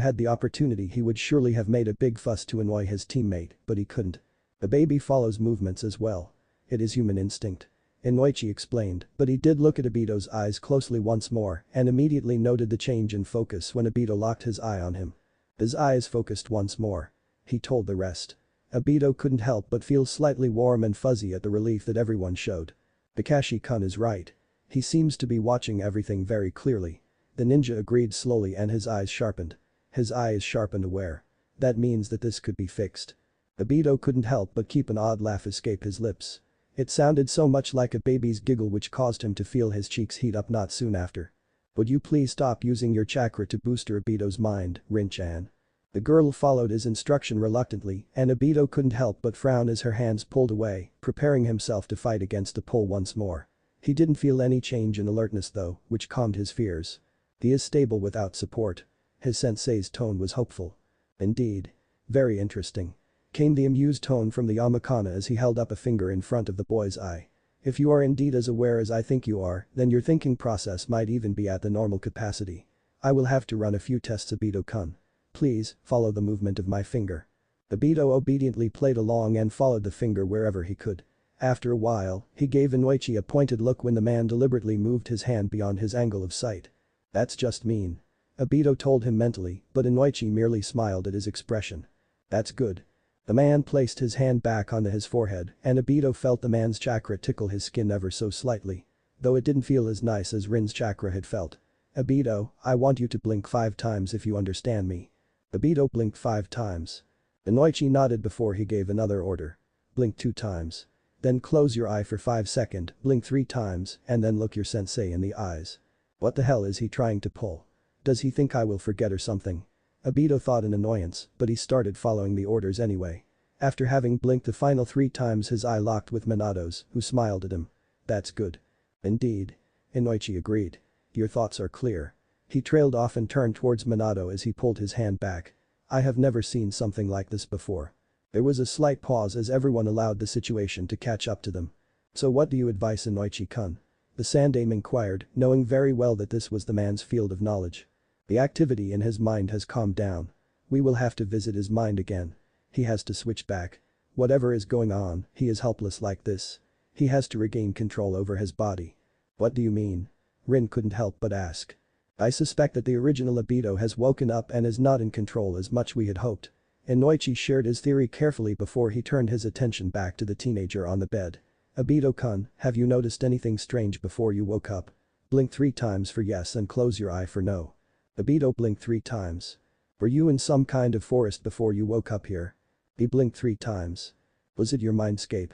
had the opportunity, he would surely have made a big fuss to annoy his teammate, but he couldn't. A baby follows movements as well. It is human instinct. Inoichi explained, but he did look at Obito's eyes closely once more and immediately noted the change in focus when Obito locked his eye on him. His eyes focused once more. He told the rest. Obito couldn't help but feel slightly warm and fuzzy at the relief that everyone showed. Kakashi-kun is right. He seems to be watching everything very clearly. The ninja agreed slowly and his eyes sharpened. His eye is sharp and aware. That means that this could be fixed. Obito couldn't help but keep an odd laugh escape his lips. It sounded so much like a baby's giggle, which caused him to feel his cheeks heat up not soon after. Would you please stop using your chakra to boost Obito's mind, Rin-chan? The girl followed his instruction reluctantly, and Obito couldn't help but frown as her hands pulled away, preparing himself to fight against the pull once more. He didn't feel any change in alertness though, which calmed his fears. He is stable without support. His sensei's tone was hopeful. Indeed. Very interesting. Came the amused tone from the Yamakana as he held up a finger in front of the boy's eye. If you are indeed as aware as I think you are, then your thinking process might even be at the normal capacity. I will have to run a few tests, Obito-kun. Please, follow the movement of my finger. Obito obediently played along and followed the finger wherever he could. After a while, he gave Inoichi a pointed look when the man deliberately moved his hand beyond his angle of sight. That's just mean. Obito told him mentally, but Inoichi merely smiled at his expression. That's good. The man placed his hand back onto his forehead and Obito felt the man's chakra tickle his skin ever so slightly. Though it didn't feel as nice as Rin's chakra had felt. Obito, I want you to blink 5 times if you understand me. Obito blinked 5 times. Inoichi nodded before he gave another order. Blink 2 times. Then close your eye for 5 seconds, blink 3 times, and then look your sensei in the eyes. What the hell is he trying to pull? Does he think I will forget or something? Obito thought in annoyance, but he started following the orders anyway. After having blinked the final 3 times his eye locked with Minato's, who smiled at him. That's good. Indeed. Inoichi agreed. Your thoughts are clear. He trailed off and turned towards Minato as he pulled his hand back. I have never seen something like this before. There was a slight pause as everyone allowed the situation to catch up to them. So what do you advise, Inoichi-kun? The Sandaime inquired, knowing very well that this was the man's field of knowledge. The activity in his mind has calmed down. We will have to visit his mind again. He has to switch back. Whatever is going on, he is helpless like this. He has to regain control over his body. What do you mean? Rin couldn't help but ask. I suspect that the original Obito has woken up and is not in control as much we had hoped. Inoichi shared his theory carefully before he turned his attention back to the teenager on the bed. Obito-kun, have you noticed anything strange before you woke up? Blink 3 times for yes and close your eye for no. Obito blinked 3 times. Were you in some kind of forest before you woke up here? He blinked 3 times. Was it your mindscape?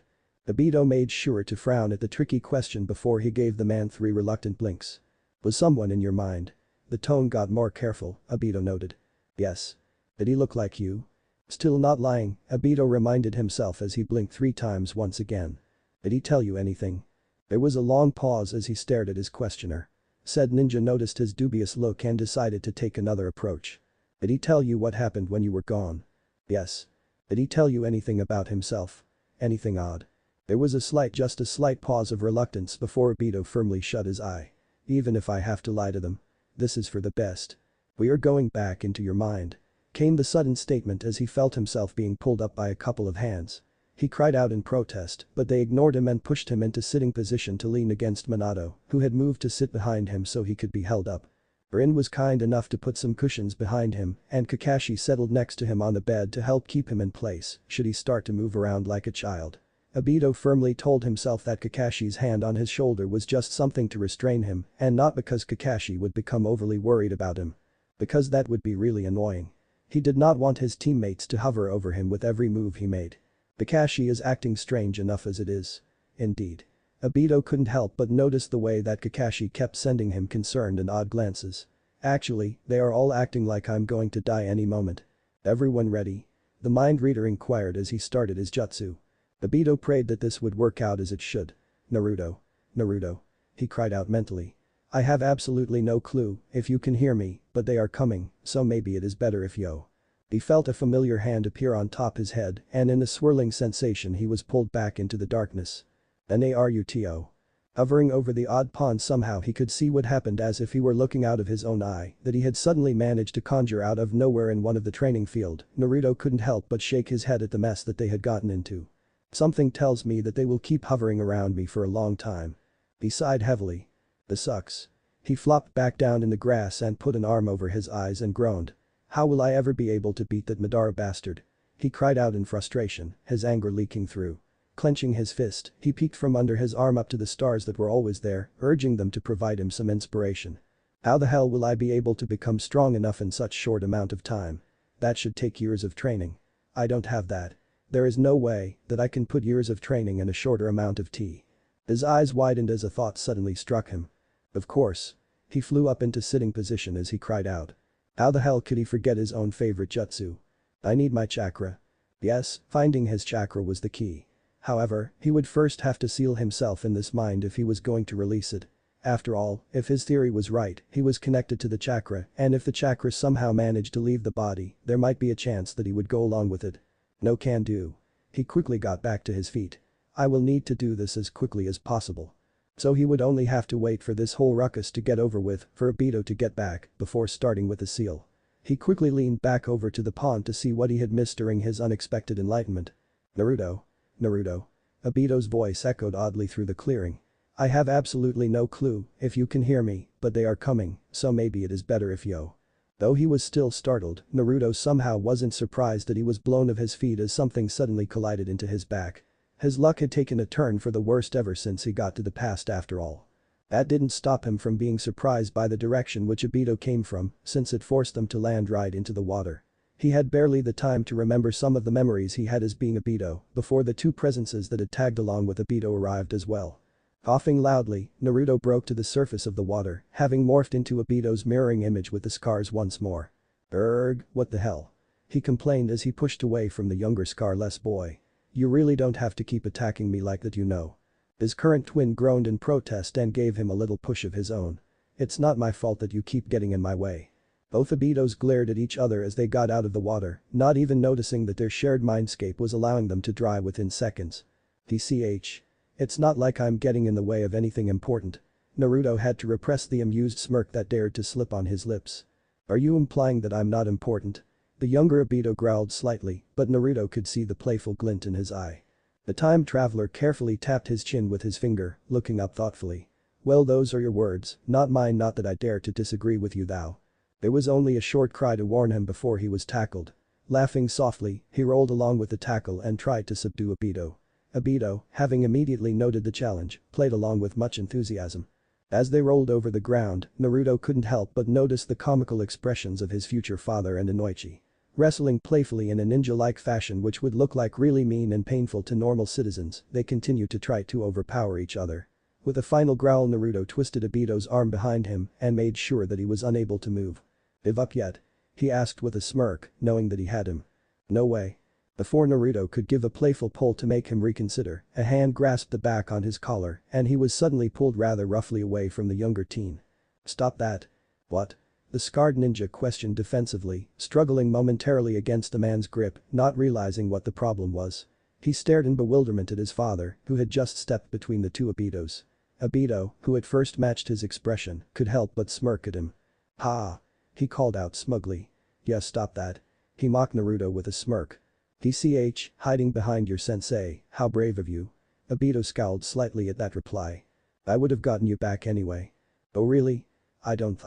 Obito made sure to frown at the tricky question before he gave the man 3 reluctant blinks. Was someone in your mind? The tone got more careful, Obito noted. Yes. Did he look like you? Still not lying, Obito reminded himself as he blinked 3 times once again. Did he tell you anything? There was a long pause as he stared at his questioner. Said ninja noticed his dubious look and decided to take another approach. Did he tell you what happened when you were gone? Yes. Did he tell you anything about himself? Anything odd? There was just a slight pause of reluctance before Obito firmly shut his eye. Even if I have to lie to them. This is for the best. We are going back into your mind. Came the sudden statement as he felt himself being pulled up by a couple of hands. He cried out in protest, but they ignored him and pushed him into sitting position to lean against Minato, who had moved to sit behind him so he could be held up. Rin was kind enough to put some cushions behind him and Kakashi settled next to him on the bed to help keep him in place should he start to move around like a child. Obito firmly told himself that Kakashi's hand on his shoulder was just something to restrain him and not because Kakashi would become overly worried about him. Because that would be really annoying. He did not want his teammates to hover over him with every move he made. Kakashi is acting strange enough as it is. Indeed. Obito couldn't help but notice the way that Kakashi kept sending him concerned and odd glances. Actually, they are all acting like I'm going to die any moment. Everyone ready? The mind reader inquired as he started his jutsu. Obito prayed that this would work out as it should. Naruto. Naruto. He cried out mentally. I have absolutely no clue if you can hear me, but they are coming, so maybe it is better if yo. He felt a familiar hand appear on top his head and in a swirling sensation he was pulled back into the darkness. Naruto. Hovering over the odd pond somehow he could see what happened as if he were looking out of his own eye that he had suddenly managed to conjure out of nowhere in one of the training field. Naruto couldn't help but shake his head at the mess that they had gotten into. Something tells me that they will keep hovering around me for a long time. He sighed heavily. This sucks. He flopped back down in the grass and put an arm over his eyes and groaned. How will I ever be able to beat that Madara bastard? He cried out in frustration, his anger leaking through. Clenching his fist, he peeked from under his arm up to the stars that were always there, urging them to provide him some inspiration. How the hell will I be able to become strong enough in such short amount of time? That should take years of training. I don't have that. There is no way that I can put years of training in a shorter amount of tea. His eyes widened as a thought suddenly struck him. Of course. He flew up into sitting position as he cried out. How the hell could he forget his own favorite jutsu? I need my chakra. Yes, finding his chakra was the key. However, he would first have to seal himself in this mind if he was going to release it. After all, if his theory was right, he was connected to the chakra and if the chakra somehow managed to leave the body, there might be a chance that he would go along with it. No can do. He quickly got back to his feet. I will need to do this as quickly as possible. So he would only have to wait for this whole ruckus to get over with for Obito to get back before starting with the seal. He quickly leaned back over to the pond to see what he had missed during his unexpected enlightenment. Naruto. Naruto. Obito's voice echoed oddly through the clearing. I have absolutely no clue if you can hear me, but they are coming, so maybe it is better if you. Though he was still startled, Naruto somehow wasn't surprised that he was blown off his feet as something suddenly collided into his back. His luck had taken a turn for the worst ever since he got to the past after all. That didn't stop him from being surprised by the direction which Obito came from, since it forced them to land right into the water. He had barely the time to remember some of the memories he had as being Obito before the two presences that had tagged along with Obito arrived as well. Coughing loudly, Naruto broke to the surface of the water, having morphed into Obito's mirroring image with the scars once more. Erg, what the hell? He complained as he pushed away from the younger scarless boy. You really don't have to keep attacking me like that, you know. His current twin groaned in protest and gave him a little push of his own. It's not my fault that you keep getting in my way. Both Obitos glared at each other as they got out of the water, not even noticing that their shared mindscape was allowing them to dry within seconds. TCH. It's not like I'm getting in the way of anything important. Naruto had to repress the amused smirk that dared to slip on his lips. Are you implying that I'm not important? The younger Obito growled slightly, but Naruto could see the playful glint in his eye. The time traveler carefully tapped his chin with his finger, looking up thoughtfully. Well, those are your words, not mine, not that I dare to disagree with you thou. There was only a short cry to warn him before he was tackled. Laughing softly, he rolled along with the tackle and tried to subdue Obito. Obito, having immediately noted the challenge, played along with much enthusiasm. As they rolled over the ground, Naruto couldn't help but notice the comical expressions of his future father and Inoichi. Wrestling playfully in a ninja-like fashion which would look like really mean and painful to normal citizens, they continued to try to overpower each other. With a final growl, Naruto twisted Obito's arm behind him and made sure that he was unable to move. Give up yet? He asked with a smirk, knowing that he had him. No way. Before Naruto could give a playful pull to make him reconsider, a hand grasped the back on his collar and he was suddenly pulled rather roughly away from the younger teen. Stop that. What? The scarred ninja questioned defensively, struggling momentarily against the man's grip, not realizing what the problem was. He stared in bewilderment at his father, who had just stepped between the two Obitos. Obito, who at first matched his expression, could help but smirk at him. Ha! He called out smugly. Yeah, stop that. He mocked Naruto with a smirk. DCH, hiding behind your sensei, how brave of you. Obito scowled slightly at that reply. I would have gotten you back anyway. Oh really? I don't.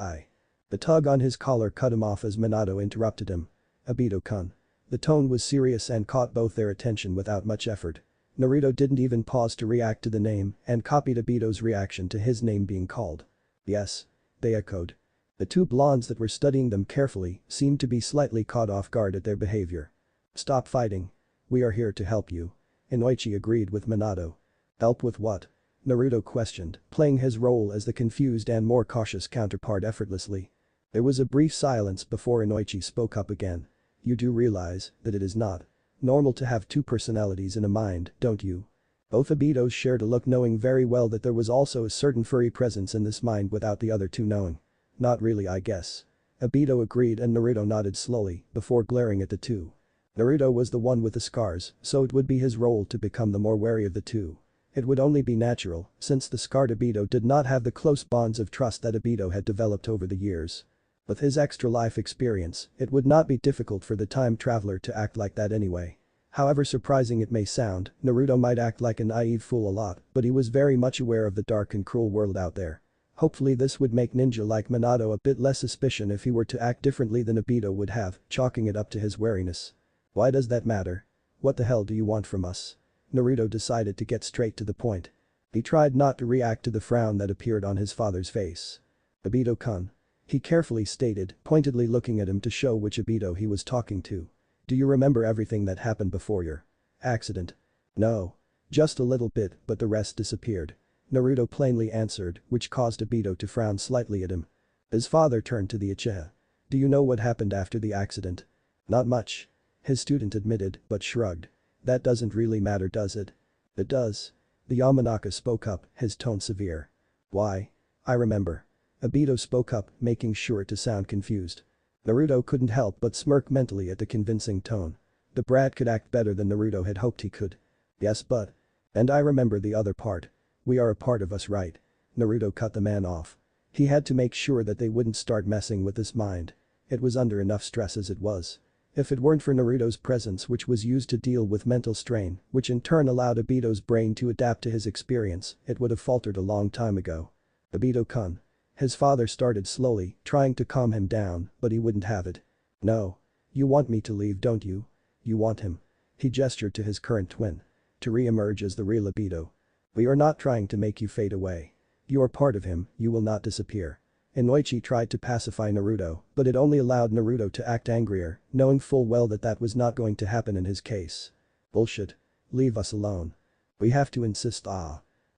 The tug on his collar cut him off as Minato interrupted him. Obito-kun. The tone was serious and caught both their attention without much effort. Naruto didn't even pause to react to the name and copied Obito's reaction to his name being called. Yes. They echoed. The two blondes that were studying them carefully seemed to be slightly caught off guard at their behavior. Stop fighting. We are here to help you. Inoichi agreed with Minato. Help with what? Naruto questioned, playing his role as the confused and more cautious counterpart effortlessly. There was a brief silence before Inoichi spoke up again. You do realize that it is not normal to have two personalities in a mind, don't you? Both Obitos shared a look, knowing very well that there was also a certain furry presence in this mind without the other two knowing. Not really, I guess. Obito agreed and Naruto nodded slowly before glaring at the two. Naruto was the one with the scars, so it would be his role to become the more wary of the two. It would only be natural, since the scarred Obito did not have the close bonds of trust that Obito had developed over the years. With his extra life experience, it would not be difficult for the time traveler to act like that anyway. However surprising it may sound, Naruto might act like a naive fool a lot, but he was very much aware of the dark and cruel world out there. Hopefully this would make ninja like Minato a bit less suspicious if he were to act differently than Obito would have, chalking it up to his wariness. Why does that matter? What the hell do you want from us? Naruto decided to get straight to the point. He tried not to react to the frown that appeared on his father's face. Obito-kun. He carefully stated, pointedly looking at him to show which Obito he was talking to. Do you remember everything that happened before your accident? No. Just a little bit, but the rest disappeared. Naruto plainly answered, which caused Obito to frown slightly at him. His father turned to the Uchiha. Do you know what happened after the accident? Not much. His student admitted, but shrugged. That doesn't really matter, does it? It does. The Yamanaka spoke up, his tone severe. Why? I remember. Obito spoke up, making sure to sound confused. Naruto couldn't help but smirk mentally at the convincing tone. The brat could act better than Naruto had hoped he could. Yes, but. And I remember the other part. We are a part of us, right? Naruto cut the man off. He had to make sure that they wouldn't start messing with his mind. It was under enough stress as it was. If it weren't for Naruto's presence, which was used to deal with mental strain, which in turn allowed Obito's brain to adapt to his experience, it would have faltered a long time ago. Obito-kun. His father started slowly, trying to calm him down, but he wouldn't have it. No. You want me to leave, don't you? You want him. He gestured to his current twin. To re-emerge as the real Obito. We are not trying to make you fade away. You are part of him, you will not disappear. Inoichi tried to pacify Naruto, but it only allowed Naruto to act angrier, knowing full well that that was not going to happen in his case. Bullshit. Leave us alone. We have to insist.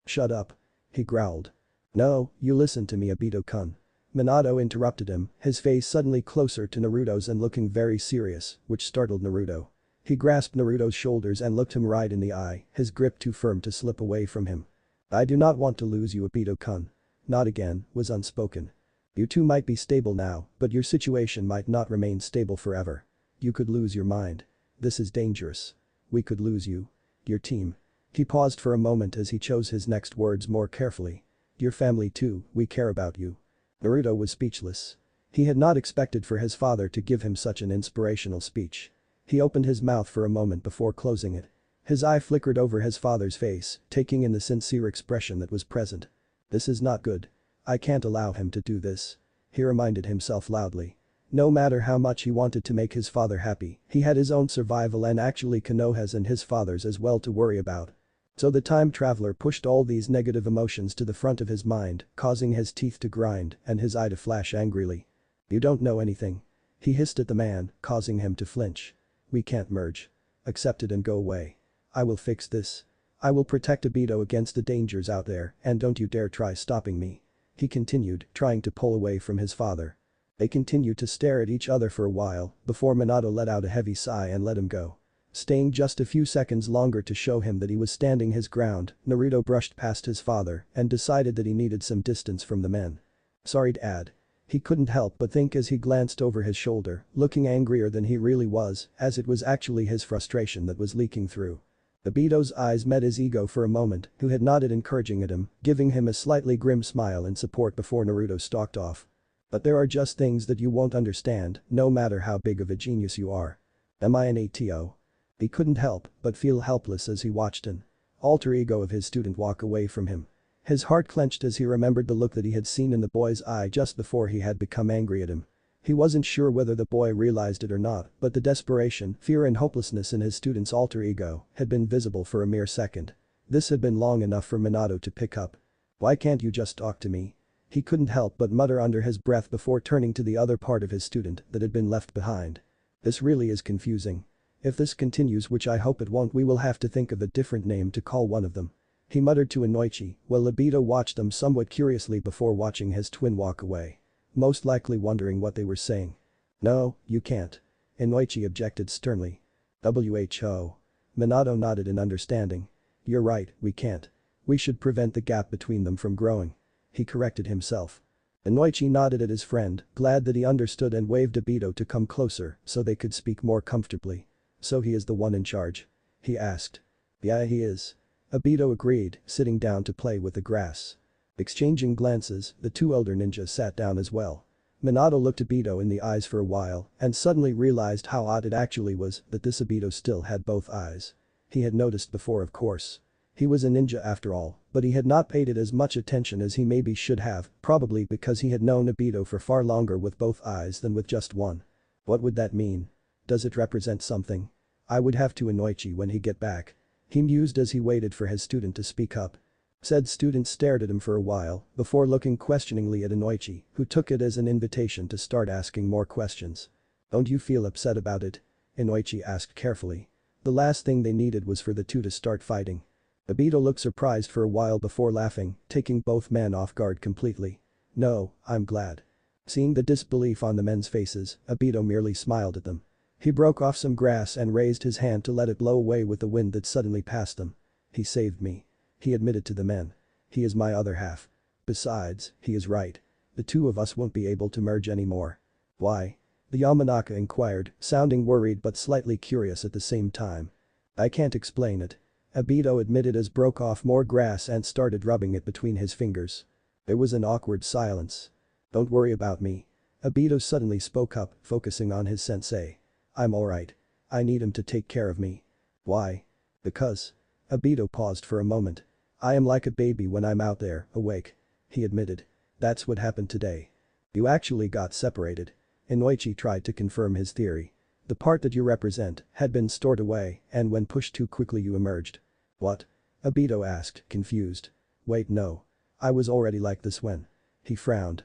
Shut up. He growled. No, you listen to me, Obito-kun. Minato interrupted him, his face suddenly closer to Naruto's and looking very serious, which startled Naruto. He grasped Naruto's shoulders and looked him right in the eye, his grip too firm to slip away from him. I do not want to lose you, Obito-kun. Not again, was unspoken. You two might be stable now, but your situation might not remain stable forever. You could lose your mind. This is dangerous. We could lose you. Your team. He paused for a moment as he chose his next words more carefully. Your family too, we care about you. Naruto was speechless. He had not expected for his father to give him such an inspirational speech. He opened his mouth for a moment before closing it. His eye flickered over his father's face, taking in the sincere expression that was present. This is not good. I can't allow him to do this. He reminded himself loudly. No matter how much he wanted to make his father happy, he had his own survival and actually Konoha's and his father's as well to worry about. So the time traveler pushed all these negative emotions to the front of his mind, causing his teeth to grind and his eye to flash angrily. You don't know anything. He hissed at the man, causing him to flinch. We can't merge. Accept it and go away. I will fix this. I will protect Obito against the dangers out there, and don't you dare try stopping me. He continued, trying to pull away from his father. They continued to stare at each other for a while, before Minato let out a heavy sigh and let him go. Staying just a few seconds longer to show him that he was standing his ground, Naruto brushed past his father and decided that he needed some distance from the men. Sorry, Dad. He couldn't help but think as he glanced over his shoulder, looking angrier than he really was, as it was actually his frustration that was leaking through. Obito's eyes met his ego for a moment, who had nodded encouraging at him, giving him a slightly grim smile in support before Naruto stalked off. But there are just things that you won't understand, no matter how big of a genius you are. Am I an ATO? He couldn't help but feel helpless as he watched an alter ego of his student walk away from him. His heart clenched as he remembered the look that he had seen in the boy's eye just before he had become angry at him. He wasn't sure whether the boy realized it or not, but the desperation, fear and hopelessness in his student's alter ego had been visible for a mere second. This had been long enough for Minato to pick up. Why can't you just talk to me? He couldn't help but mutter under his breath before turning to the other part of his student that had been left behind. This really is confusing. If this continues, which I hope it won't, we will have to think of a different name to call one of them. He muttered to Inoichi, while Obito watched them somewhat curiously before watching his twin walk away. Most likely wondering what they were saying. No, you can't. Inoichi objected sternly. Who? Minato nodded in understanding. You're right, we can't. We should prevent the gap between them from growing. He corrected himself. Inoichi nodded at his friend, glad that he understood and waved Obito to come closer so they could speak more comfortably. So he is the one in charge? He asked. Yeah, he is. Obito agreed, sitting down to play with the grass. Exchanging glances, the two elder ninjas sat down as well. Minato looked Obito in the eyes for a while and suddenly realized how odd it actually was that this Obito still had both eyes. He had noticed before, of course. He was a ninja after all, but he had not paid it as much attention as he maybe should have, probably because he had known Obito for far longer with both eyes than with just one. What would that mean? Does it represent something? I would have to Inoichi when he get back. He mused as he waited for his student to speak up. Said student stared at him for a while before looking questioningly at Inoichi, who took it as an invitation to start asking more questions. Don't you feel upset about it? Inoichi asked carefully. The last thing they needed was for the two to start fighting. Obito looked surprised for a while before laughing, taking both men off guard completely. No, I'm glad. Seeing the disbelief on the men's faces, Obito merely smiled at them. He broke off some grass and raised his hand to let it blow away with the wind that suddenly passed them. He saved me. He admitted to the men. He is my other half. Besides, he is right. The two of us won't be able to merge anymore. Why? The Yamanaka inquired, sounding worried but slightly curious at the same time. I can't explain it. Obito admitted as broke off more grass and started rubbing it between his fingers. There was an awkward silence. Don't worry about me. Obito suddenly spoke up, focusing on his sensei. I'm alright. I need him to take care of me. Why? Because. Obito paused for a moment. I am like a baby when I'm out there, awake. He admitted. That's what happened today. You actually got separated. Inoichi tried to confirm his theory. The part that you represent had been stored away and when pushed too quickly you emerged. What? Obito asked, confused. Wait, no. I was already like this when. He frowned.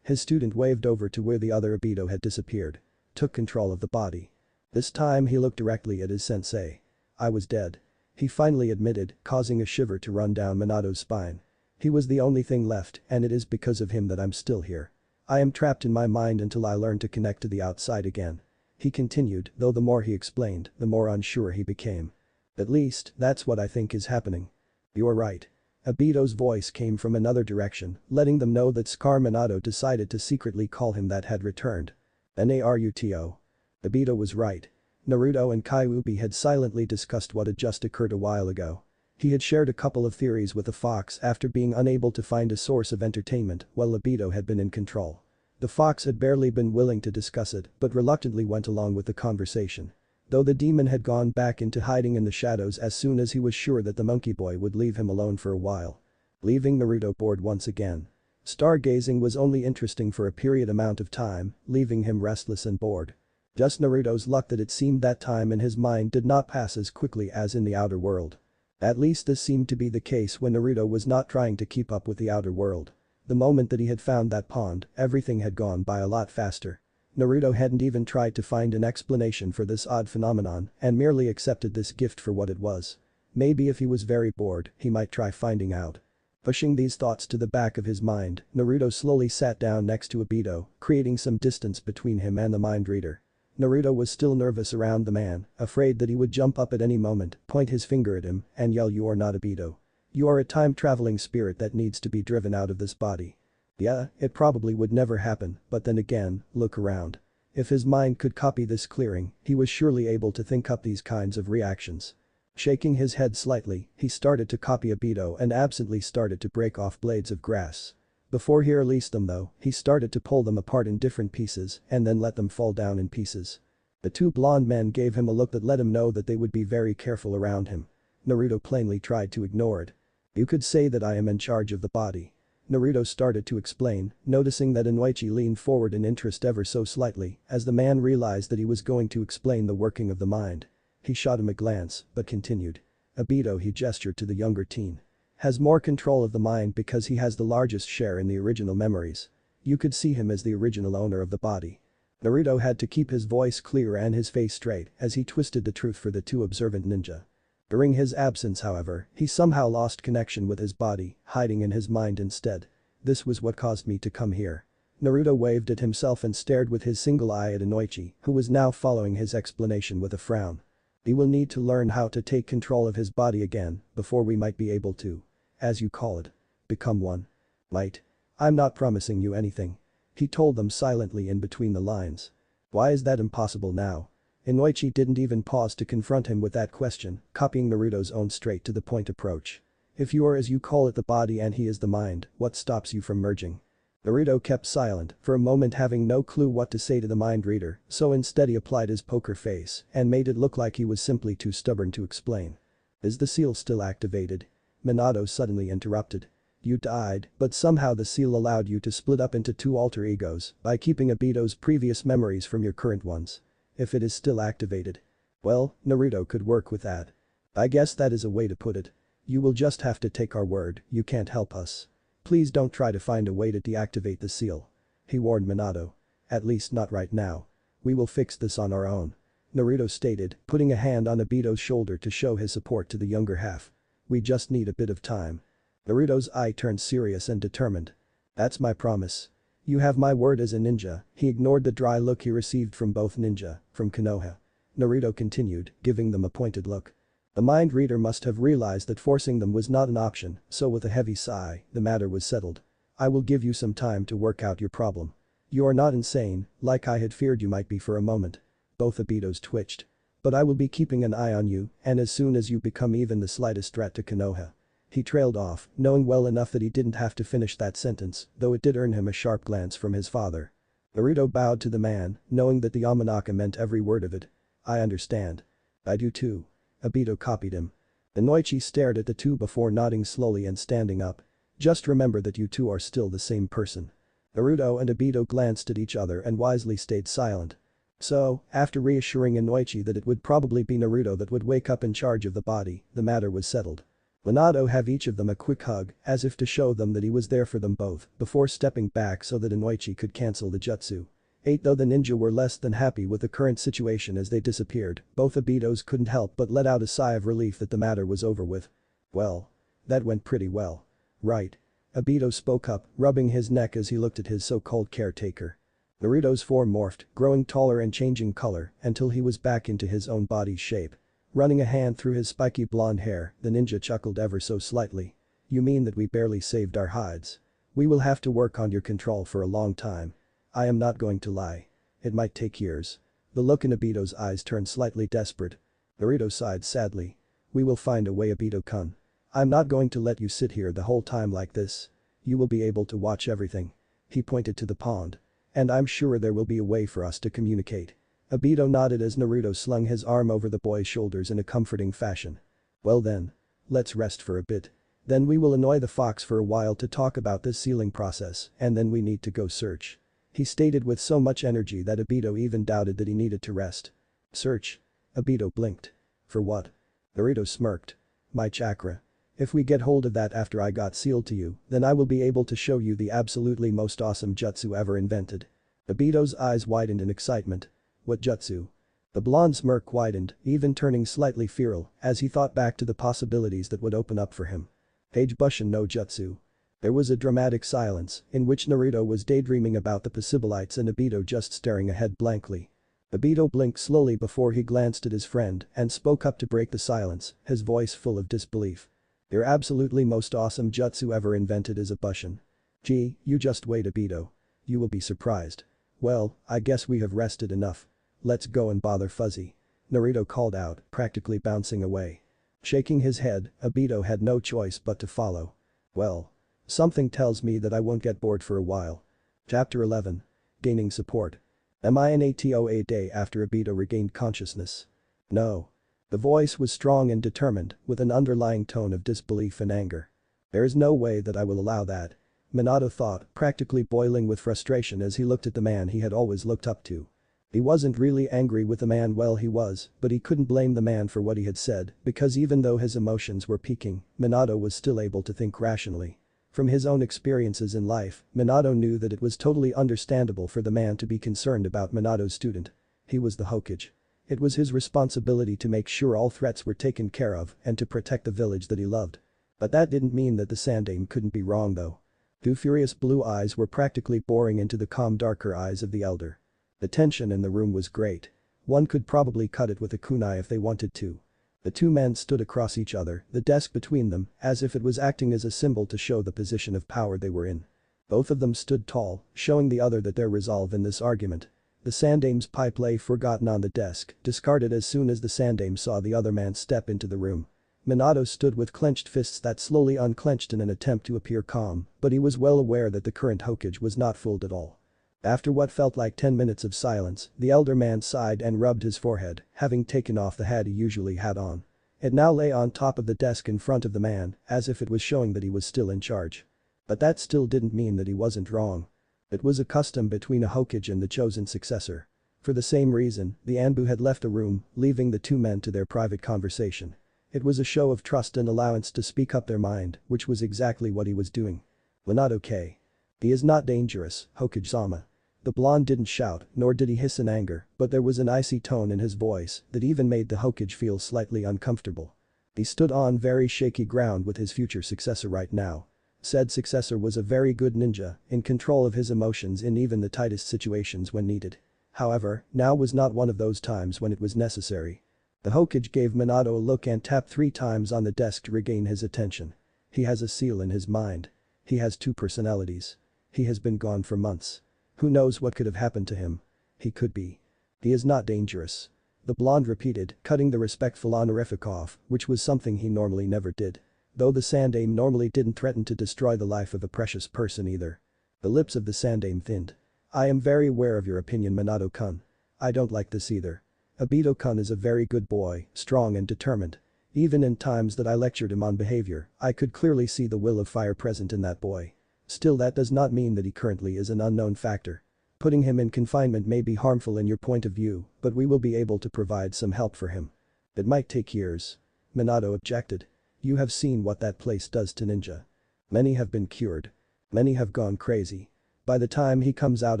His student waved over to where the other Obito had disappeared. Took control of the body. This time he looked directly at his sensei. I was dead. He finally admitted, causing a shiver to run down Minato's spine. He was the only thing left and it is because of him that I'm still here. I am trapped in my mind until I learn to connect to the outside again. He continued, though the more he explained, the more unsure he became. At least, that's what I think is happening. You're right. Obito's voice came from another direction, letting them know that Scar Minato decided to secretly call him that had returned. Naruto. Obito was right. Naruto and Kyuubi had silently discussed what had just occurred a while ago. He had shared a couple of theories with the fox after being unable to find a source of entertainment while Obito had been in control. The fox had barely been willing to discuss it but reluctantly went along with the conversation. Though the demon had gone back into hiding in the shadows as soon as he was sure that the monkey boy would leave him alone for a while. Leaving Naruto bored once again. Stargazing was only interesting for a period amount of time, leaving him restless and bored. Just Naruto's luck that it seemed that time in his mind did not pass as quickly as in the outer world. At least this seemed to be the case when Naruto was not trying to keep up with the outer world. The moment that he had found that pond, everything had gone by a lot faster. Naruto hadn't even tried to find an explanation for this odd phenomenon and merely accepted this gift for what it was. Maybe if he was very bored, he might try finding out. Pushing these thoughts to the back of his mind, Naruto slowly sat down next to Obito, creating some distance between him and the mind reader. Naruto was still nervous around the man, afraid that he would jump up at any moment, point his finger at him, and yell you are not Obito. You are a time-traveling spirit that needs to be driven out of this body. Yeah, it probably would never happen, but then again, look around. If his mind could copy this clearing, he was surely able to think up these kinds of reactions. Shaking his head slightly, he started to copy Obito and absently started to break off blades of grass. Before he released them though, he started to pull them apart in different pieces and then let them fall down in pieces. The two blonde men gave him a look that let him know that they would be very careful around him. Naruto plainly tried to ignore it. You could say that I am in charge of the body. Naruto started to explain, noticing that Inoichi leaned forward in interest ever so slightly as the man realized that he was going to explain the working of the mind. He shot him a glance, but continued. Obito, he gestured to the younger teen. Has more control of the mind because he has the largest share in the original memories. You could see him as the original owner of the body. Naruto had to keep his voice clear and his face straight as he twisted the truth for the two observant ninja. During his absence however, he somehow lost connection with his body, hiding in his mind instead. This was what caused me to come here. Naruto waved at himself and stared with his single eye at Inoichi, who was now following his explanation with a frown. He will need to learn how to take control of his body again before we might be able to, as you call it, become one. Might. I'm not promising you anything. He told them silently in between the lines. Why is that impossible now? Inoichi didn't even pause to confront him with that question, copying Naruto's own straight-to-the-point approach. If you are as you call it the body and he is the mind, what stops you from merging? Naruto kept silent, for a moment having no clue what to say to the mind reader, so instead he applied his poker face and made it look like he was simply too stubborn to explain. Is the seal still activated? Minato suddenly interrupted. You died, but somehow the seal allowed you to split up into two alter egos by keeping Obito's previous memories from your current ones. If it is still activated. Well, Naruto could work with that. I guess that is a way to put it. You will just have to take our word, you can't help us. Please don't try to find a way to deactivate the seal. He warned Minato. At least not right now. We will fix this on our own. Naruto stated, putting a hand on Obito's shoulder to show his support to the younger half. We just need a bit of time. Naruto's eye turned serious and determined. That's my promise. You have my word as a ninja. He ignored the dry look he received from both ninja, from Konoha. Naruto continued, giving them a pointed look. The mind reader must have realized that forcing them was not an option, so with a heavy sigh, the matter was settled. I will give you some time to work out your problem. You are not insane, like I had feared you might be for a moment. Both Obitos twitched. But I will be keeping an eye on you, and as soon as you become even the slightest threat to Konoha. He trailed off, knowing well enough that he didn't have to finish that sentence, though it did earn him a sharp glance from his father. Naruto bowed to the man, knowing that the Yamanaka meant every word of it. I understand. I do too. Obito copied him. Inoichi stared at the two before nodding slowly and standing up. Just remember that you two are still the same person. Naruto and Obito glanced at each other and wisely stayed silent. So, after reassuring Inoichi that it would probably be Naruto that would wake up in charge of the body, the matter was settled. Minato gave each of them a quick hug, as if to show them that he was there for them both, before stepping back so that Inoichi could cancel the jutsu. Though the ninja were less than happy with the current situation as they disappeared, both Obitos couldn't help but let out a sigh of relief that the matter was over with. Well. That went pretty well. Right. Obito spoke up, rubbing his neck as he looked at his so-called caretaker. Naruto's form morphed, growing taller and changing color, until he was back into his own body's shape. Running a hand through his spiky blonde hair, the ninja chuckled ever so slightly. You mean that we barely saved our hides? We will have to work on your control for a long time. I am not going to lie. It might take years. The look in Obito's eyes turned slightly desperate. Naruto sighed sadly. We will find a way, Obito-kun. I'm not going to let you sit here the whole time like this. You will be able to watch everything. He pointed to the pond. And I'm sure there will be a way for us to communicate. Obito nodded as Naruto slung his arm over the boy's shoulders in a comforting fashion. Well then. Let's rest for a bit. Then we will annoy the fox for a while to talk about this sealing process, and then we need to go search. He stated with so much energy that Obito even doubted that he needed to rest. Search? Obito blinked. For what? Naruto smirked. My chakra. If we get hold of that after I got sealed to you, then I will be able to show you the absolutely most awesome jutsu ever invented. Obito's eyes widened in excitement. What jutsu? The blonde smirk widened, even turning slightly feral, as he thought back to the possibilities that would open up for him. Page Bushin no jutsu. There was a dramatic silence, in which Naruto was daydreaming about the Possibilites and Obito just staring ahead blankly. Obito blinked slowly before he glanced at his friend and spoke up to break the silence, his voice full of disbelief. Your absolutely most awesome jutsu ever invented is a Bushin. Gee, you just wait, Obito. You will be surprised. Well, I guess we have rested enough. Let's go and bother Fuzzy. Naruto called out, practically bouncing away. Shaking his head, Obito had no choice but to follow. Well. Something tells me that I won't get bored for a while. Chapter 11. Gaining support. Am I an ATOA day after Obito regained consciousness? No. The voice was strong and determined, with an underlying tone of disbelief and anger. There is no way that I will allow that. Minato thought, practically boiling with frustration as he looked at the man he had always looked up to. He wasn't really angry with the man, well he was, but he couldn't blame the man for what he had said, because even though his emotions were peaking, Minato was still able to think rationally. From his own experiences in life, Minato knew that it was totally understandable for the man to be concerned about Minato's student. He was the Hokage. It was his responsibility to make sure all threats were taken care of and to protect the village that he loved. But that didn't mean that the Sandaime couldn't be wrong though. Two furious blue eyes were practically boring into the calm darker eyes of the elder. The tension in the room was great. One could probably cut it with a kunai if they wanted to. The two men stood across each other, the desk between them, as if it was acting as a symbol to show the position of power they were in. Both of them stood tall, showing the other that their resolve in this argument. The Sandaime's pipe lay forgotten on the desk, discarded as soon as the Sandaime saw the other man step into the room. Minato stood with clenched fists that slowly unclenched in an attempt to appear calm, but he was well aware that the current Hokage was not fooled at all. After what felt like 10 minutes of silence, the elder man sighed and rubbed his forehead, having taken off the hat he usually had on. It now lay on top of the desk in front of the man, as if it was showing that he was still in charge. But that still didn't mean that he wasn't wrong. It was a custom between a Hokage and the chosen successor. For the same reason, the Anbu had left the room, leaving the two men to their private conversation. It was a show of trust and allowance to speak up their mind, which was exactly what he was doing. Minato K. He is not dangerous, Hokage-sama. The blonde didn't shout, nor did he hiss in anger, but there was an icy tone in his voice that even made the Hokage feel slightly uncomfortable. He stood on very shaky ground with his future successor right now. Said successor was a very good ninja, in control of his emotions in even the tightest situations when needed. However, now was not one of those times when it was necessary. The Hokage gave Minato a look and tapped 3 times on the desk to regain his attention. He has a seal in his mind. He has 2 personalities. He has been gone for months. Who knows what could have happened to him? He could be. He is not dangerous. The blonde repeated, cutting the respectful honorific off, which was something he normally never did. Though the Sandaime normally didn't threaten to destroy the life of a precious person either. The lips of the Sandaime thinned. I am very aware of your opinion, Minato-kun. I don't like this either. Obito-kun is a very good boy, strong and determined. Even in times that I lectured him on behavior, I could clearly see the will of fire present in that boy. Still, that does not mean that he currently is an unknown factor. Putting him in confinement may be harmful in your point of view, but we will be able to provide some help for him. It might take years. Minato objected. You have seen what that place does to ninja. Many have been cured. Many have gone crazy. By the time he comes out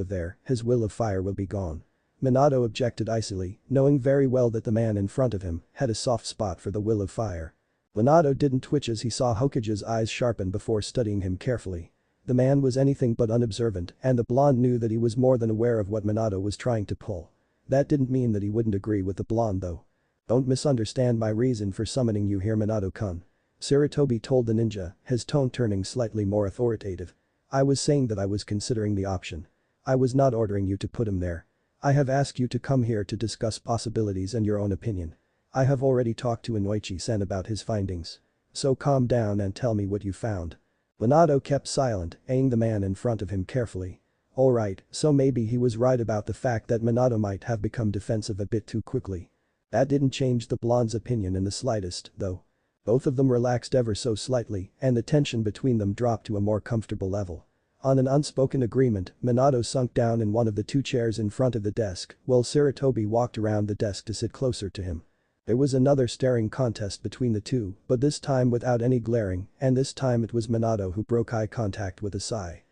of there, his will of fire will be gone. Minato objected icily, knowing very well that the man in front of him had a soft spot for the will of fire. Minato didn't twitch as he saw Hokage's eyes sharpen before studying him carefully. The man was anything but unobservant, and the blonde knew that he was more than aware of what Minato was trying to pull. That didn't mean that he wouldn't agree with the blonde though. Don't misunderstand my reason for summoning you here, Minato-kun. Sarutobi told the ninja, his tone turning slightly more authoritative. I was saying that I was considering the option. I was not ordering you to put him there. I have asked you to come here to discuss possibilities and your own opinion. I have already talked to Inoichi-san about his findings. So calm down and tell me what you found. Minato kept silent, eyeing the man in front of him carefully. Alright, so maybe he was right about the fact that Minato might have become defensive a bit too quickly. That didn't change the blonde's opinion in the slightest, though. Both of them relaxed ever so slightly, and the tension between them dropped to a more comfortable level. On an unspoken agreement, Minato sunk down in one of the two chairs in front of the desk, while Sarutobi walked around the desk to sit closer to him. There was another staring contest between the two, but this time without any glaring, and this time it was Minato who broke eye contact with a sigh.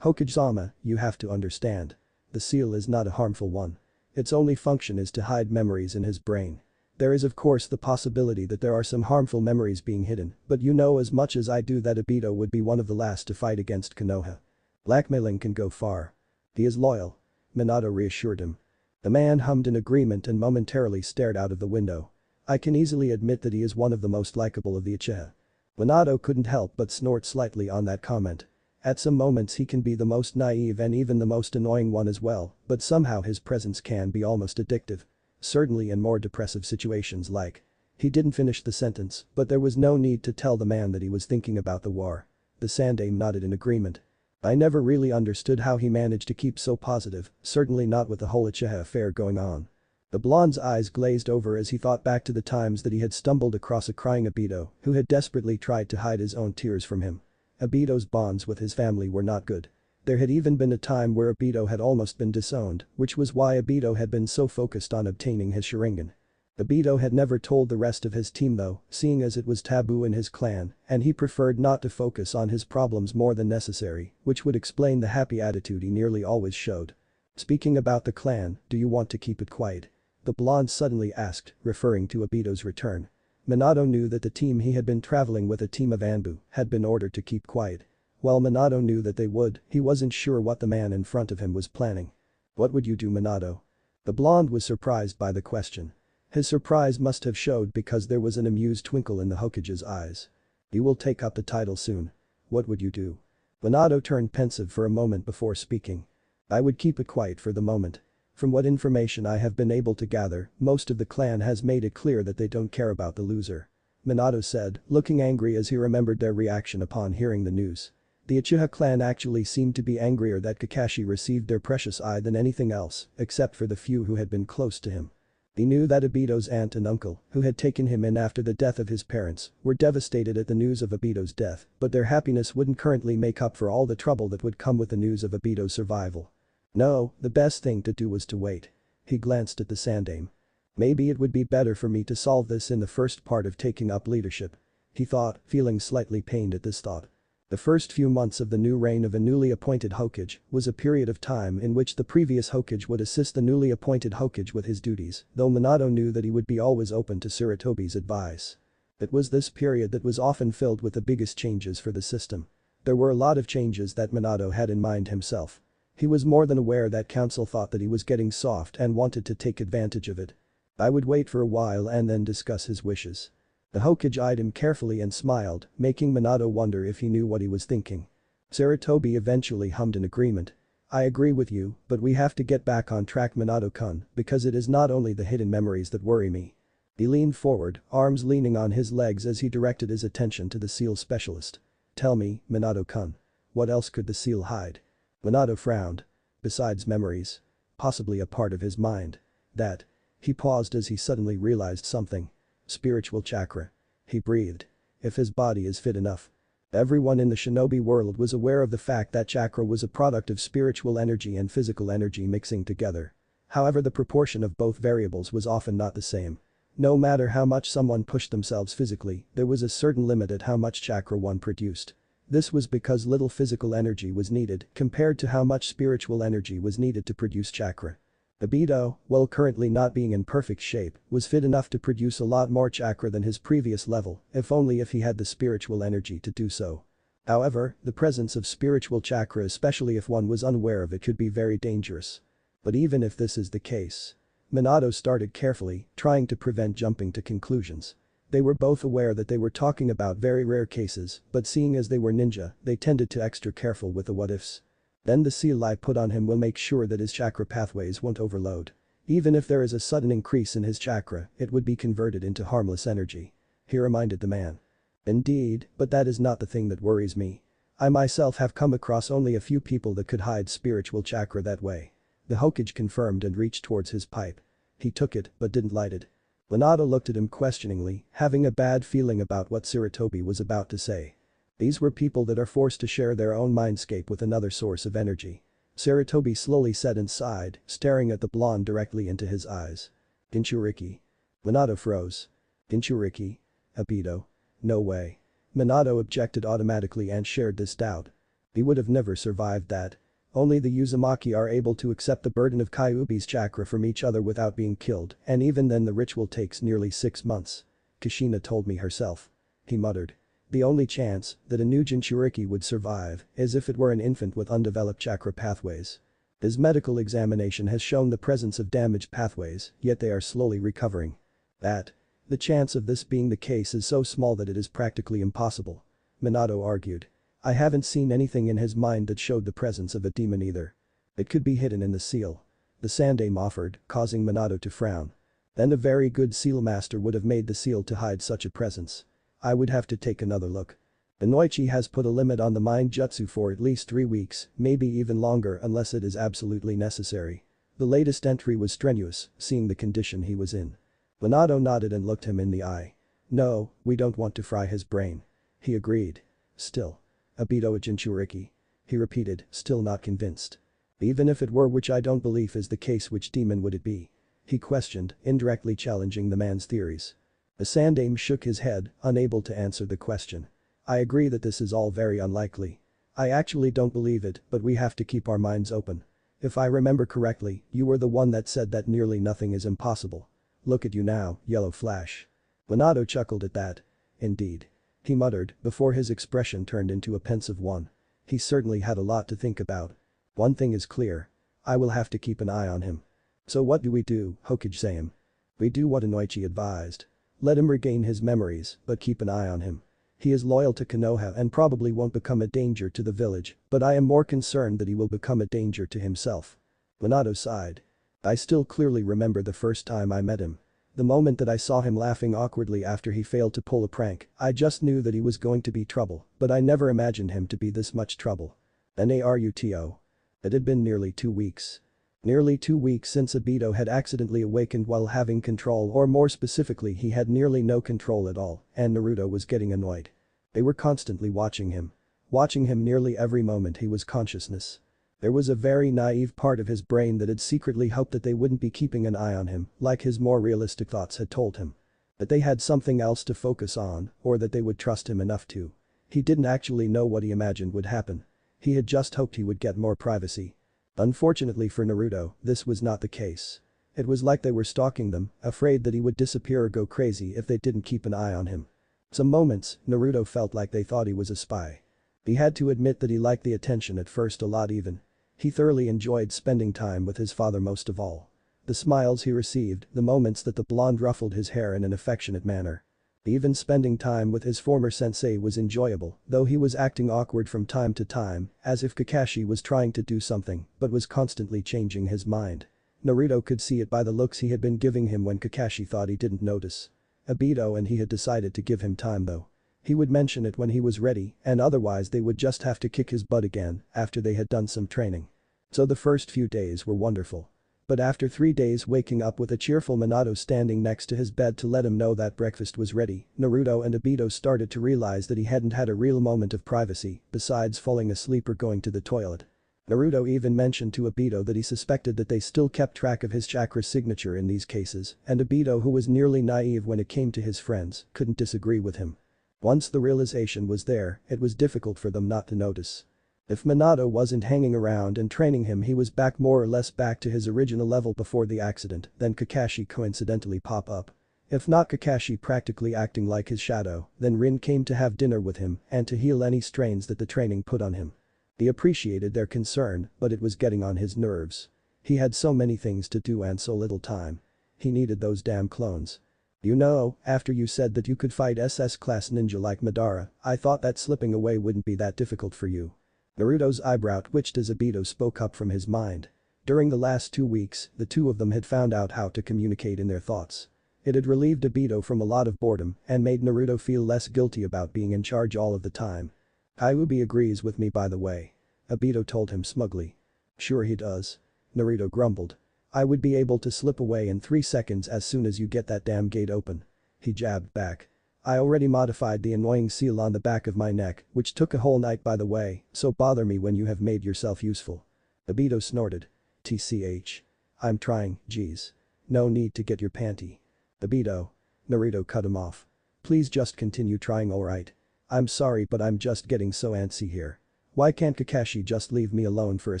Hokage-sama, you have to understand. The seal is not a harmful one. Its only function is to hide memories in his brain. There is of course the possibility that there are some harmful memories being hidden, but you know as much as I do that Obito would be one of the last to fight against Konoha. Blackmailing can go far. He is loyal. Minato reassured him. The man hummed in agreement and momentarily stared out of the window. I can easily admit that he is one of the most likable of the Uchiha. Minato couldn't help but snort slightly on that comment. At some moments he can be the most naive and even the most annoying one as well, but somehow his presence can be almost addictive. Certainly in more depressive situations like. He didn't finish the sentence, but there was no need to tell the man that he was thinking about the war. The Sandaime nodded in agreement. I never really understood how he managed to keep so positive, certainly not with the whole Uchiha affair going on. The blonde's eyes glazed over as he thought back to the times that he had stumbled across a crying Obito who had desperately tried to hide his own tears from him. Obito's bonds with his family were not good. There had even been a time where Obito had almost been disowned, which was why Obito had been so focused on obtaining his Sharingan. Obito had never told the rest of his team though, seeing as it was taboo in his clan, and he preferred not to focus on his problems more than necessary, which would explain the happy attitude he nearly always showed. Speaking about the clan, do you want to keep it quiet? The blonde suddenly asked, referring to Obito's return. Minato knew that the team he had been traveling with, a team of Anbu, had been ordered to keep quiet. While Minato knew that they would, he wasn't sure what the man in front of him was planning. What would you do, Minato? The blonde was surprised by the question. His surprise must have showed because there was an amused twinkle in the Hokage's eyes. You will take up the title soon. What would you do? Minato turned pensive for a moment before speaking. I would keep it quiet for the moment. From what information I have been able to gather, most of the clan has made it clear that they don't care about the loser. Minato said, looking angry as he remembered their reaction upon hearing the news. The Uchiha clan actually seemed to be angrier that Kakashi received their precious eye than anything else, except for the few who had been close to him. They knew that Obito's aunt and uncle, who had taken him in after the death of his parents, were devastated at the news of Obito's death, but their happiness wouldn't currently make up for all the trouble that would come with the news of Obito's survival. No, the best thing to do was to wait. He glanced at the Sandaime. Maybe it would be better for me to solve this in the first part of taking up leadership. He thought, feeling slightly pained at this thought. The first few months of the new reign of a newly appointed Hokage was a period of time in which the previous Hokage would assist the newly appointed Hokage with his duties, though Minato knew that he would be always open to Sarutobi's advice. It was this period that was often filled with the biggest changes for the system. There were a lot of changes that Minato had in mind himself. He was more than aware that council thought that he was getting soft and wanted to take advantage of it. I would wait for a while and then discuss his wishes. The Hokage eyed him carefully and smiled, making Minato wonder if he knew what he was thinking. Sarutobi eventually hummed in agreement. I agree with you, but we have to get back on track, Minato-kun, because it is not only the hidden memories that worry me. He leaned forward, arms leaning on his legs as he directed his attention to the seal specialist. Tell me, Minato-kun. What else could the seal hide? Minato frowned. Besides memories. Possibly a part of his mind. That. He paused as he suddenly realized something. Spiritual chakra. He breathed. If his body is fit enough. Everyone in the shinobi world was aware of the fact that chakra was a product of spiritual energy and physical energy mixing together. However, the proportion of both variables was often not the same. No matter how much someone pushed themselves physically, there was a certain limit at how much chakra one produced. This was because little physical energy was needed compared to how much spiritual energy was needed to produce chakra. Obito, while currently not being in perfect shape, was fit enough to produce a lot more chakra than his previous level, if only if he had the spiritual energy to do so. However, the presence of spiritual chakra, especially if one was unaware of it, could be very dangerous. But even if this is the case. Minato started carefully, trying to prevent jumping to conclusions. They were both aware that they were talking about very rare cases, but seeing as they were ninja, they tended to extra careful with the what-ifs. Then the seal I put on him will make sure that his chakra pathways won't overload. Even if there is a sudden increase in his chakra, it would be converted into harmless energy. He reminded the man. Indeed, but that is not the thing that worries me. I myself have come across only a few people that could hide spiritual chakra that way. The Hokage confirmed and reached towards his pipe. He took it, but didn't light it. Minato looked at him questioningly, having a bad feeling about what Sarutobi was about to say. These were people that are forced to share their own mindscape with another source of energy. Sarutobi slowly said and sighed, staring at the blonde directly into his eyes. Jinchuriki. Minato froze. Jinchuriki? Obito? No way. Minato objected automatically and shared this doubt. He would have never survived that. Only the Uzumaki are able to accept the burden of Kyuubi's chakra from each other without being killed, and even then the ritual takes nearly 6 months. Kushina told me herself. He muttered. The only chance that a new Jinchuriki would survive is if it were an infant with undeveloped chakra pathways. His medical examination has shown the presence of damaged pathways, yet they are slowly recovering. The chance of this being the case is so small that it is practically impossible. Minato argued. I haven't seen anything in his mind that showed the presence of a demon either. It could be hidden in the seal. The Sandaime offered, causing Minato to frown. Then a very good seal master would have made the seal to hide such a presence. I would have to take another look. Inoichi has put a limit on the mind jutsu for at least 3 weeks, maybe even longer unless it is absolutely necessary. The latest entry was strenuous, seeing the condition he was in. Minato nodded and looked him in the eye. No, we don't want to fry his brain. He agreed. Still. Obito a Jinchuriki. He repeated, still not convinced. Even if it were, which I don't believe is the case, which demon would it be? He questioned, indirectly challenging the man's theories. The Sandaime shook his head, unable to answer the question. I agree that this is all very unlikely. I actually don't believe it, but we have to keep our minds open. If I remember correctly, you were the one that said that nearly nothing is impossible. Look at you now, Yellow Flash. Minato chuckled at that. Indeed. He muttered, before his expression turned into a pensive one. He certainly had a lot to think about. One thing is clear. I will have to keep an eye on him. So what do we do, Hokage-sama? We do what Inoichi advised. Let him regain his memories, but keep an eye on him. He is loyal to Konoha and probably won't become a danger to the village, but I am more concerned that he will become a danger to himself. Minato sighed. I still clearly remember the first time I met him. The moment that I saw him laughing awkwardly after he failed to pull a prank, I just knew that he was going to be trouble, but I never imagined him to be this much trouble. Naruto. It had been nearly 2 weeks. Nearly 2 weeks since Obito had accidentally awakened while having control, or more specifically he had nearly no control at all, and Naruto was getting annoyed. They were constantly watching him. Watching him nearly every moment he was consciousness. There was a very naive part of his brain that had secretly hoped that they wouldn't be keeping an eye on him, like his more realistic thoughts had told him. That they had something else to focus on, or that they would trust him enough to. He didn't actually know what he imagined would happen. He had just hoped he would get more privacy. Unfortunately for Naruto, this was not the case. It was like they were stalking them, afraid that he would disappear or go crazy if they didn't keep an eye on him. Some moments, Naruto felt like they thought he was a spy. He had to admit that he liked the attention at first a lot even. He thoroughly enjoyed spending time with his father most of all. The smiles he received, the moments that the blonde ruffled his hair in an affectionate manner. Even spending time with his former sensei was enjoyable, though he was acting awkward from time to time, as if Kakashi was trying to do something, but was constantly changing his mind. Naruto could see it by the looks he had been giving him when Kakashi thought he didn't notice. Obito and he had decided to give him time though. He would mention it when he was ready, and otherwise they would just have to kick his butt again after they had done some training. So the first few days were wonderful. But after 3 days waking up with a cheerful Minato standing next to his bed to let him know that breakfast was ready, Naruto and Obito started to realize that he hadn't had a real moment of privacy besides falling asleep or going to the toilet. Naruto even mentioned to Obito that he suspected that they still kept track of his chakra signature in these cases, and Obito, who was nearly naive when it came to his friends, couldn't disagree with him. Once the realization was there, it was difficult for them not to notice. If Minato wasn't hanging around and training him, he was back more or less back to his original level before the accident, then Kakashi coincidentally pop up. If not Kakashi practically acting like his shadow, then Rin came to have dinner with him and to heal any strains that the training put on him. He appreciated their concern, but it was getting on his nerves. He had so many things to do and so little time. He needed those damn clones. You know, after you said that you could fight SS class ninja like Madara, I thought that slipping away wouldn't be that difficult for you. Naruto's eyebrow twitched as Obito spoke up from his mind. During the last 2 weeks, the two of them had found out how to communicate in their thoughts. It had relieved Obito from a lot of boredom and made Naruto feel less guilty about being in charge all of the time. Kyuubi agrees with me by the way. Obito told him smugly. Sure he does. Naruto grumbled. I would be able to slip away in 3 seconds as soon as you get that damn gate open. He jabbed back. I already modified the annoying seal on the back of my neck, which took a whole night by the way, so bother me when you have made yourself useful. Obito snorted. TCH. I'm trying, geez. No need to get your panty. Obito. Naruto cut him off. Please just continue trying alright. I'm sorry but I'm just getting so antsy here. Why can't Kakashi just leave me alone for a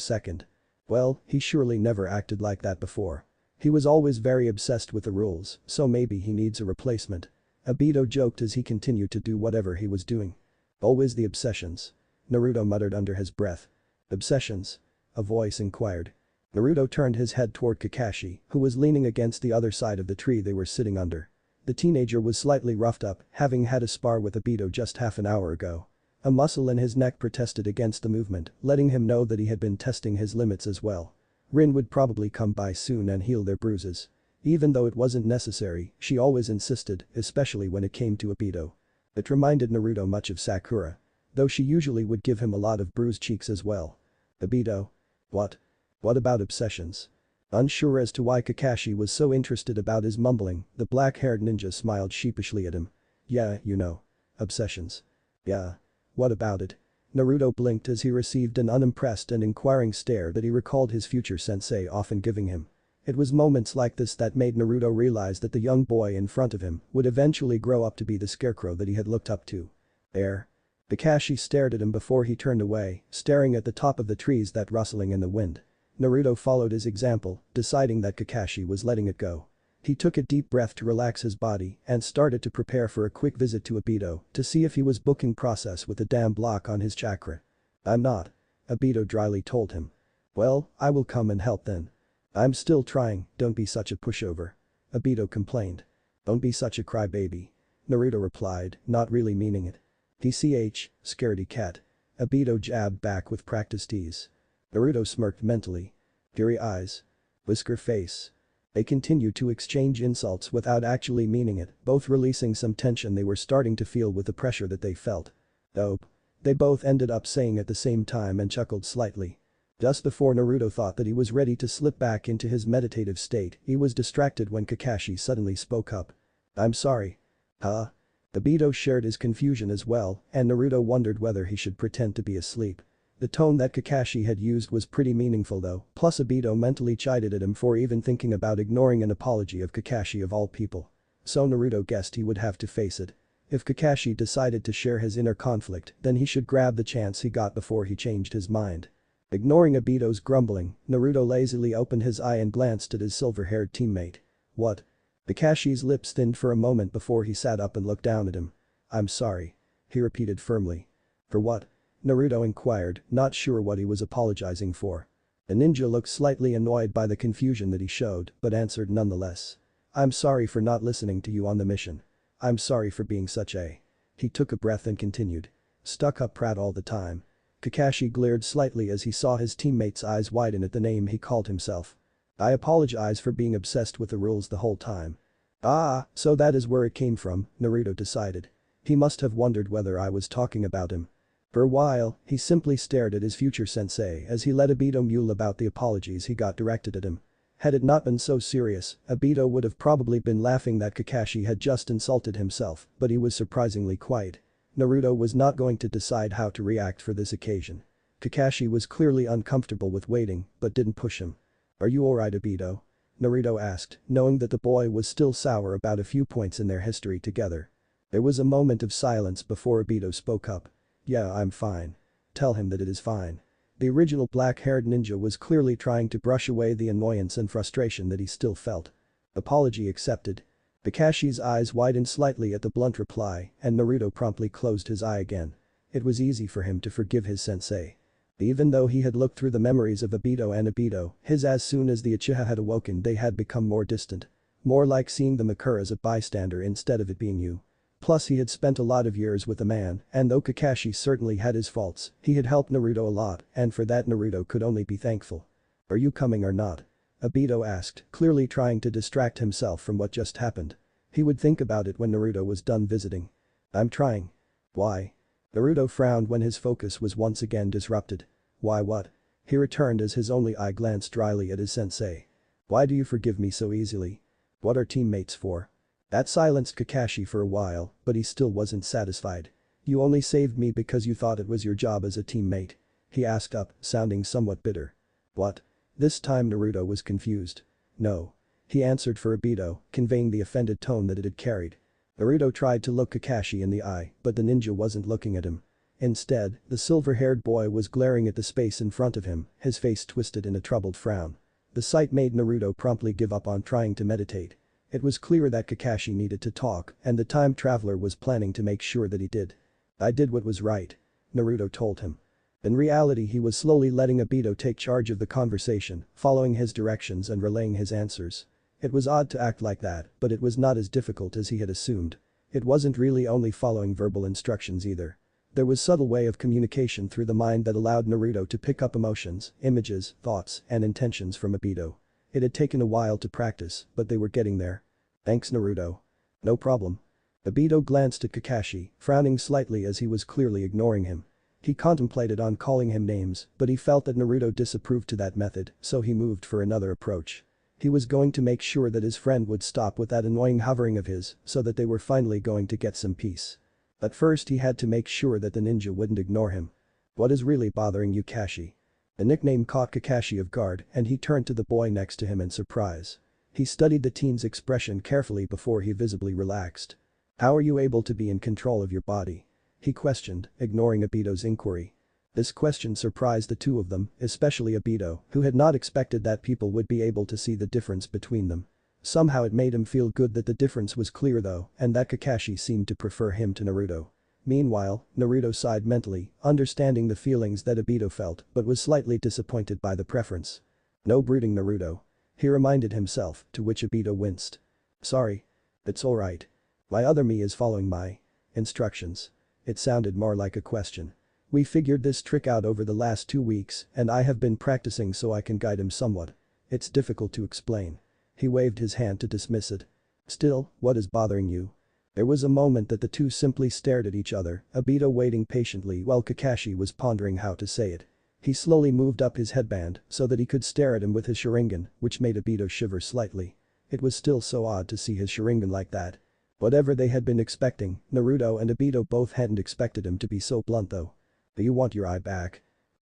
second? Well, he surely never acted like that before. He was always very obsessed with the rules, so maybe he needs a replacement. Obito joked as he continued to do whatever he was doing. Always the obsessions. Naruto muttered under his breath. Obsessions? A voice inquired. Naruto turned his head toward Kakashi, who was leaning against the other side of the tree they were sitting under. The teenager was slightly roughed up, having had a spar with Obito just half an hour ago. A muscle in his neck protested against the movement, letting him know that he had been testing his limits as well. Rin would probably come by soon and heal their bruises. Even though it wasn't necessary, she always insisted, especially when it came to Obito. It reminded Naruto much of Sakura. Though she usually would give him a lot of bruised cheeks as well. Obito? What? What about obsessions? Unsure as to why Kakashi was so interested about his mumbling, the black-haired ninja smiled sheepishly at him. Yeah, you know. Obsessions. Yeah. What about it? Naruto blinked as he received an unimpressed and inquiring stare that he recalled his future sensei often giving him. It was moments like this that made Naruto realize that the young boy in front of him would eventually grow up to be the scarecrow that he had looked up to. There. Kakashi stared at him before he turned away, staring at the top of the trees that rustling in the wind. Naruto followed his example, deciding that Kakashi was letting it go. He took a deep breath to relax his body and started to prepare for a quick visit to Obito to see if he was booking process with the damn block on his chakra. I'm not. Obito dryly told him. Well, I will come and help then. I'm still trying, don't be such a pushover. Obito complained. Don't be such a crybaby. Naruto replied, not really meaning it. TCH, scaredy cat. Obito jabbed back with practiced ease. Naruto smirked mentally. Fury eyes. Whisker face. They continued to exchange insults without actually meaning it, both releasing some tension they were starting to feel with the pressure that they felt. Dope. They both ended up saying at the same time and chuckled slightly. Just before Naruto thought that he was ready to slip back into his meditative state, he was distracted when Kakashi suddenly spoke up. I'm sorry. Huh? Obito shared his confusion as well, and Naruto wondered whether he should pretend to be asleep. The tone that Kakashi had used was pretty meaningful though, plus Obito mentally chided at him for even thinking about ignoring an apology of Kakashi of all people. So Naruto guessed he would have to face it. If Kakashi decided to share his inner conflict, then he should grab the chance he got before he changed his mind. Ignoring Obito's grumbling, Naruto lazily opened his eye and glanced at his silver-haired teammate. What? Kakashi's lips thinned for a moment before he sat up and looked down at him. I'm sorry. He repeated firmly. For what? Naruto inquired, not sure what he was apologizing for. The ninja looked slightly annoyed by the confusion that he showed, but answered nonetheless. I'm sorry for not listening to you on the mission. I'm sorry for being such a. He took a breath and continued. Stuck-up prat all the time. Kakashi glared slightly as he saw his teammate's eyes widen at the name he called himself. I apologize for being obsessed with the rules the whole time. Ah, so that is where it came from, Naruto decided. He must have wondered whether I was talking about him. For a while, he simply stared at his future sensei as he let Obito mule about the apologies he got directed at him. Had it not been so serious, Obito would have probably been laughing that Kakashi had just insulted himself, but he was surprisingly quiet. Naruto was not going to decide how to react for this occasion. Kakashi was clearly uncomfortable with waiting, but didn't push him. Are you alright, Obito? Naruto asked, knowing that the boy was still sour about a few points in their history together. There was a moment of silence before Obito spoke up. Yeah, I'm fine. Tell him that it is fine. The original black-haired ninja was clearly trying to brush away the annoyance and frustration that he still felt. Apology accepted. Kakashi's eyes widened slightly at the blunt reply, and Naruto promptly closed his eye again. It was easy for him to forgive his sensei. Even though he had looked through the memories of Obito, as soon as the Uchiha had awoken they had become more distant. More like seeing them occur as a bystander instead of it being you. Plus he had spent a lot of years with the man, and though Kakashi certainly had his faults, he had helped Naruto a lot, and for that Naruto could only be thankful. Are you coming or not? Obito asked, clearly trying to distract himself from what just happened. He would think about it when Naruto was done visiting. I'm trying. Why? Naruto frowned when his focus was once again disrupted. Why what? He returned as his only eye glanced dryly at his sensei. Why do you forgive me so easily? What are teammates for? That silenced Kakashi for a while, but he still wasn't satisfied. You only saved me because you thought it was your job as a teammate. He asked up, sounding somewhat bitter. What? This time Naruto was confused. No. He answered for Obito, conveying the offended tone that it had carried. Naruto tried to look Kakashi in the eye, but the ninja wasn't looking at him. Instead, the silver-haired boy was glaring at the space in front of him, his face twisted in a troubled frown. The sight made Naruto promptly give up on trying to meditate. It was clear that Kakashi needed to talk, and the time traveler was planning to make sure that he did. I did what was right. Naruto told him. In reality he was slowly letting Obito take charge of the conversation, following his directions and relaying his answers. It was odd to act like that, but it was not as difficult as he had assumed. It wasn't really only following verbal instructions either. There was subtle way of communication through the mind that allowed Naruto to pick up emotions, images, thoughts, and intentions from Obito. It had taken a while to practice, but they were getting there. Thanks Naruto. No problem. Obito glanced at Kakashi, frowning slightly as he was clearly ignoring him. He contemplated on calling him names, but he felt that Naruto disapproved to that method, so he moved for another approach. He was going to make sure that his friend would stop with that annoying hovering of his, so that they were finally going to get some peace. But first he had to make sure that the ninja wouldn't ignore him. What is really bothering you, Kashi? The nickname caught Kakashi off guard and he turned to the boy next to him in surprise. He studied the teen's expression carefully before he visibly relaxed. How are you able to be in control of your body? He questioned, ignoring Obito's inquiry. This question surprised the two of them, especially Obito, who had not expected that people would be able to see the difference between them. Somehow it made him feel good that the difference was clear though, and that Kakashi seemed to prefer him to Naruto. Meanwhile, Naruto sighed mentally, understanding the feelings that Obito felt, but was slightly disappointed by the preference. No brooding Naruto. He reminded himself, to which Obito winced. Sorry. It's alright. My other me is following my instructions. It sounded more like a question. We figured this trick out over the last 2 weeks and I have been practicing so I can guide him somewhat. It's difficult to explain. He waved his hand to dismiss it. Still, what is bothering you? There was a moment that the two simply stared at each other, Obito waiting patiently while Kakashi was pondering how to say it. He slowly moved up his headband so that he could stare at him with his Sharingan, which made Obito shiver slightly. It was still so odd to see his Sharingan like that. Whatever they had been expecting, Naruto and Obito both hadn't expected him to be so blunt though. Do you want your eye back?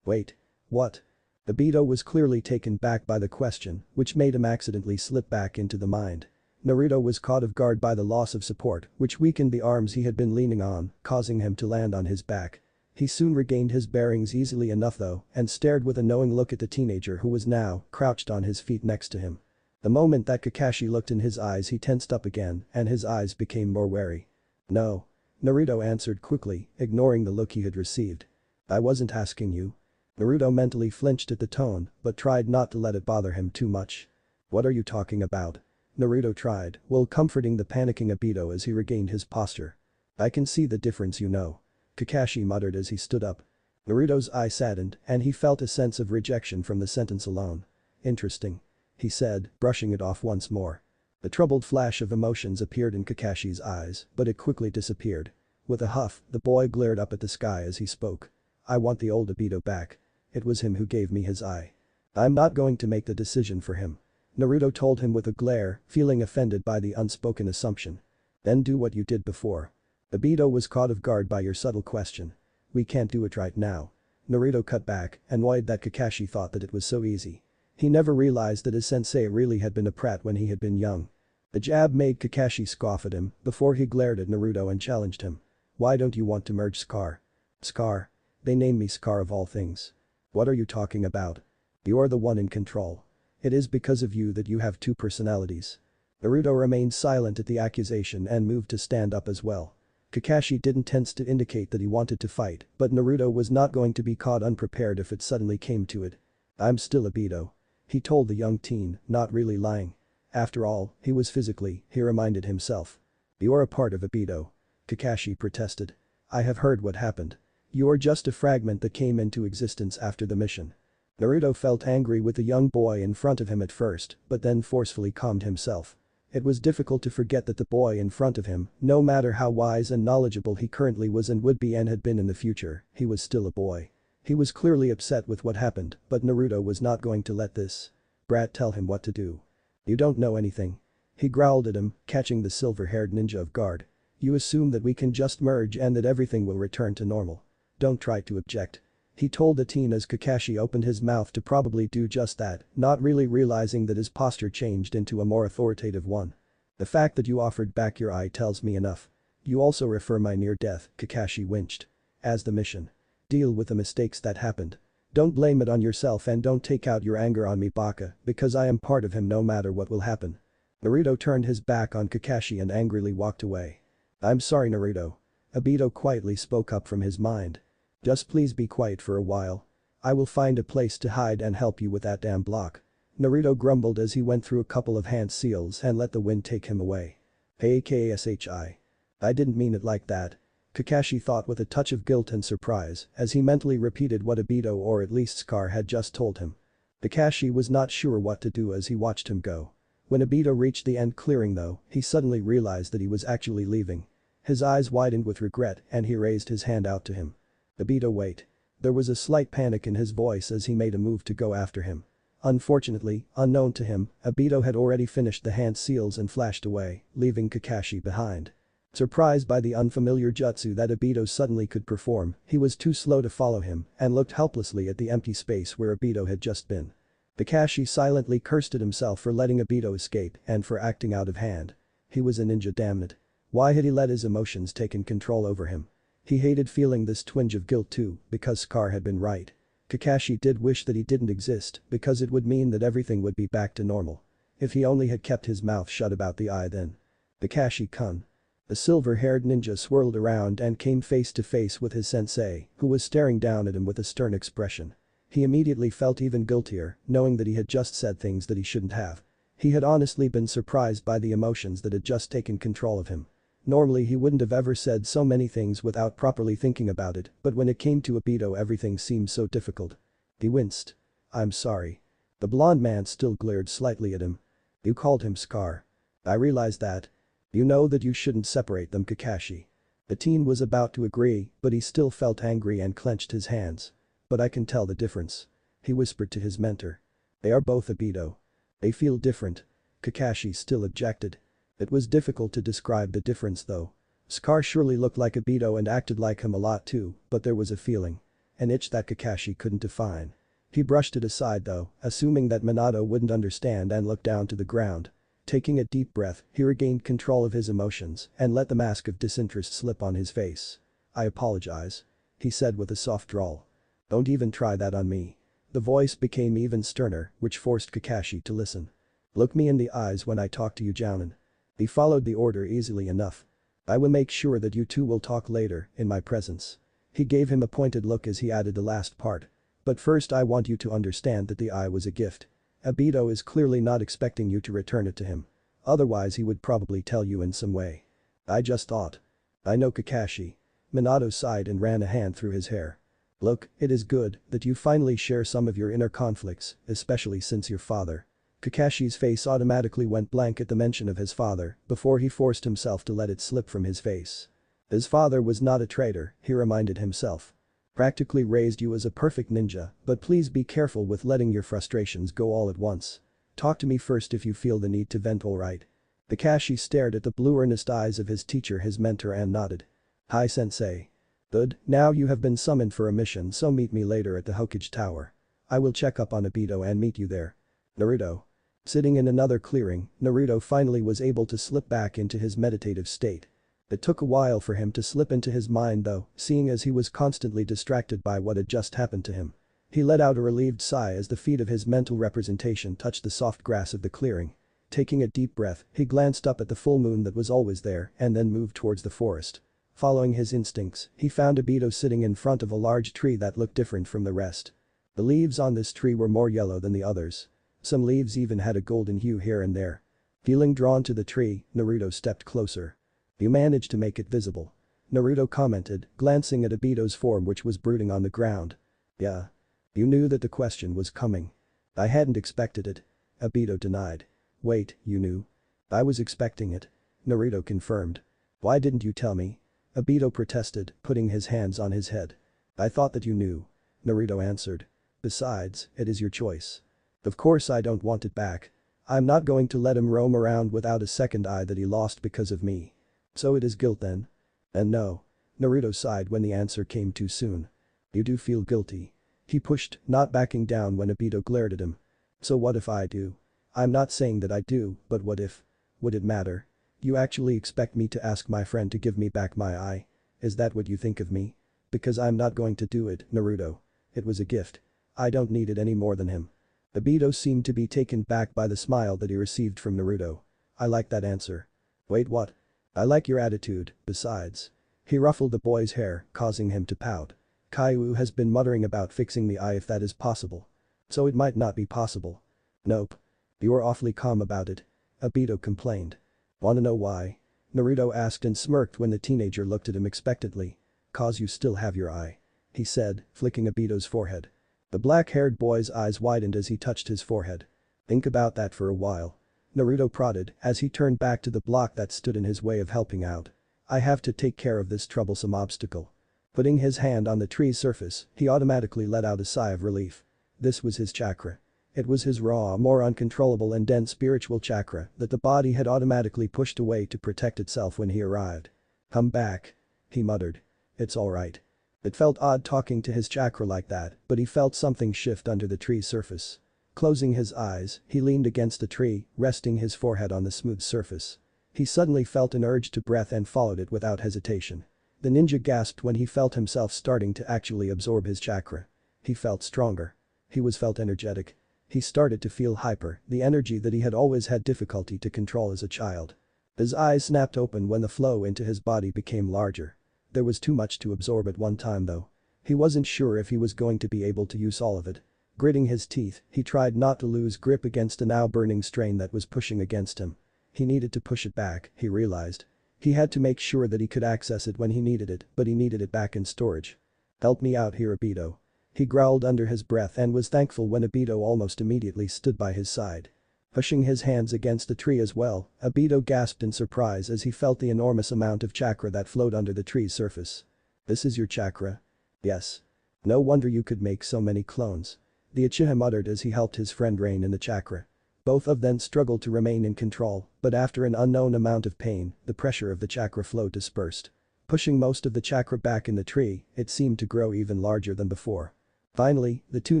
Wait. What? Obito was clearly taken back by the question, which made him accidentally slip back into the mind. Naruto was caught off guard by the loss of support, which weakened the arms he had been leaning on, causing him to land on his back. He soon regained his bearings easily enough though, and stared with a knowing look at the teenager who was now crouched on his feet next to him. The moment that Kakashi looked in his eyes he tensed up again, and his eyes became more wary. No. Naruto answered quickly, ignoring the look he had received. I wasn't asking you. Naruto mentally flinched at the tone, but tried not to let it bother him too much. What are you talking about? Naruto tried, while comforting the panicking Obito as he regained his posture. I can see the difference, you know. Kakashi muttered as he stood up. Naruto's eye saddened and he felt a sense of rejection from the sentence alone. Interesting. He said, brushing it off once more. The troubled flash of emotions appeared in Kakashi's eyes, but it quickly disappeared. With a huff, the boy glared up at the sky as he spoke. I want the old Obito back. It was him who gave me his eye. I'm not going to make the decision for him. Naruto told him with a glare, feeling offended by the unspoken assumption. Then do what you did before. Obito was caught off guard by your subtle question. We can't do it right now. Naruto cut back, annoyed that Kakashi thought that it was so easy. He never realized that his sensei really had been a prat when he had been young. The jab made Kakashi scoff at him before he glared at Naruto and challenged him. Why don't you want to merge Scar? Scar? They name me Scar of all things. What are you talking about? You're the one in control. It is because of you that you have two personalities. Naruto remained silent at the accusation and moved to stand up as well. Kakashi didn't tense to indicate that he wanted to fight, but Naruto was not going to be caught unprepared if it suddenly came to it. I'm still Obito. He told the young teen, not really lying. After all, he was physically, he reminded himself. You're a part of Obito. Kakashi protested. I have heard what happened. You're just a fragment that came into existence after the mission. Naruto felt angry with the young boy in front of him at first, but then forcefully calmed himself. It was difficult to forget that the boy in front of him, no matter how wise and knowledgeable he currently was and would be and had been in the future, he was still a boy. He was clearly upset with what happened, but Naruto was not going to let this brat tell him what to do. You don't know anything. He growled at him, catching the silver-haired ninja off guard. You assume that we can just merge and that everything will return to normal. Don't try to object. He told the teen as Kakashi opened his mouth to probably do just that, not really realizing that his posture changed into a more authoritative one. The fact that you offered back your eye tells me enough. You also refer my near death, Kakashi winched. As the mission. Deal with the mistakes that happened. Don't blame it on yourself and don't take out your anger on me, Baka, because I am part of him no matter what will happen. Naruto turned his back on Kakashi and angrily walked away. I'm sorry, Naruto. Obito quietly spoke up from his mind. Just please be quiet for a while. I will find a place to hide and help you with that damn block. Naruto grumbled as he went through a couple of hand seals and let the wind take him away. Akashi. I didn't mean it like that. Kakashi thought with a touch of guilt and surprise as he mentally repeated what Obito or at least Scar had just told him. Kakashi was not sure what to do as he watched him go. When Obito reached the end clearing though, he suddenly realized that he was actually leaving. His eyes widened with regret and he raised his hand out to him. Obito, wait. There was a slight panic in his voice as he made a move to go after him. Unfortunately, unknown to him, Obito had already finished the hand seals and flashed away, leaving Kakashi behind. Surprised by the unfamiliar jutsu that Obito suddenly could perform, he was too slow to follow him and looked helplessly at the empty space where Obito had just been. Kakashi silently cursed at himself for letting Obito escape and for acting out of hand. He was a ninja, damn it. Why had he let his emotions taken control over him? He hated feeling this twinge of guilt too, because Scar had been right. Kakashi did wish that he didn't exist because it would mean that everything would be back to normal. If he only had kept his mouth shut about the eye then. Kakashi-kun. The silver-haired ninja swirled around and came face to face with his sensei, who was staring down at him with a stern expression. He immediately felt even guiltier, knowing that he had just said things that he shouldn't have. He had honestly been surprised by the emotions that had just taken control of him. Normally he wouldn't have ever said so many things without properly thinking about it, but when it came to Obito everything seemed so difficult. He winced. I'm sorry. The blonde man still glared slightly at him. You called him Scar. I realize that. You know that you shouldn't separate them, Kakashi. The teen was about to agree, but he still felt angry and clenched his hands. But I can tell the difference. He whispered to his mentor. They are both Obito. They feel different. Kakashi still objected. It was difficult to describe the difference though. Scar surely looked like Obito and acted like him a lot too, but there was a feeling. An itch that Kakashi couldn't define. He brushed it aside though, assuming that Minato wouldn't understand and looked down to the ground. Taking a deep breath, he regained control of his emotions and let the mask of disinterest slip on his face. I apologize. He said with a soft drawl. Don't even try that on me. The voice became even sterner, which forced Kakashi to listen. Look me in the eyes when I talk to you, Jounin. He followed the order easily enough. I will make sure that you two will talk later, in my presence. He gave him a pointed look as he added the last part. But first I want you to understand that the eye was a gift. Obito is clearly not expecting you to return it to him. Otherwise he would probably tell you in some way. I just thought. I know Kakashi. Minato sighed and ran a hand through his hair. Look, it is good that you finally share some of your inner conflicts, especially since your father. Kakashi's face automatically went blank at the mention of his father before he forced himself to let it slip from his face. His father was not a traitor, he reminded himself. Practically raised you as a perfect ninja, but please be careful with letting your frustrations go all at once. Talk to me first if you feel the need to vent, alright? Kakashi stared at the blue earnest eyes of his teacher, his mentor, and nodded. Hi sensei. Good, now you have been summoned for a mission, so meet me later at the Hokage Tower. I will check up on Obito and meet you there. Naruto. Sitting in another clearing, Naruto finally was able to slip back into his meditative state. It took a while for him to slip into his mind though, seeing as he was constantly distracted by what had just happened to him. He let out a relieved sigh as the feet of his mental representation touched the soft grass of the clearing. Taking a deep breath, he glanced up at the full moon that was always there and then moved towards the forest. Following his instincts, he found Obito sitting in front of a large tree that looked different from the rest. The leaves on this tree were more yellow than the others. Some leaves even had a golden hue here and there. Feeling drawn to the tree, Naruto stepped closer. You managed to make it visible. Naruto commented, glancing at Obito's form which was brooding on the ground. Yeah. You knew that the question was coming. I hadn't expected it. Obito denied. Wait, you knew? I was expecting it. Naruto confirmed. Why didn't you tell me? Obito protested, putting his hands on his head. I thought that you knew. Naruto answered. Besides, it is your choice. Of course I don't want it back. I'm not going to let him roam around without a second eye that he lost because of me. So it is guilt then? And no. Naruto sighed when the answer came too soon. You do feel guilty. He pushed, not backing down when Obito glared at him. So what if I do? I'm not saying that I do, but what if? Would it matter? You actually expect me to ask my friend to give me back my eye? Is that what you think of me? Because I'm not going to do it, Naruto. It was a gift. I don't need it any more than him. Obito seemed to be taken back by the smile that he received from Naruto. I like that answer. Wait, what? I like your attitude, besides. He ruffled the boy's hair, causing him to pout. Caillou has been muttering about fixing the eye if that is possible. So it might not be possible. Nope. You are awfully calm about it. Obito complained. Wanna know why? Naruto asked and smirked when the teenager looked at him expectantly. Cause you still have your eye. He said, flicking Obito's forehead. The black-haired boy's eyes widened as he touched his forehead. Think about that for a while. Naruto prodded as he turned back to the block that stood in his way of helping out. I have to take care of this troublesome obstacle. Putting his hand on the tree's surface, he automatically let out a sigh of relief. This was his chakra. It was his raw, more uncontrollable and dense spiritual chakra that the body had automatically pushed away to protect itself when he arrived. Come back. He muttered. It's alright. It felt odd talking to his chakra like that, but he felt something shift under the tree's surface. Closing his eyes, he leaned against the tree, resting his forehead on the smooth surface. He suddenly felt an urge to breath and followed it without hesitation. The ninja gasped when he felt himself starting to actually absorb his chakra. He felt stronger. He felt energetic. He started to feel hyper, the energy that he had always had difficulty to control as a child. His eyes snapped open when the flow into his body became larger. There was too much to absorb at one time though. He wasn't sure if he was going to be able to use all of it. Gritting his teeth, he tried not to lose grip against a now burning strain that was pushing against him. He needed to push it back, he realized. He had to make sure that he could access it when he needed it, but he needed it back in storage. Help me out here, Obito. He growled under his breath and was thankful when Obito almost immediately stood by his side. Pushing his hands against the tree as well, Obito gasped in surprise as he felt the enormous amount of chakra that flowed under the tree's surface. This is your chakra? Yes. No wonder you could make so many clones. The Uchiha muttered as he helped his friend rein in the chakra. Both of them struggled to remain in control, but after an unknown amount of pain, the pressure of the chakra flow dispersed. Pushing most of the chakra back in the tree, it seemed to grow even larger than before. Finally, the two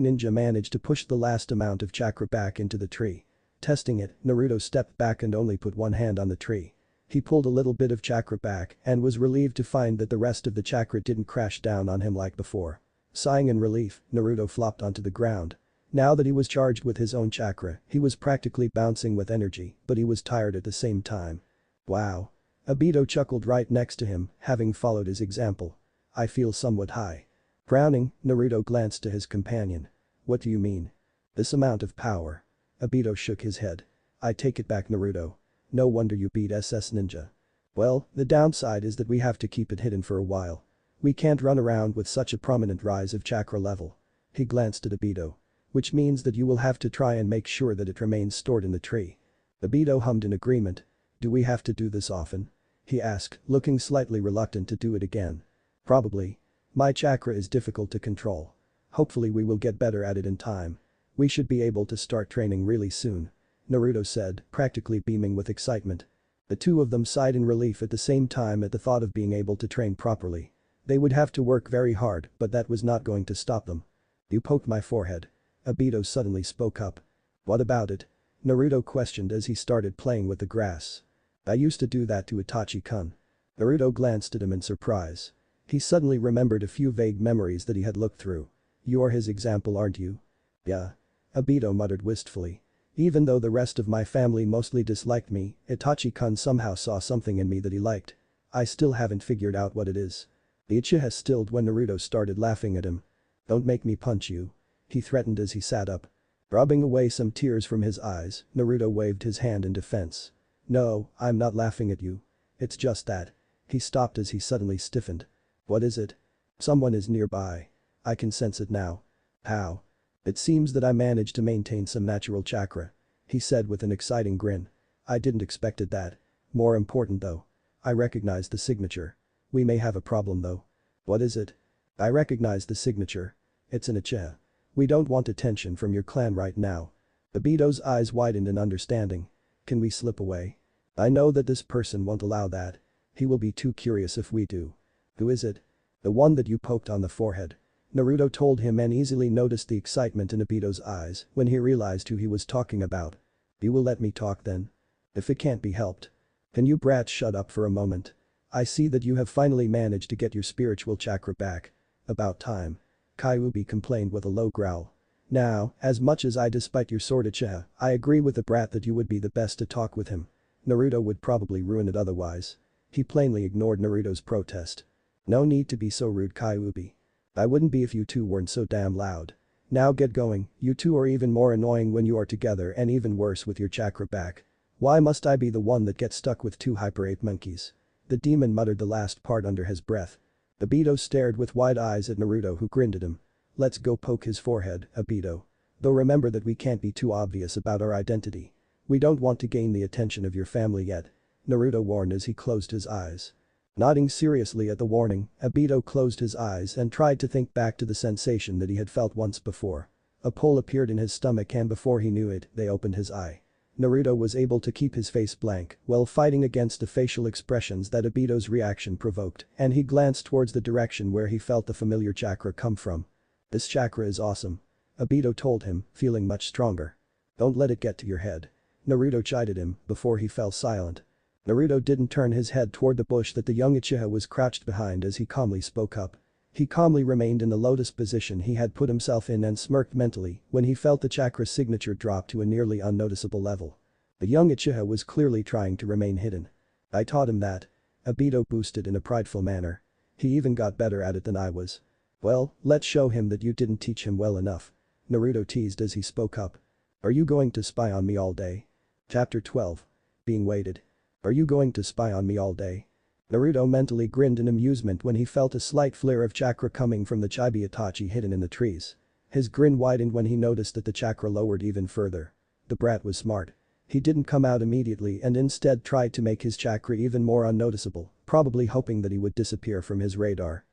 ninja managed to push the last amount of chakra back into the tree. Testing it, Naruto stepped back and only put one hand on the tree. He pulled a little bit of chakra back and was relieved to find that the rest of the chakra didn't crash down on him like before. Sighing in relief, Naruto flopped onto the ground. Now that he was charged with his own chakra, he was practically bouncing with energy, but he was tired at the same time. Wow. Obito chuckled right next to him, having followed his example. I feel somewhat high. Frowning, Naruto glanced to his companion. What do you mean? This amount of power. Obito shook his head. I take it back, Naruto. No wonder you beat SS Ninja. Well, the downside is that we have to keep it hidden for a while. We can't run around with such a prominent rise of chakra level. He glanced at Obito. Which means that you will have to try and make sure that it remains stored in the tree. Obito hummed in agreement. Do we have to do this often? He asked, looking slightly reluctant to do it again. Probably. My chakra is difficult to control. Hopefully we will get better at it in time. We should be able to start training really soon. Naruto said, practically beaming with excitement. The two of them sighed in relief at the same time at the thought of being able to train properly. They would have to work very hard, but that was not going to stop them. You poked my forehead. Obito suddenly spoke up. What about it? Naruto questioned as he started playing with the grass. I used to do that to Itachi-kun. Naruto glanced at him in surprise. He suddenly remembered a few vague memories that he had looked through. You are his example, aren't you? Yeah. Obito muttered wistfully. Even though the rest of my family mostly disliked me, Itachi-kun somehow saw something in me that he liked. I still haven't figured out what it is. The Uchiha stilled when Naruto started laughing at him. Don't make me punch you. He threatened as he sat up. Rubbing away some tears from his eyes, Naruto waved his hand in defense. No, I'm not laughing at you. It's just that. He stopped as he suddenly stiffened. What is it? Someone is nearby. I can sense it now. How? It seems that I managed to maintain some natural chakra. He said with an exciting grin. I didn't expect it that. More important though. I recognize the signature. We may have a problem though. What is it? I recognize the signature. It's an Uchiha. We don't want attention from your clan right now. Obito's eyes widened in understanding. Can we slip away? I know that this person won't allow that. He will be too curious if we do. Who is it? The one that you poked on the forehead. Naruto told him and easily noticed the excitement in Obito's eyes when he realized who he was talking about. You will let me talk then? If it can't be helped. Can you brats shut up for a moment? I see that you have finally managed to get your spiritual chakra back. About time. Kyuubi complained with a low growl. Now, as much as I despite your sword Uchiha, I agree with the brat that you would be the best to talk with him. Naruto would probably ruin it otherwise. He plainly ignored Naruto's protest. No need to be so rude, Kyuubi. I wouldn't be if you two weren't so damn loud. Now get going, you two are even more annoying when you are together and even worse with your chakra back. Why must I be the one that gets stuck with two hyper-ape monkeys? The demon muttered the last part under his breath. Obito stared with wide eyes at Naruto who grinned at him. Let's go poke his forehead, Obito. Though remember that we can't be too obvious about our identity. We don't want to gain the attention of your family yet. Naruto warned as he closed his eyes. Nodding seriously at the warning, Obito closed his eyes and tried to think back to the sensation that he had felt once before. A pull appeared in his stomach and before he knew it, they opened his eye. Naruto was able to keep his face blank while fighting against the facial expressions that Obito's reaction provoked, and he glanced towards the direction where he felt the familiar chakra come from. This chakra is awesome. Obito told him, feeling much stronger. Don't let it get to your head. Naruto chided him before he fell silent. Naruto didn't turn his head toward the bush that the young Uchiha was crouched behind as he calmly spoke up. He calmly remained in the lotus position he had put himself in and smirked mentally when he felt the chakra signature drop to a nearly unnoticeable level. The young Uchiha was clearly trying to remain hidden. I taught him that. Obito boosted in a prideful manner. He even got better at it than I was. Well, let's show him that you didn't teach him well enough. Naruto teased as he spoke up. Are you going to spy on me all day? Chapter 12. Being waited. Are you going to spy on me all day? Naruto mentally grinned in amusement when he felt a slight flare of chakra coming from the Chibi Itachi hidden in the trees. His grin widened when he noticed that the chakra lowered even further. The brat was smart. He didn't come out immediately and instead tried to make his chakra even more unnoticeable, probably hoping that he would disappear from his radar.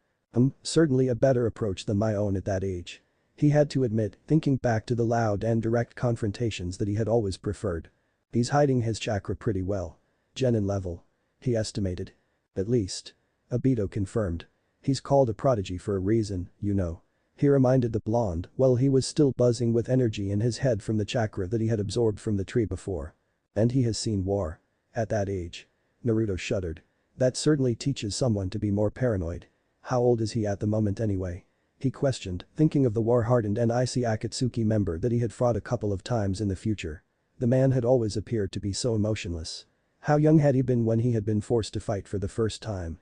Certainly a better approach than my own at that age. He had to admit, thinking back to the loud and direct confrontations that he had always preferred. He's hiding his chakra pretty well. Genin level. He estimated. At least. Obito confirmed. He's called a prodigy for a reason, you know. He reminded the blonde while he was still buzzing with energy in his head from the chakra that he had absorbed from the tree before. And he has seen war. At that age. Naruto shuddered. That certainly teaches someone to be more paranoid. How old is he at the moment anyway? He questioned, thinking of the war-hardened and icy Akatsuki member that he had fought a couple of times in the future. The man had always appeared to be so emotionless. How young had he been when he had been forced to fight for the first time?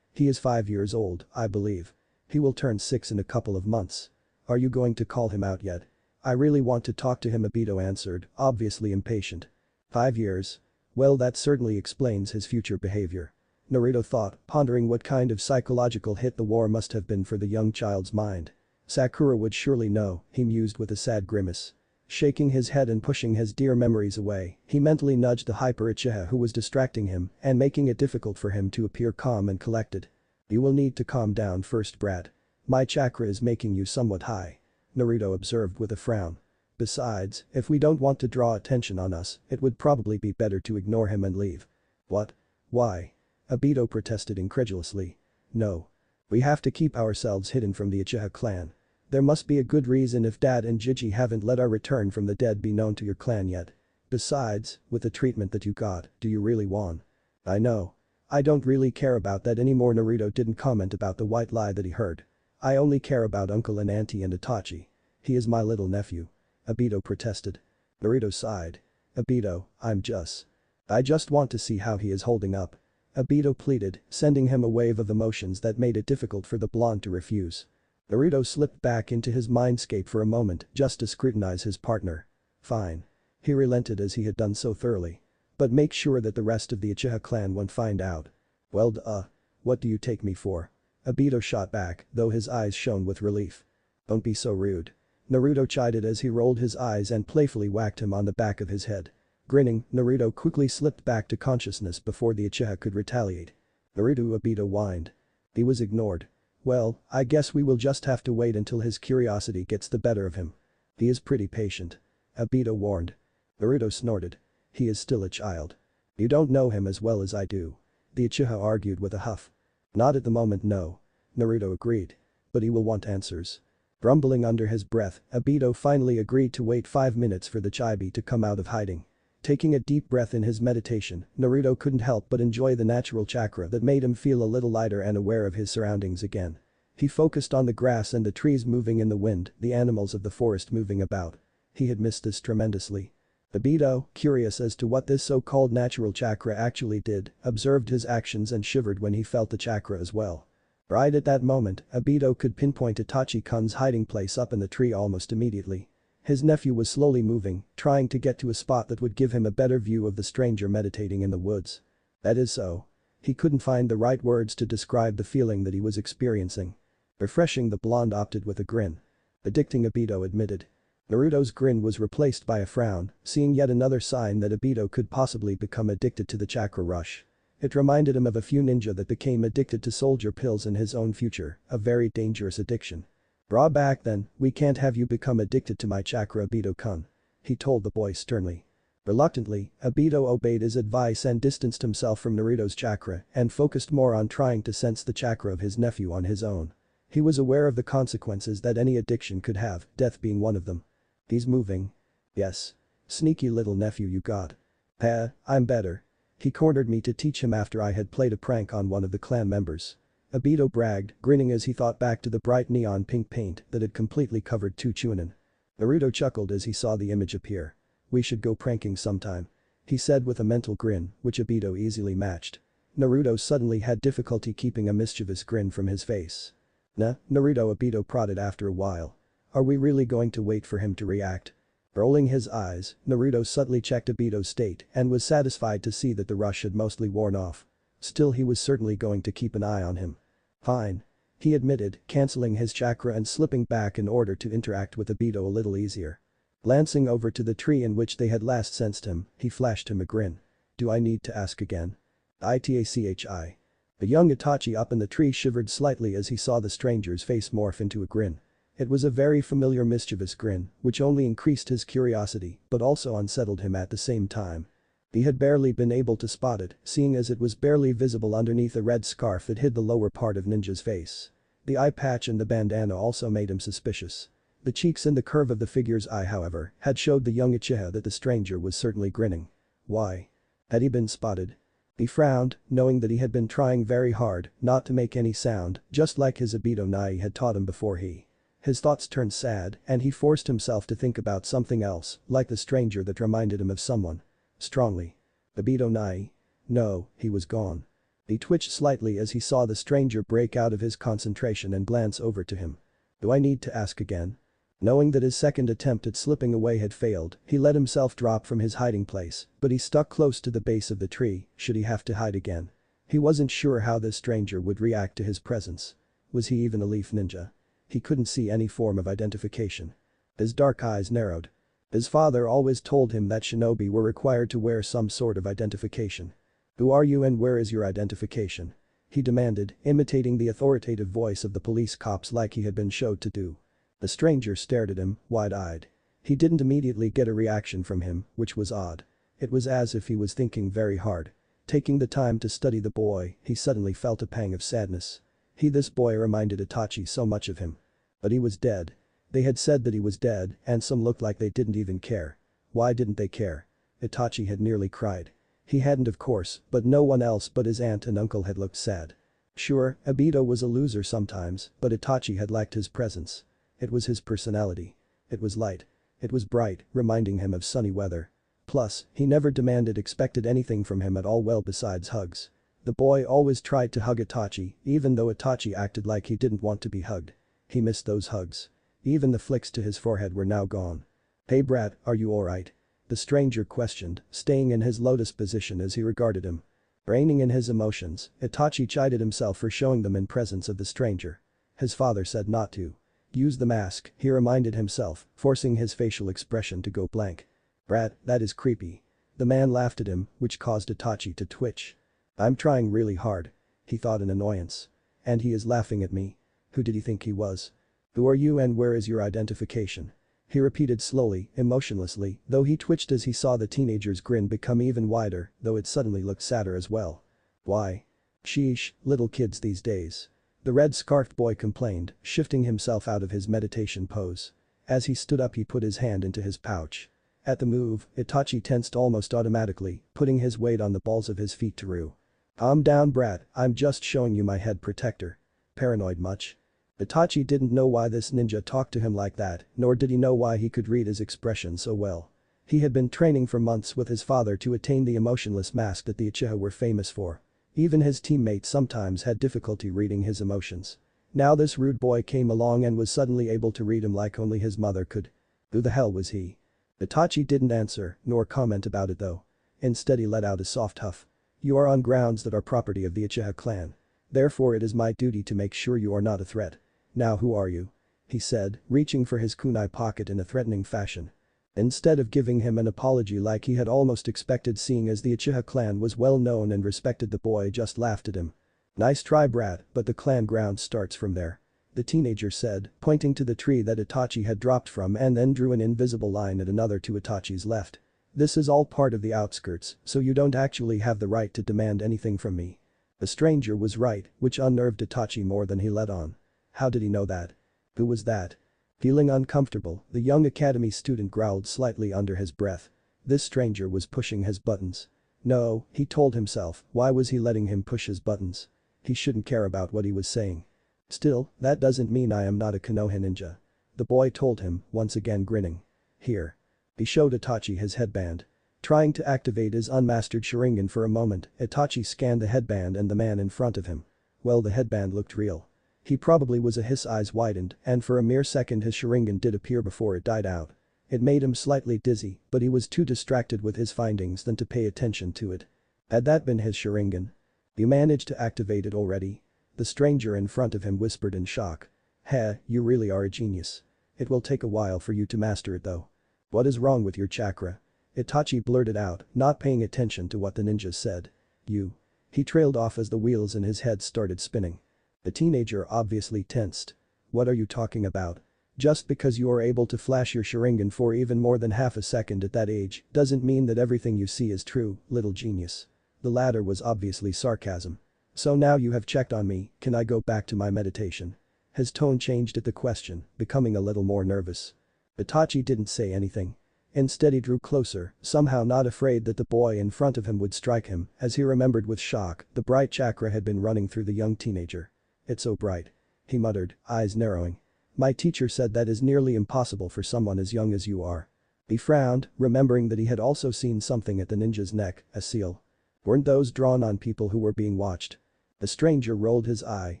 He is 5 years old, I believe. He will turn 6 in a couple of months. Are you going to call him out yet? I really want to talk to him, Obito answered, obviously impatient. 5 years? Well, that certainly explains his future behavior. Naruto thought, pondering what kind of psychological hit the war must have been for the young child's mind. Sakura would surely know, he mused with a sad grimace. Shaking his head and pushing his dear memories away, he mentally nudged the hyper Uchiha who was distracting him and making it difficult for him to appear calm and collected. You will need to calm down first, brat. My chakra is making you somewhat high. Naruto observed with a frown. Besides, if we don't want to draw attention on us, it would probably be better to ignore him and leave. What? Why? Obito protested incredulously. No. We have to keep ourselves hidden from the Uchiha clan. There must be a good reason if Dad and Gigi haven't let our return from the dead be known to your clan yet. Besides, with the treatment that you got, do you really want? I know. I don't really care about that anymore. Naruto didn't comment about the white lie that he heard. I only care about Uncle and Auntie and Itachi. He is my little nephew. Obito protested. Naruto sighed. Obito, I just want to see how he is holding up. Obito pleaded, sending him a wave of emotions that made it difficult for the blonde to refuse. Naruto slipped back into his mindscape for a moment just to scrutinize his partner. Fine. He relented as he had done so thoroughly. But make sure that the rest of the Uchiha clan won't find out. Well duh. What do you take me for? Obito shot back, though his eyes shone with relief. Don't be so rude. Naruto chided as he rolled his eyes and playfully whacked him on the back of his head. Grinning, Naruto quickly slipped back to consciousness before the Uchiha could retaliate. Naruto, Obito whined. He was ignored. Well, I guess we will just have to wait until his curiosity gets the better of him. He is pretty patient. Obito warned. Naruto snorted. He is still a child. You don't know him as well as I do. The Uchiha argued with a huff. Not at the moment, no. Naruto agreed. But he will want answers. Grumbling under his breath, Obito finally agreed to wait 5 minutes for the Chibi to come out of hiding. Taking a deep breath in his meditation, Naruto couldn't help but enjoy the natural chakra that made him feel a little lighter and aware of his surroundings again. He focused on the grass and the trees moving in the wind, the animals of the forest moving about. He had missed this tremendously. Obito, curious as to what this so-called natural chakra actually did, observed his actions and shivered when he felt the chakra as well. Right at that moment, Obito could pinpoint Itachi-kun's hiding place up in the tree almost immediately. His nephew was slowly moving, trying to get to a spot that would give him a better view of the stranger meditating in the woods. That is so. He couldn't find the right words to describe the feeling that he was experiencing. Refreshing, the blonde opted with a grin. Addicting, Obito admitted. Naruto's grin was replaced by a frown, seeing yet another sign that Obito could possibly become addicted to the chakra rush. It reminded him of a few ninja that became addicted to soldier pills in his own future, a very dangerous addiction. Draw back then, we can't have you become addicted to my chakra, Obito-kun. He told the boy sternly. Reluctantly, Obito obeyed his advice and distanced himself from Naruto's chakra and focused more on trying to sense the chakra of his nephew on his own. He was aware of the consequences that any addiction could have, death being one of them. He's moving. Yes. Sneaky little nephew you got. I'm better. He cornered me to teach him after I had played a prank on one of the clan members. Obito bragged, grinning as he thought back to the bright neon pink paint that had completely covered two Chunin. Naruto chuckled as he saw the image appear. We should go pranking sometime. He said with a mental grin, which Obito easily matched. Naruto suddenly had difficulty keeping a mischievous grin from his face. Nah, Naruto, Obito prodded after a while. Are we really going to wait for him to react? Rolling his eyes, Naruto subtly checked Obito's state and was satisfied to see that the rush had mostly worn off. Still, he was certainly going to keep an eye on him. Fine. He admitted, cancelling his chakra and slipping back in order to interact with Obito a little easier. Glancing over to the tree in which they had last sensed him, he flashed him a grin. Do I need to ask again? Itachi. The young Itachi up in the tree shivered slightly as he saw the stranger's face morph into a grin. It was a very familiar mischievous grin, which only increased his curiosity but also unsettled him at the same time. He had barely been able to spot it, seeing as it was barely visible underneath a red scarf that hid the lower part of Ninja's face. The eye patch and the bandana also made him suspicious. The cheeks and the curve of the figure's eye, however, had showed the young Uchiha that the stranger was certainly grinning. Why? Had he been spotted? He frowned, knowing that he had been trying very hard not to make any sound, just like his Obito Nai had taught him before he. His thoughts turned sad and he forced himself to think about something else, like the stranger that reminded him of someone. Strongly. Obito Nai? No, he was gone. He twitched slightly as he saw the stranger break out of his concentration and glance over to him. Do I need to ask again? Knowing that his second attempt at slipping away had failed, he let himself drop from his hiding place, but he stuck close to the base of the tree, should he have to hide again. He wasn't sure how this stranger would react to his presence. Was he even a leaf ninja? He couldn't see any form of identification. His dark eyes narrowed. His father always told him that shinobi were required to wear some sort of identification. "Who are you and where is your identification?" he demanded, imitating the authoritative voice of the police cops like he had been showed to do. The stranger stared at him, wide-eyed. He didn't immediately get a reaction from him, which was odd. It was as if he was thinking very hard. Taking the time to study the boy, he suddenly felt a pang of sadness. This boy reminded Itachi so much of him. But he was dead. They had said that he was dead, and some looked like they didn't even care. Why didn't they care? Itachi had nearly cried. He hadn't of course, but no one else but his aunt and uncle had looked sad. Sure, Obito was a loser sometimes, but Itachi had liked his presence. It was his personality. It was light. It was bright, reminding him of sunny weather. Plus, he never expected anything from him at all well besides hugs. The boy always tried to hug Itachi, even though Itachi acted like he didn't want to be hugged. He missed those hugs. Even the flicks to his forehead were now gone. "Hey brat, are you alright?" the stranger questioned, staying in his lotus position as he regarded him. Reining in his emotions, Itachi chided himself for showing them in presence of the stranger. His father said not to. "Use the mask," he reminded himself, forcing his facial expression to go blank. "Brat, that is creepy." The man laughed at him, which caused Itachi to twitch. "I'm trying really hard," he thought in annoyance. "And he is laughing at me. Who did he think he was? Who are you and where is your identification?" He repeated slowly, emotionlessly, though he twitched as he saw the teenager's grin become even wider, though it suddenly looked sadder as well. "Why? Sheesh, little kids these days." The red-scarfed boy complained, shifting himself out of his meditation pose. As he stood up he put his hand into his pouch. At the move, Itachi tensed almost automatically, putting his weight on the balls of his feet to rue. "Calm down brat, I'm just showing you my head protector." Paranoid much? Itachi didn't know why this ninja talked to him like that, nor did he know why he could read his expression so well. He had been training for months with his father to attain the emotionless mask that the Uchiha were famous for. Even his teammates sometimes had difficulty reading his emotions. Now this rude boy came along and was suddenly able to read him like only his mother could. Who the hell was he? Itachi didn't answer, nor comment about it though. Instead he let out a soft huff. "You are on grounds that are property of the Uchiha clan. Therefore it is my duty to make sure you are not a threat. Now who are you?" he said, reaching for his kunai pocket in a threatening fashion. Instead of giving him an apology like he had almost expected seeing as the Uchiha clan was well known and respected, the boy just laughed at him. "Nice try brat, but the clan ground starts from there," the teenager said, pointing to the tree that Itachi had dropped from and then drew an invisible line at another to Itachi's left. "This is all part of the outskirts, so you don't actually have the right to demand anything from me." The stranger was right, which unnerved Itachi more than he let on. How did he know that? Who was that? Feeling uncomfortable, the young academy student growled slightly under his breath. This stranger was pushing his buttons. No, he told himself, why was he letting him push his buttons? He shouldn't care about what he was saying. "Still, that doesn't mean I am not a Konoha ninja," the boy told him, once again grinning. "Here." He showed Itachi his headband. Trying to activate his unmastered Sharingan for a moment, Itachi scanned the headband and the man in front of him. Well, the headband looked real. He probably was his eyes widened, and for a mere second his Sharingan did appear before it died out. It made him slightly dizzy, but he was too distracted with his findings than to pay attention to it. Had that been his Sharingan? "You managed to activate it already?" the stranger in front of him whispered in shock. "Heh, you really are a genius. It will take a while for you to master it though. What is wrong with your chakra?" Itachi blurted out, not paying attention to what the ninja said. "You." He trailed off as the wheels in his head started spinning. The teenager obviously tensed. "What are you talking about? Just because you are able to flash your Sharingan for even more than half a second at that age doesn't mean that everything you see is true, little genius." The latter was obviously sarcasm. "So now you have checked on me, can I go back to my meditation?" His tone changed at the question, becoming a little more nervous. Itachi didn't say anything. Instead he drew closer, somehow not afraid that the boy in front of him would strike him, as he remembered with shock, the bright chakra had been running through the young teenager. "It's so bright," he muttered, eyes narrowing. "My teacher said that is nearly impossible for someone as young as you are." He frowned, remembering that he had also seen something at the ninja's neck, a seal. Weren't those drawn on people who were being watched? The stranger rolled his eye,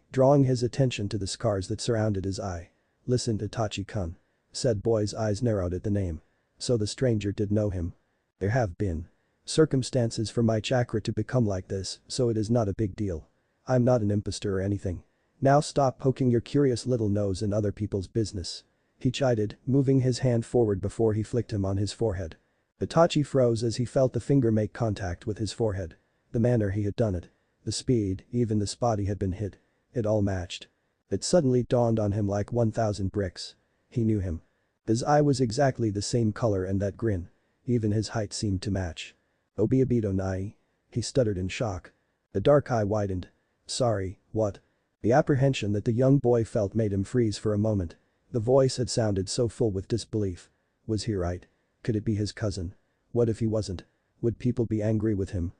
drawing his attention to the scars that surrounded his eye. "Listen, Itachi-kun. said boy's eyes narrowed at the name. So the stranger did know him. There have been circumstances for my chakra to become like this, so it is not a big deal. I'm not an impostor or anything. Now stop poking your curious little nose in other people's business. He chided, moving his hand forward before he flicked him on his forehead. Itachi froze as he felt the finger make contact with his forehead. The manner he had done it. The speed, even the spot he had been hit. It all matched. It suddenly dawned on him like 1,000 bricks. He knew him. His eye was exactly the same color and that grin. Even his height seemed to match. Obito nai. He stuttered in shock. The dark eye widened. Sorry, what? The apprehension that the young boy felt made him freeze for a moment. The voice had sounded so full with disbelief. Was he right? Could it be his cousin? What if he wasn't? Would people be angry with him?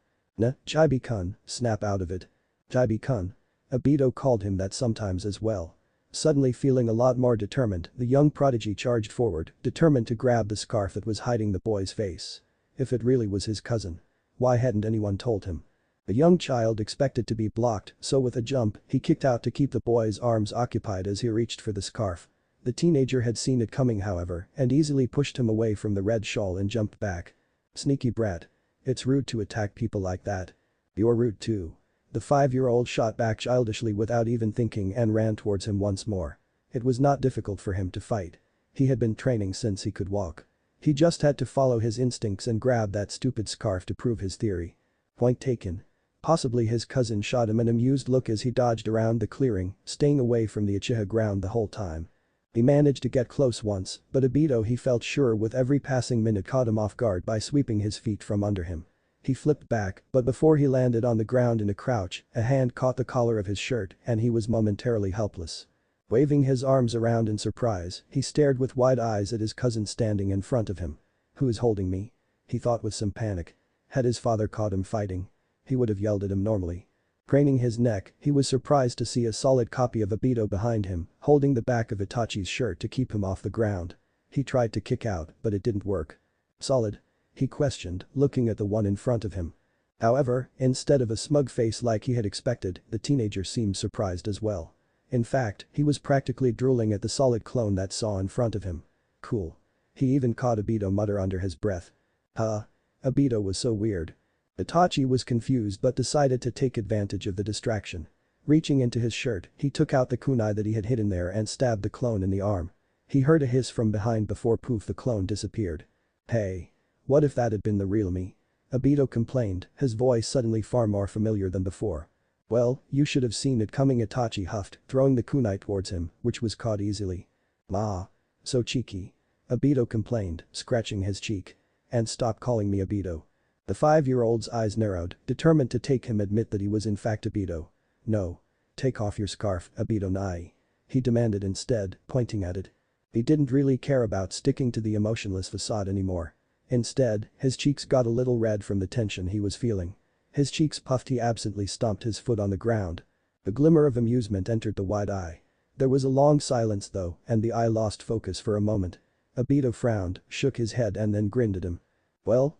Chibi-kun, snap out of it. Chibi-kun. Obito called him that sometimes as well. Suddenly feeling a lot more determined, the young prodigy charged forward, determined to grab the scarf that was hiding the boy's face. If it really was his cousin. Why hadn't anyone told him? The young child expected to be blocked, so with a jump, he kicked out to keep the boy's arms occupied as he reached for the scarf. The teenager had seen it coming however, and easily pushed him away from the red shawl and jumped back. Sneaky brat. It's rude to attack people like that. You're rude too. The 5-year-old shot back childishly without even thinking and ran towards him once more. It was not difficult for him to fight. He had been training since he could walk. He just had to follow his instincts and grab that stupid scarf to prove his theory. Point taken. Possibly his cousin shot him an amused look as he dodged around the clearing, staying away from the Uchiha ground the whole time. He managed to get close once, but Obito he felt sure with every passing minute caught him off guard by sweeping his feet from under him. He flipped back, but before he landed on the ground in a crouch, a hand caught the collar of his shirt and he was momentarily helpless. Waving his arms around in surprise, he stared with wide eyes at his cousin standing in front of him. Who is holding me? He thought with some panic. Had his father caught him fighting? He would have yelled at him normally. Craning his neck, he was surprised to see a solid copy of Obito behind him, holding the back of Itachi's shirt to keep him off the ground. He tried to kick out, but it didn't work. Solid? He questioned, looking at the one in front of him. However, instead of a smug face like he had expected, the teenager seemed surprised as well. In fact, he was practically drooling at the solid clone that saw in front of him. Cool. He even caught Obito mutter under his breath. Huh? Obito was so weird. Itachi was confused but decided to take advantage of the distraction. Reaching into his shirt, he took out the kunai that he had hidden there and stabbed the clone in the arm. He heard a hiss from behind before poof the clone disappeared. Hey. What if that had been the real me? Obito complained, his voice suddenly far more familiar than before. Well, you should have seen it coming, Itachi huffed, throwing the kunai towards him, which was caught easily. Ah. So cheeky. Obito complained, scratching his cheek. And stop calling me Obito. The 5-year-old's eyes narrowed, determined to take him admit that he was in fact Obito. No. Take off your scarf, Obito nai. He demanded instead, pointing at it. He didn't really care about sticking to the emotionless facade anymore. Instead, his cheeks got a little red from the tension he was feeling. His cheeks puffed, he absently stomped his foot on the ground. A glimmer of amusement entered the wide eye. There was a long silence though, and the eye lost focus for a moment. Obito frowned, shook his head and then grinned at him. Well,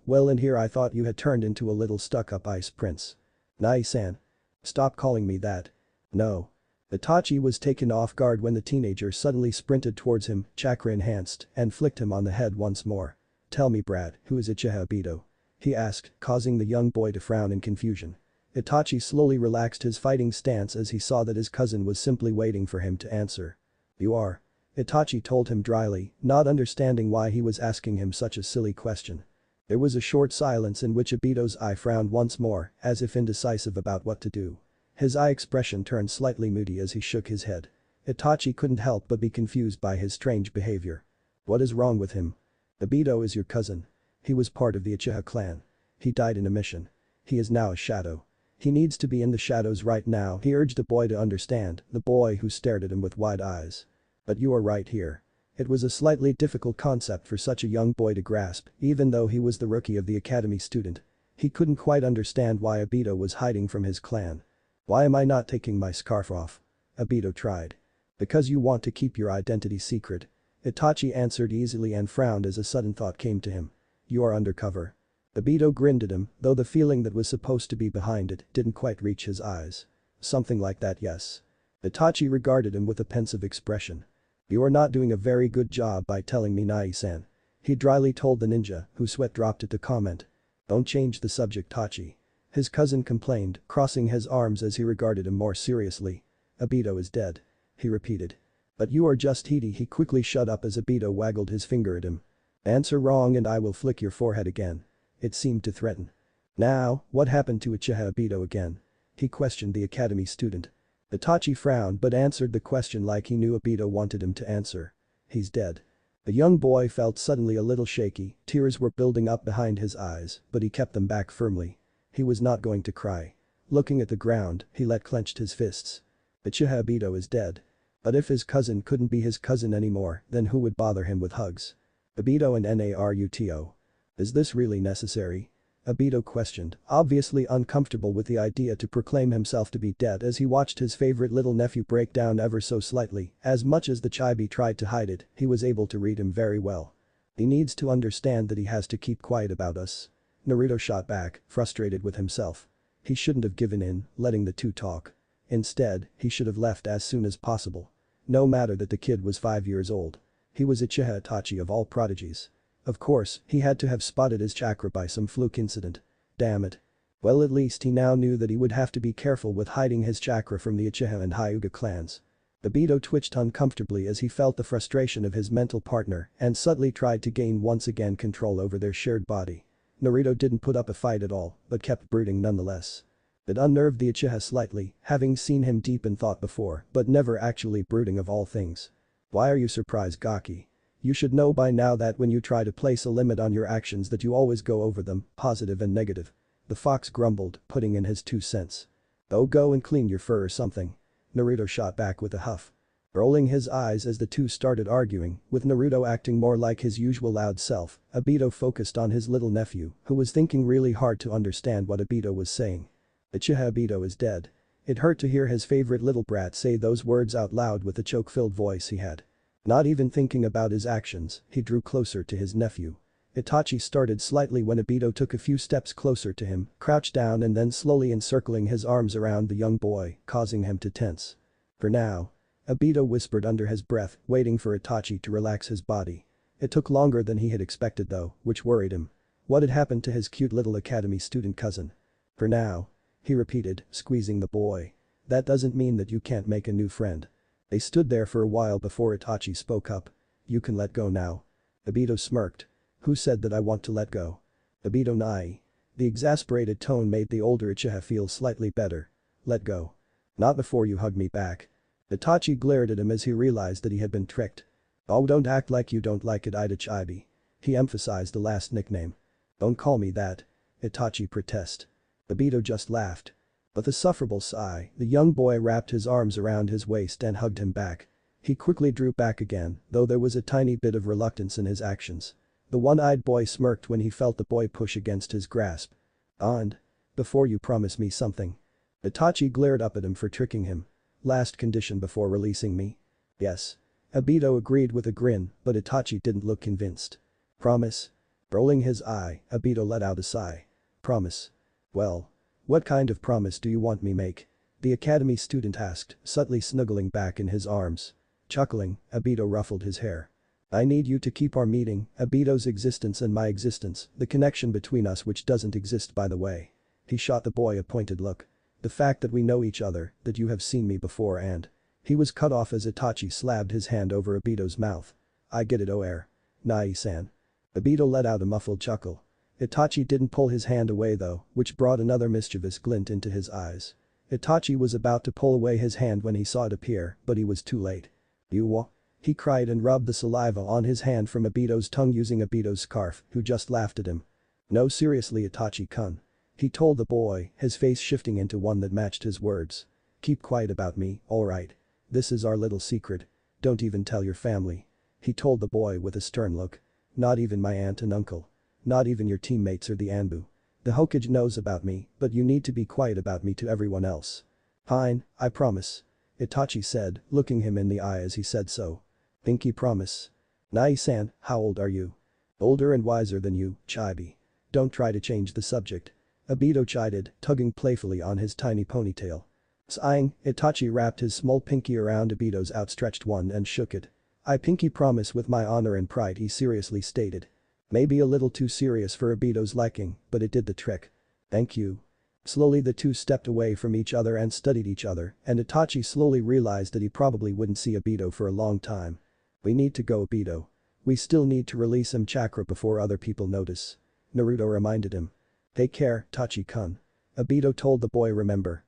and here I thought you had turned into a little stuck-up ice prince. Nai-san. Stop calling me that. No. Itachi was taken off guard when the teenager suddenly sprinted towards him, chakra enhanced, and flicked him on the head once more. Tell me brat, who is Uchiha Obito? He asked, causing the young boy to frown in confusion. Itachi slowly relaxed his fighting stance as he saw that his cousin was simply waiting for him to answer. You are. Itachi told him dryly, not understanding why he was asking him such a silly question. There was a short silence in which Obito's eye frowned once more, as if indecisive about what to do. His eye expression turned slightly moody as he shook his head. Itachi couldn't help but be confused by his strange behavior. What is wrong with him? Obito is your cousin. He was part of the Uchiha clan. He died in a mission. He is now a shadow. He needs to be in the shadows right now, he urged the boy to understand, the boy who stared at him with wide eyes. But you are right here. It was a slightly difficult concept for such a young boy to grasp, even though he was the rookie of the academy student. He couldn't quite understand why Obito was hiding from his clan. Why am I not taking my scarf off? Obito tried. Because you want to keep your identity secret. Itachi answered easily and frowned as a sudden thought came to him. You are undercover. Obito grinned at him, though the feeling that was supposed to be behind it didn't quite reach his eyes. Something like that, yes. Itachi regarded him with a pensive expression. You are not doing a very good job by telling me Nai-san. He dryly told the ninja, whose sweat dropped at the comment. Don't change the subject, Tachi. His cousin complained, crossing his arms as he regarded him more seriously. Obito is dead. He repeated. But you are just Hidi. He quickly shut up as Obito waggled his finger at him. Answer wrong and I will flick your forehead again. It seemed to threaten. Now, what happened to Uchiha Obito again? He questioned the academy student. Itachi frowned but answered the question like he knew Obito wanted him to answer. He's dead. The young boy felt suddenly a little shaky, tears were building up behind his eyes, but he kept them back firmly. He was not going to cry. Looking at the ground, he clenched his fists. Uchiha Obito is dead. But if his cousin couldn't be his cousin anymore, then who would bother him with hugs? Obito and Naruto. Is this really necessary? Obito questioned, obviously uncomfortable with the idea to proclaim himself to be dead as he watched his favorite little nephew break down ever so slightly. As much as the chibi tried to hide it, he was able to read him very well. He needs to understand that he has to keep quiet about us. Naruto shot back, frustrated with himself. He shouldn't have given in, letting the two talk. Instead, he should have left as soon as possible. No matter that the kid was 5 years old. He was Uchiha Itachi of all prodigies. Of course, he had to have spotted his chakra by some fluke incident. Damn it. Well, at least he now knew that he would have to be careful with hiding his chakra from the Uchiha and Hyuga clans. Obito twitched uncomfortably as he felt the frustration of his mental partner and subtly tried to gain once again control over their shared body. Naruto didn't put up a fight at all, but kept brooding nonetheless. It unnerved the Uchiha slightly, having seen him deep in thought before, but never actually brooding of all things. Why are you surprised, Gaki? You should know by now that when you try to place a limit on your actions that you always go over them, positive and negative. The fox grumbled, putting in his 2 cents. Oh, go and clean your fur or something. Naruto shot back with a huff. Rolling his eyes as the two started arguing, with Naruto acting more like his usual loud self, Obito focused on his little nephew, who was thinking really hard to understand what Obito was saying. Uchiha Obito is dead. It hurt to hear his favorite little brat say those words out loud with the choke-filled voice he had. Not even thinking about his actions, he drew closer to his nephew. Itachi started slightly when Obito took a few steps closer to him, crouched down and then slowly encircling his arms around the young boy, causing him to tense. For now. Obito whispered under his breath, waiting for Itachi to relax his body. It took longer than he had expected though, which worried him. What had happened to his cute little academy student cousin? For now. He repeated, squeezing the boy. That doesn't mean that you can't make a new friend. They stood there for a while before Itachi spoke up. You can let go now. Obito smirked. Who said that I want to let go? Obito Nai. The exasperated tone made the older Uchiha feel slightly better. Let go. Not before you hug me back. Itachi glared at him as he realized that he had been tricked. Oh, don't act like you don't like it, Itachi. He emphasized the last nickname. Don't call me that. Itachi protested. Obito just laughed. With a sufferable sigh, the young boy wrapped his arms around his waist and hugged him back. He quickly drew back again, though there was a tiny bit of reluctance in his actions. The one-eyed boy smirked when he felt the boy push against his grasp. And? Before you promise me something. Itachi glared up at him for tricking him. Last condition before releasing me? Yes. Obito agreed with a grin, but Itachi didn't look convinced. Promise? Rolling his eye, Obito let out a sigh. Promise. Well. What kind of promise do you want me make? The academy student asked, subtly snuggling back in his arms. Chuckling, Obito ruffled his hair. I need you to keep our meeting, Obito's existence and my existence, the connection between us which doesn't exist by the way. He shot the boy a pointed look. The fact that we know each other, that you have seen me before and. He was cut off as Itachi slapped his hand over Obito's mouth. I get it, Oer. Nai-san. Obito let out a muffled chuckle. Itachi didn't pull his hand away though, which brought another mischievous glint into his eyes. Itachi was about to pull away his hand when he saw it appear, but he was too late. You what? He cried and rubbed the saliva on his hand from Obito's tongue using Obito's scarf, who just laughed at him. No, seriously, Itachi-kun. He told the boy, his face shifting into one that matched his words. Keep quiet about me, alright? This is our little secret. Don't even tell your family. He told the boy with a stern look. Not even my aunt and uncle. Not even your teammates or the Anbu. The Hokage knows about me, but you need to be quiet about me to everyone else. Fine, I promise. Itachi said, looking him in the eye as he said so. Pinky promise. Nai-san, how old are you? Older and wiser than you, Chibi. Don't try to change the subject. Obito chided, tugging playfully on his tiny ponytail. Sighing, Itachi wrapped his small pinky around Obito's outstretched one and shook it. I pinky promise with my honor and pride, he seriously stated. Maybe a little too serious for Obito's liking, but it did the trick. Thank you. Slowly the two stepped away from each other and studied each other, and Itachi slowly realized that he probably wouldn't see Obito for a long time. We need to go, Obito. We still need to release some chakra before other people notice. Naruto reminded him. Take care, Tachi-kun. Obito told the boy,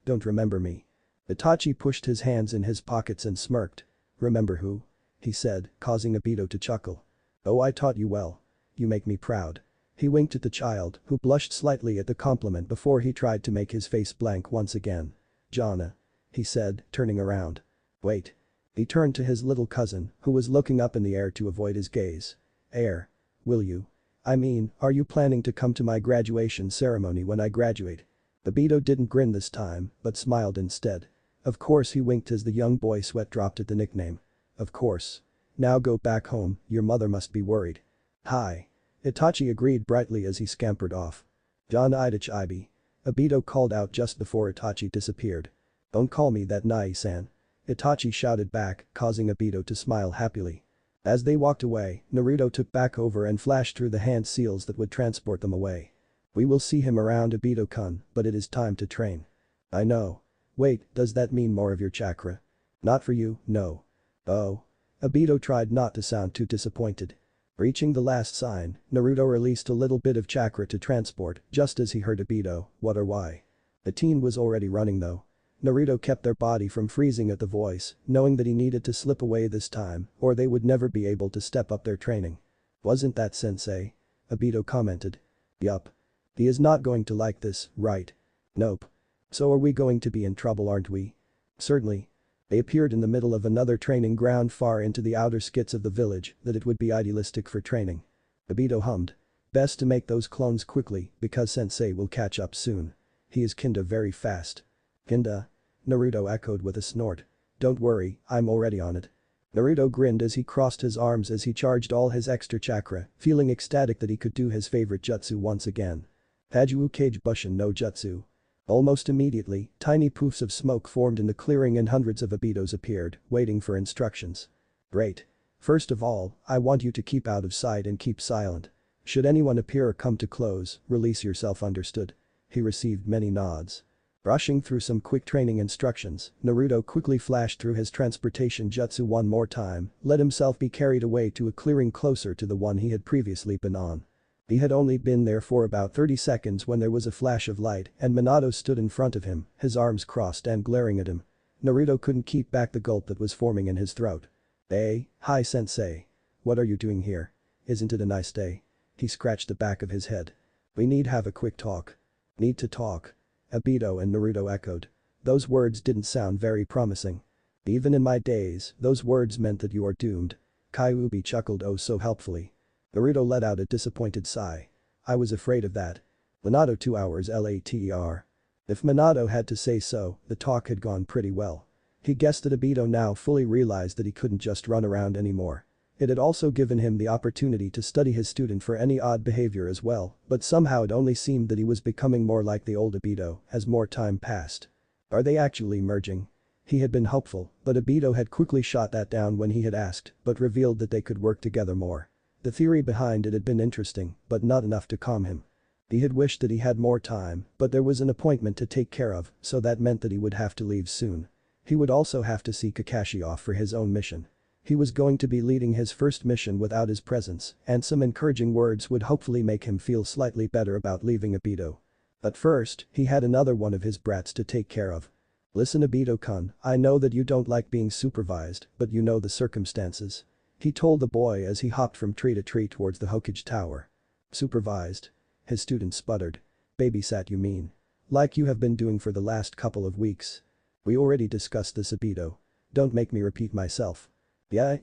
don't remember me. Itachi pushed his hands in his pockets and smirked. Remember who? He said, causing Obito to chuckle. Oh, I taught you well. You make me proud. He winked at the child, who blushed slightly at the compliment before he tried to make his face blank once again. Jana. He said, turning around. Wait. He turned to his little cousin, who was looking up in the air to avoid his gaze. Air. Will you? I mean, are you planning to come to my graduation ceremony when I graduate? Obito didn't grin this time, but smiled instead. Of course, he winked as the young boy sweat dropped at the nickname. Of course. Now go back home, your mother must be worried. Hi. Itachi agreed brightly as he scampered off. John Idachi. Obito called out just before Itachi disappeared. Don't call me that, Nai-san. Itachi shouted back, causing Obito to smile happily. As they walked away, Naruto took back over and flashed through the hand seals that would transport them away. We will see him around, Obito-kun, but it is time to train. I know. Wait, does that mean more of your chakra? Not for you, no. Oh. Obito tried not to sound too disappointed. Reaching the last sign, Naruto released a little bit of chakra to transport just as he heard Obito, what or why. The teen was already running though. Naruto kept their body from freezing at the voice, knowing that he needed to slip away this time or they would never be able to step up their training. Wasn't that sensei? Obito commented. Yup. He is not going to like this, right? Nope. So are we going to be in trouble, aren't we? Certainly. They appeared in the middle of another training ground far into the outer skits of the village that it would be idealistic for training. Obito hummed. Best to make those clones quickly because sensei will catch up soon. He is kinda very fast. Kinda? Naruto echoed with a snort. Don't worry, I'm already on it. Naruto grinned as he crossed his arms as he charged all his extra chakra, feeling ecstatic that he could do his favorite jutsu once again. Haju Kage Bushin no Jutsu. Almost immediately, tiny poofs of smoke formed in the clearing and hundreds of Obitos appeared, waiting for instructions. Great. First of all, I want you to keep out of sight and keep silent. Should anyone appear or come to close, release yourself, understood? He received many nods. Rushing through some quick training instructions, Naruto quickly flashed through his transportation jutsu one more time, let himself be carried away to a clearing closer to the one he had previously been on. He had only been there for about 30 seconds when there was a flash of light and Minato stood in front of him, his arms crossed and glaring at him. Naruto couldn't keep back the gulp that was forming in his throat. Hey, hi sensei. What are you doing here? Isn't it a nice day? He scratched the back of his head. We need have a quick talk. Need to talk. Obito and Naruto echoed. Those words didn't sound very promising. Even in my days, those words meant that you are doomed. Kyuubi chuckled oh so helpfully. Naruto let out a disappointed sigh. I was afraid of that. Minato 2 hours later. If Minato had to say so, the talk had gone pretty well. He guessed that Obito now fully realized that he couldn't just run around anymore. It had also given him the opportunity to study his student for any odd behavior as well, but somehow it only seemed that he was becoming more like the old Obito as more time passed. Are they actually merging? He had been hopeful, but Obito had quickly shot that down when he had asked, but revealed that they could work together more. The theory behind it had been interesting, but not enough to calm him. He had wished that he had more time, but there was an appointment to take care of, so that meant that he would have to leave soon. He would also have to see Kakashi off for his own mission. He was going to be leading his first mission without his presence, and some encouraging words would hopefully make him feel slightly better about leaving Obito. But first, he had another one of his brats to take care of. Listen Obito-kun, I know that you don't like being supervised, but you know the circumstances. He told the boy as he hopped from tree to tree towards the Hokage Tower. Supervised? His student sputtered. Babysat you mean? Like you have been doing for the last couple of weeks. We already discussed this Obito. Don't make me repeat myself. Yeah,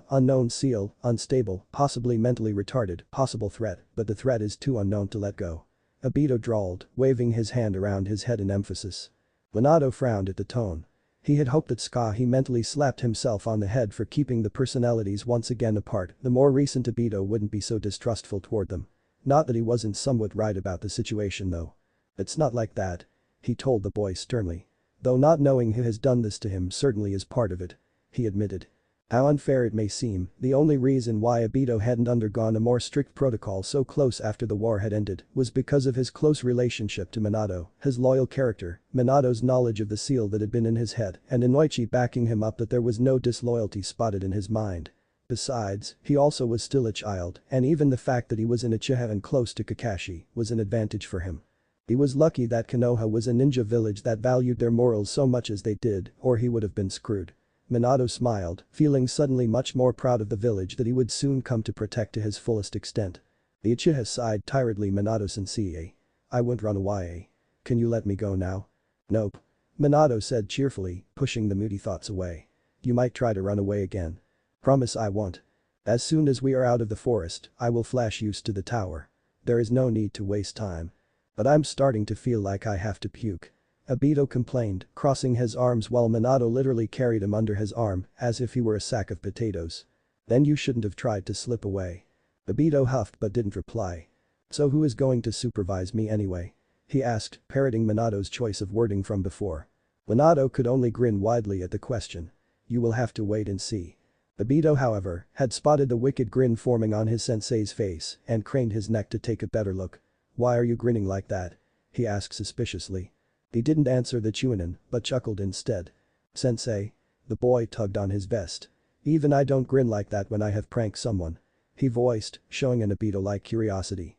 unknown seal, unstable, possibly mentally retarded, possible threat, but the threat is too unknown to let go. Obito drawled, waving his hand around his head in emphasis. Minato frowned at the tone. He had hoped that he mentally slapped himself on the head for keeping the personalities once again apart, the more recent Obito wouldn't be so distrustful toward them. Not that he wasn't somewhat right about the situation though. It's not like that. He told the boy sternly. Though not knowing who has done this to him certainly is part of it. He admitted. How unfair it may seem, the only reason why Obito hadn't undergone a more strict protocol so close after the war had ended was because of his close relationship to Minato, his loyal character, Minato's knowledge of the seal that had been in his head, and Inoichi backing him up that there was no disloyalty spotted in his mind. Besides, he also was still a child, and even the fact that he was in Uchiha and close to Kakashi was an advantage for him. He was lucky that Konoha was a ninja village that valued their morals so much as they did, or he would have been screwed. Minato smiled, feeling suddenly much more proud of the village that he would soon come to protect to his fullest extent. The Uchiha sighed tiredly. Minato-sensei. I won't run away. Can you let me go now? Nope. Minato said cheerfully, pushing the moody thoughts away. You might try to run away again. Promise I won't. As soon as we are out of the forest, I will flash you to the tower. There is no need to waste time. But I'm starting to feel like I have to puke. Obito complained, crossing his arms while Minato literally carried him under his arm as if he were a sack of potatoes. Then you shouldn't have tried to slip away. Obito huffed but didn't reply. So who is going to supervise me anyway? He asked, parroting Minato's choice of wording from before. Minato could only grin widely at the question. You will have to wait and see. Obito, however, had spotted the wicked grin forming on his sensei's face and craned his neck to take a better look. Why are you grinning like that? He asked suspiciously. He didn't answer the Chunin, but chuckled instead. Sensei. The boy tugged on his vest. Even I don't grin like that when I have pranked someone. He voiced, showing an Obito-like curiosity.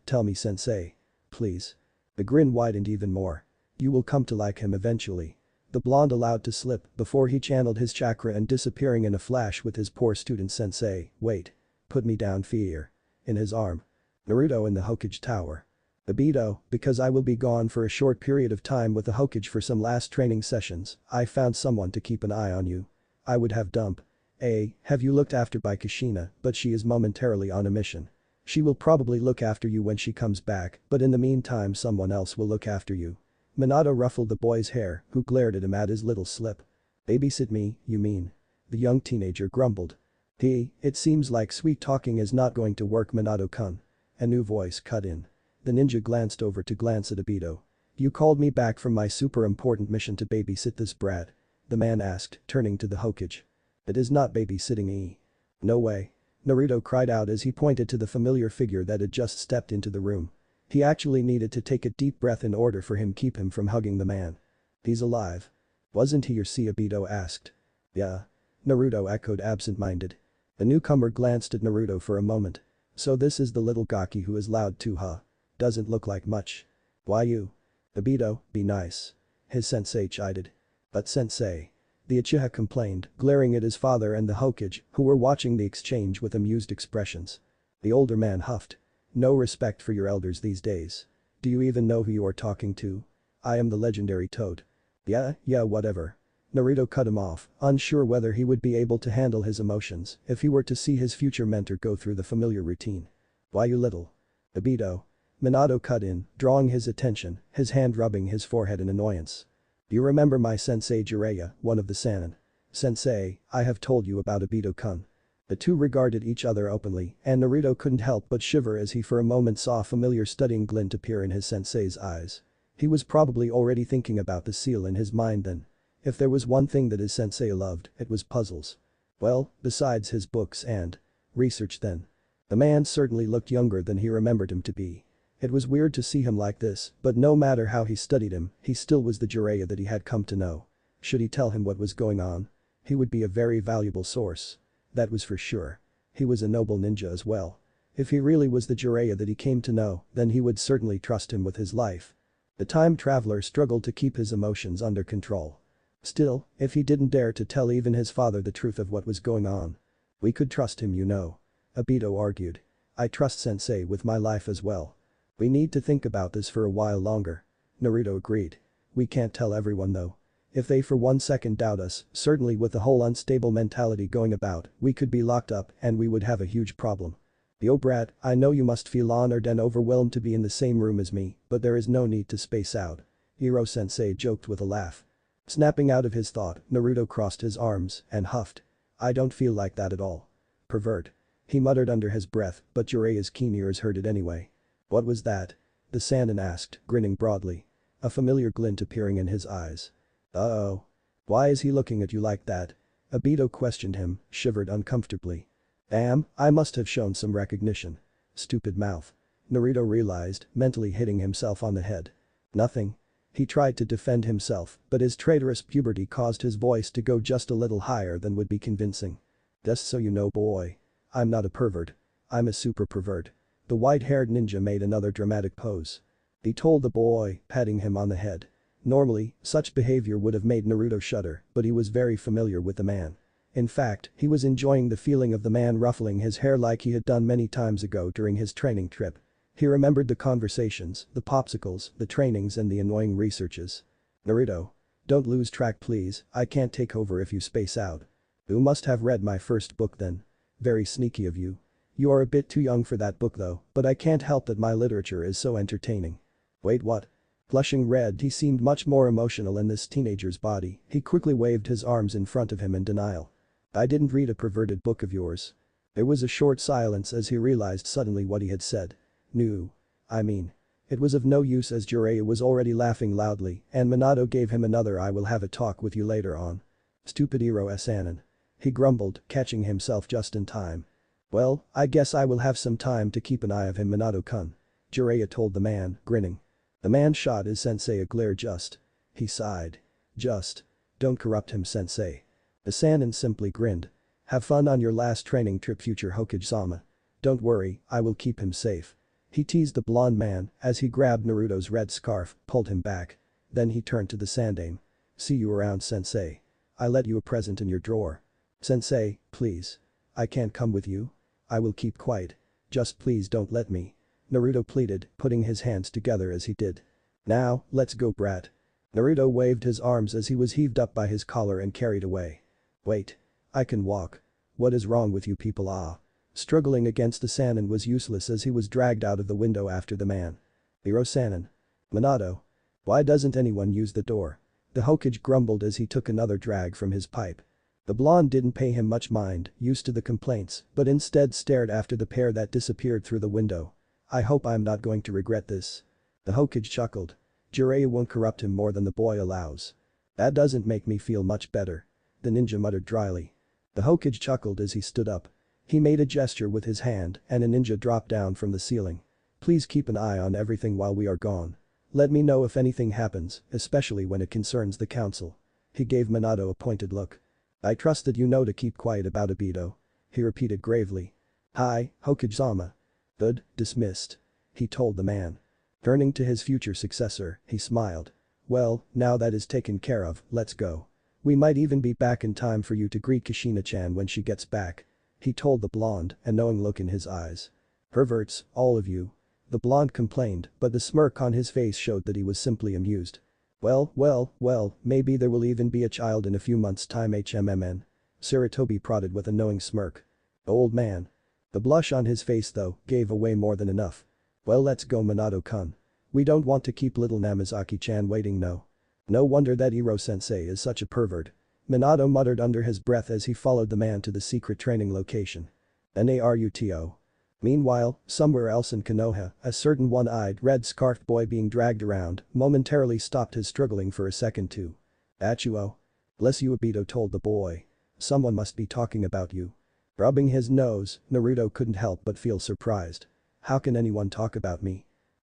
Tell me sensei. Please. The grin widened even more. You will come to like him eventually. The blonde allowed to slip before he channeled his chakra and disappearing in a flash with his poor student sensei. Wait. Put me down fear. In his arm. Naruto in the Hokage Tower. Obito, because I will be gone for a short period of time with the Hokage for some last training sessions, I found someone to keep an eye on you. I would have Dump. Have you looked after by Kushina, but she is momentarily on a mission. She will probably look after you when she comes back, but in the meantime someone else will look after you. Minato ruffled the boy's hair, who glared at him at his little slip. Babysit me, you mean? The young teenager grumbled. It seems like sweet talking is not going to work, Minato-kun. A new voice cut in. The ninja glanced over to glance at Obito. You called me back from my super important mission to babysit this brat? The man asked, turning to the Hokage. It is not babysitting. No way. Naruto cried out as he pointed to the familiar figure that had just stepped into the room. He actually needed to take a deep breath in order for him keep him from hugging the man. He's alive. Wasn't he? Obito asked. Yeah. Naruto echoed absent-minded. The newcomer glanced at Naruto for a moment. So this is the little gaki who is loud too, huh? Doesn't look like much. Why you? Obito, be nice. His sensei chided. But sensei. The Uchiha complained, glaring at his father and the Hokage, who were watching the exchange with amused expressions. The older man huffed. No respect for your elders these days. Do you even know who you are talking to? I am the legendary Toad. Yeah, whatever. Naruto cut him off, unsure whether he would be able to handle his emotions if he were to see his future mentor go through the familiar routine. Why you little? Obito. Minato cut in, drawing his attention, his hand rubbing his forehead in annoyance. Do you remember my sensei Jiraiya, one of the Sannin? Sensei, I have told you about Obito-kun. The two regarded each other openly, and Naruto couldn't help but shiver as he for a moment saw a familiar studying glint appear in his sensei's eyes. He was probably already thinking about the seal in his mind then. If there was one thing that his sensei loved, it was puzzles. Well, besides his books and research then. The man certainly looked younger than he remembered him to be. It was weird to see him like this, but no matter how he studied him, he still was the Jiraiya that he had come to know. Should he tell him what was going on? He would be a very valuable source. That was for sure. He was a noble ninja as well. If he really was the Jiraiya that he came to know, then he would certainly trust him with his life. The time traveler struggled to keep his emotions under control. Still, if he didn't dare to tell even his father the truth of what was going on. We could trust him, you know. Obito argued. I trust sensei with my life as well. We need to think about this for a while longer. Naruto agreed. We can't tell everyone though. If they for 1 second doubt us, certainly with the whole unstable mentality going about, we could be locked up and we would have a huge problem. Yo brat, I know you must feel honored and overwhelmed to be in the same room as me, but there is no need to space out. Iro-sensei joked with a laugh. Snapping out of his thought, Naruto crossed his arms and huffed. I don't feel like that at all. Pervert. He muttered under his breath, but Jiraiya's keen ears heard it anyway. What was that? The Sannin asked, grinning broadly. A familiar glint appearing in his eyes. Uh-oh. Why is he looking at you like that? Obito questioned him, shivered uncomfortably. Damn, I must have shown some recognition. Stupid mouth. Naruto realized, mentally hitting himself on the head. Nothing. He tried to defend himself, but his traitorous puberty caused his voice to go just a little higher than would be convincing. Just so you know, boy. I'm not a pervert. I'm a super pervert. The white-haired ninja made another dramatic pose. He told the boy, patting him on the head. Normally, such behavior would have made Naruto shudder, but he was very familiar with the man. In fact, he was enjoying the feeling of the man ruffling his hair like he had done many times ago during his training trip. He remembered the conversations, the popsicles, the trainings and the annoying researches. Naruto. Don't lose track please, I can't take over if you space out. You must have read my first book then. Very sneaky of you. You are a bit too young for that book though, but I can't help that my literature is so entertaining. Wait what? Flushing red, he seemed much more emotional in this teenager's body. He quickly waved his arms in front of him in denial. I didn't read a perverted book of yours. There was a short silence as he realized suddenly what he had said. No. I mean. It was of no use as Jiraiya was already laughing loudly and Minato gave him another I will have a talk with you later on. Stupid Iro-sanin. He grumbled, catching himself just in time. Well, I guess I will have some time to keep an eye of him Minato-kun. Jiraiya told the man, grinning. The man shot his sensei a glare just. He sighed. Just. Don't corrupt him sensei. The Sanin simply grinned. Have fun on your last training trip future Hokage-sama. Don't worry, I will keep him safe. He teased the blonde man as he grabbed Naruto's red scarf, pulled him back. Then he turned to the Sandaime. See you around sensei. I let you a present in your drawer. Sensei, please. I can't come with you. I will keep quiet. Just please don't let me. Naruto pleaded, putting his hands together as he did. Now, let's go brat. Naruto waved his arms as he was heaved up by his collar and carried away. Wait. I can walk. What is wrong with you people ah? Struggling against the Sannin was useless as he was dragged out of the window after the man. Iro-sanin. Minato. Why doesn't anyone use the door? The Hokage grumbled as he took another drag from his pipe. The blonde didn't pay him much mind, used to the complaints, but instead stared after the pair that disappeared through the window. I hope I'm not going to regret this. The Hokage chuckled. Jiraiya won't corrupt him more than the boy allows. That doesn't make me feel much better. The ninja muttered dryly. The Hokage chuckled as he stood up. He made a gesture with his hand and a ninja dropped down from the ceiling. Please keep an eye on everything while we are gone. Let me know if anything happens, especially when it concerns the council. He gave Minato a pointed look. I trust that you know to keep quiet about Obito. He repeated gravely. Hi, Hokage-sama. Good, dismissed. He told the man. Turning to his future successor, he smiled. Well, now that is taken care of, let's go. We might even be back in time for you to greet Kushina-chan when she gets back. He told the blonde, a knowing look in his eyes. Perverts, all of you. The blonde complained, but the smirk on his face showed that he was simply amused. Well, maybe there will even be a child in a few months' time HMMN. Sarutobi prodded with a knowing smirk. Old man. The blush on his face though, gave away more than enough. Well let's go Minato-kun. We don't want to keep little Namazaki-chan waiting no. No wonder that Iro-sensei is such a pervert. Minato muttered under his breath as he followed the man to the secret training location. Naruto. Meanwhile, somewhere else in Konoha, a certain one-eyed red-scarfed boy being dragged around momentarily stopped his struggling for a second too. Achuo. Bless you Obito told the boy. Someone must be talking about you. Rubbing his nose, Naruto couldn't help but feel surprised. How can anyone talk about me?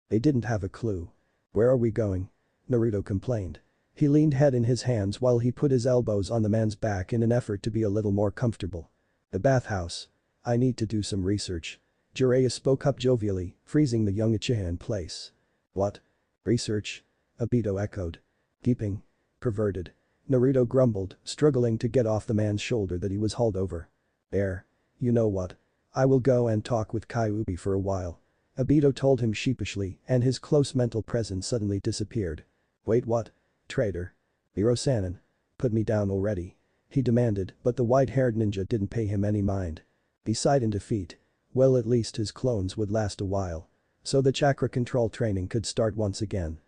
They didn't have a clue. Where are we going? Naruto complained. He leaned head in his hands while he put his elbows on the man's back in an effort to be a little more comfortable. The bathhouse. I need to do some research. Jiraiya spoke up jovially, freezing the young Uchiha in place. What? Research? Obito echoed. Keeping. Perverted. Naruto grumbled, struggling to get off the man's shoulder that he was hauled over. There. You know what? I will go and talk with Kyuubi for a while. Obito told him sheepishly and his close mental presence suddenly disappeared. Wait what? Traitor. Iro-sanin. Put me down already. He demanded, but the white-haired ninja didn't pay him any mind. He sighed in defeat. Well at least his clones would last a while. So the chakra control training could start once again.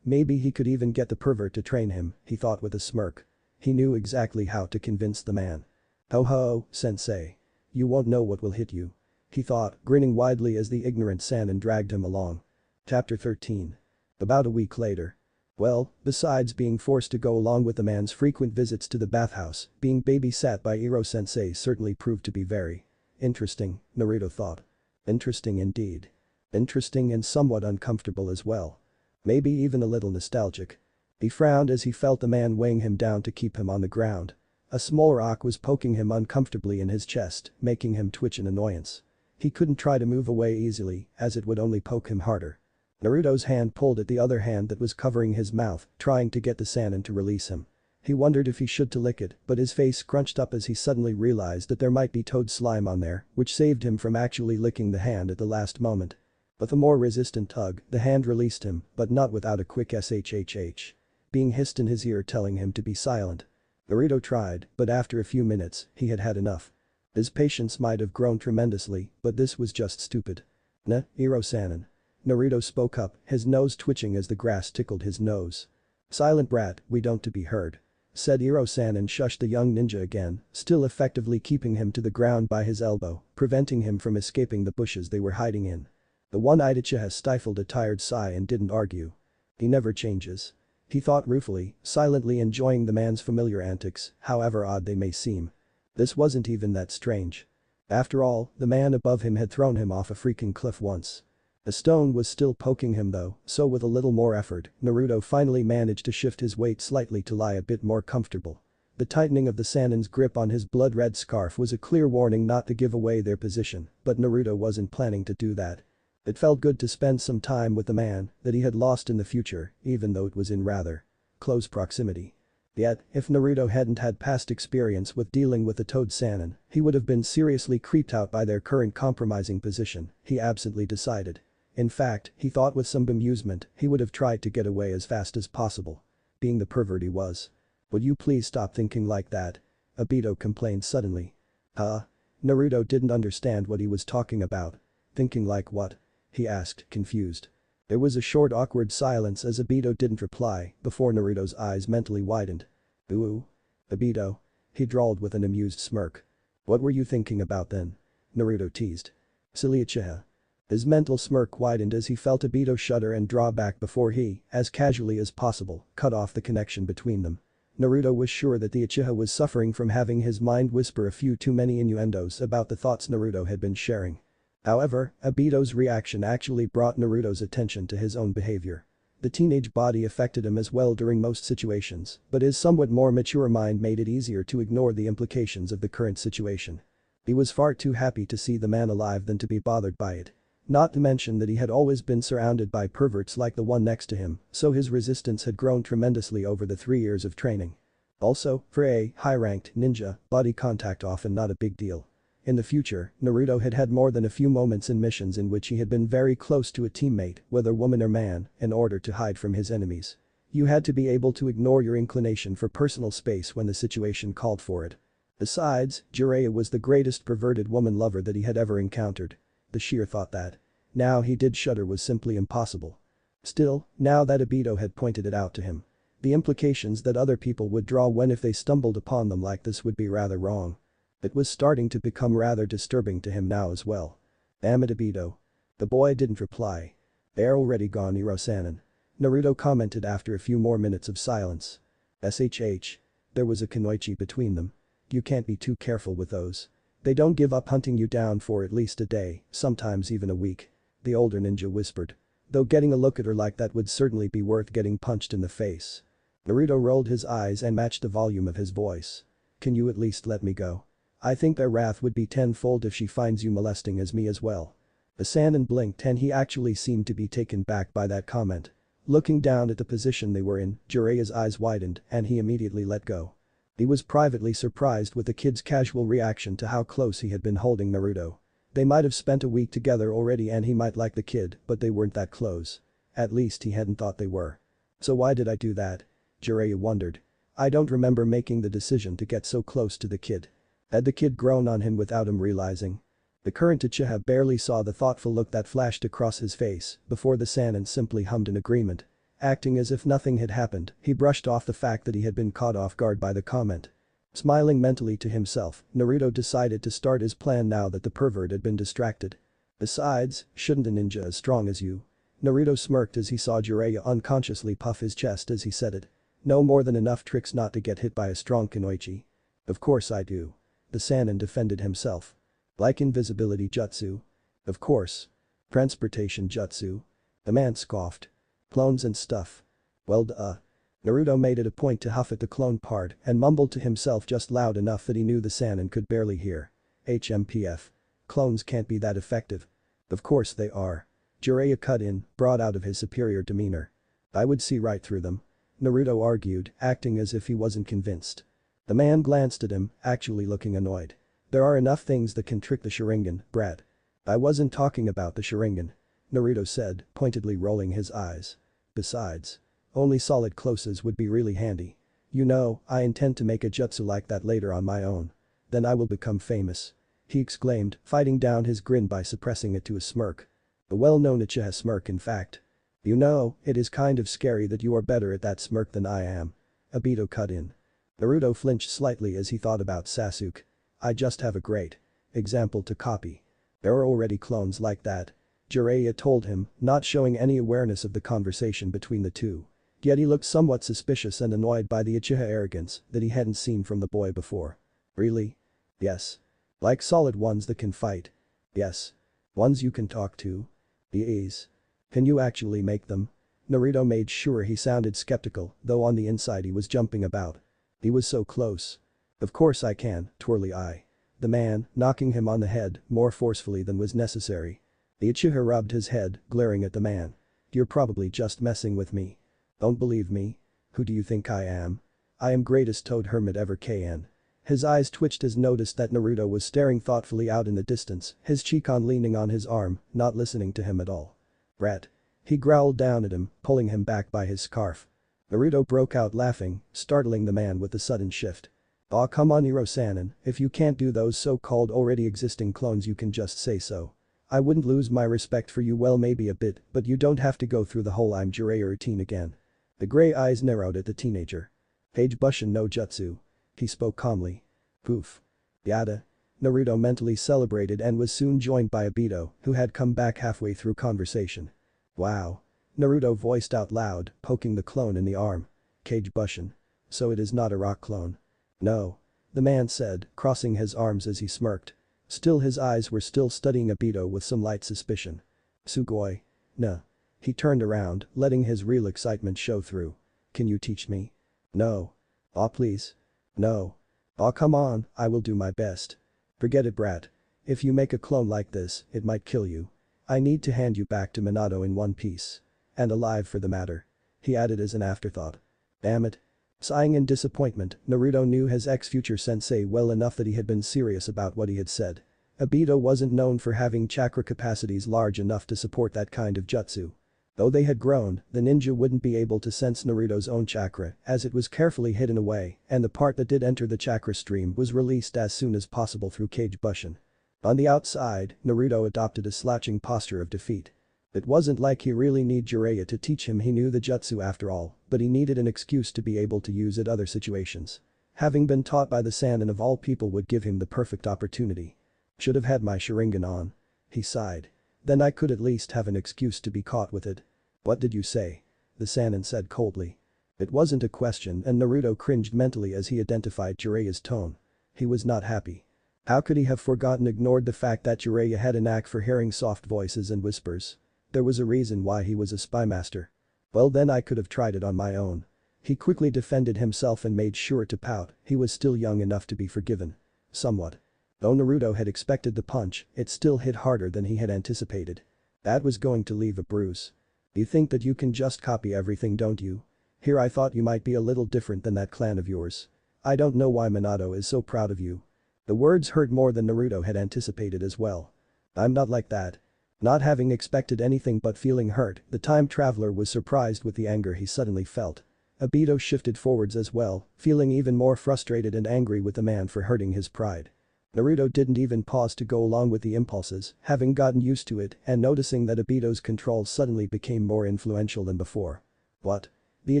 Maybe he could even get the pervert to train him, he thought with a smirk. He knew exactly how to convince the man. Ho, sensei. You won't know what will hit you. He thought, grinning widely as the ignorant Sannin dragged him along. Chapter 13. About a week later. Well, besides being forced to go along with the man's frequent visits to the bathhouse, being babysat by Iro-sensei certainly proved to be very interesting, Naruto thought. Interesting indeed. Interesting and somewhat uncomfortable as well. Maybe even a little nostalgic. He frowned as he felt the man weighing him down to keep him on the ground. A small rock was poking him uncomfortably in his chest, making him twitch in annoyance. He couldn't try to move away easily, as it would only poke him harder. Naruto's hand pulled at the other hand that was covering his mouth, trying to get the Sannin to release him. He wondered if he should to lick it, but his face scrunched up as he suddenly realized that there might be toad slime on there, which saved him from actually licking the hand at the last moment. With a more resistant tug, the hand released him, but not without a quick shhh. Being hissed in his ear telling him to be silent. Naruto tried, but after a few minutes, he had had enough. His patience might have grown tremendously, but this was just stupid. Iro-sanin. Naruto spoke up, his nose twitching as the grass tickled his nose. Silent brat, we don't to be heard. Said Iro-san and shushed the young ninja again, still effectively keeping him to the ground by his elbow, preventing him from escaping the bushes they were hiding in. The one-eyed Uchiha stifled a tired sigh and didn't argue. He never changes. He thought ruefully, silently enjoying the man's familiar antics, however odd they may seem. This wasn't even that strange. After all, the man above him had thrown him off a freaking cliff once. A stone was still poking him though, so with a little more effort, Naruto finally managed to shift his weight slightly to lie a bit more comfortable. The tightening of the Sannin's grip on his blood-red scarf was a clear warning not to give away their position, but Naruto wasn't planning to do that. It felt good to spend some time with the man that he had lost in the future, even though it was in rather close proximity. Yet, if Naruto hadn't had past experience with dealing with the Toad Sannin, he would have been seriously creeped out by their current compromising position, he absently decided. In fact, he thought with some bemusement he would have tried to get away as fast as possible. Being the pervert he was. Would you please stop thinking like that? Obito complained suddenly. Huh? Naruto didn't understand what he was talking about. Thinking like what? He asked, confused. There was a short awkward silence as Obito didn't reply before Naruto's eyes mentally widened. Ooh. Obito. He drawled with an amused smirk. What were you thinking about then? Naruto teased. Silly Uchiha. His mental smirk widened as he felt Obito shudder and draw back before he, as casually as possible, cut off the connection between them. Naruto was sure that the Uchiha was suffering from having his mind whisper a few too many innuendos about the thoughts Naruto had been sharing. However, Obito's reaction actually brought Naruto's attention to his own behavior. The teenage body affected him as well during most situations, but his somewhat more mature mind made it easier to ignore the implications of the current situation. He was far too happy to see the man alive than to be bothered by it. Not to mention that he had always been surrounded by perverts like the one next to him, so his resistance had grown tremendously over the 3 years of training. Also, for a high-ranked ninja, body contact often not a big deal. In the future, Naruto had had more than a few moments in missions in which he had been very close to a teammate, whether woman or man, in order to hide from his enemies. You had to be able to ignore your inclination for personal space when the situation called for it. Besides, Jiraiya was the greatest perverted woman lover that he had ever encountered. The sheer thought that. Now he did shudder was simply impossible. Still, now that Obito had pointed it out to him. The implications that other people would draw when if they stumbled upon them like this would be rather wrong. It was starting to become rather disturbing to him now as well. Damn it Obito. The boy didn't reply. They're already gone Iro-sanin. Naruto commented after a few more minutes of silence. SHH. There was a kunoichi between them. You can't be too careful with those. They don't give up hunting you down for at least a day, sometimes even a week. The older ninja whispered. Though getting a look at her like that would certainly be worth getting punched in the face. Naruto rolled his eyes and matched the volume of his voice. Can you at least let me go? I think their wrath would be tenfold if she finds you molesting as me as well. The Sannin blinked and he actually seemed to be taken back by that comment. Looking down at the position they were in, Jiraiya's eyes widened and he immediately let go. He was privately surprised with the kid's casual reaction to how close he had been holding Naruto. They might have spent a week together already and he might like the kid, but they weren't that close. At least he hadn't thought they were. So why did I do that? Jiraiya wondered. I don't remember making the decision to get so close to the kid. Had the kid grown on him without him realizing? The current Uchiha barely saw the thoughtful look that flashed across his face before the Sannin simply hummed in agreement. Acting as if nothing had happened, he brushed off the fact that he had been caught off guard by the comment. Smiling mentally to himself, Naruto decided to start his plan now that the pervert had been distracted. Besides, shouldn't a ninja as strong as you Naruto smirked as he saw Jiraiya unconsciously puff his chest as he said it. No more than enough tricks not to get hit by a strong kunoichi. Of course I do. The Sannin defended himself. Like invisibility jutsu? Of course. Transportation jutsu? The man scoffed. Clones and stuff. Well duh. Naruto made it a point to huff at the clone part and mumbled to himself just loud enough that he knew the Sannin could barely hear. HMPF. Clones can't be that effective. Of course they are. Jiraiya cut in, brought out of his superior demeanor. I would see right through them. Naruto argued, acting as if he wasn't convinced. The man glanced at him, actually looking annoyed. There are enough things that can trick the Sharingan, brat. I wasn't talking about the Sharingan. Naruto said, pointedly rolling his eyes. Besides. Only solid closes would be really handy. You know, I intend to make a jutsu like that later on my own. Then I will become famous. He exclaimed, fighting down his grin by suppressing it to a smirk. A well-known Uchiha smirk in fact. You know, it is kind of scary that you are better at that smirk than I am. Obito cut in. Naruto flinched slightly as he thought about Sasuke. I just have a great example to copy. There are already clones like that. Jiraiya told him, not showing any awareness of the conversation between the two. Yet he looked somewhat suspicious and annoyed by the Uchiha arrogance that he hadn't seen from the boy before. Really? Yes. Like solid ones that can fight? Yes. Ones you can talk to? Yes. Can you actually make them? Naruto made sure he sounded skeptical, though on the inside he was jumping about. He was so close. Of course I can, twirly eye. The man, knocking him on the head more forcefully than was necessary. The Uchiha rubbed his head, glaring at the man. You're probably just messing with me. Don't believe me? Who do you think I am? I am greatest toad hermit ever KN. His eyes twitched as noticed that Naruto was staring thoughtfully out in the distance, his Chikon leaning on his arm, not listening to him at all. Brat. He growled down at him, pulling him back by his scarf. Naruto broke out laughing, startling the man with a sudden shift. Aw come on Iro-sanin, if you can't do those so-called already existing clones you can just say so. I wouldn't lose my respect for you, well maybe a bit, but you don't have to go through the whole I'm Jiraiya routine again. The gray eyes narrowed at the teenager. Page Bushin no jutsu. He spoke calmly. Poof. Yada. Naruto mentally celebrated and was soon joined by Obito, who had come back halfway through conversation. Wow. Naruto voiced out loud, poking the clone in the arm. Kage Bushin. So it is not a rock clone. No. The man said, crossing his arms as he smirked. Still his eyes were still studying Obito with some light suspicion. Sugoi. Nah. He turned around, letting his real excitement show through. Can you teach me? No. Aw please. No. Aw come on, I will do my best. Forget it brat. If you make a clone like this, it might kill you. I need to hand you back to Minato in one piece. And alive for the matter. He added as an afterthought. Damn it. Sighing in disappointment, Naruto knew his ex-future sensei well enough that he had been serious about what he had said. Obito wasn't known for having chakra capacities large enough to support that kind of jutsu. Though they had grown, the ninja wouldn't be able to sense Naruto's own chakra as it was carefully hidden away and the part that did enter the chakra stream was released as soon as possible through Kage Bushin. On the outside, Naruto adopted a slouching posture of defeat. It wasn't like he really needed Jiraiya to teach him, he knew the jutsu after all, but he needed an excuse to be able to use it other situations. Having been taught by the Sannin of all people would give him the perfect opportunity. Should have had my Sharingan on. He sighed. Then I could at least have an excuse to be caught with it. What did you say? The Sannin said coldly. It wasn't a question and Naruto cringed mentally as he identified Jiraiya's tone. He was not happy. How could he have ignored the fact that Jiraiya had a knack for hearing soft voices and whispers? There was a reason why he was a spy master. Well then I could have tried it on my own. He quickly defended himself and made sure to pout, he was still young enough to be forgiven. Somewhat. Though Naruto had expected the punch, it still hit harder than he had anticipated. That was going to leave a bruise. You think that you can just copy everything, don't you? Here I thought you might be a little different than that clan of yours. I don't know why Minato is so proud of you. The words hurt more than Naruto had anticipated as well. I'm not like that. Not having expected anything but feeling hurt, the time traveler was surprised with the anger he suddenly felt. Obito shifted forwards as well, feeling even more frustrated and angry with the man for hurting his pride. Naruto didn't even pause to go along with the impulses, having gotten used to it and noticing that Obito's control suddenly became more influential than before. What? The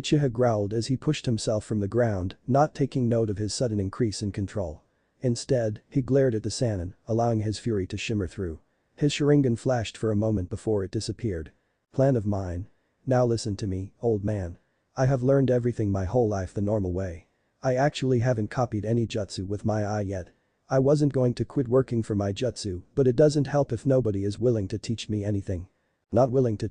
Uchiha growled as he pushed himself from the ground, not taking note of his sudden increase in control. Instead, he glared at the Sannin, allowing his fury to shimmer through. His Sharingan flashed for a moment before it disappeared. Plan of mine. Now listen to me, old man. I have learned everything my whole life the normal way. I actually haven't copied any jutsu with my eye yet. I wasn't going to quit working for my jutsu, but it doesn't help if nobody is willing to teach me anything. Not willing to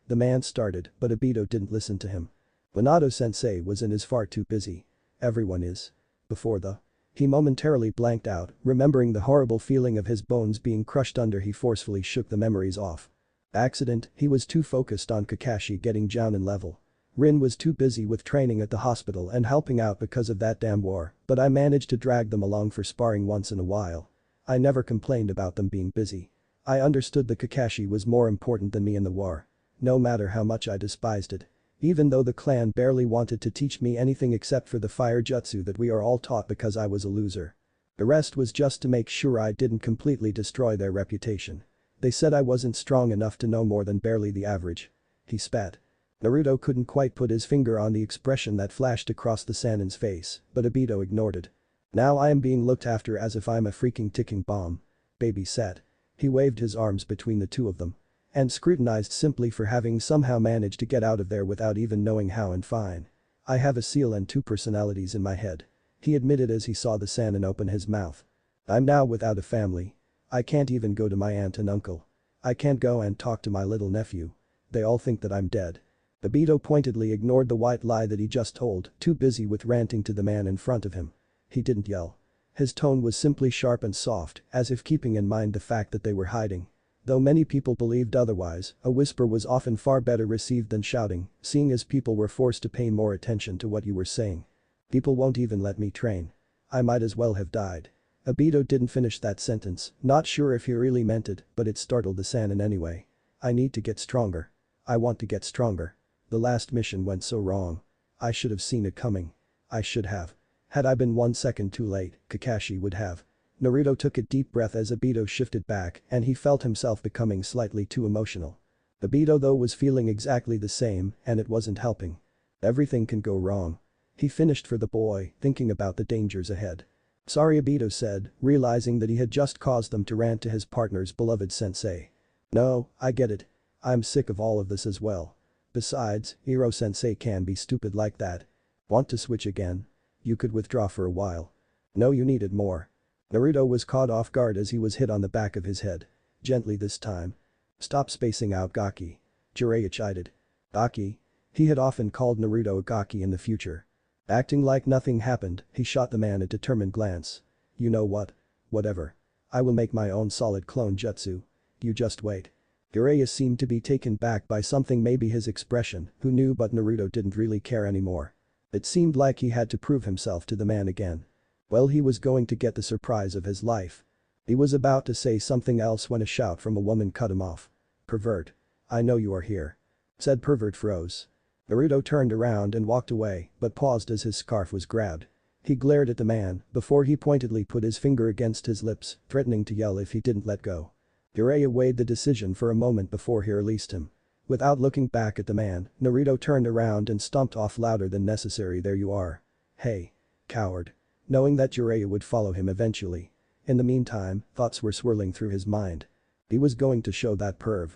The man started, but Obito didn't listen to him. Minato-sensei was in his far too busy. Everyone is. Before the. He momentarily blanked out, remembering the horrible feeling of his bones being crushed under. He forcefully shook the memories off. Accident, he was too focused on Kakashi getting Jounin level. Rin was too busy with training at the hospital and helping out because of that damn war, but I managed to drag them along for sparring once in a while. I never complained about them being busy. I understood that Kakashi was more important than me in the war. No matter how much I despised it. Even though the clan barely wanted to teach me anything except for the fire jutsu that we are all taught because I was a loser. The rest was just to make sure I didn't completely destroy their reputation. They said I wasn't strong enough to know more than barely the average. He spat. Naruto couldn't quite put his finger on the expression that flashed across the Sanin's face, but Obito ignored it. Now I am being looked after as if I'm a freaking ticking bomb. Baby sat. He waved his arms between the two of them. And scrutinized simply for having somehow managed to get out of there without even knowing how. And fine. I have a seal and two personalities in my head. He admitted as he saw the Sanin open his mouth. I'm now without a family. I can't even go to my aunt and uncle. I can't go and talk to my little nephew. They all think that I'm dead. Obito pointedly ignored the white lie that he just told, too busy with ranting to the man in front of him. He didn't yell. His tone was simply sharp and soft, as if keeping in mind the fact that they were hiding. Though many people believed otherwise, a whisper was often far better received than shouting, seeing as people were forced to pay more attention to what you were saying. People won't even let me train. I might as well have died. Obito didn't finish that sentence, not sure if he really meant it, but it startled the Sanin anyway. I need to get stronger. I want to get stronger. The last mission went so wrong. I should have seen it coming. I should have. Had I been 1 second too late, Kakashi would have. Naruto took a deep breath as Obito shifted back and he felt himself becoming slightly too emotional. Obito though was feeling exactly the same and it wasn't helping. Everything can go wrong. He finished for the boy, thinking about the dangers ahead. Sorry, Obito said, realizing that he had just caused them to rant to his partner's beloved sensei. No, I get it. I'm sick of all of this as well. Besides, Iro-sensei can be stupid like that. Want to switch again? You could withdraw for a while. No, you needed more. Naruto was caught off guard as he was hit on the back of his head. Gently this time. Stop spacing out, Gaki. Jiraiya chided. Gaki? He had often called Naruto a Gaki in the future. Acting like nothing happened, he shot the man a determined glance. You know what? Whatever. I will make my own solid clone jutsu. You just wait. Jiraiya seemed to be taken back by something, maybe his expression, who knew, but Naruto didn't really care anymore. It seemed like he had to prove himself to the man again. Well, he was going to get the surprise of his life. He was about to say something else when a shout from a woman cut him off. Pervert. I know you are here. Said pervert froze. Naruto turned around and walked away, but paused as his scarf was grabbed. He glared at the man before he pointedly put his finger against his lips, threatening to yell if he didn't let go. Jiraiya weighed the decision for a moment before he released him. Without looking back at the man, Naruto turned around and stomped off louder than necessary. There you are. Hey. Coward. Knowing that Jiraiya would follow him eventually. In the meantime, thoughts were swirling through his mind. He was going to show that perv.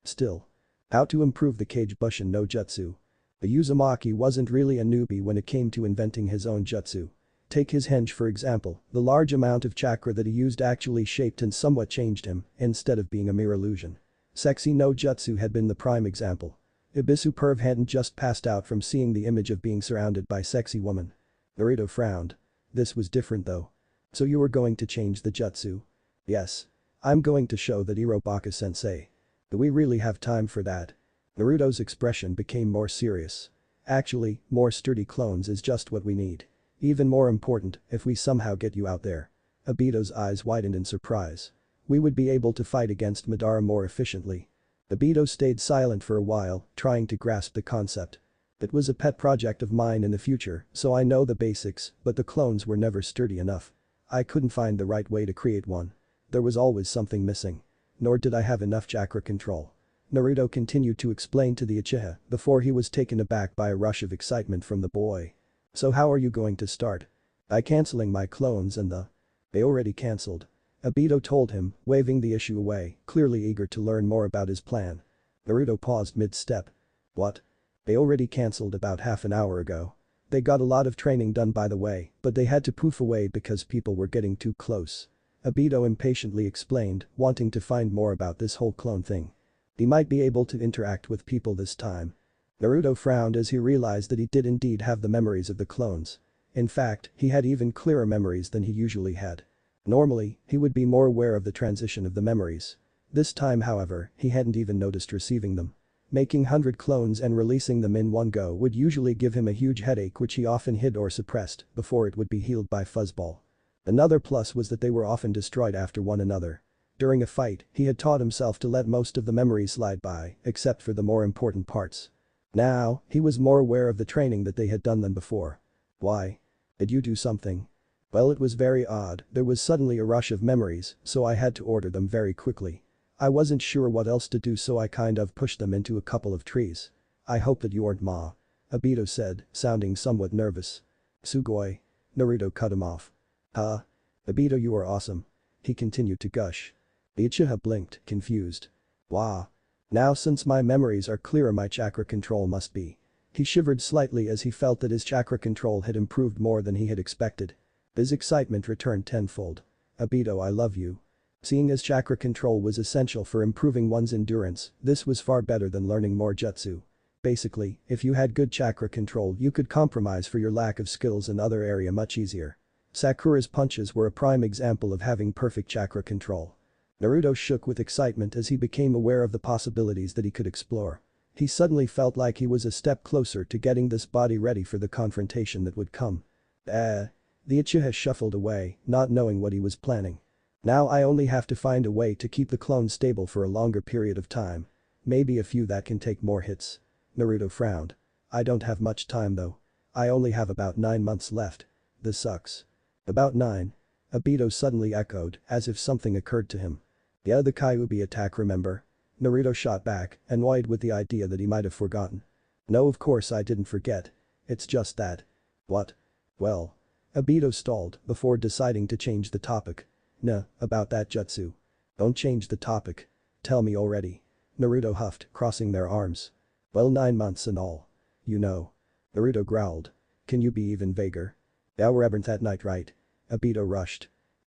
Still. How to improve the Kage Bushin no Jutsu. The Uzumaki wasn't really a newbie when it came to inventing his own jutsu. Take his henge for example, the large amount of chakra that he used actually shaped and somewhat changed him, instead of being a mere illusion. Sexy no jutsu had been the prime example. Ibisu perv hadn't just passed out from seeing the image of being surrounded by sexy woman. Naruto frowned. This was different though. So you were going to change the jutsu? Yes. I'm going to show that Irobaka-sensei. Do we really have time for that? Naruto's expression became more serious. Actually, more sturdy clones is just what we need. Even more important, if we somehow get you out there. Obito's eyes widened in surprise. We would be able to fight against Madara more efficiently. Obito stayed silent for a while, trying to grasp the concept. It was a pet project of mine in the future, so I know the basics, but the clones were never sturdy enough. I couldn't find the right way to create one. There was always something missing. Nor did I have enough chakra control. Naruto continued to explain to the Uchiha before he was taken aback by a rush of excitement from the boy. So how are you going to start? By cancelling my clones and the. They already cancelled. Obito told him, waving the issue away, clearly eager to learn more about his plan. Naruto paused mid-step. What? They already cancelled about half an hour ago. They got a lot of training done by the way, but they had to poof away because people were getting too close. Obito impatiently explained, wanting to find more about this whole clone thing. He might be able to interact with people this time. Naruto frowned as he realized that he did indeed have the memories of the clones. In fact, he had even clearer memories than he usually had. Normally, he would be more aware of the transition of the memories. This time however, he hadn't even noticed receiving them. Making 100 clones and releasing them in one go would usually give him a huge headache which he often hid or suppressed before it would be healed by fuzzball. Another plus was that they were often destroyed after one another. During a fight, he had taught himself to let most of the memories slide by, except for the more important parts. Now, he was more aware of the training that they had done than before. Why? Did you do something? Well, it was very odd, there was suddenly a rush of memories, so I had to order them very quickly. I wasn't sure what else to do so I kind of pushed them into a couple of trees. I hope that you aren't Ma. Obito said, sounding somewhat nervous. Sugoi. Naruto cut him off. Huh? Obito, you are awesome. He continued to gush. Uchiha blinked, confused. Wow. Now since my memories are clearer my chakra control must be. He shivered slightly as he felt that his chakra control had improved more than he had expected. His excitement returned tenfold. Obito, I love you. Seeing as chakra control was essential for improving one's endurance, this was far better than learning more jutsu. Basically, if you had good chakra control you could compromise for your lack of skills in other area much easier. Sakura's punches were a prime example of having perfect chakra control. Naruto shook with excitement as he became aware of the possibilities that he could explore. He suddenly felt like he was a step closer to getting this body ready for the confrontation that would come. The Uchiha shuffled away, not knowing what he was planning. Now I only have to find a way to keep the clone stable for a longer period of time. Maybe a few that can take more hits. Naruto frowned. I don't have much time though. I only have about 9 months left. This sucks. About 9? Obito suddenly echoed, as if something occurred to him. Yeah, the Kyuubi attack, remember? Naruto shot back, annoyed with the idea that he might have forgotten. No, of course I didn't forget. It's just that. What? Well. Obito stalled before deciding to change the topic. Nah, about that jutsu. Don't change the topic. Tell me already. Naruto huffed, crossing their arms. Well, 9 months and all. You know. Naruto growled. Can you be even vaguer? Yeah, weren't that night right? Obito rushed.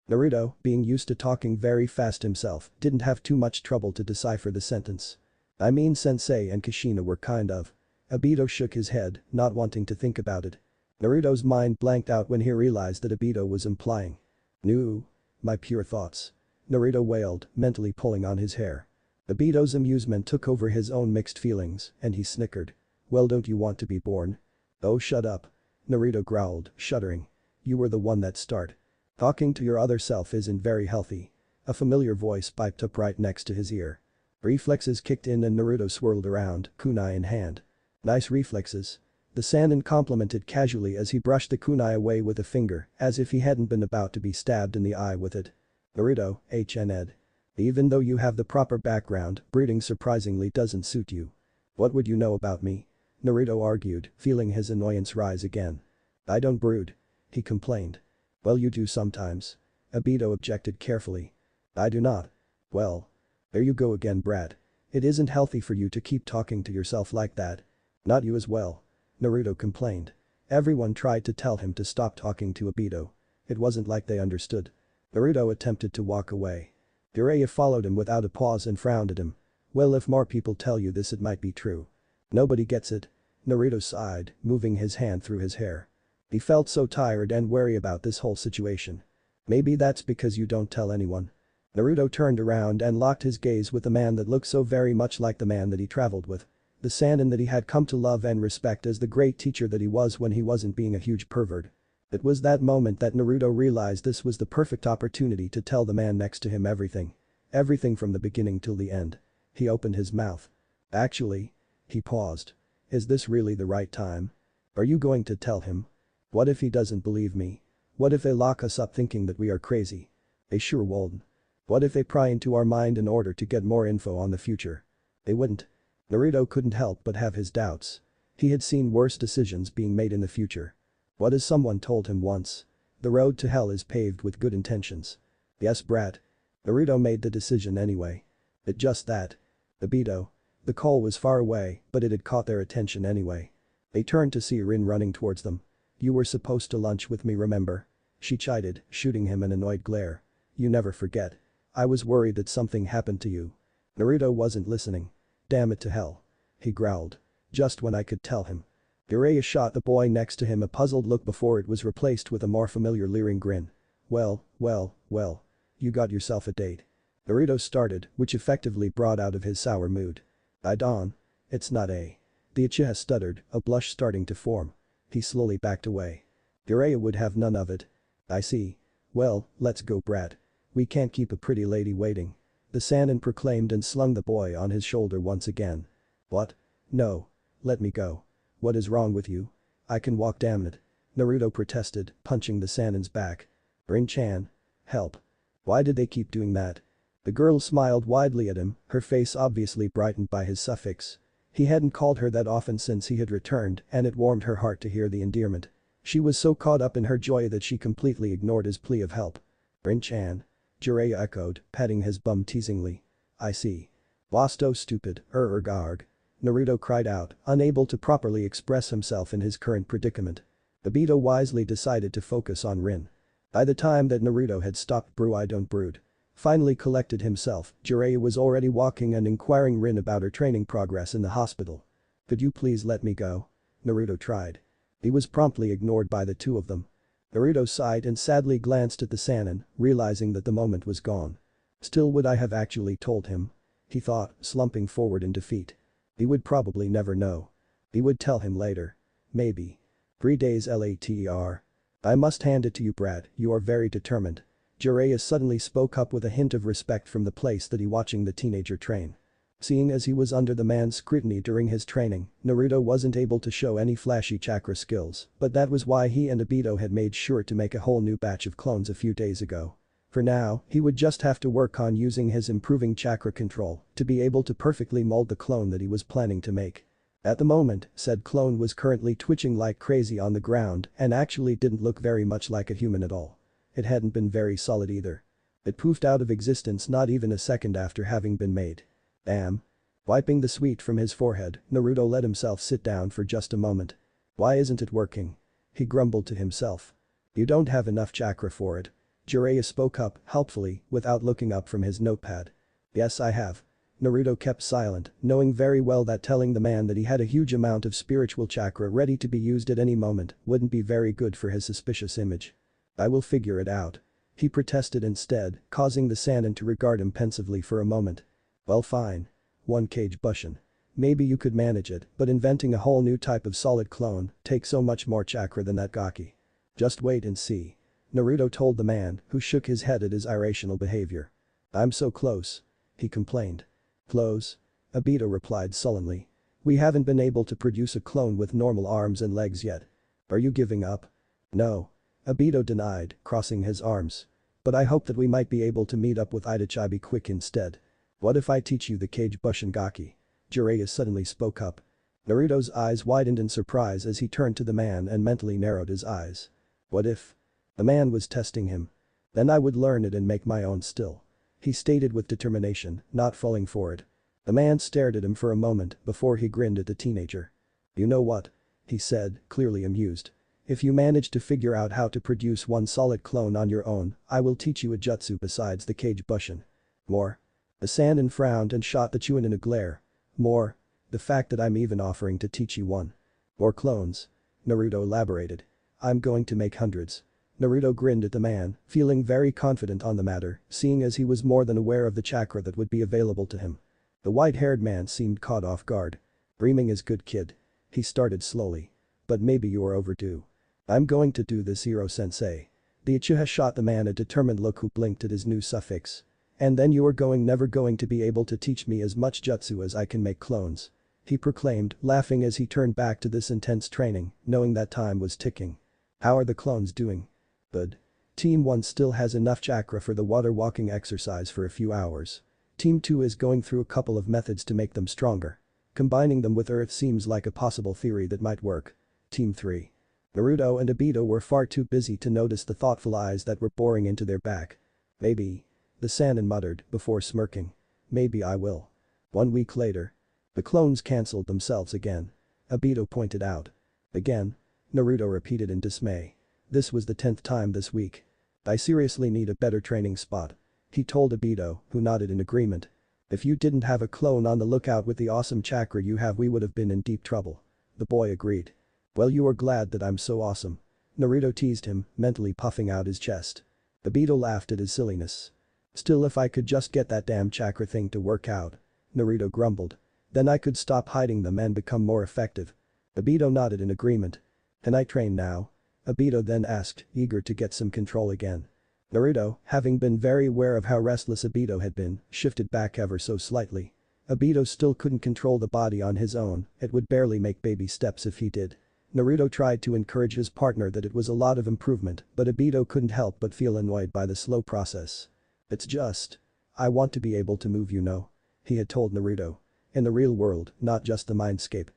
Naruto, being used to talking very fast himself, didn't have too much trouble to decipher the sentence. I mean Sensei and Kushina were kind of. Obito shook his head, not wanting to think about it. Naruto's mind blanked out when he realized that Obito was implying. No. My pure thoughts. Naruto wailed, mentally pulling on his hair. Obito's amusement took over his own mixed feelings, and he snickered. Well, don't you want to be born? Oh, shut up. Naruto growled, shuddering. You were the one that started. Talking to your other self isn't very healthy. A familiar voice piped up right next to his ear. Reflexes kicked in and Naruto swirled around, kunai in hand. Nice reflexes. The Sannin complimented casually as he brushed the kunai away with a finger, as if he hadn't been about to be stabbed in the eye with it. Naruto, Ed. Even though you have the proper background, breeding surprisingly doesn't suit you. What would you know about me? Naruto argued, feeling his annoyance rise again. I don't brood. He complained. Well, you do sometimes. Obito objected carefully. I do not. Well. There you go again, brat. It isn't healthy for you to keep talking to yourself like that. Not you as well. Naruto complained. Everyone tried to tell him to stop talking to Obito. It wasn't like they understood. Naruto attempted to walk away. Jiraiya followed him without a pause and frowned at him. Well, if more people tell you this it might be true. Nobody gets it. Naruto sighed, moving his hand through his hair. He felt so tired and wary about this whole situation. Maybe that's because you don't tell anyone. Naruto turned around and locked his gaze with the man that looked so very much like the man that he traveled with. The Sannin that he had come to love and respect as the great teacher that he was when he wasn't being a huge pervert. It was that moment that Naruto realized this was the perfect opportunity to tell the man next to him everything. Everything from the beginning till the end. He opened his mouth. Actually. He paused. Is this really the right time? Are you going to tell him? What if he doesn't believe me? What if they lock us up thinking that we are crazy? They sure won't. What if they pry into our mind in order to get more info on the future? They wouldn't. Naruto couldn't help but have his doubts. He had seen worse decisions being made in the future. What has someone told him once? The road to hell is paved with good intentions. Yes, brat. Naruto made the decision anyway. It just that. Obito. The call was far away, but it had caught their attention anyway. They turned to see Rin running towards them. "You were supposed to lunch with me, remember?" She chided, shooting him an annoyed glare. "You never forget. I was worried that something happened to you." Naruto wasn't listening. "Damn it to hell." He growled. "Just when I could tell him." Jiraiya shot the boy next to him a puzzled look before it was replaced with a more familiar leering grin. "Well, well, well. You got yourself a date." Naruto started, which effectively brought out of his sour mood. "I don't. It's not a." The Uchiha stuttered, a blush starting to form. He slowly backed away. Jiraiya would have none of it. "I see. Well, let's go, brat. We can't keep a pretty lady waiting." The Sannin proclaimed and slung the boy on his shoulder once again. "What? No. Let me go. What is wrong with you? I can walk, damn it." Naruto protested, punching the Sannin's back. "Rin-chan. Help. Why did they keep doing that?" The girl smiled widely at him, her face obviously brightened by his suffix. He hadn't called her that often since he had returned, and it warmed her heart to hear the endearment. She was so caught up in her joy that she completely ignored his plea of help. "Rin-chan." Jiraiya echoed, patting his bum teasingly. "I see. Wasto stupid, garg." Naruto cried out, unable to properly express himself in his current predicament. Obito wisely decided to focus on Rin. By the time that Naruto had stopped I don't brood. Finally collected himself, Jiraiya was already walking and inquiring Rin about her training progress in the hospital. "Could you please let me go?" Naruto tried. He was promptly ignored by the two of them. Naruto sighed and sadly glanced at the Sannin, realizing that the moment was gone. Still, would I have actually told him? He thought, slumping forward in defeat. He would probably never know. He would tell him later. Maybe. 3 days later. "I must hand it to you, brat, you are very determined." Jiraiya suddenly spoke up with a hint of respect from the place that he watching the teenager train. Seeing as he was under the man's scrutiny during his training, Naruto wasn't able to show any flashy chakra skills, but that was why he and Obito had made sure to make a whole new batch of clones a few days ago. For now, he would just have to work on using his improving chakra control to be able to perfectly mold the clone that he was planning to make. At the moment, said clone was currently twitching like crazy on the ground and actually didn't look very much like a human at all. It hadn't been very solid either. It poofed out of existence not even a second after having been made. Damn. Wiping the sweat from his forehead, Naruto let himself sit down for just a moment. Why isn't it working? He grumbled to himself. You don't have enough chakra for it. Jiraiya spoke up, helpfully, without looking up from his notepad. Yes, I have. Naruto kept silent, knowing very well that telling the man that he had a huge amount of spiritual chakra ready to be used at any moment wouldn't be very good for his suspicious image. I will figure it out. He protested instead, causing the Sannin to regard him pensively for a moment. Well, fine. 1 kg Bushin. Maybe you could manage it, but inventing a whole new type of solid clone takes so much more chakra than that gaki. Just wait and see. Naruto told the man, who shook his head at his irrational behavior. I'm so close. He complained. Close? Obito replied sullenly. We haven't been able to produce a clone with normal arms and legs yet. Are you giving up? No. Obito denied, crossing his arms. But I hope that we might be able to meet up with Itachibi quick instead. What if I teach you the Kage Bushin Gaki? Jiraiya suddenly spoke up. Naruto's eyes widened in surprise as he turned to the man and mentally narrowed his eyes. What if? The man was testing him. Then I would learn it and make my own still. He stated with determination, not falling for it. The man stared at him for a moment before he grinned at the teenager. You know what? He said, clearly amused. If you manage to figure out how to produce one solid clone on your own, I will teach you a jutsu besides the Kage Bushin. More? The Sannin frowned and shot the Chunin in a glare. More? The fact that I'm even offering to teach you one. More clones? Naruto elaborated. I'm going to make hundreds. Naruto grinned at the man, feeling very confident on the matter, seeing as he was more than aware of the chakra that would be available to him. The white-haired man seemed caught off guard. Dreaming is good, kid. He started slowly. But maybe you are overdue. I'm going to do this, Hiro-sensei. The Uchiha shot the man a determined look who blinked at his new suffix. And then you are never going to be able to teach me as much jutsu as I can make clones. He proclaimed, laughing as he turned back to this intense training, knowing that time was ticking. How are the clones doing? Good. Team 1 still has enough chakra for the water walking exercise for a few hours. Team 2 is going through a couple of methods to make them stronger. Combining them with earth seems like a possible theory that might work. Team 3. Naruto and Obito were far too busy to notice the thoughtful eyes that were boring into their back. Maybe. The Sannin muttered before smirking. Maybe I will. 1 week later. The clones cancelled themselves again. Obito pointed out. Again? Naruto repeated in dismay. This was the 10th time this week. I seriously need a better training spot. He told Obito, who nodded in agreement. If you didn't have a clone on the lookout with the awesome chakra you have, we would have been in deep trouble. The boy agreed. Well, you are glad that I'm so awesome. Naruto teased him, mentally puffing out his chest. Obito laughed at his silliness. Still, if I could just get that damn chakra thing to work out. Naruto grumbled. Then I could stop hiding them and become more effective. Obito nodded in agreement. Can I train now? Obito then asked, eager to get some control again. Naruto, having been very aware of how restless Obito had been, shifted back ever so slightly. Obito still couldn't control the body on his own, it would barely make baby steps if he did. Naruto tried to encourage his partner that it was a lot of improvement, but Obito couldn't help but feel annoyed by the slow process. It's just. I want to be able to move, you know. He had told Naruto. In the real world, not just the mindscape.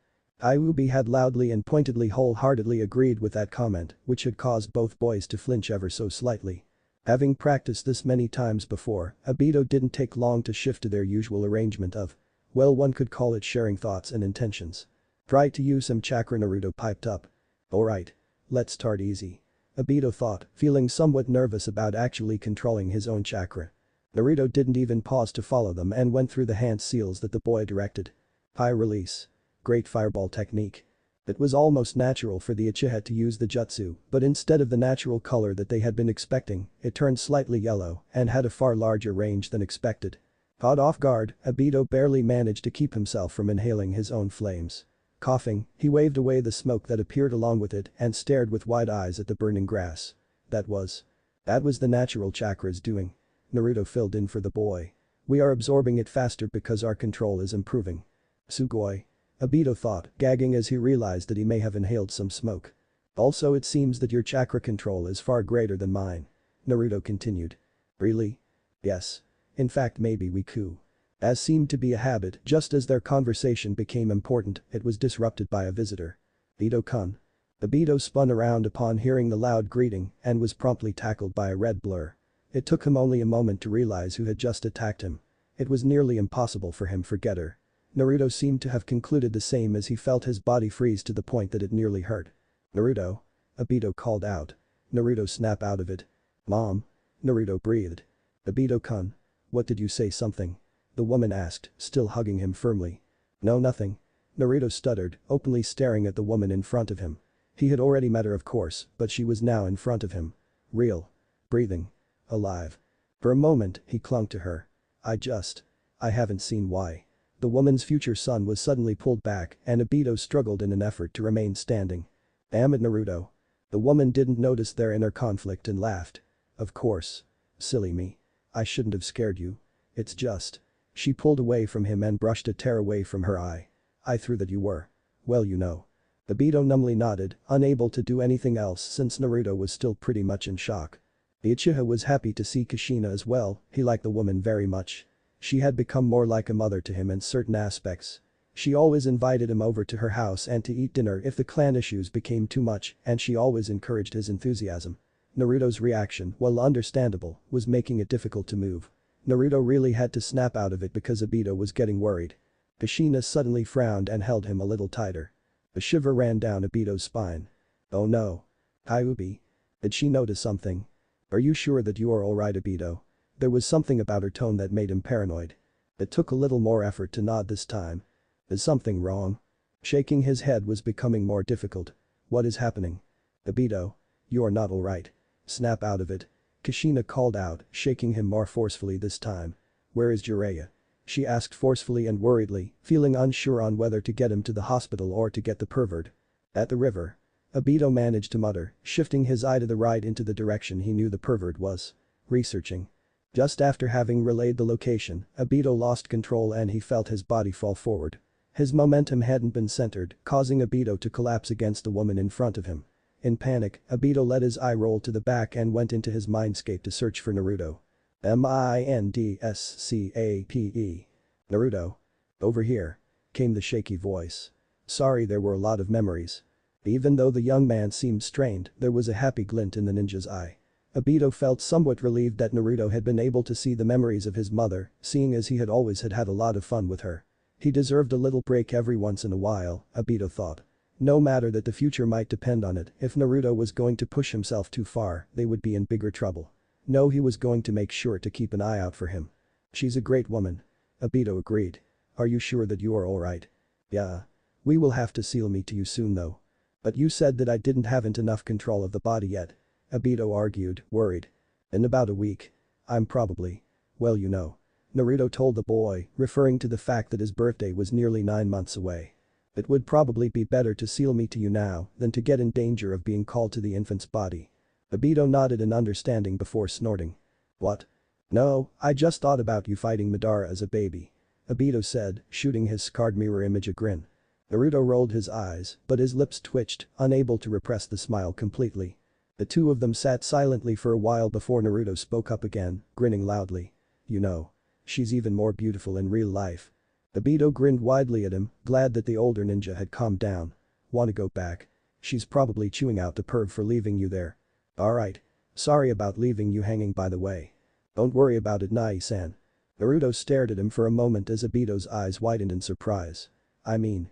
Kyuubi had loudly and pointedly wholeheartedly agreed with that comment, which had caused both boys to flinch ever so slightly. Having practiced this many times before, Obito didn't take long to shift to their usual arrangement of, well, one could call it sharing thoughts and intentions. Try to use some chakra, Naruto piped up. Alright. Let's start easy. Obito thought, feeling somewhat nervous about actually controlling his own chakra. Naruto didn't even pause to follow them and went through the hand seals that the boy directed. High release. Great fireball technique. It was almost natural for the Uchiha to use the jutsu, but instead of the natural color that they had been expecting, it turned slightly yellow and had a far larger range than expected. Caught off guard, Obito barely managed to keep himself from inhaling his own flames. Coughing, he waved away the smoke that appeared along with it and stared with wide eyes at the burning grass. That was the natural chakra's doing. Naruto filled in for the boy. We are absorbing it faster because our control is improving. Sugoi. Obito thought, gagging as he realized that he may have inhaled some smoke. Also, it seems that your chakra control is far greater than mine. Naruto continued. Really? Yes. In fact, maybe we could. As seemed to be a habit, just as their conversation became important, it was disrupted by a visitor. Obito-kun. Obito spun around upon hearing the loud greeting and was promptly tackled by a red blur. It took him only a moment to realize who had just attacked him. It was nearly impossible for him to forget her. Naruto seemed to have concluded the same as he felt his body freeze to the point that it nearly hurt. Naruto? Obito called out. Naruto snapped out of it. Mom? Naruto breathed. Obito-kun. What did you say, something? The woman asked, still hugging him firmly. No, nothing. Naruto stuttered, openly staring at the woman in front of him. He had already met her, of course, but she was now in front of him. Real. Breathing. Alive. For a moment, he clung to her. I haven't seen why. The woman's future son was suddenly pulled back and Obito struggled in an effort to remain standing. Damn it, Naruto. The woman didn't notice their inner conflict and laughed. Of course. Silly me. I shouldn't have scared you. It's just. She pulled away from him and brushed a tear away from her eye. I threw that you were. Well, you know. Obito numbly nodded, unable to do anything else since Naruto was still pretty much in shock. The Uchiha was happy to see Kushina as well, he liked the woman very much. She had become more like a mother to him in certain aspects. She always invited him over to her house and to eat dinner if the clan issues became too much, and she always encouraged his enthusiasm. Naruto's reaction, while understandable, was making it difficult to move. Naruto really had to snap out of it because Obito was getting worried. Kushina suddenly frowned and held him a little tighter. A shiver ran down Obito's spine. Oh no. Kyuubi. Did she notice something? Are you sure that you are alright, Obito? There was something about her tone that made him paranoid. It took a little more effort to nod this time. Is something wrong? Shaking his head was becoming more difficult. What is happening? Obito. You are not alright. Snap out of it. Kushina called out, shaking him more forcefully this time. Where is Jiraiya? She asked forcefully and worriedly, feeling unsure on whether to get him to the hospital or to get the pervert. At the river. Obito managed to mutter, shifting his eye to the right into the direction he knew the pervert was. Researching. Just after having relayed the location, Obito lost control and he felt his body fall forward. His momentum hadn't been centered, causing Obito to collapse against the woman in front of him. In panic, Obito let his eye roll to the back and went into his mindscape to search for Naruto. Mindscape. Naruto. Over here. Came the shaky voice. Sorry, there were a lot of memories. Even though the young man seemed strained, there was a happy glint in the ninja's eye. Obito felt somewhat relieved that Naruto had been able to see the memories of his mother, seeing as he had always had a lot of fun with her. He deserved a little break every once in a while, Obito thought. No matter that the future might depend on it, if Naruto was going to push himself too far, they would be in bigger trouble. No, he was going to make sure to keep an eye out for him. She's a great woman. Obito agreed. Are you sure that you are alright? Yeah. We will have to seal me to you soon though. But you said that I didn't haven't enough control of the body yet. Obito argued, worried. In about a week. I'm probably. Well, you know. Naruto told the boy, referring to the fact that his birthday was nearly 9 months away. It would probably be better to seal me to you now than to get in danger of being called to the infant's body. Obito nodded in understanding before snorting. What? No, I just thought about you fighting Madara as a baby. Obito said, shooting his scarred mirror image a grin. Naruto rolled his eyes, but his lips twitched, unable to repress the smile completely. The two of them sat silently for a while before Naruto spoke up again, grinning loudly. You know. She's even more beautiful in real life. Obito grinned widely at him, glad that the older ninja had calmed down. Wanna go back? She's probably chewing out the perv for leaving you there. Alright. Sorry about leaving you hanging by the way. Don't worry about it, Nai-san. Naruto stared at him for a moment as Obito's eyes widened in surprise. I mean.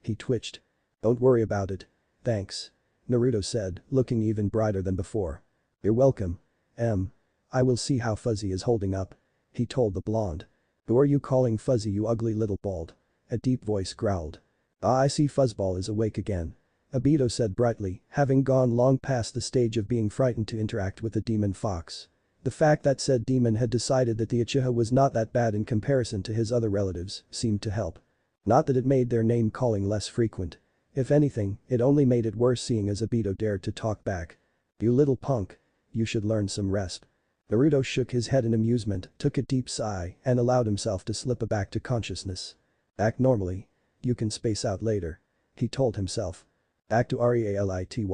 He twitched. Don't worry about it. Thanks. Naruto said, looking even brighter than before. You're welcome. I will see how Fuzzy is holding up. He told the blonde. Who are you calling Fuzzy, you ugly little bald? A deep voice growled. Ah, I see Fuzzball is awake again. Obito said brightly, having gone long past the stage of being frightened to interact with the demon fox. The fact that said demon had decided that the Uchiha was not that bad in comparison to his other relatives seemed to help. Not that it made their name calling less frequent. If anything, it only made it worse seeing as Obito dared to talk back. You little punk. You should learn some rest. Naruto shook his head in amusement, took a deep sigh, and allowed himself to slip back to consciousness. Act normally. You can space out later. He told himself. Act to reality.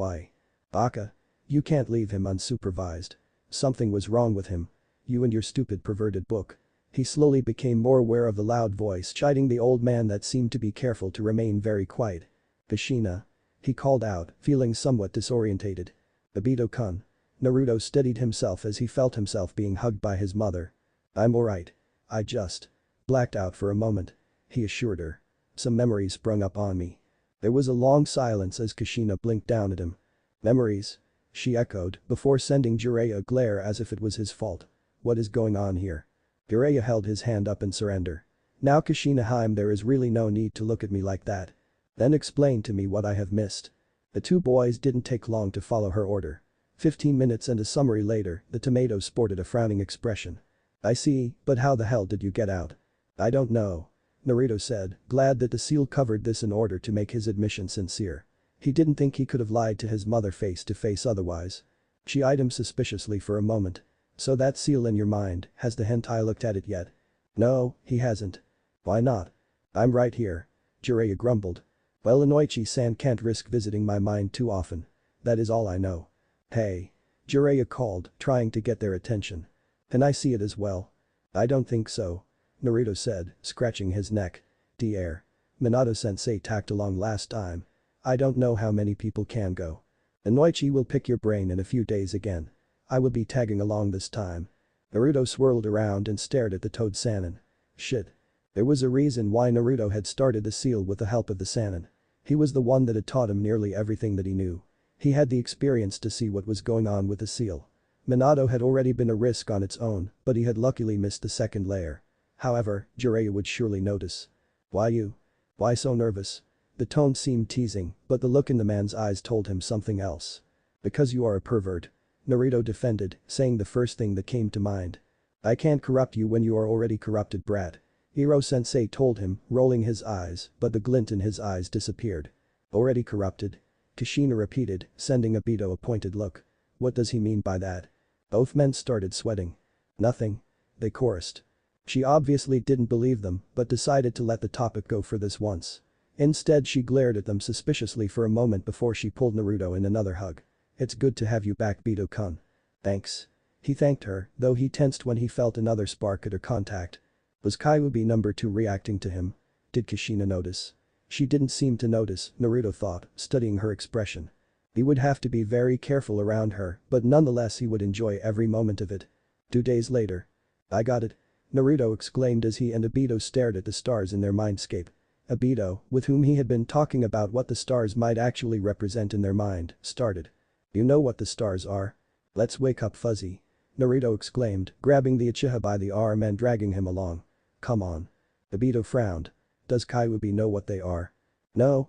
Baka. You can't leave him unsupervised. Something was wrong with him. You and your stupid perverted book. He slowly became more aware of the loud voice chiding the old man that seemed to be careful to remain very quiet. Kushina. He called out, feeling somewhat disorientated. Obito-kun. Naruto steadied himself as he felt himself being hugged by his mother. I'm alright. I just blacked out for a moment. He assured her. Some memories sprung up on me. There was a long silence as Kushina blinked down at him. Memories? She echoed, before sending Jiraiya a glare as if it was his fault. What is going on here? Jiraiya held his hand up in surrender. Now Kushina-hime, there is really no need to look at me like that. Then explain to me what I have missed. The two boys didn't take long to follow her order. 15 minutes and a summary later, the tomato sported a frowning expression. I see, but how the hell did you get out? I don't know. Naruto said, glad that the seal covered this in order to make his admission sincere. He didn't think he could have lied to his mother face to face otherwise. She eyed him suspiciously for a moment. So that seal in your mind, has the hentai looked at it yet? No, he hasn't. Why not? I'm right here. Jiraiya grumbled. Well, Inoichi-san can't risk visiting my mind too often. That is all I know. Hey. Jiraiya called, trying to get their attention. Can I see it as well? I don't think so. Naruto said, scratching his neck. Dear. Minato-sensei tagged along last time. I don't know how many people can go. Inoichi will pick your brain in a few days again. I will be tagging along this time. Naruto swirled around and stared at the toad Sannin. Shit. There was a reason why Naruto had started the seal with the help of the Sannin. He was the one that had taught him nearly everything that he knew. He had the experience to see what was going on with the seal. Minato had already been a risk on its own, but he had luckily missed the second layer. However, Jiraiya would surely notice. Why you? Why so nervous? The tone seemed teasing, but the look in the man's eyes told him something else. Because you are a pervert. Naruto defended, saying the first thing that came to mind. I can't corrupt you when you are already corrupted, brat. Iro-sensei told him, rolling his eyes, but the glint in his eyes disappeared. Already corrupted? Kushina repeated, sending Obito a pointed look. What does he mean by that? Both men started sweating. Nothing. They chorused. She obviously didn't believe them, but decided to let the topic go for this once. Instead, she glared at them suspiciously for a moment before she pulled Naruto in another hug. It's good to have you back, Obito-kun. Thanks. He thanked her, though he tensed when he felt another spark at her contact. Was Kyuubi number 2 reacting to him? Did Kushina notice? She didn't seem to notice, Naruto thought, studying her expression. He would have to be very careful around her, but nonetheless he would enjoy every moment of it. 2 days later. I got it. Naruto exclaimed as he and Obito stared at the stars in their mindscape. Obito, with whom he had been talking about what the stars might actually represent in their mind, started. You know what the stars are? Let's wake up Fuzzy. Naruto exclaimed, grabbing the Uchiha by the arm and dragging him along. Come on. Obito frowned. Does Kyuubi know what they are? No,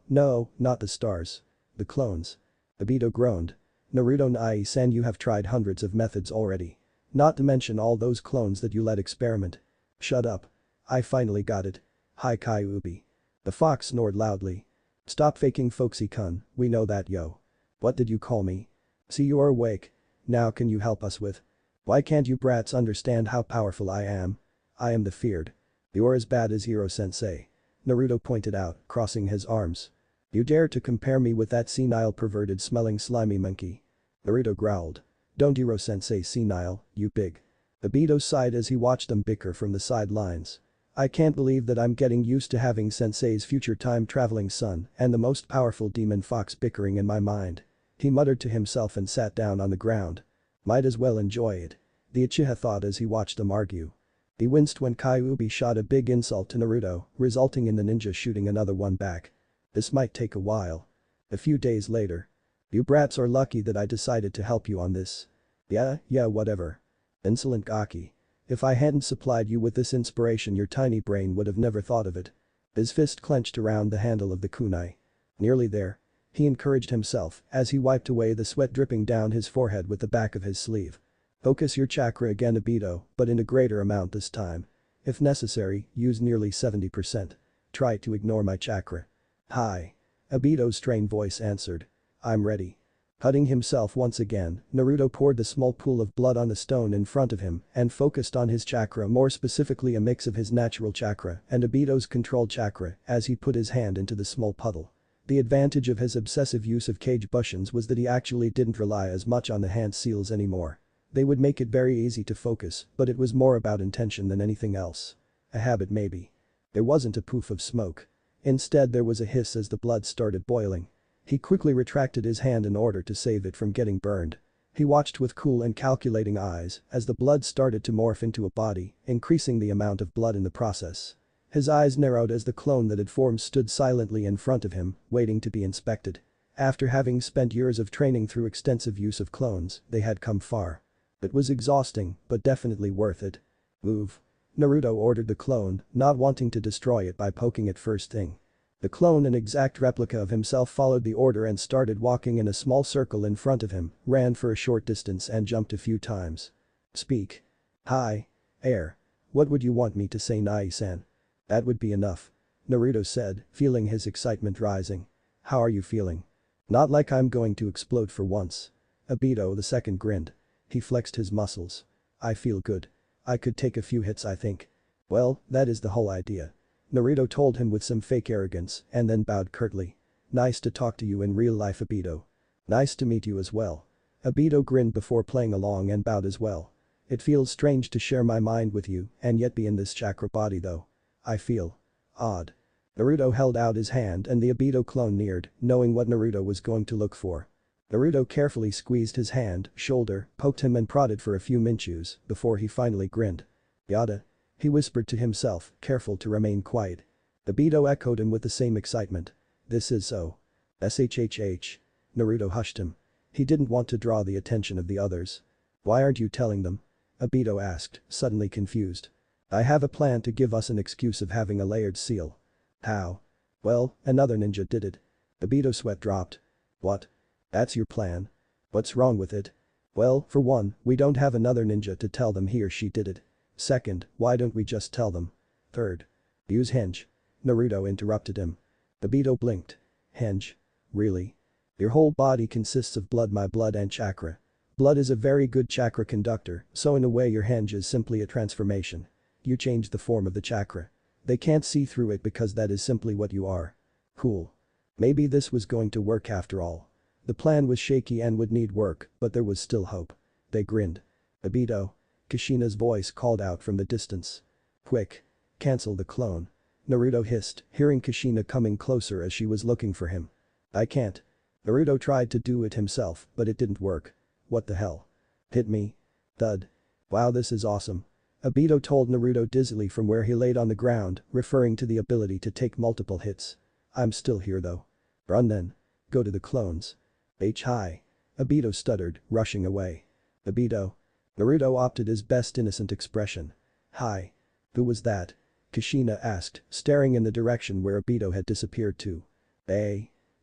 not the stars. The clones. Obito groaned. Naruto Nai-san, you have tried hundreds of methods already. Not to mention all those clones that you let experiment. Shut up. I finally got it. Hi Kyuubi. The fox snored loudly. Stop faking folksy-kun, we know that yo. What did you call me? See, you're awake. Now can you help us with? Why can't you brats understand how powerful I am? I am the feared. You're as bad as Hiro-sensei. Naruto pointed out, crossing his arms. You dare to compare me with that senile perverted smelling slimy monkey? Naruto growled. Don't Hiro-sensei senile, you big. Obito sighed as he watched them bicker from the sidelines. I can't believe that I'm getting used to having sensei's future time-traveling son and the most powerful demon fox bickering in my mind. He muttered to himself and sat down on the ground. Might as well enjoy it. The Uchiha thought as he watched them argue. He winced when Kyuubi shot a big insult to Naruto, resulting in the ninja shooting another one back. This might take a while. A few days later. You brats are lucky that I decided to help you on this. Yeah, whatever. Insolent Gaki. If I hadn't supplied you with this inspiration, your tiny brain would have never thought of it. His fist clenched around the handle of the kunai. Nearly there. He encouraged himself as he wiped away the sweat dripping down his forehead with the back of his sleeve. Focus your chakra again Obito, but in a greater amount this time. If necessary, use nearly 70%. Try to ignore my chakra. Hi. Obito's strained voice answered. I'm ready. Cutting himself once again, Naruto poured the small pool of blood on the stone in front of him and focused on his chakra, more specifically a mix of his natural chakra and Obito's controlled chakra as he put his hand into the small puddle. The advantage of his obsessive use of kage bushins was that he actually didn't rely as much on the hand seals anymore. They would make it very easy to focus, but it was more about intention than anything else. A habit maybe. There wasn't a poof of smoke. Instead there was a hiss as the blood started boiling. He quickly retracted his hand in order to save it from getting burned. He watched with cool and calculating eyes as the blood started to morph into a body, increasing the amount of blood in the process. His eyes narrowed as the clone that had formed stood silently in front of him, waiting to be inspected. After having spent years of training through extensive use of clones, they had come far. It was exhausting, but definitely worth it. Move. Naruto ordered the clone, not wanting to destroy it by poking it first thing. The clone, an exact replica of himself, followed the order and started walking in a small circle in front of him, ran for a short distance and jumped a few times. Speak. Hi. Air. What would you want me to say, Nai-san? That would be enough. Naruto said, feeling his excitement rising. How are you feeling? Not like I'm going to explode for once. Obito the second grinned. He flexed his muscles. I feel good. I could take a few hits I think. Well, that is the whole idea. Naruto told him with some fake arrogance and then bowed curtly. Nice to talk to you in real life Obito. Nice to meet you as well. Obito grinned before playing along and bowed as well. It feels strange to share my mind with you and yet be in this chakra body though. I feel odd. Naruto held out his hand and the Obito clone neared, knowing what Naruto was going to look for. Naruto carefully squeezed his hand, shoulder, poked him and prodded for a few minchus before he finally grinned. Yada. He whispered to himself, careful to remain quiet. Obito echoed him with the same excitement. This is so. SHHH. Naruto hushed him. He didn't want to draw the attention of the others. Why aren't you telling them? Obito asked, suddenly confused. I have a plan to give us an excuse of having a layered seal. How? Well, another ninja did it. Obito's sweat dropped. What? That's your plan? What's wrong with it? Well, for one, we don't have another ninja to tell them he or she did it. Second, why don't we just tell them? Third. Use henge. Naruto interrupted him. Obito blinked. Henge? Really? Your whole body consists of blood, my blood and chakra. Blood is a very good chakra conductor, so in a way your henge is simply a transformation. You change the form of the chakra. They can't see through it because that is simply what you are. Cool. Maybe this was going to work after all. The plan was shaky and would need work, but there was still hope. They grinned. Obito. Kushina's voice called out from the distance. Quick. Cancel the clone. Naruto hissed, hearing Kushina coming closer as she was looking for him. I can't. Naruto tried to do it himself, but it didn't work. What the hell? Hit me. Thud. Wow, this is awesome. Obito told Naruto dizzily from where he laid on the ground, referring to the ability to take multiple hits. I'm still here though. Run then. Go to the clones. Hi. Obito stuttered, rushing away. Obito. Naruto opted his best innocent expression. Hi. Who was that? Kushina asked, staring in the direction where Obito had disappeared to.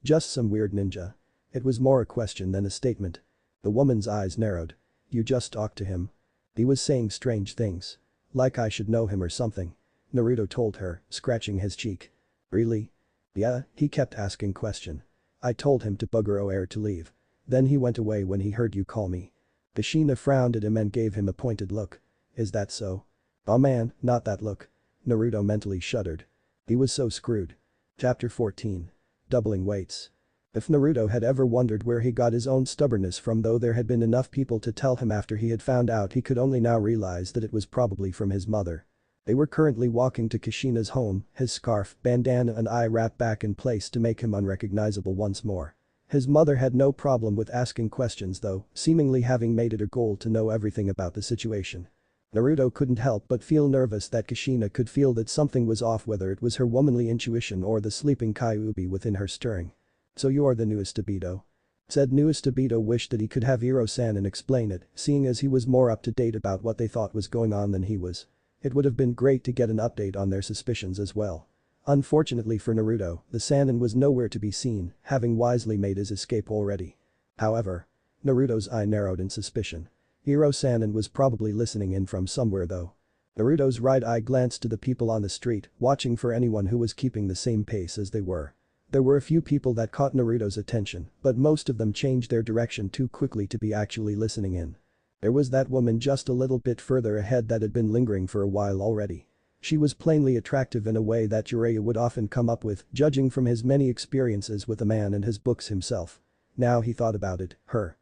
Just some weird ninja. It was more a question than a statement. The woman's eyes narrowed. You just talked to him. He was saying strange things. Like I should know him or something. Naruto told her, scratching his cheek. Really? Yeah, he kept asking question. I told him to bugger air to leave. Then he went away when he heard you call me. Kushina frowned at him and gave him a pointed look. Is that so? Oh man, not that look. Naruto mentally shuddered. He was so screwed. Chapter 14. Doubling weights. If Naruto had ever wondered where he got his own stubbornness from, though there had been enough people to tell him after he had found out, he could only now realize that it was probably from his mother. They were currently walking to Kushina's home, his scarf, bandana and eye wrap back in place to make him unrecognizable once more. His mother had no problem with asking questions though, seemingly having made it a goal to know everything about the situation. Naruto couldn't help but feel nervous that Kushina could feel that something was off, whether it was her womanly intuition or the sleeping Kyuubi within her stirring. So you are the newest Obito? Said newest Obito wished that he could have Iro-san and explain it, seeing as he was more up to date about what they thought was going on than he was. It would have been great to get an update on their suspicions as well. Unfortunately for Naruto, the Sannin was nowhere to be seen, having wisely made his escape already. However, Naruto's eye narrowed in suspicion. Iro-san was probably listening in from somewhere though. Naruto's right eye glanced to the people on the street, watching for anyone who was keeping the same pace as they were. There were a few people that caught Naruto's attention, but most of them changed their direction too quickly to be actually listening in. There was that woman just a little bit further ahead that had been lingering for a while already. She was plainly attractive in a way that Jiraiya would often come up with, judging from his many experiences with a man and his books himself. Now he thought about it, her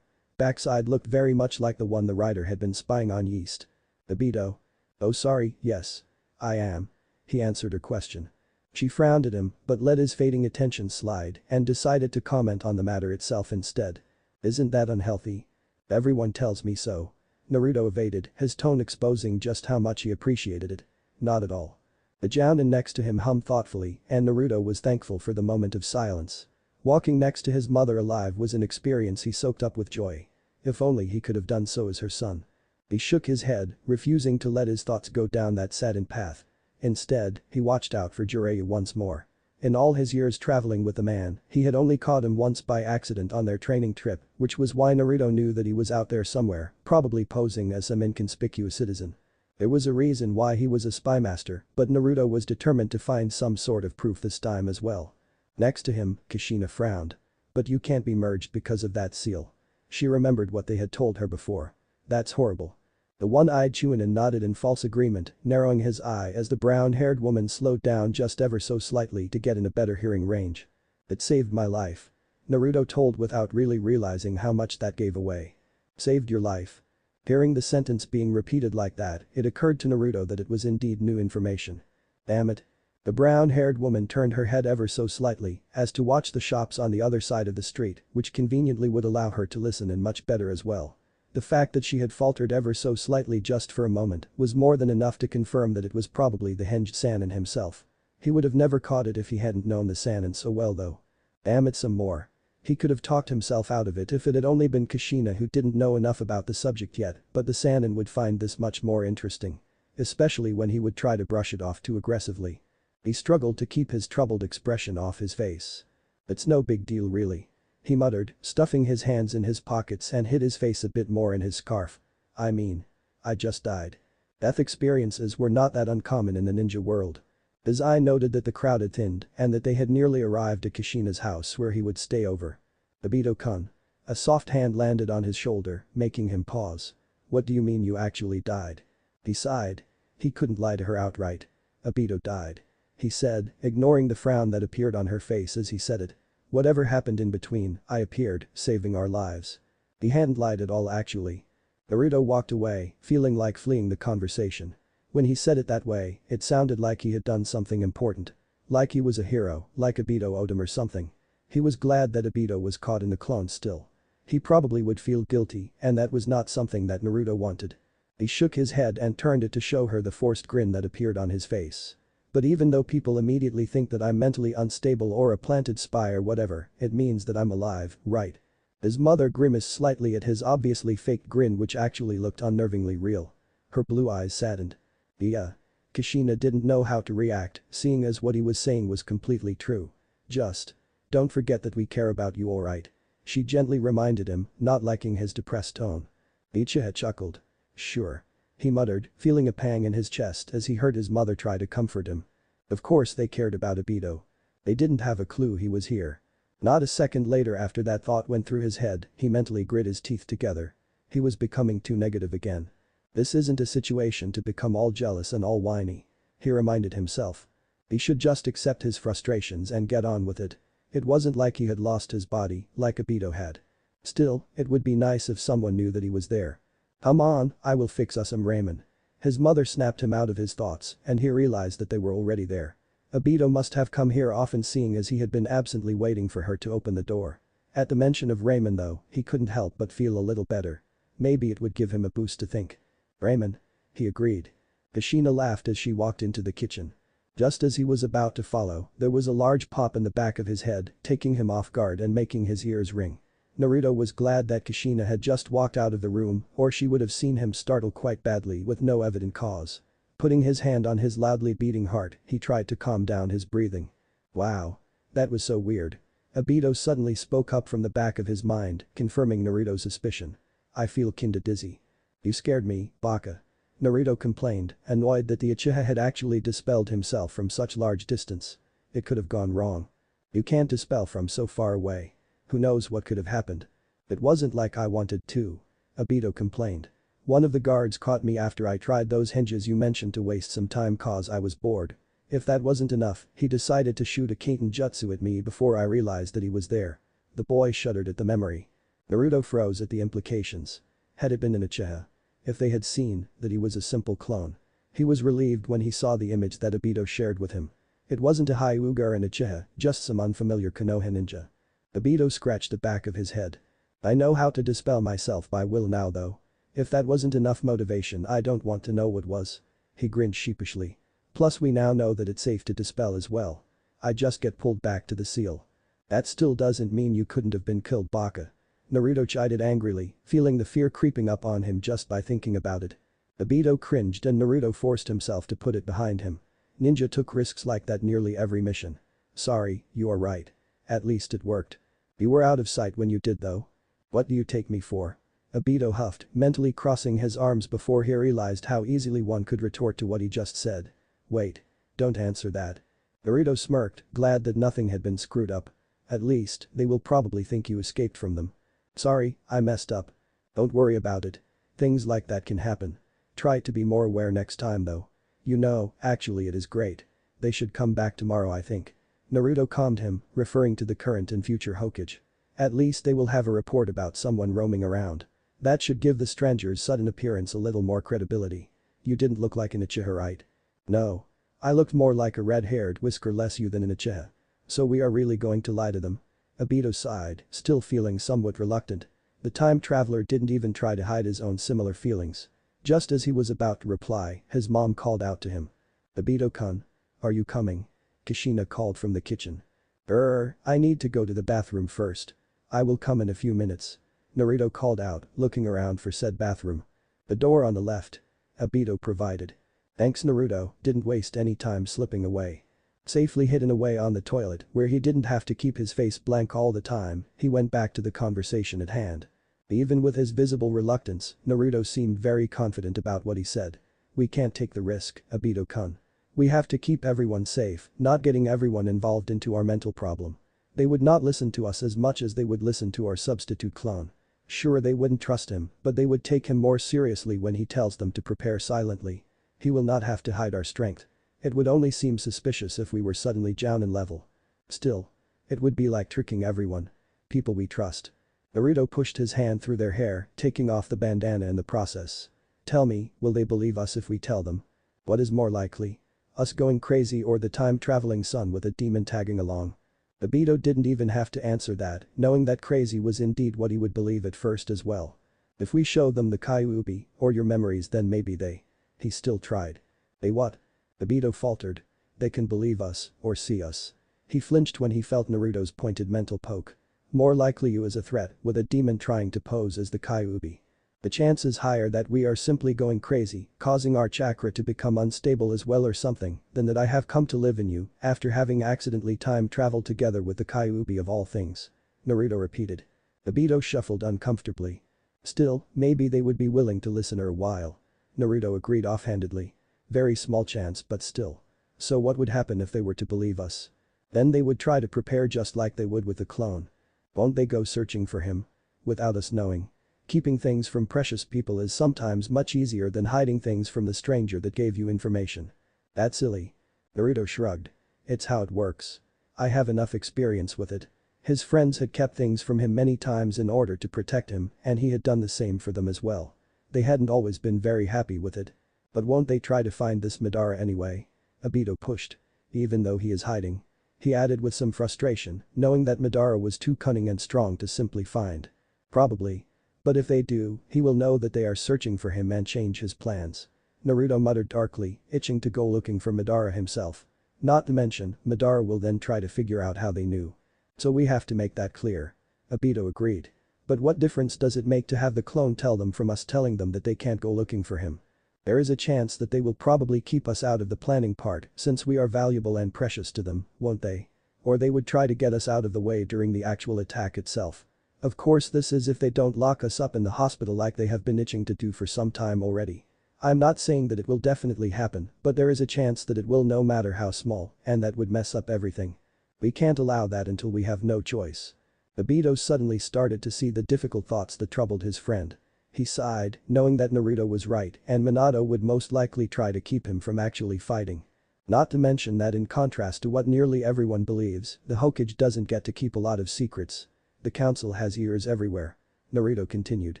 backside looked very much like the one the writer had been spying on Yeast. Obito. Oh sorry, yes. I am. He answered her question. She frowned at him, but let his fading attention slide and decided to comment on the matter itself instead. Isn't that unhealthy? Everyone tells me so. Naruto evaded, his tone exposing just how much he appreciated it. Not at all. The jounin next to him hummed thoughtfully, and Naruto was thankful for the moment of silence. Walking next to his mother alive was an experience he soaked up with joy. If only he could have done so as her son. He shook his head, refusing to let his thoughts go down that saddened path. Instead, he watched out for Jiraiya once more. In all his years traveling with the man, he had only caught him once by accident on their training trip, which was why Naruto knew that he was out there somewhere, probably posing as some inconspicuous citizen. There was a reason why he was a spy master, but Naruto was determined to find some sort of proof this time as well. Next to him, Kushina frowned. But you can't be merged because of that seal. She remembered what they had told her before. That's horrible. The one-eyed Chunin nodded in false agreement, narrowing his eye as the brown-haired woman slowed down just ever so slightly to get in a better hearing range. It saved my life. Naruto told without really realizing how much that gave away. Saved your life. Hearing the sentence being repeated like that, it occurred to Naruto that it was indeed new information. Damn it. The brown-haired woman turned her head ever so slightly as to watch the shops on the other side of the street, which conveniently would allow her to listen in much better as well. The fact that she had faltered ever so slightly just for a moment was more than enough to confirm that it was probably the hinged Sannin himself. He would have never caught it if he hadn't known the Sannin so well though. Damn it, some more. He could have talked himself out of it if it had only been Kushina who didn't know enough about the subject yet, but the Sannin would find this much more interesting. Especially when he would try to brush it off too aggressively. He struggled to keep his troubled expression off his face. It's no big deal really. He muttered, stuffing his hands in his pockets and hid his face a bit more in his scarf. I mean. I just died. Death experiences were not that uncommon in the ninja world. His eye noted that the crowd had thinned and that they had nearly arrived at Kushina's house where he would stay over. Obito-kun. A soft hand landed on his shoulder, making him pause. What do you mean you actually died? He sighed. He couldn't lie to her outright. Obito died. He said, ignoring the frown that appeared on her face as he said it. Whatever happened in between, I appeared, saving our lives. He hadn't lied at all actually. Naruto walked away, feeling like fleeing the conversation. When he said it that way, it sounded like he had done something important. Like he was a hero, like Obito owed him or something. He was glad that Obito was caught in the clones still. He probably would feel guilty, and that was not something that Naruto wanted. He shook his head and turned it to show her the forced grin that appeared on his face. But even though people immediately think that I'm mentally unstable or a planted spy or whatever, it means that I'm alive, right? His mother grimaced slightly at his obviously fake grin which actually looked unnervingly real. Her blue eyes saddened. Yeah. Kushina didn't know how to react, seeing as what he was saying was completely true. Just. Don't forget that we care about you, alright? She gently reminded him, not liking his depressed tone. Uchiha chuckled. Sure. He muttered, feeling a pang in his chest as he heard his mother try to comfort him. Of course they cared about Obito. They didn't have a clue he was here. Not a second later after that thought went through his head, he mentally grit his teeth together. He was becoming too negative again. This isn't a situation to become all jealous and all whiny. He reminded himself. He should just accept his frustrations and get on with it. It wasn't like he had lost his body, like Obito had. Still, it would be nice if someone knew that he was there. Come on, I will fix us some ramen. His mother snapped him out of his thoughts and he realized that they were already there. Obito must have come here often seeing as he had been absently waiting for her to open the door. At the mention of ramen though, he couldn't help but feel a little better. Maybe it would give him a boost to think. Ramen. He agreed. Kushina laughed as she walked into the kitchen. Just as he was about to follow, there was a large pop in the back of his head, taking him off guard and making his ears ring. Naruto was glad that Kushina had just walked out of the room or she would have seen him startle quite badly with no evident cause. Putting his hand on his loudly beating heart, he tried to calm down his breathing. Wow. That was so weird. Obito suddenly spoke up from the back of his mind, confirming Naruto's suspicion. I feel kinda dizzy. You scared me, Baka. Naruto complained, annoyed that the Uchiha had actually dispelled himself from such large distance. It could have gone wrong. You can't dispel from so far away. Who knows what could have happened. It wasn't like I wanted to. Obito complained. One of the guards caught me after I tried those hinges you mentioned to waste some time cause I was bored. If that wasn't enough, he decided to shoot a Kaiten jutsu at me before I realized that he was there. The boy shuddered at the memory. Naruto froze at the implications. Had it been an Uchiha? If they had seen that he was a simple clone. He was relieved when he saw the image that Obito shared with him. It wasn't a Hyuga or an Uchiha, just some unfamiliar Konoha ninja. Obito scratched the back of his head. I know how to dispel myself by will now though. If that wasn't enough motivation I don't want to know what was. He grinned sheepishly. Plus we now know that it's safe to dispel as well. I just get pulled back to the seal. That still doesn't mean you couldn't have been killed, Baka. Naruto chided angrily, feeling the fear creeping up on him just by thinking about it. Obito cringed and Naruto forced himself to put it behind him. Ninja took risks like that nearly every mission. Sorry, you are right. At least it worked. You were out of sight when you did though. What do you take me for? Obito huffed, mentally crossing his arms before he realized how easily one could retort to what he just said. Wait. Don't answer that. Naruto smirked, glad that nothing had been screwed up. At least, they will probably think you escaped from them. Sorry, I messed up. Don't worry about it. Things like that can happen. Try to be more aware next time though. You know, actually it is great. They should come back tomorrow I think. Naruto calmed him, referring to the current and future Hokage. At least they will have a report about someone roaming around. That should give the stranger's sudden appearance a little more credibility. You didn't look like an Uchiha, right? No. I looked more like a red-haired whiskerless you than an Uchiha. So we are really going to lie to them? Obito sighed, still feeling somewhat reluctant. The time traveler didn't even try to hide his own similar feelings. Just as he was about to reply, his mom called out to him. Obito-kun. Are you coming? Kushina called from the kitchen. I need to go to the bathroom first. I will come in a few minutes. Naruto called out, looking around for said bathroom. The door on the left. Obito provided. Thanks Naruto, didn't waste any time slipping away. Safely hidden away on the toilet where he didn't have to keep his face blank all the time, he went back to the conversation at hand. Even with his visible reluctance, Naruto seemed very confident about what he said. We can't take the risk, Obito-kun. We have to keep everyone safe, not getting everyone involved into our mental problem. They would not listen to us as much as they would listen to our substitute clone. Sure they wouldn't trust him, but they would take him more seriously when he tells them to prepare silently. He will not have to hide our strength. It would only seem suspicious if we were suddenly Jounin level. Still. It would be like tricking everyone. People we trust. Naruto pushed his hand through their hair, taking off the bandana in the process. Tell me, will they believe us if we tell them? What is more likely? Us going crazy or the time-traveling son with a demon tagging along? Obito didn't even have to answer that, knowing that crazy was indeed what he would believe at first as well. If we show them the Kyuubi, or your memories, then maybe they. He still tried. They what? Obito faltered. They can believe us, or see us. He flinched when he felt Naruto's pointed mental poke. More likely you as a threat, with a demon trying to pose as the Kyuubi. The chance is higher that we are simply going crazy, causing our chakra to become unstable as well or something, than that I have come to live in you, after having accidentally time traveled together with the Kyuubi of all things. Naruto repeated. Obito shuffled uncomfortably. Still, maybe they would be willing to listen a while. Naruto agreed offhandedly. Very small chance but still. So what would happen if they were to believe us? Then they would try to prepare just like they would with the clone. Won't they go searching for him? Without us knowing. Keeping things from precious people is sometimes much easier than hiding things from the stranger that gave you information. That's silly. Naruto shrugged. It's how it works. I have enough experience with it. His friends had kept things from him many times in order to protect him, and he had done the same for them as well. They hadn't always been very happy with it. But won't they try to find this Madara anyway? Obito pushed. Even though he is hiding. He added with some frustration, knowing that Madara was too cunning and strong to simply find. Probably. But if they do, he will know that they are searching for him and change his plans. Naruto muttered darkly, itching to go looking for Madara himself. Not to mention, Madara will then try to figure out how they knew. So we have to make that clear. Obito agreed. But what difference does it make to have the clone tell them from us telling them that they can't go looking for him? There is a chance that they will probably keep us out of the planning part since we are valuable and precious to them, won't they? Or they would try to get us out of the way during the actual attack itself. Of course this is if they don't lock us up in the hospital like they have been itching to do for some time already. I'm not saying that it will definitely happen, but there is a chance that it will no matter how small, and that would mess up everything. We can't allow that until we have no choice. Obito suddenly started to see the difficult thoughts that troubled his friend. He sighed, knowing that Naruto was right and Minato would most likely try to keep him from actually fighting. Not to mention that in contrast to what nearly everyone believes, the Hokage doesn't get to keep a lot of secrets. The council has ears everywhere. Naruto continued.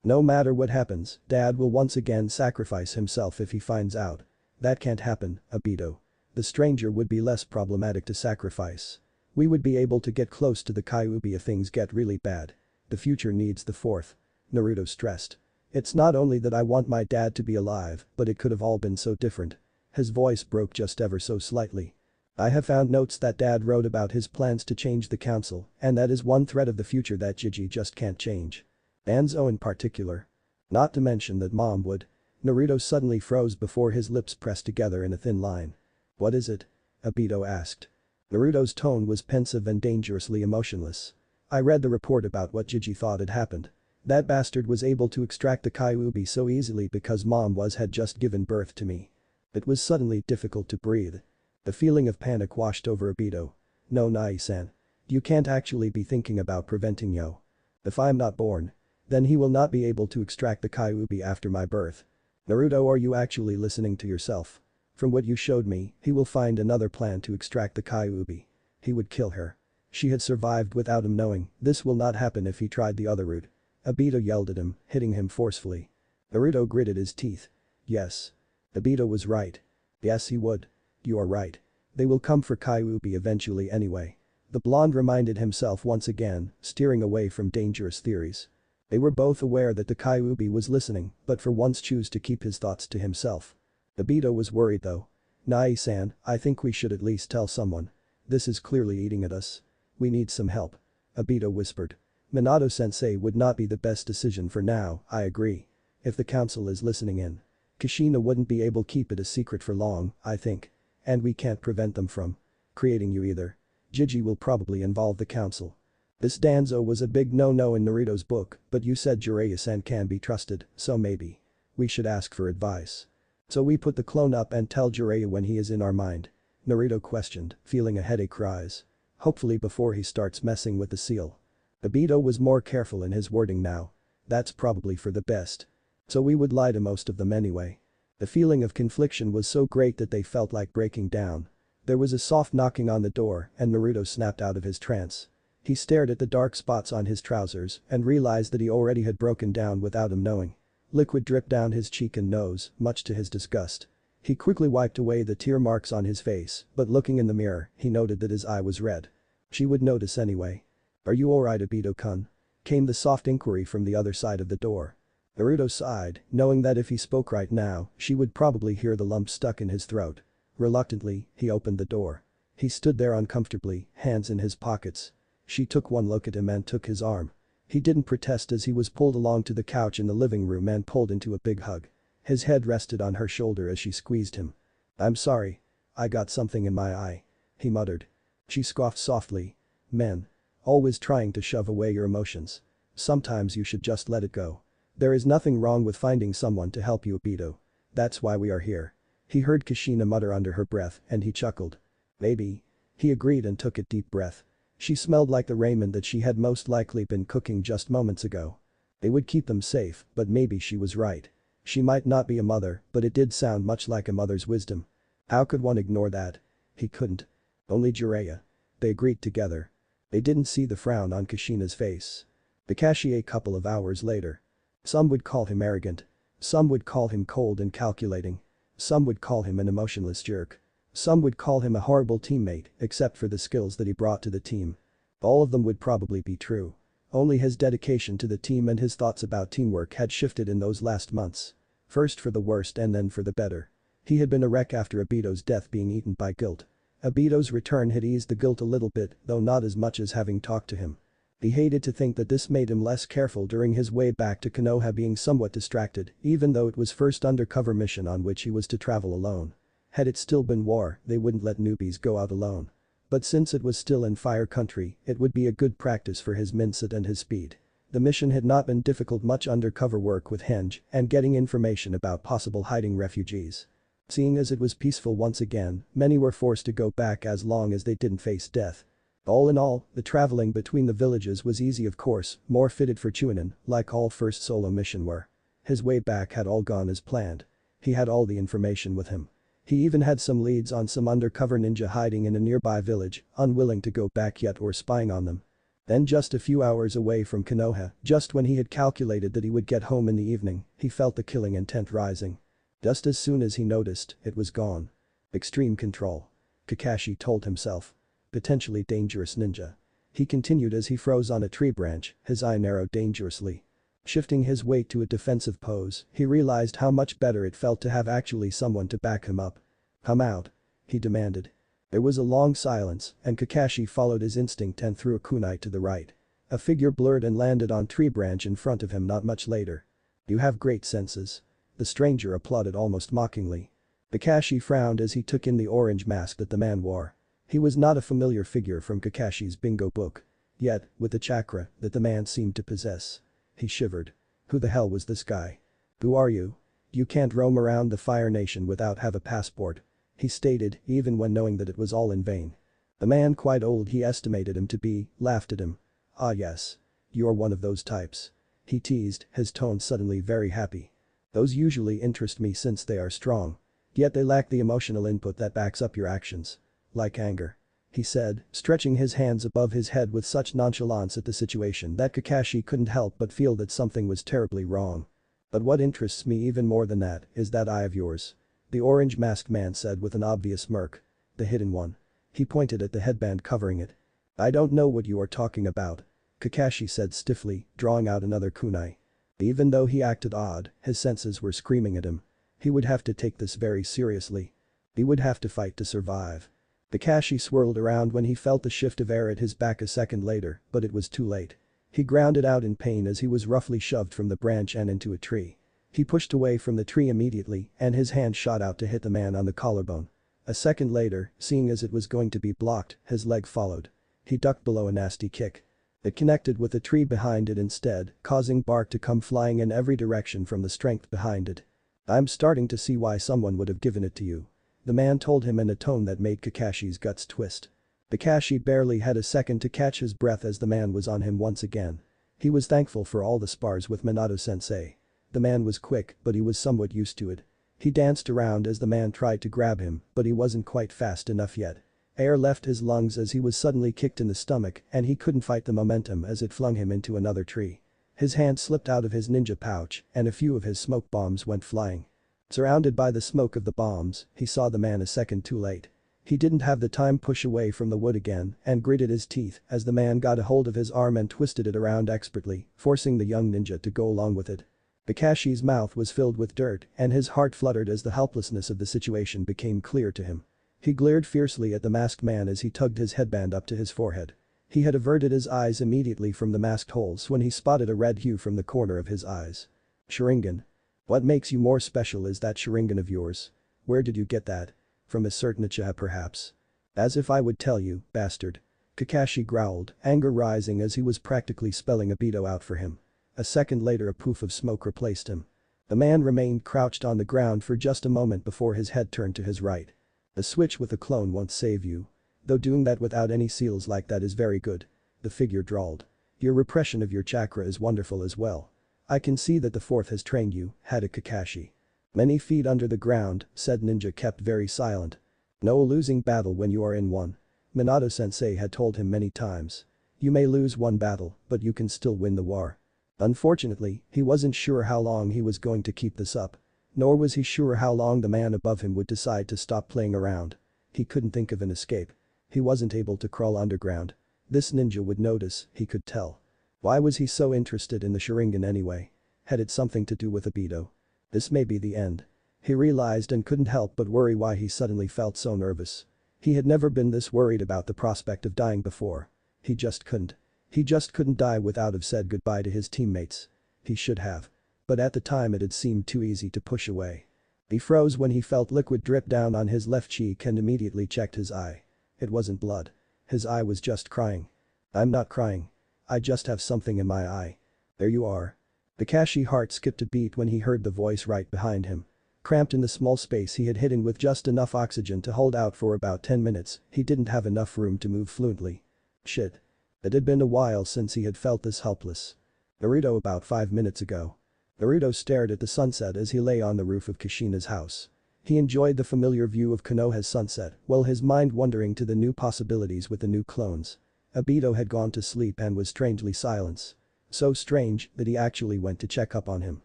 No matter what happens, Dad will once again sacrifice himself if he finds out. That can't happen, Obito. The stranger would be less problematic to sacrifice. We would be able to get close to the Kyuubi if things get really bad. The future needs the fourth. Naruto stressed. It's not only that I want my dad to be alive, but it could have all been so different. His voice broke just ever so slightly. I have found notes that Dad wrote about his plans to change the council, and that is one thread of the future that Gigi just can't change. Danzo in particular. Not to mention that Mom would. Naruto suddenly froze before his lips pressed together in a thin line. What is it? Obito asked. Naruto's tone was pensive and dangerously emotionless. I read the report about what Gigi thought had happened. That bastard was able to extract the Kyuubi so easily because Mom had just given birth to me. It was suddenly difficult to breathe. The feeling of panic washed over Obito. No, Nai-san. You can't actually be thinking about preventing Yo. If I'm not born. Then he will not be able to extract the Kyuubi after my birth. Naruto, are you actually listening to yourself? From what you showed me, he will find another plan to extract the Kyuubi. He would kill her. She had survived without him knowing. This will not happen if he tried the other route. Obito yelled at him, hitting him forcefully. Naruto gritted his teeth. Yes. Obito was right. Yes, he would. You are right. They will come for Kyuubi eventually anyway. The blonde reminded himself once again, steering away from dangerous theories. They were both aware that the Kyuubi was listening, but for once chose to keep his thoughts to himself. Obito was worried though. Nai-san, I think we should at least tell someone. This is clearly eating at us. We need some help. Obito whispered. Minato-sensei would not be the best decision for now, I agree. If the council is listening in. Kushina wouldn't be able to keep it a secret for long, I think. And we can't prevent them from creating you either. Gigi will probably involve the council. This Danzo was a big no-no in Naruto's book, but you said Jiraiya-san can be trusted, so maybe. We should ask for advice. So we put the clone up and tell Jiraiya when he is in our mind? Naruto questioned, feeling a headache rise. Hopefully before he starts messing with the seal. Obito was more careful in his wording now. That's probably for the best. So we would lie to most of them anyway. The feeling of confliction was so great that they felt like breaking down. There was a soft knocking on the door and Naruto snapped out of his trance. He stared at the dark spots on his trousers and realized that he already had broken down without him knowing. Liquid dripped down his cheek and nose, much to his disgust. He quickly wiped away the tear marks on his face, but looking in the mirror, he noted that his eye was red. She would notice anyway. Are you alright, Obito-kun? Came the soft inquiry from the other side of the door. Naruto sighed, knowing that if he spoke right now, she would probably hear the lump stuck in his throat. Reluctantly, he opened the door. He stood there uncomfortably, hands in his pockets. She took one look at him and took his arm. He didn't protest as he was pulled along to the couch in the living room and pulled into a big hug. His head rested on her shoulder as she squeezed him. "I'm sorry. I got something in my eye," he muttered. She scoffed softly. "Men. Always trying to shove away your emotions. Sometimes you should just let it go. There is nothing wrong with finding someone to help you, Obito. That's why we are here." He heard Kushina mutter under her breath and he chuckled. "Maybe." He agreed and took a deep breath. She smelled like the ramen that she had most likely been cooking just moments ago. They would keep them safe, but maybe she was right. She might not be a mother, but it did sound much like a mother's wisdom. How could one ignore that? He couldn't. Only Jiraiya. They agreed together. They didn't see the frown on Kushina's face. Kakashi a couple of hours later. Some would call him arrogant. Some would call him cold and calculating. Some would call him an emotionless jerk. Some would call him a horrible teammate except for the skills that he brought to the team. All of them would probably be true. Only his dedication to the team and his thoughts about teamwork had shifted in those last months. First for the worst and then for the better. He had been a wreck after Obito's death, being eaten by guilt. Obito's return had eased the guilt a little bit, though not as much as having talked to him. He hated to think that this made him less careful during his way back to Konoha, being somewhat distracted, even though it was first undercover mission on which he was to travel alone. Had it still been war, they wouldn't let newbies go out alone. But since it was still in fire country, it would be a good practice for his mindset and his speed. The mission had not been difficult, much undercover work with Henge and getting information about possible hiding refugees. Seeing as it was peaceful once again, many were forced to go back as long as they didn't face death. All in all, the traveling between the villages was easy, of course, more fitted for Chunin, like all first solo mission were. His way back had all gone as planned. He had all the information with him. He even had some leads on some undercover ninja hiding in a nearby village, unwilling to go back yet or spying on them. Then just a few hours away from Konoha, just when he had calculated that he would get home in the evening, he felt the killing intent rising. Just as soon as he noticed, it was gone. Extreme control. Kakashi told himself. Potentially dangerous ninja. He continued as he froze on a tree branch, his eye narrowed dangerously. Shifting his weight to a defensive pose, he realized how much better it felt to have actually someone to back him up. "Come out," he demanded. There was a long silence, and Kakashi followed his instinct and threw a kunai to the right. A figure blurred and landed on tree branch in front of him not much later. "You have great senses." The stranger applauded almost mockingly. Kakashi frowned as he took in the orange mask that the man wore. He was not a familiar figure from Kakashi's bingo book. Yet, with the chakra that the man seemed to possess. He shivered. Who the hell was this guy? "Who are you? You can't roam around the Fire Nation without have a passport," he stated, even when knowing that it was all in vain. The man, quite old he estimated him to be, laughed at him. "Ah yes. You're one of those types," he teased, his tone suddenly very happy. "Those usually interest me since they are strong. Yet they lack the emotional input that backs up your actions. Like anger," he said, stretching his hands above his head with such nonchalance at the situation that Kakashi couldn't help but feel that something was terribly wrong. "But what interests me even more than that is that eye of yours," the orange masked man said with an obvious smirk. "The hidden one." He pointed at the headband covering it. "I don't know what you are talking about," Kakashi said stiffly, drawing out another kunai. Even though he acted odd, his senses were screaming at him. He would have to take this very seriously. He would have to fight to survive. Kakashi swirled around when he felt the shift of air at his back a second later, but it was too late. He grounded out in pain as he was roughly shoved from the branch and into a tree. He pushed away from the tree immediately and his hand shot out to hit the man on the collarbone. A second later, seeing as it was going to be blocked, his leg followed. He ducked below a nasty kick. It connected with the tree behind it instead, causing bark to come flying in every direction from the strength behind it. "I'm starting to see why someone would have given it to you," the man told him in a tone that made Kakashi's guts twist. Kakashi barely had a second to catch his breath as the man was on him once again. He was thankful for all the spars with Minato-sensei. The man was quick, but he was somewhat used to it. He danced around as the man tried to grab him, but he wasn't quite fast enough yet. Air left his lungs as he was suddenly kicked in the stomach and he couldn't fight the momentum as it flung him into another tree. His hand slipped out of his ninja pouch and a few of his smoke bombs went flying. Surrounded by the smoke of the bombs, he saw the man a second too late. He didn't have the time to push away from the wood again and gritted his teeth as the man got a hold of his arm and twisted it around expertly, forcing the young ninja to go along with it. Kakashi's mouth was filled with dirt and his heart fluttered as the helplessness of the situation became clear to him. He glared fiercely at the masked man as he tugged his headband up to his forehead. He had averted his eyes immediately from the masked holes when he spotted a red hue from the corner of his eyes. Sharingan. What makes you more special is that Sharingan of yours. Where did you get that? From a certain Uchiha perhaps? As if I would tell you, bastard. Kakashi growled, anger rising as he was practically spelling Obito out for him. A second later a poof of smoke replaced him. The man remained crouched on the ground for just a moment before his head turned to his right. The switch with a clone won't save you. Though doing that without any seals like that is very good. The figure drawled. Your repression of your chakra is wonderful as well. I can see that the fourth has trained you, had a Kakashi. Many feet under the ground, said ninja kept very silent. No losing battle when you are in one. Minato-sensei had told him many times. You may lose one battle, but you can still win the war. Unfortunately, he wasn't sure how long he was going to keep this up. Nor was he sure how long the man above him would decide to stop playing around. He couldn't think of an escape. He wasn't able to crawl underground. This ninja would notice, he could tell. Why was he so interested in the Sharingan anyway? Had it something to do with Obito? This may be the end. He realized and couldn't help but worry why he suddenly felt so nervous. He had never been this worried about the prospect of dying before. He just couldn't. He just couldn't die without have said goodbye to his teammates. He should have. But at the time it had seemed too easy to push away. He froze when he felt liquid drip down on his left cheek and immediately checked his eye. It wasn't blood. His eye was just crying. I'm not crying. I just have something in my eye. There you are. Kakashi's heart skipped a beat when he heard the voice right behind him. Cramped in the small space he had hidden with just enough oxygen to hold out for about 10 minutes, he didn't have enough room to move fluently. Shit. It had been a while since he had felt this helpless. Naruto about 5 minutes ago. Naruto stared at the sunset as he lay on the roof of Kushina's house. He enjoyed the familiar view of Konoha's sunset while his mind wandering to the new possibilities with the new clones. Obito had gone to sleep and was strangely silent. So strange that he actually went to check up on him.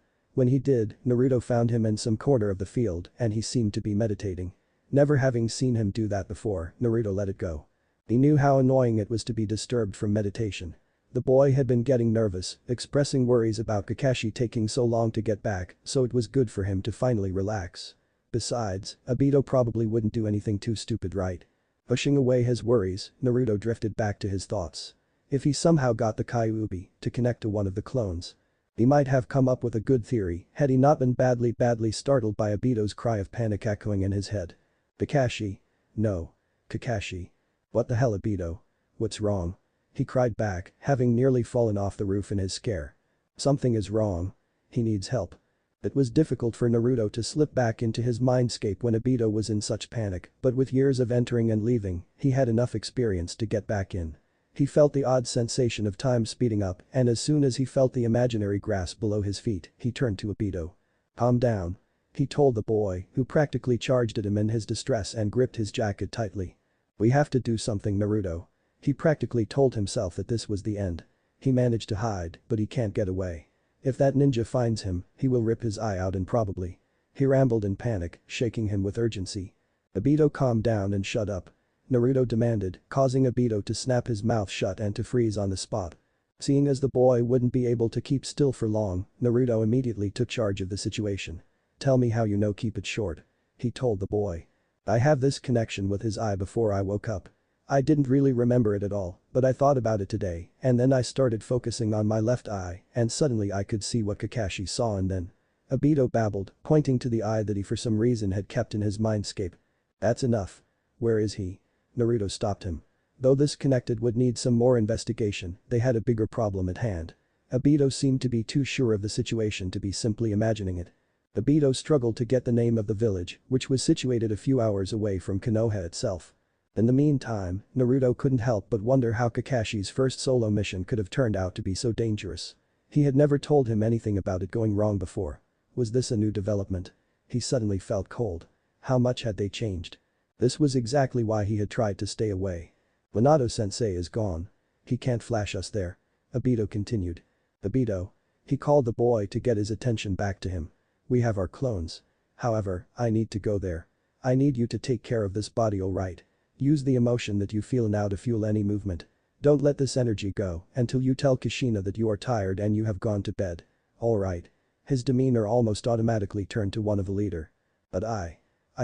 When he did, Naruto found him in some corner of the field and he seemed to be meditating. Never having seen him do that before, Naruto let it go. He knew how annoying it was to be disturbed from meditation. The boy had been getting nervous, expressing worries about Kakashi taking so long to get back, so it was good for him to finally relax. Besides, Obito probably wouldn't do anything too stupid, right? Pushing away his worries, Naruto drifted back to his thoughts. If he somehow got the Kyuubi to connect to one of the clones. He might have come up with a good theory had he not been badly startled by Obito's cry of panic echoing in his head. Kakashi. No. Kakashi. What the hell, Obito? What's wrong? He cried back, having nearly fallen off the roof in his scare. Something is wrong. He needs help. It was difficult for Naruto to slip back into his mindscape when Obito was in such panic, but with years of entering and leaving, he had enough experience to get back in. He felt the odd sensation of time speeding up and as soon as he felt the imaginary grass below his feet, he turned to Obito. Calm down. He told the boy, who practically charged at him in his distress and gripped his jacket tightly. We have to do something, Naruto. He practically told himself that this was the end. He managed to hide, but he can't get away. If that ninja finds him, he will rip his eye out and probably. He rambled in panic, shaking him with urgency. Obito, calm down and shut up. Naruto demanded, causing Obito to snap his mouth shut and to freeze on the spot. Seeing as the boy wouldn't be able to keep still for long, Naruto immediately took charge of the situation. Tell me how you know, keep it short. He told the boy. I have this connection with his eye before I woke up. I didn't really remember it at all, but I thought about it today, and then I started focusing on my left eye, and suddenly I could see what Kakashi saw and then. Obito babbled, pointing to the eye that he for some reason had kept in his mindscape. That's enough. Where is he? Naruto stopped him. Though this connected would need some more investigation, they had a bigger problem at hand. Obito seemed to be too sure of the situation to be simply imagining it. Obito struggled to get the name of the village, which was situated a few hours away from Konoha itself. In the meantime, Naruto couldn't help but wonder how Kakashi's first solo mission could have turned out to be so dangerous. He had never told him anything about it going wrong before. Was this a new development? He suddenly felt cold. How much had they changed? This was exactly why he had tried to stay away. Minato-sensei is gone. He can't flash us there. Obito continued. Obito. He called the boy to get his attention back to him. We have our clones. However, I need to go there. I need you to take care of this body, alright? Use the emotion that you feel now to fuel any movement. Don't let this energy go until you tell Kushina that you are tired and you have gone to bed. Alright. His demeanor almost automatically turned to one of a leader. But I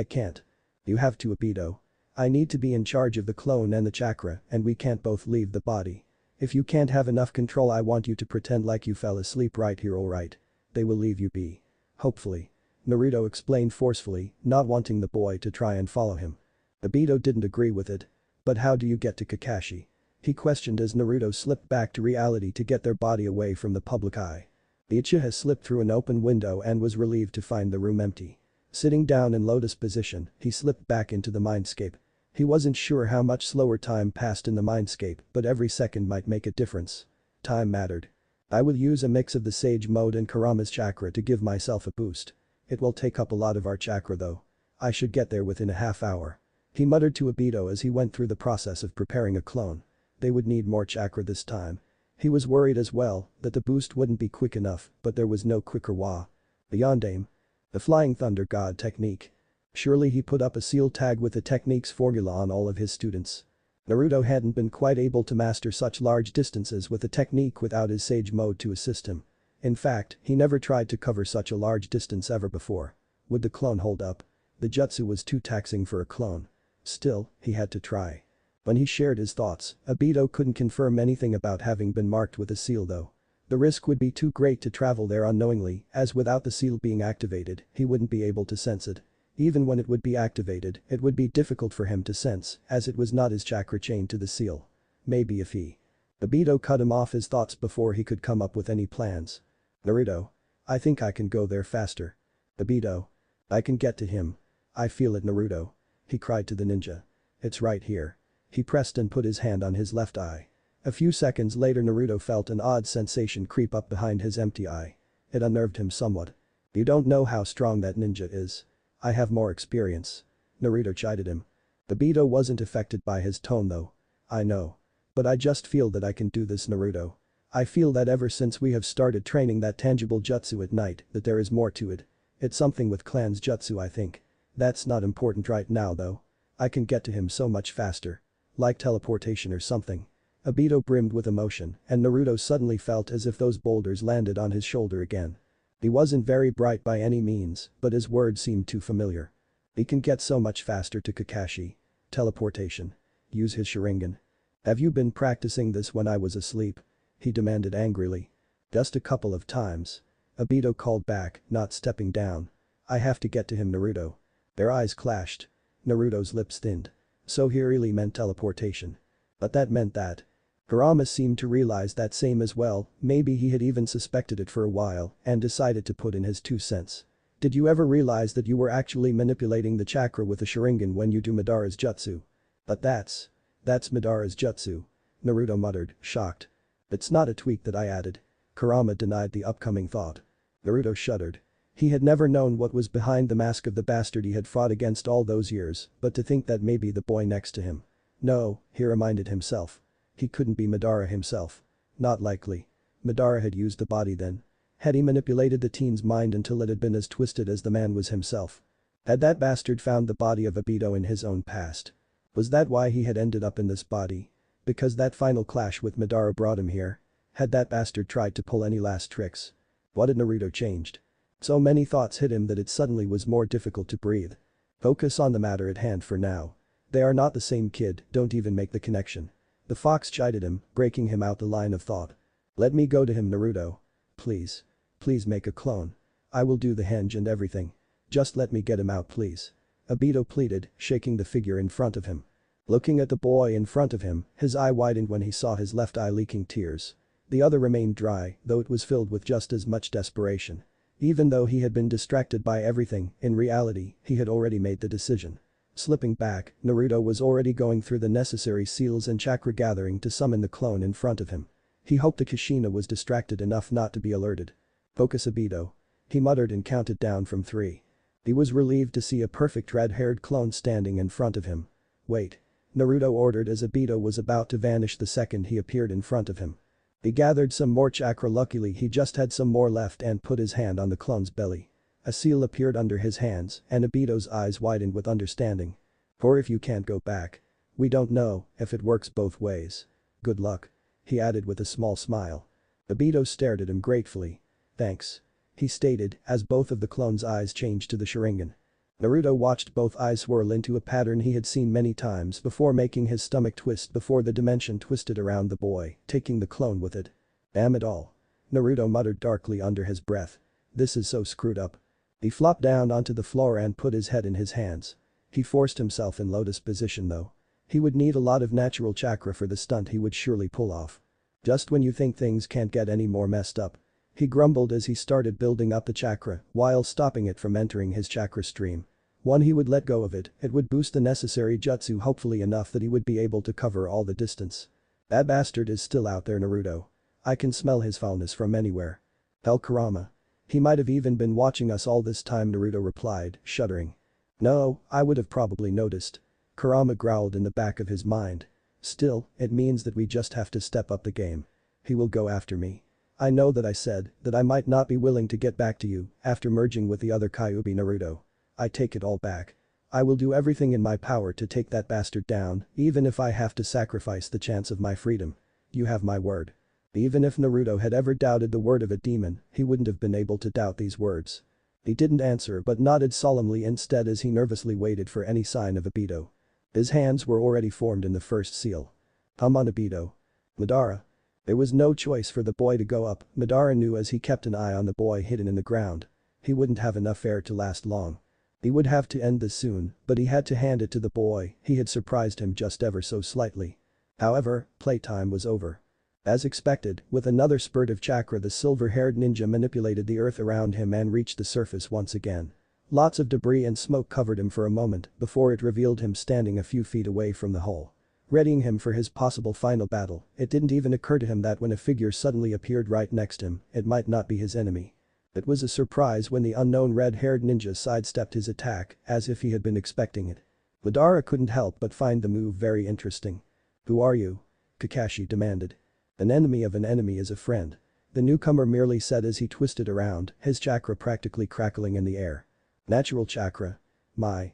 can't. You have to, Obito. I need to be in charge of the clone and the chakra, and we can't both leave the body. If you can't have enough control, I want you to pretend like you fell asleep right here, alright? They will leave you be. Hopefully. Naruto explained forcefully, not wanting the boy to try and follow him. Obito didn't agree with it. But how do you get to Kakashi? He questioned as Naruto slipped back to reality to get their body away from the public eye. The Uchiha slipped through an open window and was relieved to find the room empty. Sitting down in lotus position, he slipped back into the mindscape. He wasn't sure how much slower time passed in the mindscape, but every second might make a difference. Time mattered. I will use a mix of the Sage Mode and Kurama's chakra to give myself a boost. It will take up a lot of our chakra though. I should get there within a half hour. He muttered to Obito as he went through the process of preparing a clone. They would need more chakra this time. He was worried as well that the boost wouldn't be quick enough, but there was no quicker wa. The Yondaime. The Flying Thunder God technique. Surely he put up a seal tag with the technique's formula on all of his students. Naruto hadn't been quite able to master such large distances with the technique without his Sage Mode to assist him. In fact, he never tried to cover such a large distance ever before. Would the clone hold up? The jutsu was too taxing for a clone. Still, he had to try. When he shared his thoughts, Obito couldn't confirm anything about having been marked with a seal though. The risk would be too great to travel there unknowingly, as without the seal being activated, he wouldn't be able to sense it. Even when it would be activated, it would be difficult for him to sense, as it was not his chakra chained to the seal. Maybe if he. Obito cut him off his thoughts before he could come up with any plans. Naruto. I think I can go there faster. Obito. I can get to him. I feel it, Naruto. He cried to the ninja. It's right here. He pressed and put his hand on his left eye. A few seconds later Naruto felt an odd sensation creep up behind his empty eye. It unnerved him somewhat. You don't know how strong that ninja is. I have more experience. Naruto chided him. Obito wasn't affected by his tone though. I know. But I just feel that I can do this, Naruto. I feel that ever since we have started training that tangible jutsu at night that there is more to it. It's something with clan's jutsu, I think. That's not important right now though. I can get to him so much faster. Like teleportation or something. Obito brimmed with emotion and Naruto suddenly felt as if those boulders landed on his shoulder again. He wasn't very bright by any means, but his words seemed too familiar. He can get so much faster to Kakashi. Teleportation. Use his Sharingan. Have you been practicing this when I was asleep? He demanded angrily. Just a couple of times. Obito called back, not stepping down. I have to get to him, Naruto. Their eyes clashed. Naruto's lips thinned. So he really meant teleportation. But that meant that. Kurama seemed to realize that same as well, maybe he had even suspected it for a while and decided to put in his 2 cents. Did you ever realize that you were actually manipulating the chakra with a Sharingan when you do Madara's jutsu? But that's Madara's jutsu. Naruto muttered, shocked. It's not a tweak that I added. Kurama denied the upcoming thought. Naruto shuddered. He had never known what was behind the mask of the bastard he had fought against all those years, but to think that maybe the boy next to him. No, he reminded himself. He couldn't be Madara himself. Not likely. Madara had used the body then. Had he manipulated the teen's mind until it had been as twisted as the man was himself? Had that bastard found the body of Obito in his own past? Was that why he had ended up in this body? Because that final clash with Madara brought him here? Had that bastard tried to pull any last tricks? What had Naruto changed? So many thoughts hit him that it suddenly was more difficult to breathe. Focus on the matter at hand for now. They are not the same kid, don't even make the connection. The fox chided him, breaking him out the line of thought. Let me go to him, Naruto. Please. Please make a clone. I will do the henge and everything. Just let me get him out, please. Obito pleaded, shaking the figure in front of him. Looking at the boy in front of him, his eye widened when he saw his left eye leaking tears. The other remained dry, though it was filled with just as much desperation. Even though he had been distracted by everything, in reality, he had already made the decision. Slipping back, Naruto was already going through the necessary seals and chakra gathering to summon the clone in front of him. He hoped the Kushina was distracted enough not to be alerted. Focus, Obito. He muttered and counted down from 3. He was relieved to see a perfect red-haired clone standing in front of him. Wait. Naruto ordered as Obito was about to vanish the second he appeared in front of him. He gathered some more chakra, luckily he just had some more left, and put his hand on the clone's belly. A seal appeared under his hands and Obito's eyes widened with understanding. Or if you can't go back. We don't know if it works both ways. Good luck. He added with a small smile. Obito stared at him gratefully. Thanks. he stated as both of the clones' eyes changed to the Sharingan. Naruto watched both eyes swirl into a pattern he had seen many times before, making his stomach twist before the dimension twisted around the boy, taking the clone with it. Damn it all. Naruto muttered darkly under his breath. This is so screwed up. He flopped down onto the floor and put his head in his hands. He forced himself in lotus position though. He would need a lot of natural chakra for the stunt he would surely pull off. Just when you think things can't get any more messed up. He grumbled as he started building up the chakra while stopping it from entering his chakra stream. When he would let go of it, it would boost the necessary jutsu, hopefully enough that he would be able to cover all the distance. That bastard is still out there, Naruto. I can smell his foulness from anywhere. Hell, Kurama. He might have even been watching us all this time, Naruto replied, shuddering. No, I would have probably noticed. Kurama growled in the back of his mind. Still, it means that we just have to step up the game. He will go after me. I know that I said that I might not be willing to get back to you after merging with the other Kyuubi, Naruto. I take it all back. I will do everything in my power to take that bastard down, even if I have to sacrifice the chance of my freedom. You have my word. Even if Naruto had ever doubted the word of a demon, he wouldn't have been able to doubt these words. He didn't answer but nodded solemnly instead as he nervously waited for any sign of Obito. His hands were already formed in the first seal. Come on, Obito. Madara. There was no choice for the boy to go up, Madara knew as he kept an eye on the boy hidden in the ground. He wouldn't have enough air to last long. He would have to end this soon, but he had to hand it to the boy, he had surprised him just ever so slightly. However, playtime was over. As expected, with another spurt of chakra, the silver-haired ninja manipulated the earth around him and reached the surface once again. Lots of debris and smoke covered him for a moment before it revealed him standing a few feet away from the hole. Readying him for his possible final battle, it didn't even occur to him that when a figure suddenly appeared right next to him, it might not be his enemy. It was a surprise when the unknown red-haired ninja sidestepped his attack, as if he had been expecting it. Madara couldn't help but find the move very interesting. Who are you? Kakashi demanded. An enemy of an enemy is a friend. The newcomer merely said as he twisted around, his chakra practically crackling in the air. Natural chakra? My.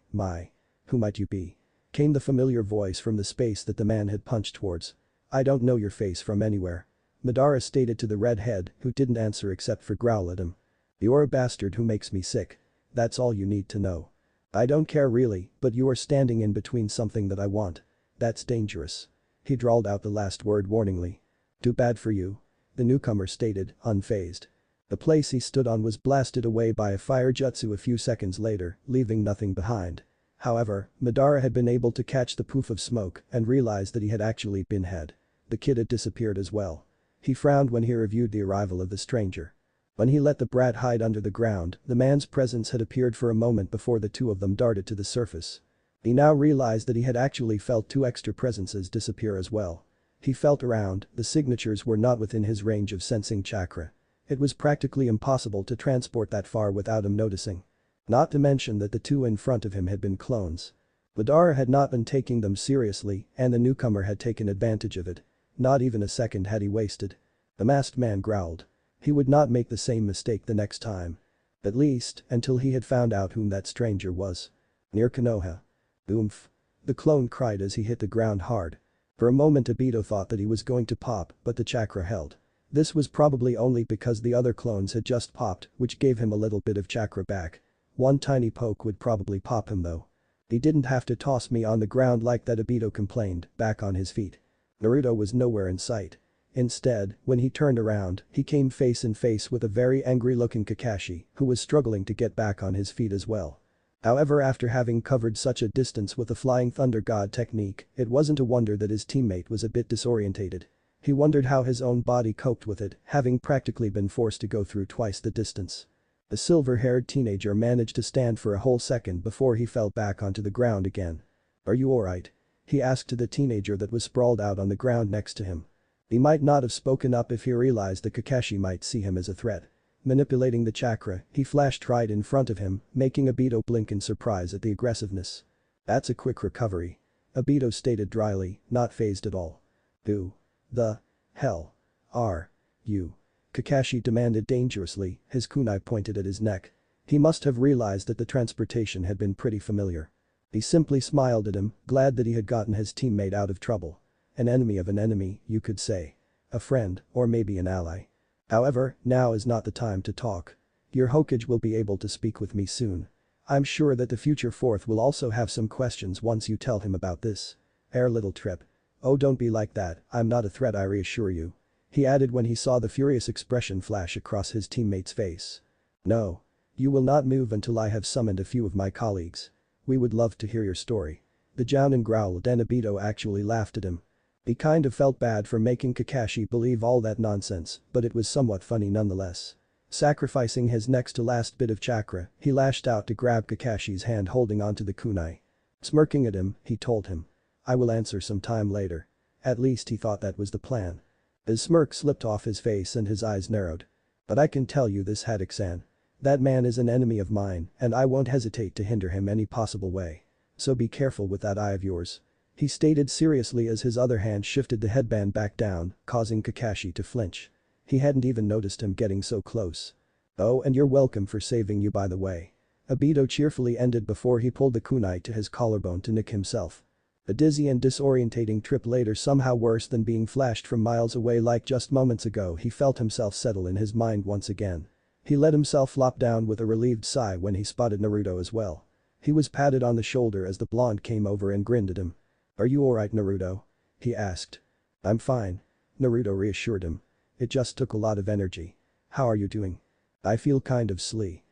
Who might you be? Came the familiar voice from the space that the man had punched towards. I don't know your face from anywhere. Madara stated to the redhead, who didn't answer except for growl at him. You're a bastard who makes me sick. That's all you need to know. I don't care really, but you are standing in between something that I want. That's dangerous. He drawled out the last word warningly. Too bad for you. The newcomer stated, unfazed. The place he stood on was blasted away by a fire jutsu a few seconds later, leaving nothing behind. However, Madara had been able to catch the poof of smoke and realized that he had actually been had. The kid had disappeared as well. He frowned when he reviewed the arrival of the stranger. When he let the brat hide under the ground, the man's presence had appeared for a moment before the two of them darted to the surface. He now realized that he had actually felt two extra presences disappear as well. He felt around, the signatures were not within his range of sensing chakra. It was practically impossible to transport that far without him noticing. Not to mention that the two in front of him had been clones. Madara had not been taking them seriously and the newcomer had taken advantage of it. Not even a second had he wasted. The masked man growled. He would not make the same mistake the next time. At least, until he had found out whom that stranger was. Near Konoha. Oomph. The clone cried as he hit the ground hard. For a moment Obito thought that he was going to pop, but the chakra held. This was probably only because the other clones had just popped, which gave him a little bit of chakra back. One tiny poke would probably pop him though. He didn't have to toss me on the ground like that, Obito complained, back on his feet. Naruto was nowhere in sight. Instead, when he turned around, he came face in face with a very angry-looking Kakashi, who was struggling to get back on his feet as well. However, after having covered such a distance with the Flying Thunder God technique, it wasn't a wonder that his teammate was a bit disorientated. He wondered how his own body coped with it, having practically been forced to go through twice the distance. The silver-haired teenager managed to stand for a whole second before he fell back onto the ground again. Are you alright? He asked to the teenager that was sprawled out on the ground next to him. He might not have spoken up if he realized that Kakashi might see him as a threat. Manipulating the chakra, he flashed right in front of him, making Obito blink in surprise at the aggressiveness. That's a quick recovery. Obito stated dryly, not fazed at all. Who the hell are you? Kakashi demanded dangerously, his kunai pointed at his neck. He must have realized that the transportation had been pretty familiar. He simply smiled at him, glad that he had gotten his teammate out of trouble. An enemy of an enemy, you could say. A friend, or maybe an ally. However, now is not the time to talk. Your Hokage will be able to speak with me soon. I'm sure that the future fourth will also have some questions once you tell him about this. Little trip. Oh, don't be like that, I'm not a threat, I reassure you. He added when he saw the furious expression flash across his teammate's face. No. You will not move until I have summoned a few of my colleagues. We would love to hear your story. The Jounin growled and Obito actually laughed at him. He kind of felt bad for making Kakashi believe all that nonsense, but it was somewhat funny nonetheless. Sacrificing his next to last bit of chakra, he lashed out to grab Kakashi's hand holding onto the kunai. Smirking at him, he told him. I will answer some time later. At least he thought that was the plan. His smirk slipped off his face and his eyes narrowed. But I can tell you this, Haddock-san. That man is an enemy of mine and I won't hesitate to hinder him any possible way. So be careful with that eye of yours. He stated seriously as his other hand shifted the headband back down, causing Kakashi to flinch. He hadn't even noticed him getting so close. Oh, and you're welcome for saving you, by the way. Obito cheerfully ended before he pulled the kunai to his collarbone to nick himself. A dizzy and disorientating trip later, somehow worse than being flashed from miles away like just moments ago, he felt himself settle in his mind once again. He let himself flop down with a relieved sigh when he spotted Naruto as well. He was patted on the shoulder as the blonde came over and grinned at him. Are you alright, Naruto? He asked. I'm fine. Naruto reassured him. It just took a lot of energy. How are you doing? I feel kind of sleepy.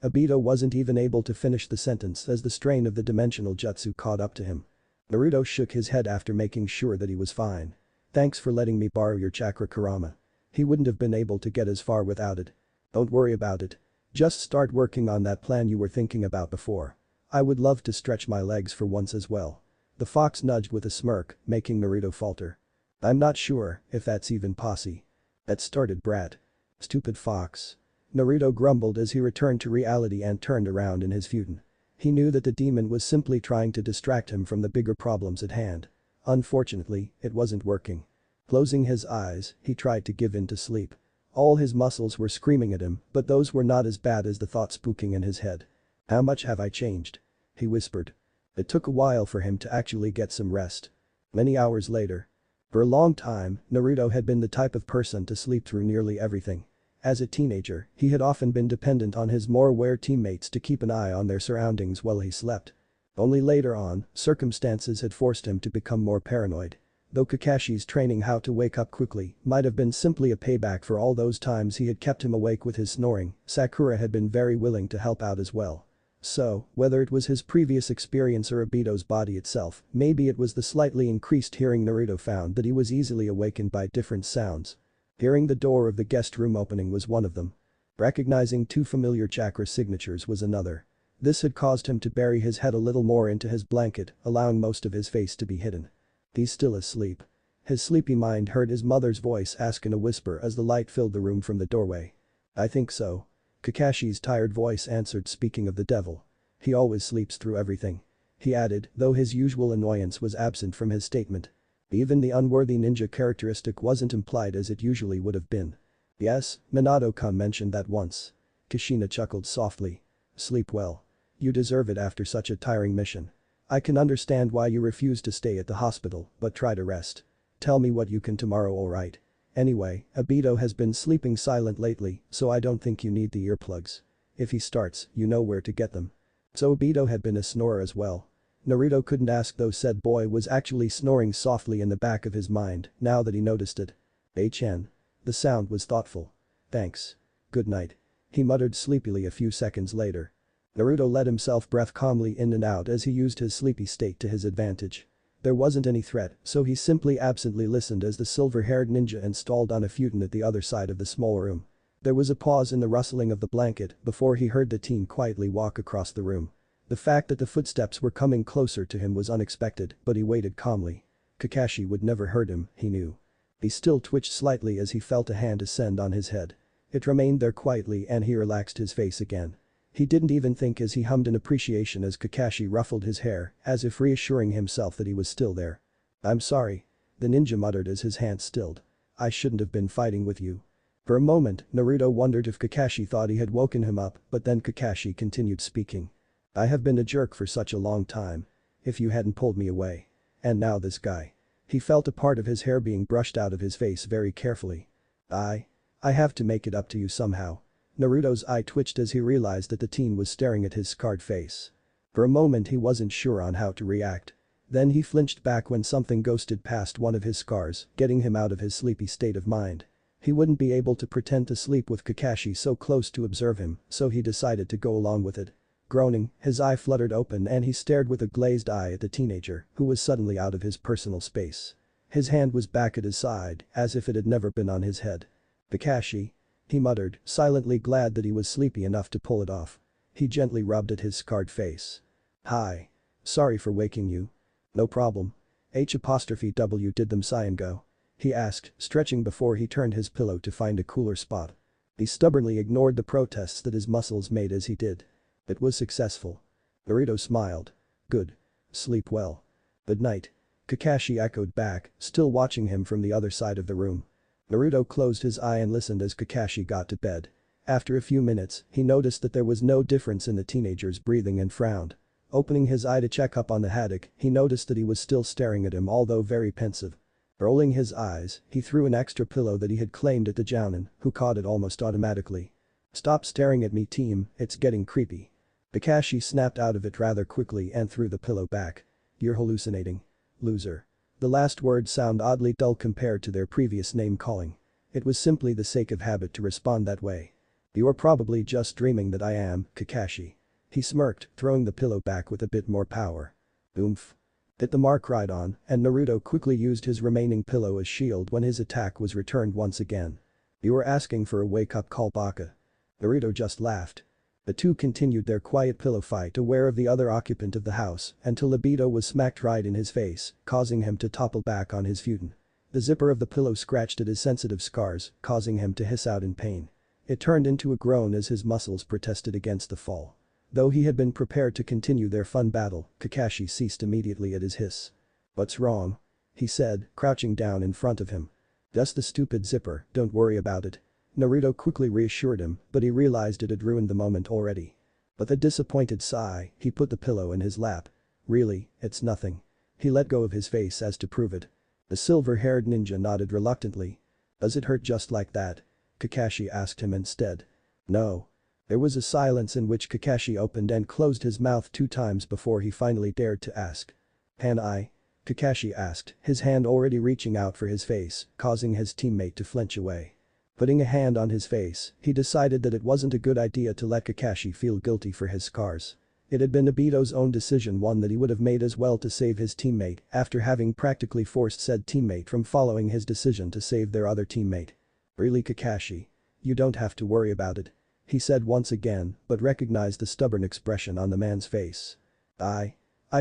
Obito wasn't even able to finish the sentence as the strain of the dimensional jutsu caught up to him. Naruto shook his head after making sure that he was fine. Thanks for letting me borrow your chakra, Kurama. He wouldn't have been able to get as far without it. Don't worry about it. Just start working on that plan you were thinking about before. I would love to stretch my legs for once as well. The fox nudged with a smirk, making Naruto falter. I'm not sure if that's even posse. That started brat. Stupid fox. Naruto grumbled as he returned to reality and turned around in his futon. He knew that the demon was simply trying to distract him from the bigger problems at hand. Unfortunately, it wasn't working. Closing his eyes, he tried to give in to sleep. All his muscles were screaming at him, but those were not as bad as the thought spooking in his head. How much have I changed? He whispered. It took a while for him to actually get some rest. Many hours later. For a long time, Naruto had been the type of person to sleep through nearly everything. As a teenager, he had often been dependent on his more aware teammates to keep an eye on their surroundings while he slept. Only later on, circumstances had forced him to become more paranoid. Though Kakashi's training how to wake up quickly might have been simply a payback for all those times he had kept him awake with his snoring, Sakura had been very willing to help out as well. So, whether it was his previous experience or Obito's body itself, maybe it was the slightly increased hearing, Naruto found that he was easily awakened by different sounds. Hearing the door of the guest room opening was one of them. Recognizing two familiar chakra signatures was another. This had caused him to bury his head a little more into his blanket, allowing most of his face to be hidden. He's still asleep. His sleepy mind heard his mother's voice ask in a whisper as the light filled the room from the doorway. I think so. Kakashi's tired voice answered, speaking of the devil. He always sleeps through everything. He added, though his usual annoyance was absent from his statement. Even the unworthy ninja characteristic wasn't implied as it usually would have been. Yes, Minato-kun mentioned that once. Kushina chuckled softly. Sleep well. You deserve it after such a tiring mission. I can understand why you refuse to stay at the hospital, but try to rest. Tell me what you can tomorrow, alright? Anyway, Obito has been sleeping silent lately, so I don't think you need the earplugs. If he starts, you know where to get them. So Obito had been a snorer as well. Naruto couldn't ask, though said boy was actually snoring softly in the back of his mind now that he noticed it. HN. The sound was thoughtful. Thanks. Good night. He muttered sleepily a few seconds later. Naruto let himself breathe calmly in and out as he used his sleepy state to his advantage. There wasn't any threat, so he simply absently listened as the silver-haired ninja installed on a futon at the other side of the small room. There was a pause in the rustling of the blanket before he heard the teen quietly walk across the room. The fact that the footsteps were coming closer to him was unexpected, but he waited calmly. Kakashi would never hurt him, he knew. He still twitched slightly as he felt a hand descend on his head. It remained there quietly and he relaxed his face again. He didn't even think as he hummed in appreciation as Kakashi ruffled his hair, as if reassuring himself that he was still there. I'm sorry. The ninja muttered as his hand stilled. I shouldn't have been fighting with you. For a moment, Naruto wondered if Kakashi thought he had woken him up, but then Kakashi continued speaking. I have been a jerk for such a long time. If you hadn't pulled me away. And now this guy. He felt a part of his hair being brushed out of his face very carefully. I have to make it up to you somehow. Naruto's eye twitched as he realized that the teen was staring at his scarred face. For a moment he wasn't sure on how to react. Then he flinched back when something ghosted past one of his scars, getting him out of his sleepy state of mind. He wouldn't be able to pretend to sleep with Kakashi so close to observe him, so he decided to go along with it. Groaning, his eye fluttered open and he stared with a glazed eye at the teenager, who was suddenly out of his personal space. His hand was back at his side, as if it had never been on his head. "Kakashi," he muttered, silently glad that he was sleepy enough to pull it off. He gently rubbed at his scarred face. "Hi. Sorry for waking you." "No problem. H''W did them sign go?" he asked, stretching before he turned his pillow to find a cooler spot. He stubbornly ignored the protests that his muscles made as he did. It was successful. Naruto smiled. "Good. Sleep well." "Good night." Kakashi echoed back, still watching him from the other side of the room. Naruto closed his eye and listened as Kakashi got to bed. After a few minutes, he noticed that there was no difference in the teenager's breathing and frowned. Opening his eye to check up on the haddock, he noticed that he was still staring at him, although very pensive. Rolling his eyes, he threw an extra pillow that he had claimed at the Jounin, who caught it almost automatically. "Stop staring at me, team, it's getting creepy." Kakashi snapped out of it rather quickly and threw the pillow back. "You're hallucinating. Loser." The last words sound oddly dull compared to their previous name-calling. It was simply the sake of habit to respond that way. "You are probably just dreaming that I am, Kakashi." He smirked, throwing the pillow back with a bit more power. "Oomph." Hit the mark right on, and Naruto quickly used his remaining pillow as shield when his attack was returned once again. "You were asking for a wake-up call, Baka." Naruto just laughed. The two continued their quiet pillow fight, aware of the other occupant of the house, until Obito was smacked right in his face, causing him to topple back on his futon. The zipper of the pillow scratched at his sensitive scars, causing him to hiss out in pain. It turned into a groan as his muscles protested against the fall. Though he had been prepared to continue their fun battle, Kakashi ceased immediately at his hiss. "What's wrong?" he said, crouching down in front of him. "Just the stupid zipper, don't worry about it." Naruto quickly reassured him, but he realized it had ruined the moment already. With a disappointed sigh, he put the pillow in his lap. "Really, it's nothing." He let go of his face as to prove it. The silver-haired ninja nodded reluctantly. "Does it hurt just like that?" Kakashi asked him instead. "No." There was a silence in which Kakashi opened and closed his mouth 2 times before he finally dared to ask. "Can I?" Kakashi asked, his hand already reaching out for his face, causing his teammate to flinch away. Putting a hand on his face, he decided that it wasn't a good idea to let Kakashi feel guilty for his scars. It had been Obito's own decision, one that he would have made as well to save his teammate after having practically forced said teammate from following his decision to save their other teammate. "Really, Kakashi? You don't have to worry about it," he said once again, but recognized the stubborn expression on the man's face. I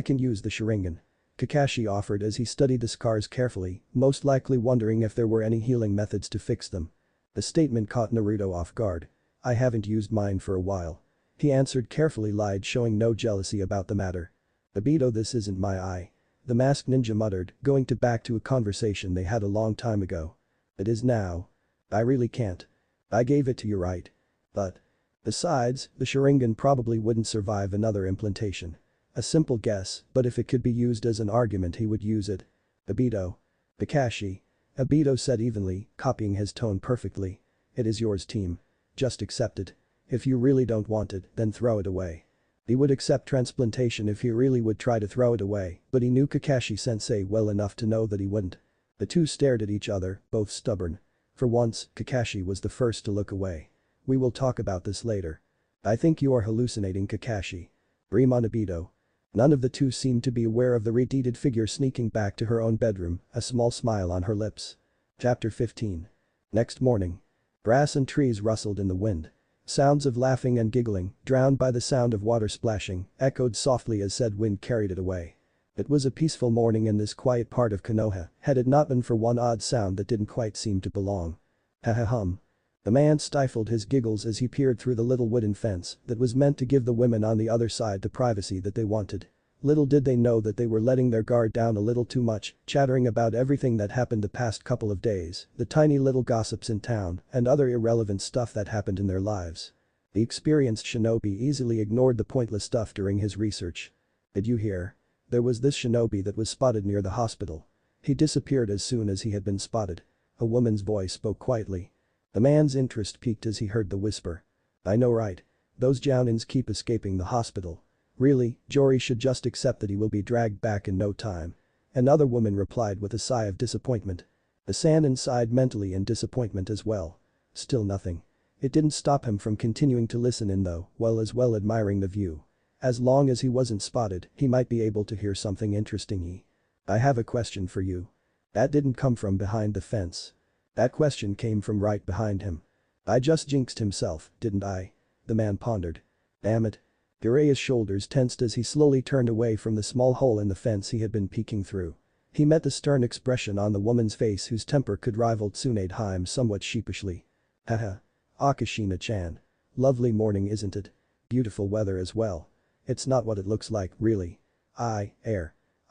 can use the Sharingan," Kakashi offered as he studied the scars carefully, most likely wondering if there were any healing methods to fix them. The statement caught Naruto off guard. "I haven't used mine for a while." He answered, carefully lied, showing no jealousy about the matter. "Obito, this isn't my eye," the masked ninja muttered, going back to a conversation they had a long time ago. "It is now. I really can't. I gave it to you, right? But. Besides, the Sharingan probably wouldn't survive another implantation. A simple guess, but if it could be used as an argument he would use it." "Obito." "Kakashi." Obito said evenly, copying his tone perfectly. "It is yours, team. Just accept it. If you really don't want it, then throw it away." He would accept transplantation if he really would try to throw it away, but he knew Kakashi-sensei well enough to know that he wouldn't. The two stared at each other, both stubborn. For once, Kakashi was the first to look away. "We will talk about this later." "I think you are hallucinating, Kakashi." "Dream on, Obito." None of the two seemed to be aware of the redeeded figure sneaking back to her own bedroom, a small smile on her lips. Chapter 15. Next morning. Grass and trees rustled in the wind. Sounds of laughing and giggling, drowned by the sound of water splashing, echoed softly as said wind carried it away. It was a peaceful morning in this quiet part of Konoha, had it not been for one odd sound that didn't quite seem to belong. Ha-ha-hum. The man stifled his giggles as he peered through the little wooden fence that was meant to give the women on the other side the privacy that they wanted. Little did they know that they were letting their guard down a little too much, chattering about everything that happened the past couple of days, the tiny little gossips in town, and other irrelevant stuff that happened in their lives. The experienced shinobi easily ignored the pointless stuff during his research. "Did you hear? There was this shinobi that was spotted near the hospital. He disappeared as soon as he had been spotted." A woman's voice spoke quietly. The man's interest peaked as he heard the whisper. I know, right? Those Jounins keep escaping the hospital. Really, Jory should just accept that he will be dragged back in no time. Another woman replied with a sigh of disappointment. The Sannin sighed mentally in disappointment as well. Still nothing. It didn't stop him from continuing to listen in though, while as well admiring the view. As long as he wasn't spotted, he might be able to hear something interesting. I have a question for you. That didn't come from behind the fence. That question came from right behind him. I just jinxed himself, didn't I? The man pondered. Damn it. Jiraiya's shoulders tensed as he slowly turned away from the small hole in the fence he had been peeking through. He met the stern expression on the woman's face whose temper could rival Tsunadeheim somewhat sheepishly. Haha. Akashina-chan. Lovely morning, isn't it? Beautiful weather as well. It's not what it looks like, really. I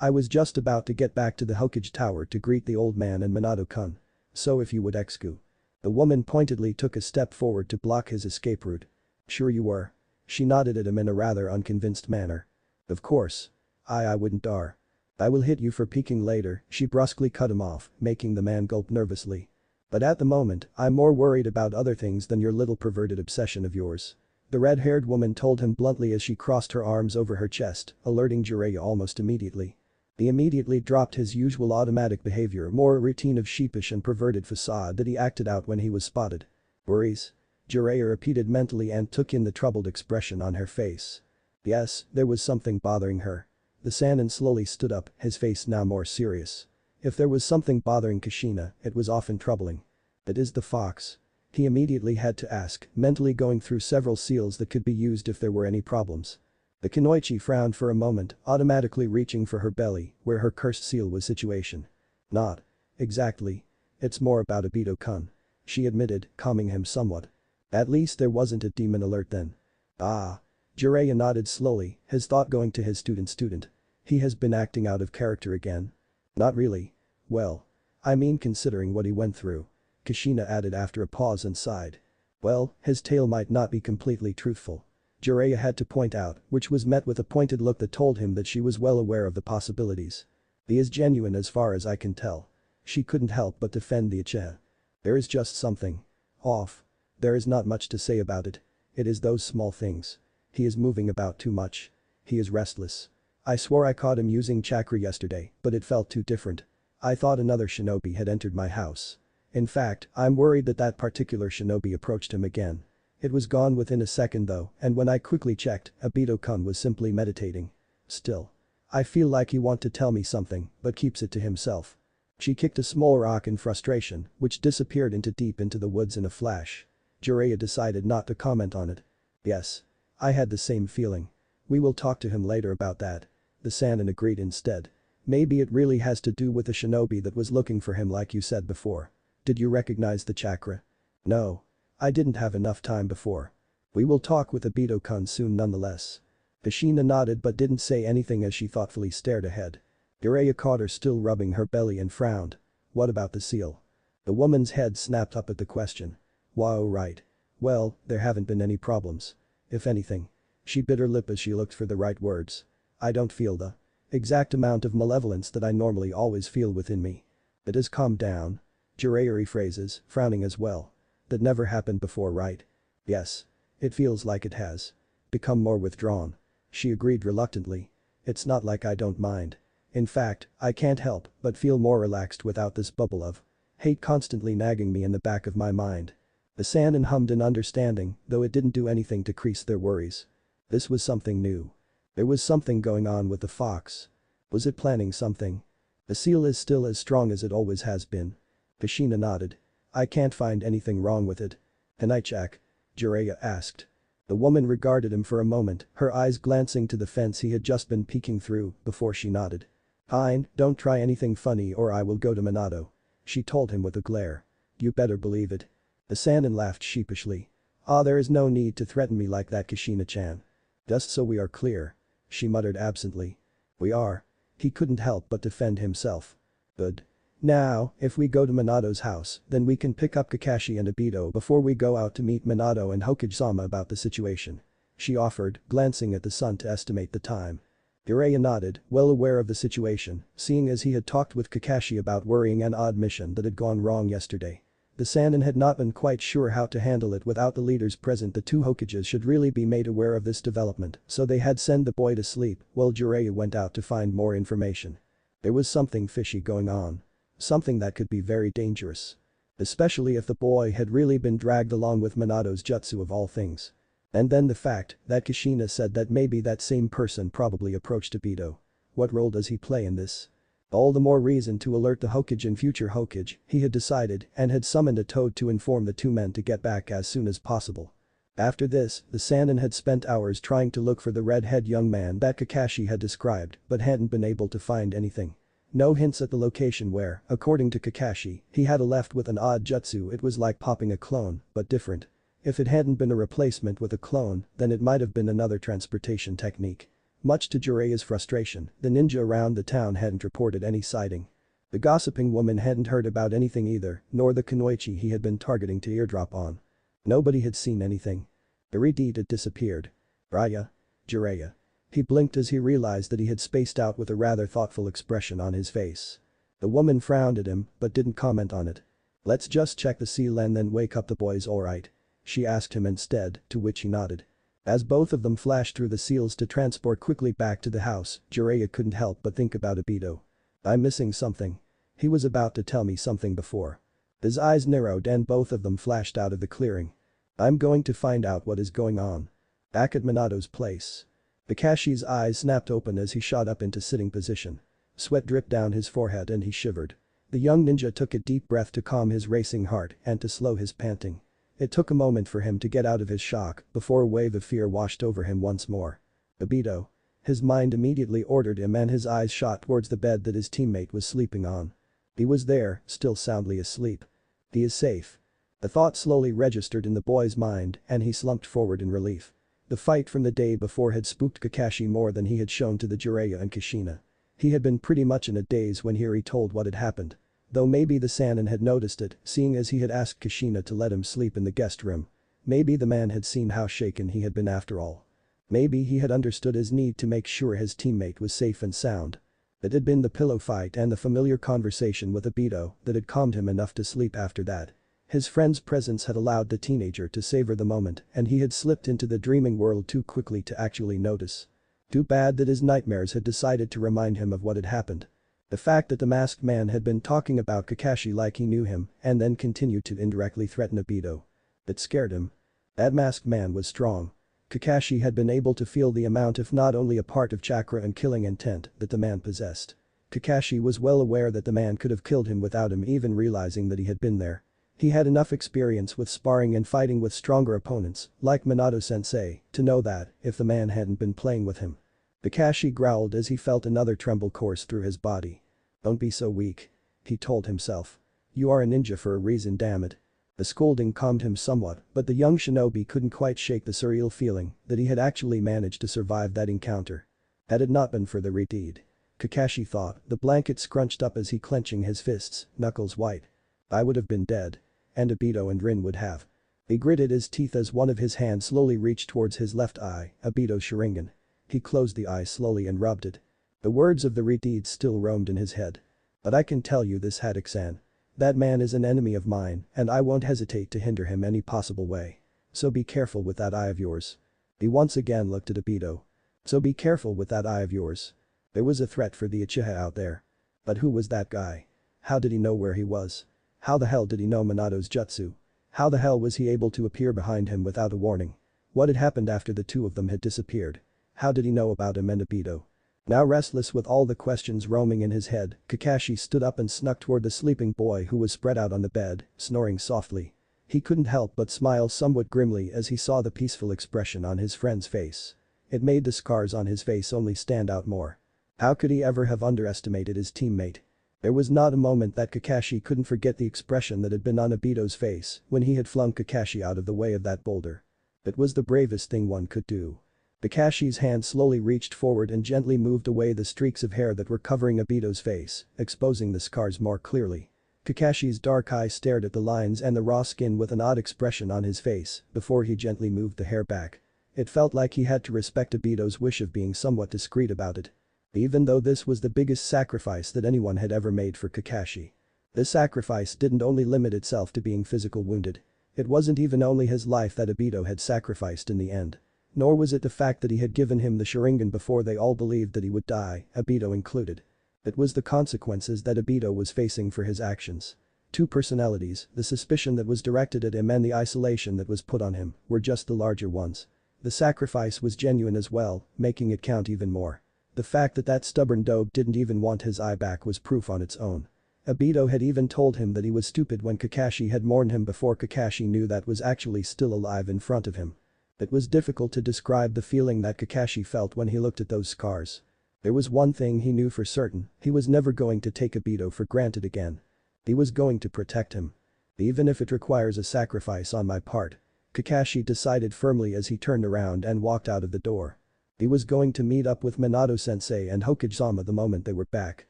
was just about to get back to the Hokage Tower to greet the old man and Minato-kun. So if you would excuse. The woman pointedly took a step forward to block his escape route. Sure you were. She nodded at him in a rather unconvinced manner. Of course. I wouldn't dar. I will hit you for peeking later, she brusquely cut him off, making the man gulp nervously. But at the moment, I'm more worried about other things than your little perverted obsession of yours. The red-haired woman told him bluntly as she crossed her arms over her chest, alerting Jiraiya almost immediately. He immediately dropped his usual automatic behavior, more a routine of sheepish and perverted facade that he acted out when he was spotted. Worries? Jiraiya repeated mentally and took in the troubled expression on her face. Yes, there was something bothering her. The Sannin slowly stood up, his face now more serious. If there was something bothering Kushina, it was often troubling. It is the fox. He immediately had to ask, mentally going through several seals that could be used if there were any problems. The Kunoichi frowned for a moment, automatically reaching for her belly, where her cursed seal was situation. Not. Exactly. It's more about Obito-kun. She admitted, calming him somewhat. At least there wasn't a demon alert then. Ah. Jiraiya nodded slowly, his thought going to his student. He has been acting out of character again. Not really. Well. I mean considering what he went through. Kushina added after a pause and sighed. Well, his tale might not be completely truthful. Jiraiya had to point out, which was met with a pointed look that told him that she was well aware of the possibilities. He is genuine as far as I can tell. She couldn't help but defend the Uchiha. There is just something off. There is not much to say about it. It is those small things. He is moving about too much. He is restless. I swore I caught him using chakra yesterday, but it felt too different. I thought another shinobi had entered my house. In fact, I'm worried that that particular shinobi approached him again. It was gone within a second though, and when I quickly checked, Obito-kun was simply meditating. Still. I feel like he wants to tell me something, but keeps it to himself. She kicked a small rock in frustration, which disappeared deep into the woods in a flash. Jiraiya decided not to comment on it. Yes. I had the same feeling. We will talk to him later about that. The Sannin agreed instead. Maybe it really has to do with the shinobi that was looking for him like you said before. Did you recognize the chakra? No. I didn't have enough time before. We will talk with Obito-kun soon nonetheless. Kushina nodded but didn't say anything as she thoughtfully stared ahead. Jiraiya caught her still rubbing her belly and frowned. What about the seal? The woman's head snapped up at the question. Wow, right. Well, there haven't been any problems. If anything. She bit her lip as she looked for the right words. I don't feel the exact amount of malevolence that I normally always feel within me. It has calmed down. Jiraiya rephrases, frowning as well. That never happened before, right? Yes. It feels like it has. Become more withdrawn. She agreed reluctantly. It's not like I don't mind. In fact, I can't help but feel more relaxed without this bubble of hate constantly nagging me in the back of my mind. The Sannin hummed in understanding, though it didn't do anything to crease their worries. This was something new. There was something going on with the fox. Was it planning something? The seal is still as strong as it always has been. Kushina nodded. I can't find anything wrong with it. Can I check? Jiraiya asked. The woman regarded him for a moment, her eyes glancing to the fence he had just been peeking through, before she nodded. Fine, don't try anything funny or I will go to Minato. She told him with a glare. You better believe it. The Sannin laughed sheepishly. There is no need to threaten me like that, Kushina-chan. Just so we are clear. She muttered absently. We are. He couldn't help but defend himself. Good. Now, if we go to Minato's house, then we can pick up Kakashi and Obito before we go out to meet Minato and Hokage-sama about the situation. She offered, glancing at the sun to estimate the time. Jiraiya nodded, well aware of the situation, seeing as he had talked with Kakashi about worrying an odd mission that had gone wrong yesterday. The Sannin had not been quite sure how to handle it without the leaders present. The two Hokages should really be made aware of this development, so they had sent the boy to sleep while Jiraiya went out to find more information. There was something fishy going on. Something that could be very dangerous. Especially if the boy had really been dragged along with Minato's jutsu of all things. And then the fact that Kushina said that maybe that same person probably approached Obito. What role does he play in this? All the more reason to alert the Hokage and future Hokage, he had decided and had summoned a toad to inform the two men to get back as soon as possible. After this, the Sannin had spent hours trying to look for the red-haired young man that Kakashi had described but hadn't been able to find anything. No hints at the location where, according to Kakashi, he had left with an odd jutsu. It was like popping a clone, but different. If it hadn't been a replacement with a clone, then it might have been another transportation technique. Much to Jiraiya's frustration, the ninja around the town hadn't reported any sighting. The gossiping woman hadn't heard about anything either, nor the kunoichi he had been targeting to eardrop on. Nobody had seen anything. The Redeed had disappeared. Raya? Jiraiya. He blinked as he realized that he had spaced out with a rather thoughtful expression on his face. The woman frowned at him but didn't comment on it. "Let's just check the seal and then wake up the boys, alright?" she asked him instead, to which he nodded. As both of them flashed through the seals to transport quickly back to the house, Jiraiya couldn't help but think about Obito. "I'm missing something. He was about to tell me something before." His eyes narrowed and both of them flashed out of the clearing. "I'm going to find out what is going on." Back at Minato's place. Kakashi's eyes snapped open as he shot up into sitting position. Sweat dripped down his forehead and he shivered. The young ninja took a deep breath to calm his racing heart and to slow his panting. It took a moment for him to get out of his shock before a wave of fear washed over him once more. Obito. His mind immediately ordered him and his eyes shot towards the bed that his teammate was sleeping on. He was there, still soundly asleep. He is safe. The thought slowly registered in the boy's mind and he slumped forward in relief. The fight from the day before had spooked Kakashi more than he had shown to the Jiraiya and Kushina. He had been pretty much in a daze when he told what had happened. Though maybe the Sannin had noticed it, seeing as he had asked Kushina to let him sleep in the guest room. Maybe the man had seen how shaken he had been after all. Maybe he had understood his need to make sure his teammate was safe and sound. It had been the pillow fight and the familiar conversation with Obito that had calmed him enough to sleep after that. His friend's presence had allowed the teenager to savor the moment and he had slipped into the dreaming world too quickly to actually notice. Too bad that his nightmares had decided to remind him of what had happened. The fact that the masked man had been talking about Kakashi like he knew him and then continued to indirectly threaten Obito. It scared him. That masked man was strong. Kakashi had been able to feel the amount if not only a part of chakra and killing intent that the man possessed. Kakashi was well aware that the man could have killed him without him even realizing that he had been there. He had enough experience with sparring and fighting with stronger opponents, like Minato-sensei, to know that if the man hadn't been playing with him. Kakashi growled as he felt another tremble course through his body. "Don't be so weak," he told himself. "You are a ninja for a reason, damn it." The scolding calmed him somewhat, but the young shinobi couldn't quite shake the surreal feeling that he had actually managed to survive that encounter. Had it not been for the Redeed. Kakashi thought, the blanket scrunched up as he clenching his fists, knuckles white. "I would have been dead. And Obito and Rin would have." He gritted his teeth as one of his hands slowly reached towards his left eye, Obito's Sharingan. He closed the eye slowly and rubbed it. The words of the Redeed still roamed in his head. "But I can tell you this, Haddock-san. That man is an enemy of mine and I won't hesitate to hinder him any possible way. So be careful with that eye of yours." He once again looked at Obito. "So be careful with that eye of yours." There was a threat for the Uchiha out there. But who was that guy? How did he know where he was? How the hell did he know Minato's jutsu? How the hell was he able to appear behind him without a warning? What had happened after the two of them had disappeared? How did he know about him and Obito? Now restless with all the questions roaming in his head, Kakashi stood up and snuck toward the sleeping boy who was spread out on the bed, snoring softly. He couldn't help but smile somewhat grimly as he saw the peaceful expression on his friend's face. It made the scars on his face only stand out more. How could he ever have underestimated his teammate? There was not a moment that Kakashi couldn't forget the expression that had been on Obito's face when he had flung Kakashi out of the way of that boulder. It was the bravest thing one could do. Kakashi's hand slowly reached forward and gently moved away the streaks of hair that were covering Obito's face, exposing the scars more clearly. Kakashi's dark eye stared at the lines and the raw skin with an odd expression on his face before he gently moved the hair back. It felt like he had to respect Obito's wish of being somewhat discreet about it. Even though this was the biggest sacrifice that anyone had ever made for Kakashi. This sacrifice didn't only limit itself to being physical wounded. It wasn't even only his life that Obito had sacrificed in the end. Nor was it the fact that he had given him the Sharingan before they all believed that he would die, Obito included. It was the consequences that Obito was facing for his actions. Two personalities, the suspicion that was directed at him and the isolation that was put on him, were just the larger ones. The sacrifice was genuine as well, making it count even more. The fact that that stubborn dope didn't even want his eye back was proof on its own. Obito had even told him that he was stupid when Kakashi had mourned him before Kakashi knew that was actually still alive in front of him. It was difficult to describe the feeling that Kakashi felt when he looked at those scars. There was one thing he knew for certain, he was never going to take Obito for granted again. He was going to protect him. Even if it requires a sacrifice on my part. Kakashi decided firmly as he turned around and walked out of the door. He was going to meet up with Minato-sensei and Hokage-sama the moment they were back.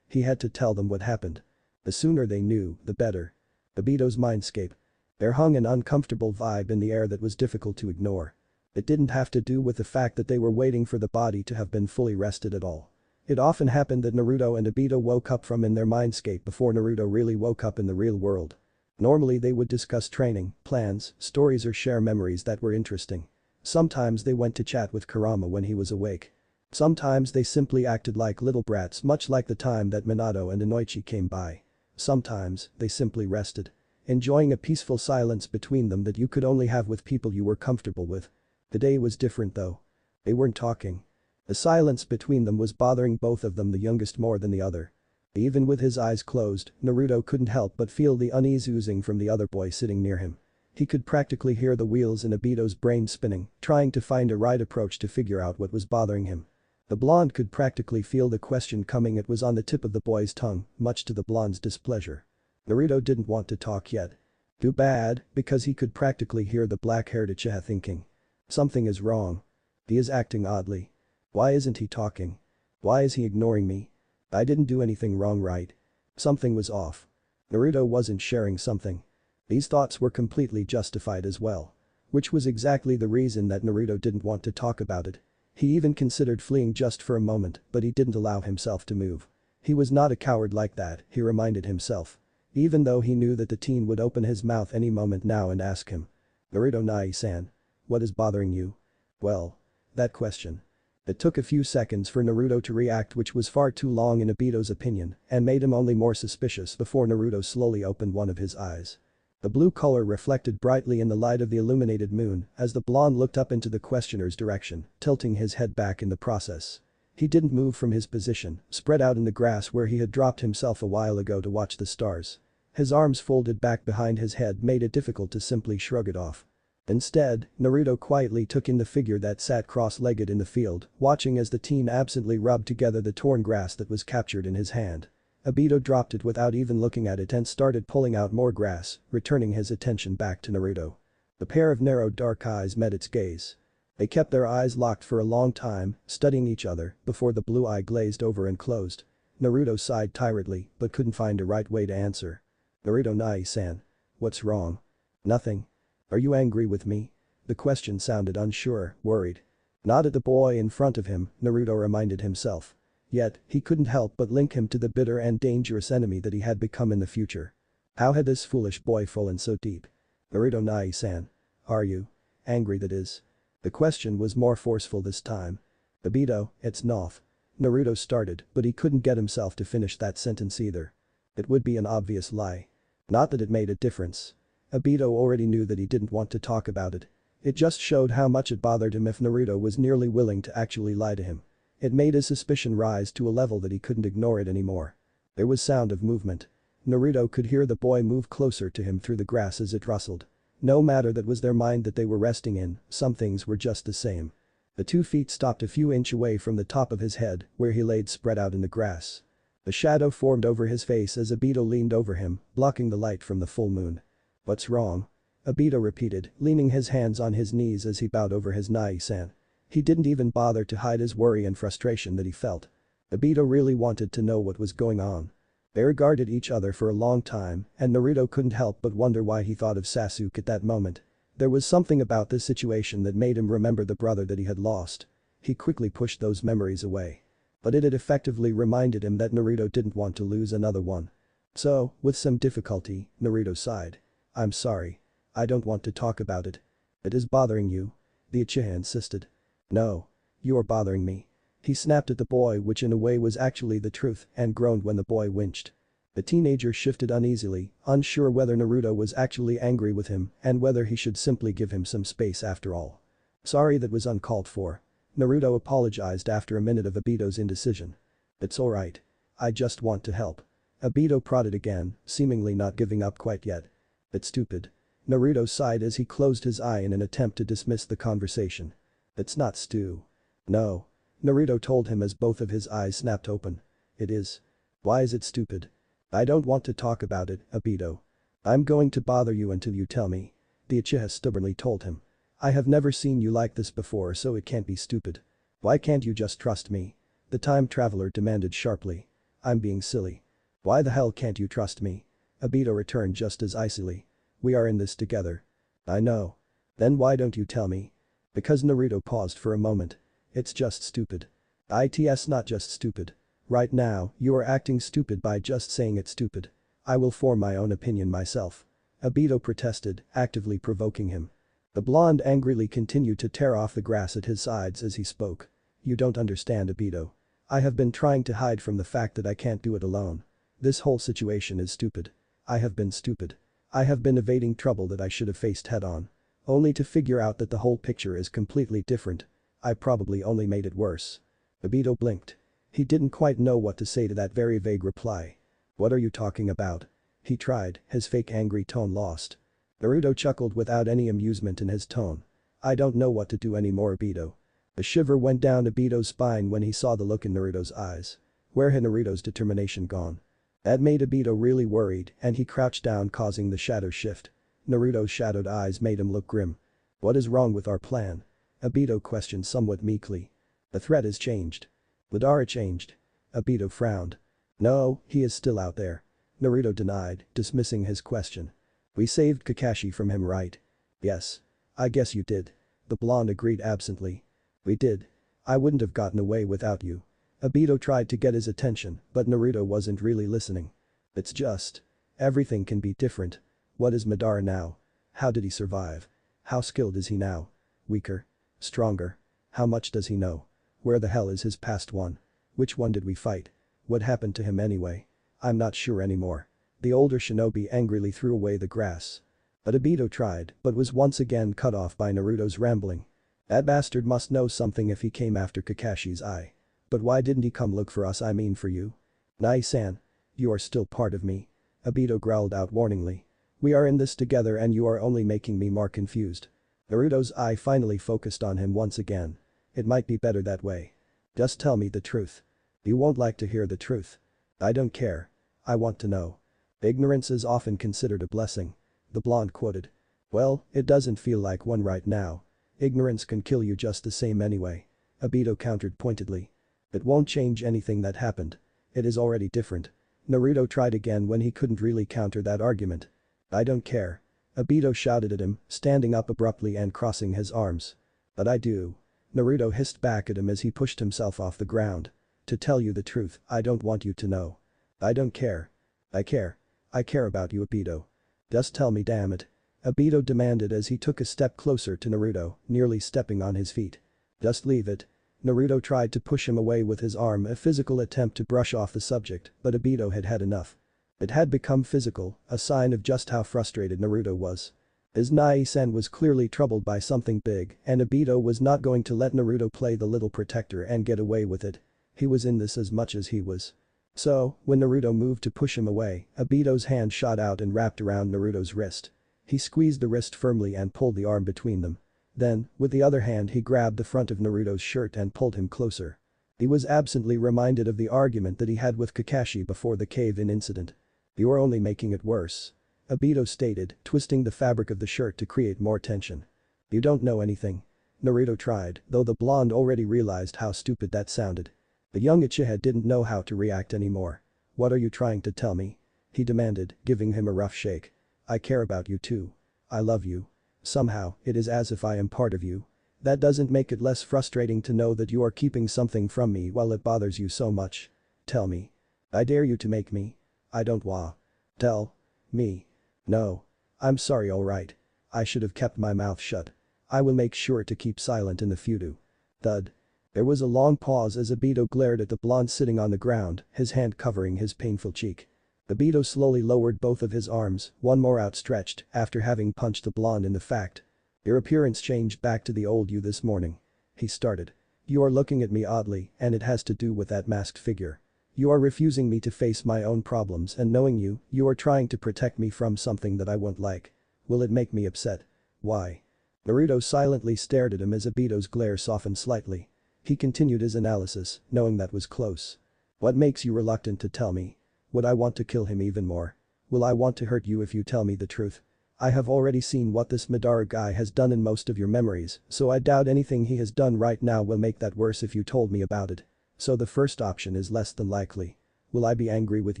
He had to tell them what happened. The sooner they knew, the better. Obito's mindscape. There hung an uncomfortable vibe in the air that was difficult to ignore. It didn't have to do with the fact that they were waiting for the body to have been fully rested at all. It often happened that Naruto and Obito woke up from in their mindscape before Naruto really woke up in the real world. Normally they would discuss training, plans, stories or share memories that were interesting. Sometimes they went to chat with Kurama when he was awake. Sometimes they simply acted like little brats much like the time that Minato and Inoichi came by. Sometimes, they simply rested. Enjoying a peaceful silence between them that you could only have with people you were comfortable with. The day was different though. They weren't talking. The silence between them was bothering both of them, the youngest more than the other. Even with his eyes closed, Naruto couldn't help but feel the unease oozing from the other boy sitting near him. He could practically hear the wheels in Obito's brain spinning, trying to find a right approach to figure out what was bothering him. The blonde could practically feel the question coming. It was on the tip of the boy's tongue, much to the blonde's displeasure. Naruto didn't want to talk yet. Too bad, because he could practically hear the black-haired Uchiha thinking. Something is wrong. He is acting oddly. Why isn't he talking? Why is he ignoring me? I didn't do anything wrong, right? Something was off. Naruto wasn't sharing something. These thoughts were completely justified as well. Which was exactly the reason that Naruto didn't want to talk about it. He even considered fleeing just for a moment, but he didn't allow himself to move. He was not a coward like that, he reminded himself. Even though he knew that the teen would open his mouth any moment now and ask him. Naruto Nai-san. What is bothering you? Well. That question. It took a few seconds for Naruto to react, which was far too long in Obito's opinion, and made him only more suspicious before Naruto slowly opened one of his eyes. The blue color reflected brightly in the light of the illuminated moon as the blonde looked up into the questioner's direction, tilting his head back in the process. He didn't move from his position, spread out in the grass where he had dropped himself a while ago to watch the stars. His arms folded back behind his head made it difficult to simply shrug it off. Instead, Naruto quietly took in the figure that sat cross-legged in the field, watching as the teen absently rubbed together the torn grass that was captured in his hand. Obito dropped it without even looking at it and started pulling out more grass, returning his attention back to Naruto. The pair of narrow dark eyes met its gaze. They kept their eyes locked for a long time, studying each other, before the blue eye glazed over and closed. Naruto sighed tiredly, but couldn't find a right way to answer. Naruto Nai-san. What's wrong? Nothing. Are you angry with me? The question sounded unsure, worried. Not at the boy in front of him, Naruto reminded himself. Yet, he couldn't help but link him to the bitter and dangerous enemy that he had become in the future. How had this foolish boy fallen so deep? Naruto Nai-san. Are you? Angry, that is. The question was more forceful this time. Obito, it's Noth. Naruto started, but he couldn't get himself to finish that sentence either. It would be an obvious lie. Not that it made a difference. Obito already knew that he didn't want to talk about it. It just showed how much it bothered him if Naruto was nearly willing to actually lie to him. It made his suspicion rise to a level that he couldn't ignore it anymore. There was sound of movement. Naruto could hear the boy move closer to him through the grass as it rustled. No matter that was their mind that they were resting in, some things were just the same. The 2 feet stopped a few inches away from the top of his head, where he laid spread out in the grass. The shadow formed over his face as Obito leaned over him, blocking the light from the full moon. What's wrong? Obito repeated, leaning his hands on his knees as he bowed over his Nai-san. He didn't even bother to hide his worry and frustration that he felt. Obito really wanted to know what was going on. They regarded each other for a long time, and Naruto couldn't help but wonder why he thought of Sasuke at that moment. There was something about this situation that made him remember the brother that he had lost. He quickly pushed those memories away. But it had effectively reminded him that Naruto didn't want to lose another one. So, with some difficulty, Naruto sighed. I'm sorry. I don't want to talk about it. It is bothering you? The Uchiha insisted. No. You are bothering me. He snapped at the boy, which in a way was actually the truth, and groaned when the boy winced. The teenager shifted uneasily, unsure whether Naruto was actually angry with him and whether he should simply give him some space after all. Sorry, that was uncalled for. Naruto apologized after a minute of Obito's indecision. It's alright. I just want to help. Obito prodded again, seemingly not giving up quite yet. It's stupid. Naruto sighed as he closed his eye in an attempt to dismiss the conversation. It's not stew. No. Naruto told him as both of his eyes snapped open. It is. Why is it stupid? I don't want to talk about it, Obito. I'm going to bother you until you tell me. The Uchiha stubbornly told him. I have never seen you like this before, so it can't be stupid. Why can't you just trust me? The time traveler demanded sharply. I'm being silly. Why the hell can't you trust me? Obito returned just as icily. We are in this together. I know. Then why don't you tell me? Because Naruto paused for a moment. It's just stupid. It's not just stupid. Right now, you are acting stupid by just saying it's stupid. I will form my own opinion myself. Obito protested, actively provoking him. The blonde angrily continued to tear off the grass at his sides as he spoke. You don't understand, Obito. I have been trying to hide from the fact that I can't do it alone. This whole situation is stupid. I have been stupid. I have been evading trouble that I should have faced head-on. Only to figure out that the whole picture is completely different. I probably only made it worse. Obito blinked. He didn't quite know what to say to that very vague reply. What are you talking about? He tried, his fake angry tone lost. Naruto chuckled without any amusement in his tone. I don't know what to do anymore, Obito. A shiver went down Obito's spine when he saw the look in Naruto's eyes. Where had Naruto's determination gone? That made Obito really worried and he crouched down, causing the shadow shift. Naruto's shadowed eyes made him look grim. What is wrong with our plan? Obito questioned somewhat meekly. The threat has changed. Madara changed. Obito frowned. No, he is still out there. Naruto denied, dismissing his question. We saved Kakashi from him, right? Yes. I guess you did. The blonde agreed absently. We did. I wouldn't have gotten away without you. Obito tried to get his attention, but Naruto wasn't really listening. It's just. Everything can be different. What is Madara now? How did he survive? How skilled is he now? Weaker? Stronger? How much does he know? Where the hell is his past one? Which one did we fight? What happened to him anyway? I'm not sure anymore. The older shinobi angrily threw away the grass. But Obito tried, but was once again cut off by Naruto's rambling. That bastard must know something if he came after Kakashi's eye. But why didn't he come look for us, I mean for you? Nai-san. You are still part of me. Obito growled out warningly. We are in this together and you are only making me more confused. Naruto's eye finally focused on him once again. It might be better that way. Just tell me the truth. You won't like to hear the truth. I don't care. I want to know. Ignorance is often considered a blessing. The blonde quoted. Well, it doesn't feel like one right now. Ignorance can kill you just the same anyway. Obito countered pointedly. It won't change anything that happened. It is already different. Naruto tried again when he couldn't really counter that argument. I don't care. Obito shouted at him, standing up abruptly and crossing his arms. But I do. Naruto hissed back at him as he pushed himself off the ground. To tell you the truth, I don't want you to know. I don't care. I care. I care about you, Obito. Just tell me, damn it. Obito demanded as he took a step closer to Naruto, nearly stepping on his feet. Just leave it. Naruto tried to push him away with his arm, a physical attempt to brush off the subject, but Obito had had enough. It had become physical, a sign of just how frustrated Naruto was. His Nai-san was clearly troubled by something big and Obito was not going to let Naruto play the little protector and get away with it. He was in this as much as he was. So, when Naruto moved to push him away, Obito's hand shot out and wrapped around Naruto's wrist. He squeezed the wrist firmly and pulled the arm between them. Then, with the other hand he grabbed the front of Naruto's shirt and pulled him closer. He was absently reminded of the argument that he had with Kakashi before the cave-in incident. You're only making it worse. Obito stated, twisting the fabric of the shirt to create more tension. You don't know anything. Naruto tried, though the blonde already realized how stupid that sounded. The young Uchiha didn't know how to react anymore. What are you trying to tell me? He demanded, giving him a rough shake. I care about you too. I love you. Somehow, it is as if I am part of you. That doesn't make it less frustrating to know that you are keeping something from me while it bothers you so much. Tell me. I dare you to make me. I don't wa. Tell me. No. I'm sorry, alright. I should have kept my mouth shut. I will make sure to keep silent in the future. Thud. There was a long pause as Obito glared at the blonde sitting on the ground, his hand covering his painful cheek. Obito slowly lowered both of his arms, one more outstretched, after having punched the blonde in the fact. Your appearance changed back to the old you this morning. He started. You are looking at me oddly, and it has to do with that masked figure. You are refusing me to face my own problems, and knowing you, you are trying to protect me from something that I won't like. Will it make me upset? Why? Naruto silently stared at him as Obito's glare softened slightly. He continued his analysis, knowing that was close. What makes you reluctant to tell me? Would I want to kill him even more? Will I want to hurt you if you tell me the truth? I have already seen what this Madara guy has done in most of your memories, so I doubt anything he has done right now will make that worse if you told me about it. So the first option is less than likely. Will I be angry with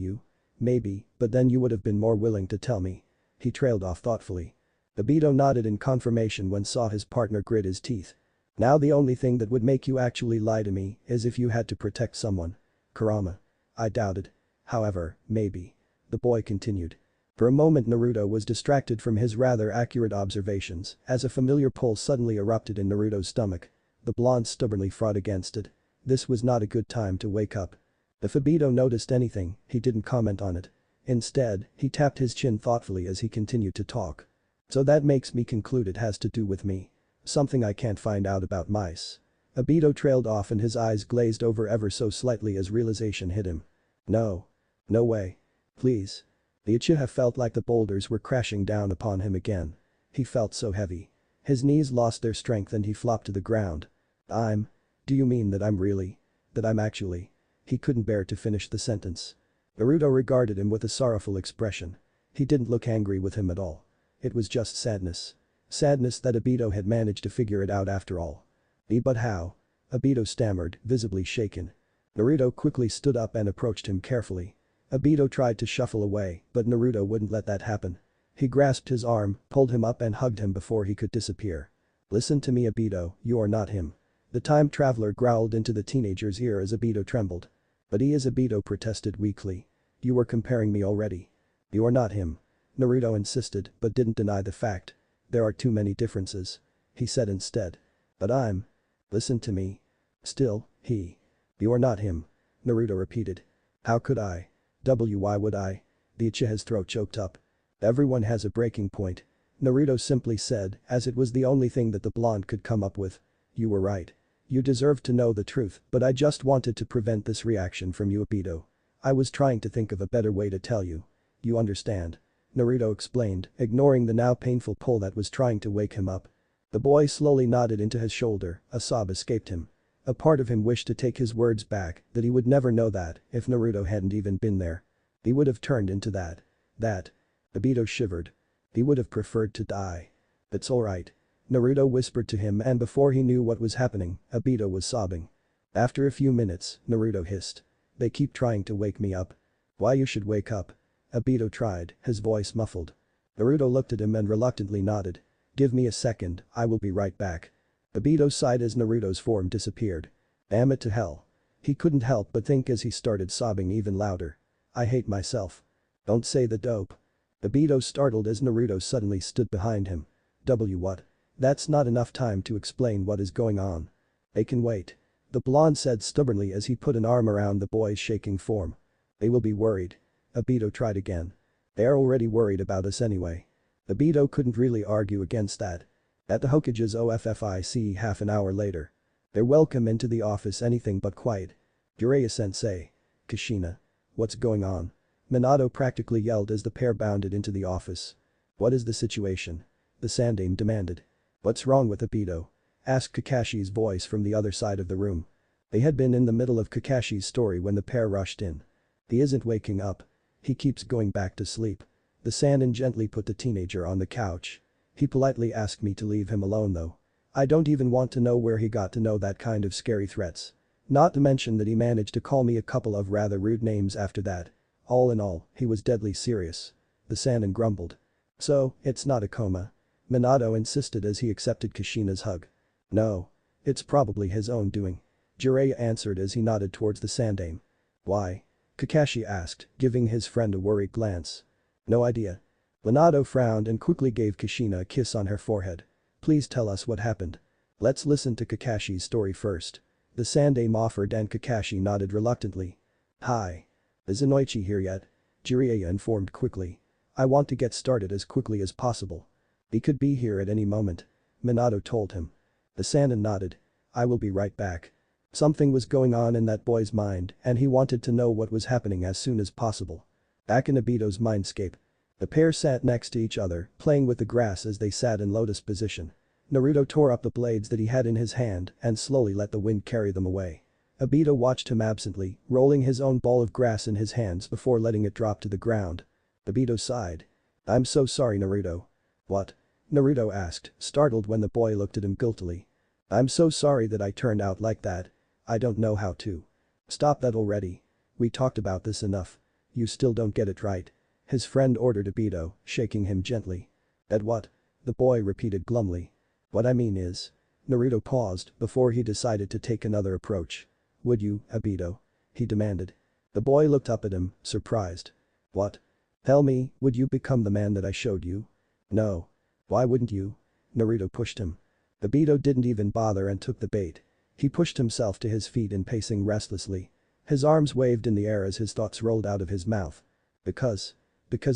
you? Maybe, but then you would have been more willing to tell me. He trailed off thoughtfully. Obito nodded in confirmation when saw his partner grit his teeth. Now the only thing that would make you actually lie to me is if you had to protect someone. Kurama. I doubted. However, maybe. The boy continued. For a moment Naruto was distracted from his rather accurate observations as a familiar pull suddenly erupted in Naruto's stomach. The blonde stubbornly fought against it. This was not a good time to wake up. If Obito noticed anything, he didn't comment on it. Instead, he tapped his chin thoughtfully as he continued to talk. So that makes me conclude it has to do with me. Something I can't find out about mice. Obito trailed off and his eyes glazed over ever so slightly as realization hit him. No. No way. Please. The Uchiha felt like the boulders were crashing down upon him again. He felt so heavy. His knees lost their strength and he flopped to the ground. Do you mean that I'm really? That I'm actually? He couldn't bear to finish the sentence. Naruto regarded him with a sorrowful expression. He didn't look angry with him at all. It was just sadness. Sadness that Obito had managed to figure it out after all. But how? Obito stammered, visibly shaken. Naruto quickly stood up and approached him carefully. Obito tried to shuffle away, but Naruto wouldn't let that happen. He grasped his arm, pulled him up and hugged him before he could disappear. Listen to me Obito, you are not him. The time traveler growled into the teenager's ear as Obito trembled. But he is Obito protested weakly. You were comparing me already. You are not him. Naruto insisted but didn't deny the fact. There are too many differences. He said instead. But I'm. Listen to me. Still, he. You are not him. Naruto repeated. How could I? Why would I? The Uchiha's throat choked up. Everyone has a breaking point. Naruto simply said, as it was the only thing that the blonde could come up with. You were right. You deserved to know the truth, but I just wanted to prevent this reaction from you Obito. I was trying to think of a better way to tell you. You understand. Naruto explained, ignoring the now painful pull that was trying to wake him up. The boy slowly nodded into his shoulder, a sob escaped him. A part of him wished to take his words back, that he would never know that, if Naruto hadn't even been there. He would have turned into that. Obito shivered. He would have preferred to die. It's alright. Naruto whispered to him and before he knew what was happening, Obito was sobbing. After a few minutes, Naruto hissed. They keep trying to wake me up. Why you should wake up? Obito tried, his voice muffled. Naruto looked at him and reluctantly nodded. Give me a second, I will be right back. Obito sighed as Naruto's form disappeared. Damn it to hell. He couldn't help but think as he started sobbing even louder. I hate myself. Don't say the dope. Obito startled as Naruto suddenly stood behind him. What? That's not enough time to explain what is going on. They can wait. The blonde said stubbornly as he put an arm around the boy's shaking form. They will be worried. Obito tried again. They are already worried about us anyway. Obito couldn't really argue against that. At the Hokage's OFFIC half an hour later. Their welcome into the office anything but quiet. Jiraiya-sensei. Kushina. What's going on? Minato practically yelled as the pair bounded into the office. What is the situation? The Sandaime demanded. What's wrong with Obito? Asked Kakashi's voice from the other side of the room. They had been in the middle of Kakashi's story when the pair rushed in. He isn't waking up. He keeps going back to sleep. The Sandaime gently put the teenager on the couch. He politely asked me to leave him alone though. I don't even want to know where he got to know that kind of scary threats. Not to mention that he managed to call me a couple of rather rude names after that. All in all, he was deadly serious. The Sandaime grumbled. So, it's not a coma. Minato insisted as he accepted Kushina's hug. No. It's probably his own doing. Jiraiya answered as he nodded towards the Sandaime. Why? Kakashi asked, giving his friend a worried glance. No idea. Minato frowned and quickly gave Kushina a kiss on her forehead. Please tell us what happened. Let's listen to Kakashi's story first. The Sandaime offered and Kakashi nodded reluctantly. Hi. Is Inoichi here yet? Jiraiya informed quickly. I want to get started as quickly as possible. He could be here at any moment. Minato told him. The Sandaime nodded. I will be right back. Something was going on in that boy's mind and he wanted to know what was happening as soon as possible. Back in Obito's mindscape. The pair sat next to each other, playing with the grass as they sat in lotus position. Naruto tore up the blades that he had in his hand and slowly let the wind carry them away. Obito watched him absently, rolling his own ball of grass in his hands before letting it drop to the ground. Obito sighed. I'm so sorry, Naruto. What? Naruto asked, startled when the boy looked at him guiltily. I'm so sorry that I turned out like that. I don't know how to. Stop that already. We talked about this enough. You still don't get it right. His friend ordered Obito, shaking him gently. At what? The boy repeated glumly. What I mean is. Naruto paused before he decided to take another approach. Would you, Obito? He demanded. The boy looked up at him, surprised. What? Tell me, would you become the man that I showed you? No. Why wouldn't you? Naruto pushed him. Obito didn't even bother and took the bait. He pushed himself to his feet and pacing restlessly. His arms waved in the air as his thoughts rolled out of his mouth. Because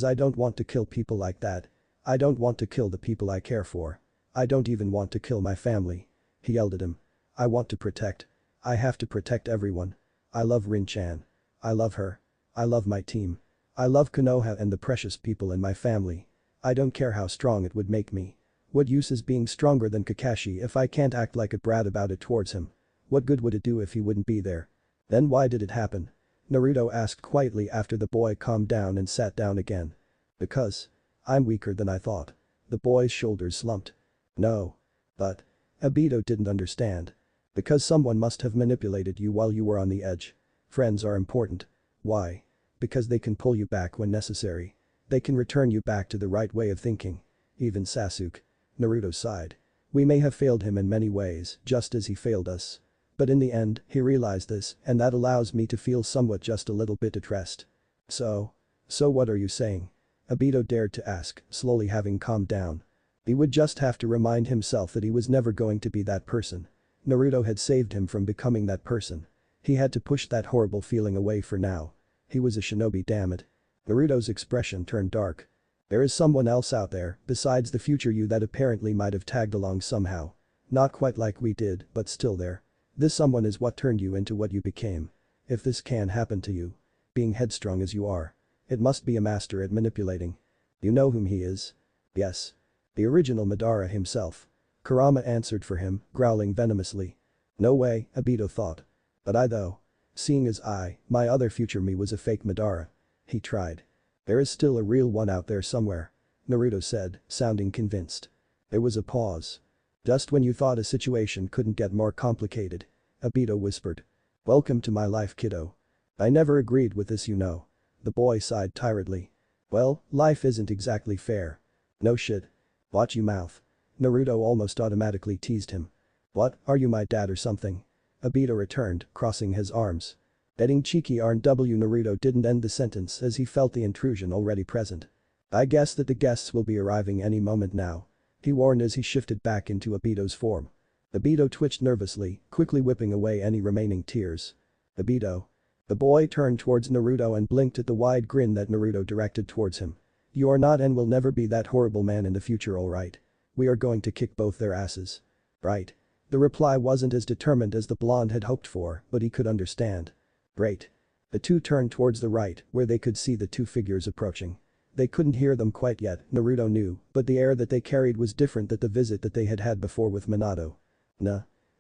I don't want to kill people like that. I don't want to kill the people I care for. I don't even want to kill my family. He yelled at him. I want to protect. I have to protect everyone. I love Rin-chan. I love her. I love my team. I love Konoha and the precious people in my family. I don't care how strong it would make me. What use is being stronger than Kakashi if I can't act like a brat about it towards him? What good would it do if he wouldn't be there? Then why did it happen? Naruto asked quietly after the boy calmed down and sat down again. Because. I'm weaker than I thought. The boy's shoulders slumped. No. But. Obito didn't understand. Because someone must have manipulated you while you were on the edge. Friends are important. Why? Because they can pull you back when necessary. They can return you back to the right way of thinking. Even Sasuke. Naruto sighed. We may have failed him in many ways, just as he failed us. But in the end, he realized this, and that allows me to feel somewhat just a little bit at rest. So what are you saying? Obito dared to ask, slowly having calmed down. He would just have to remind himself that he was never going to be that person. Naruto had saved him from becoming that person. He had to push that horrible feeling away for now. He was a shinobi, damn it. Naruto's expression turned dark. There is someone else out there, besides the future you that apparently might have tagged along somehow. Not quite like we did, but still there. This someone is what turned you into what you became. If this can happen to you. Being headstrong as you are. It must be a master at manipulating. You know whom he is? Yes. The original Madara himself. Kurama answered for him, growling venomously. No way, Obito thought. But I though. Seeing as my other future me was a fake Madara. He tried. There is still a real one out there somewhere. Naruto said, sounding convinced. There was a pause. Just when you thought a situation couldn't get more complicated. Obito whispered. Welcome to my life, kiddo. I never agreed with this, you know. The boy sighed tiredly. Well, life isn't exactly fair. No shit. Watch you mouth. Naruto almost automatically teased him. What, are you my dad or something? Obito returned, crossing his arms. Betting cheeky RW. Naruto didn't end the sentence as he felt the intrusion already present. I guess that the guests will be arriving any moment now. He warned as he shifted back into Obito's form. Obito twitched nervously, quickly whipping away any remaining tears. Obito. The boy turned towards Naruto and blinked at the wide grin that Naruto directed towards him. You are not and will never be that horrible man in the future, alright? We are going to kick both their asses. Right. The reply wasn't as determined as the blonde had hoped for, but he could understand. Great. The two turned towards the right, where they could see the two figures approaching. They couldn't hear them quite yet, Naruto knew, but the air that they carried was different than the visit that they had had before with Minato.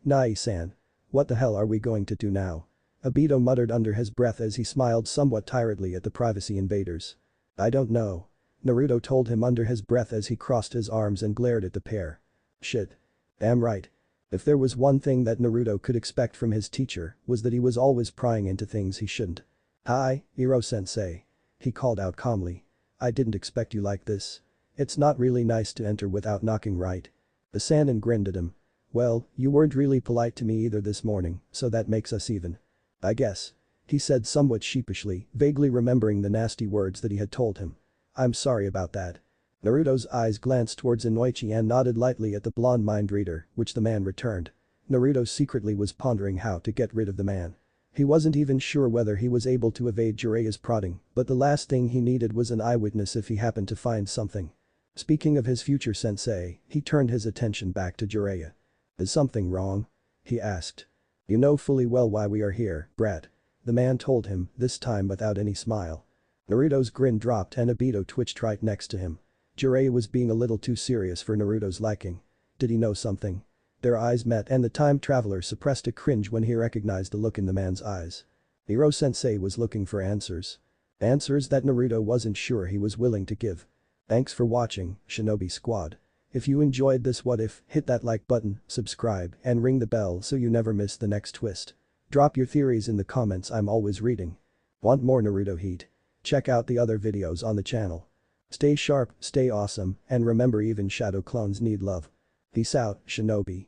Nai-san. What the hell are we going to do now? Obito muttered under his breath as he smiled somewhat tiredly at the privacy invaders. I don't know. Naruto told him under his breath as he crossed his arms and glared at the pair. Shit. Damn right. If there was one thing that Naruto could expect from his teacher was that he was always prying into things he shouldn't. Hi, Iro-sensei. He called out calmly. I didn't expect you like this. It's not really nice to enter without knocking, right? The Sannin grinned at him. Well, you weren't really polite to me either this morning, so that makes us even. I guess. He said somewhat sheepishly, vaguely remembering the nasty words that he had told him. I'm sorry about that. Naruto's eyes glanced towards Inoichi and nodded lightly at the blonde mind reader, which the man returned. Naruto secretly was pondering how to get rid of the man. He wasn't even sure whether he was able to evade Jiraiya's prodding, but the last thing he needed was an eyewitness if he happened to find something. Speaking of his future sensei, he turned his attention back to Jiraiya. Is something wrong? He asked. You know fully well why we are here, brat. The man told him, this time without any smile. Naruto's grin dropped and Obito twitched right next to him. Jiraiya was being a little too serious for Naruto's liking. Did he know something? Their eyes met and the time traveler suppressed a cringe when he recognized the look in the man's eyes. Hiro-sensei was looking for answers. Answers that Naruto wasn't sure he was willing to give. Thanks for watching, Shinobi Squad. If you enjoyed this what if, hit that like button, subscribe, and ring the bell so you never miss the next twist. Drop your theories in the comments, I'm always reading. Want more Naruto heat? Check out the other videos on the channel. Stay sharp, stay awesome, and remember even shadow clones need love. Peace out, Shinobi.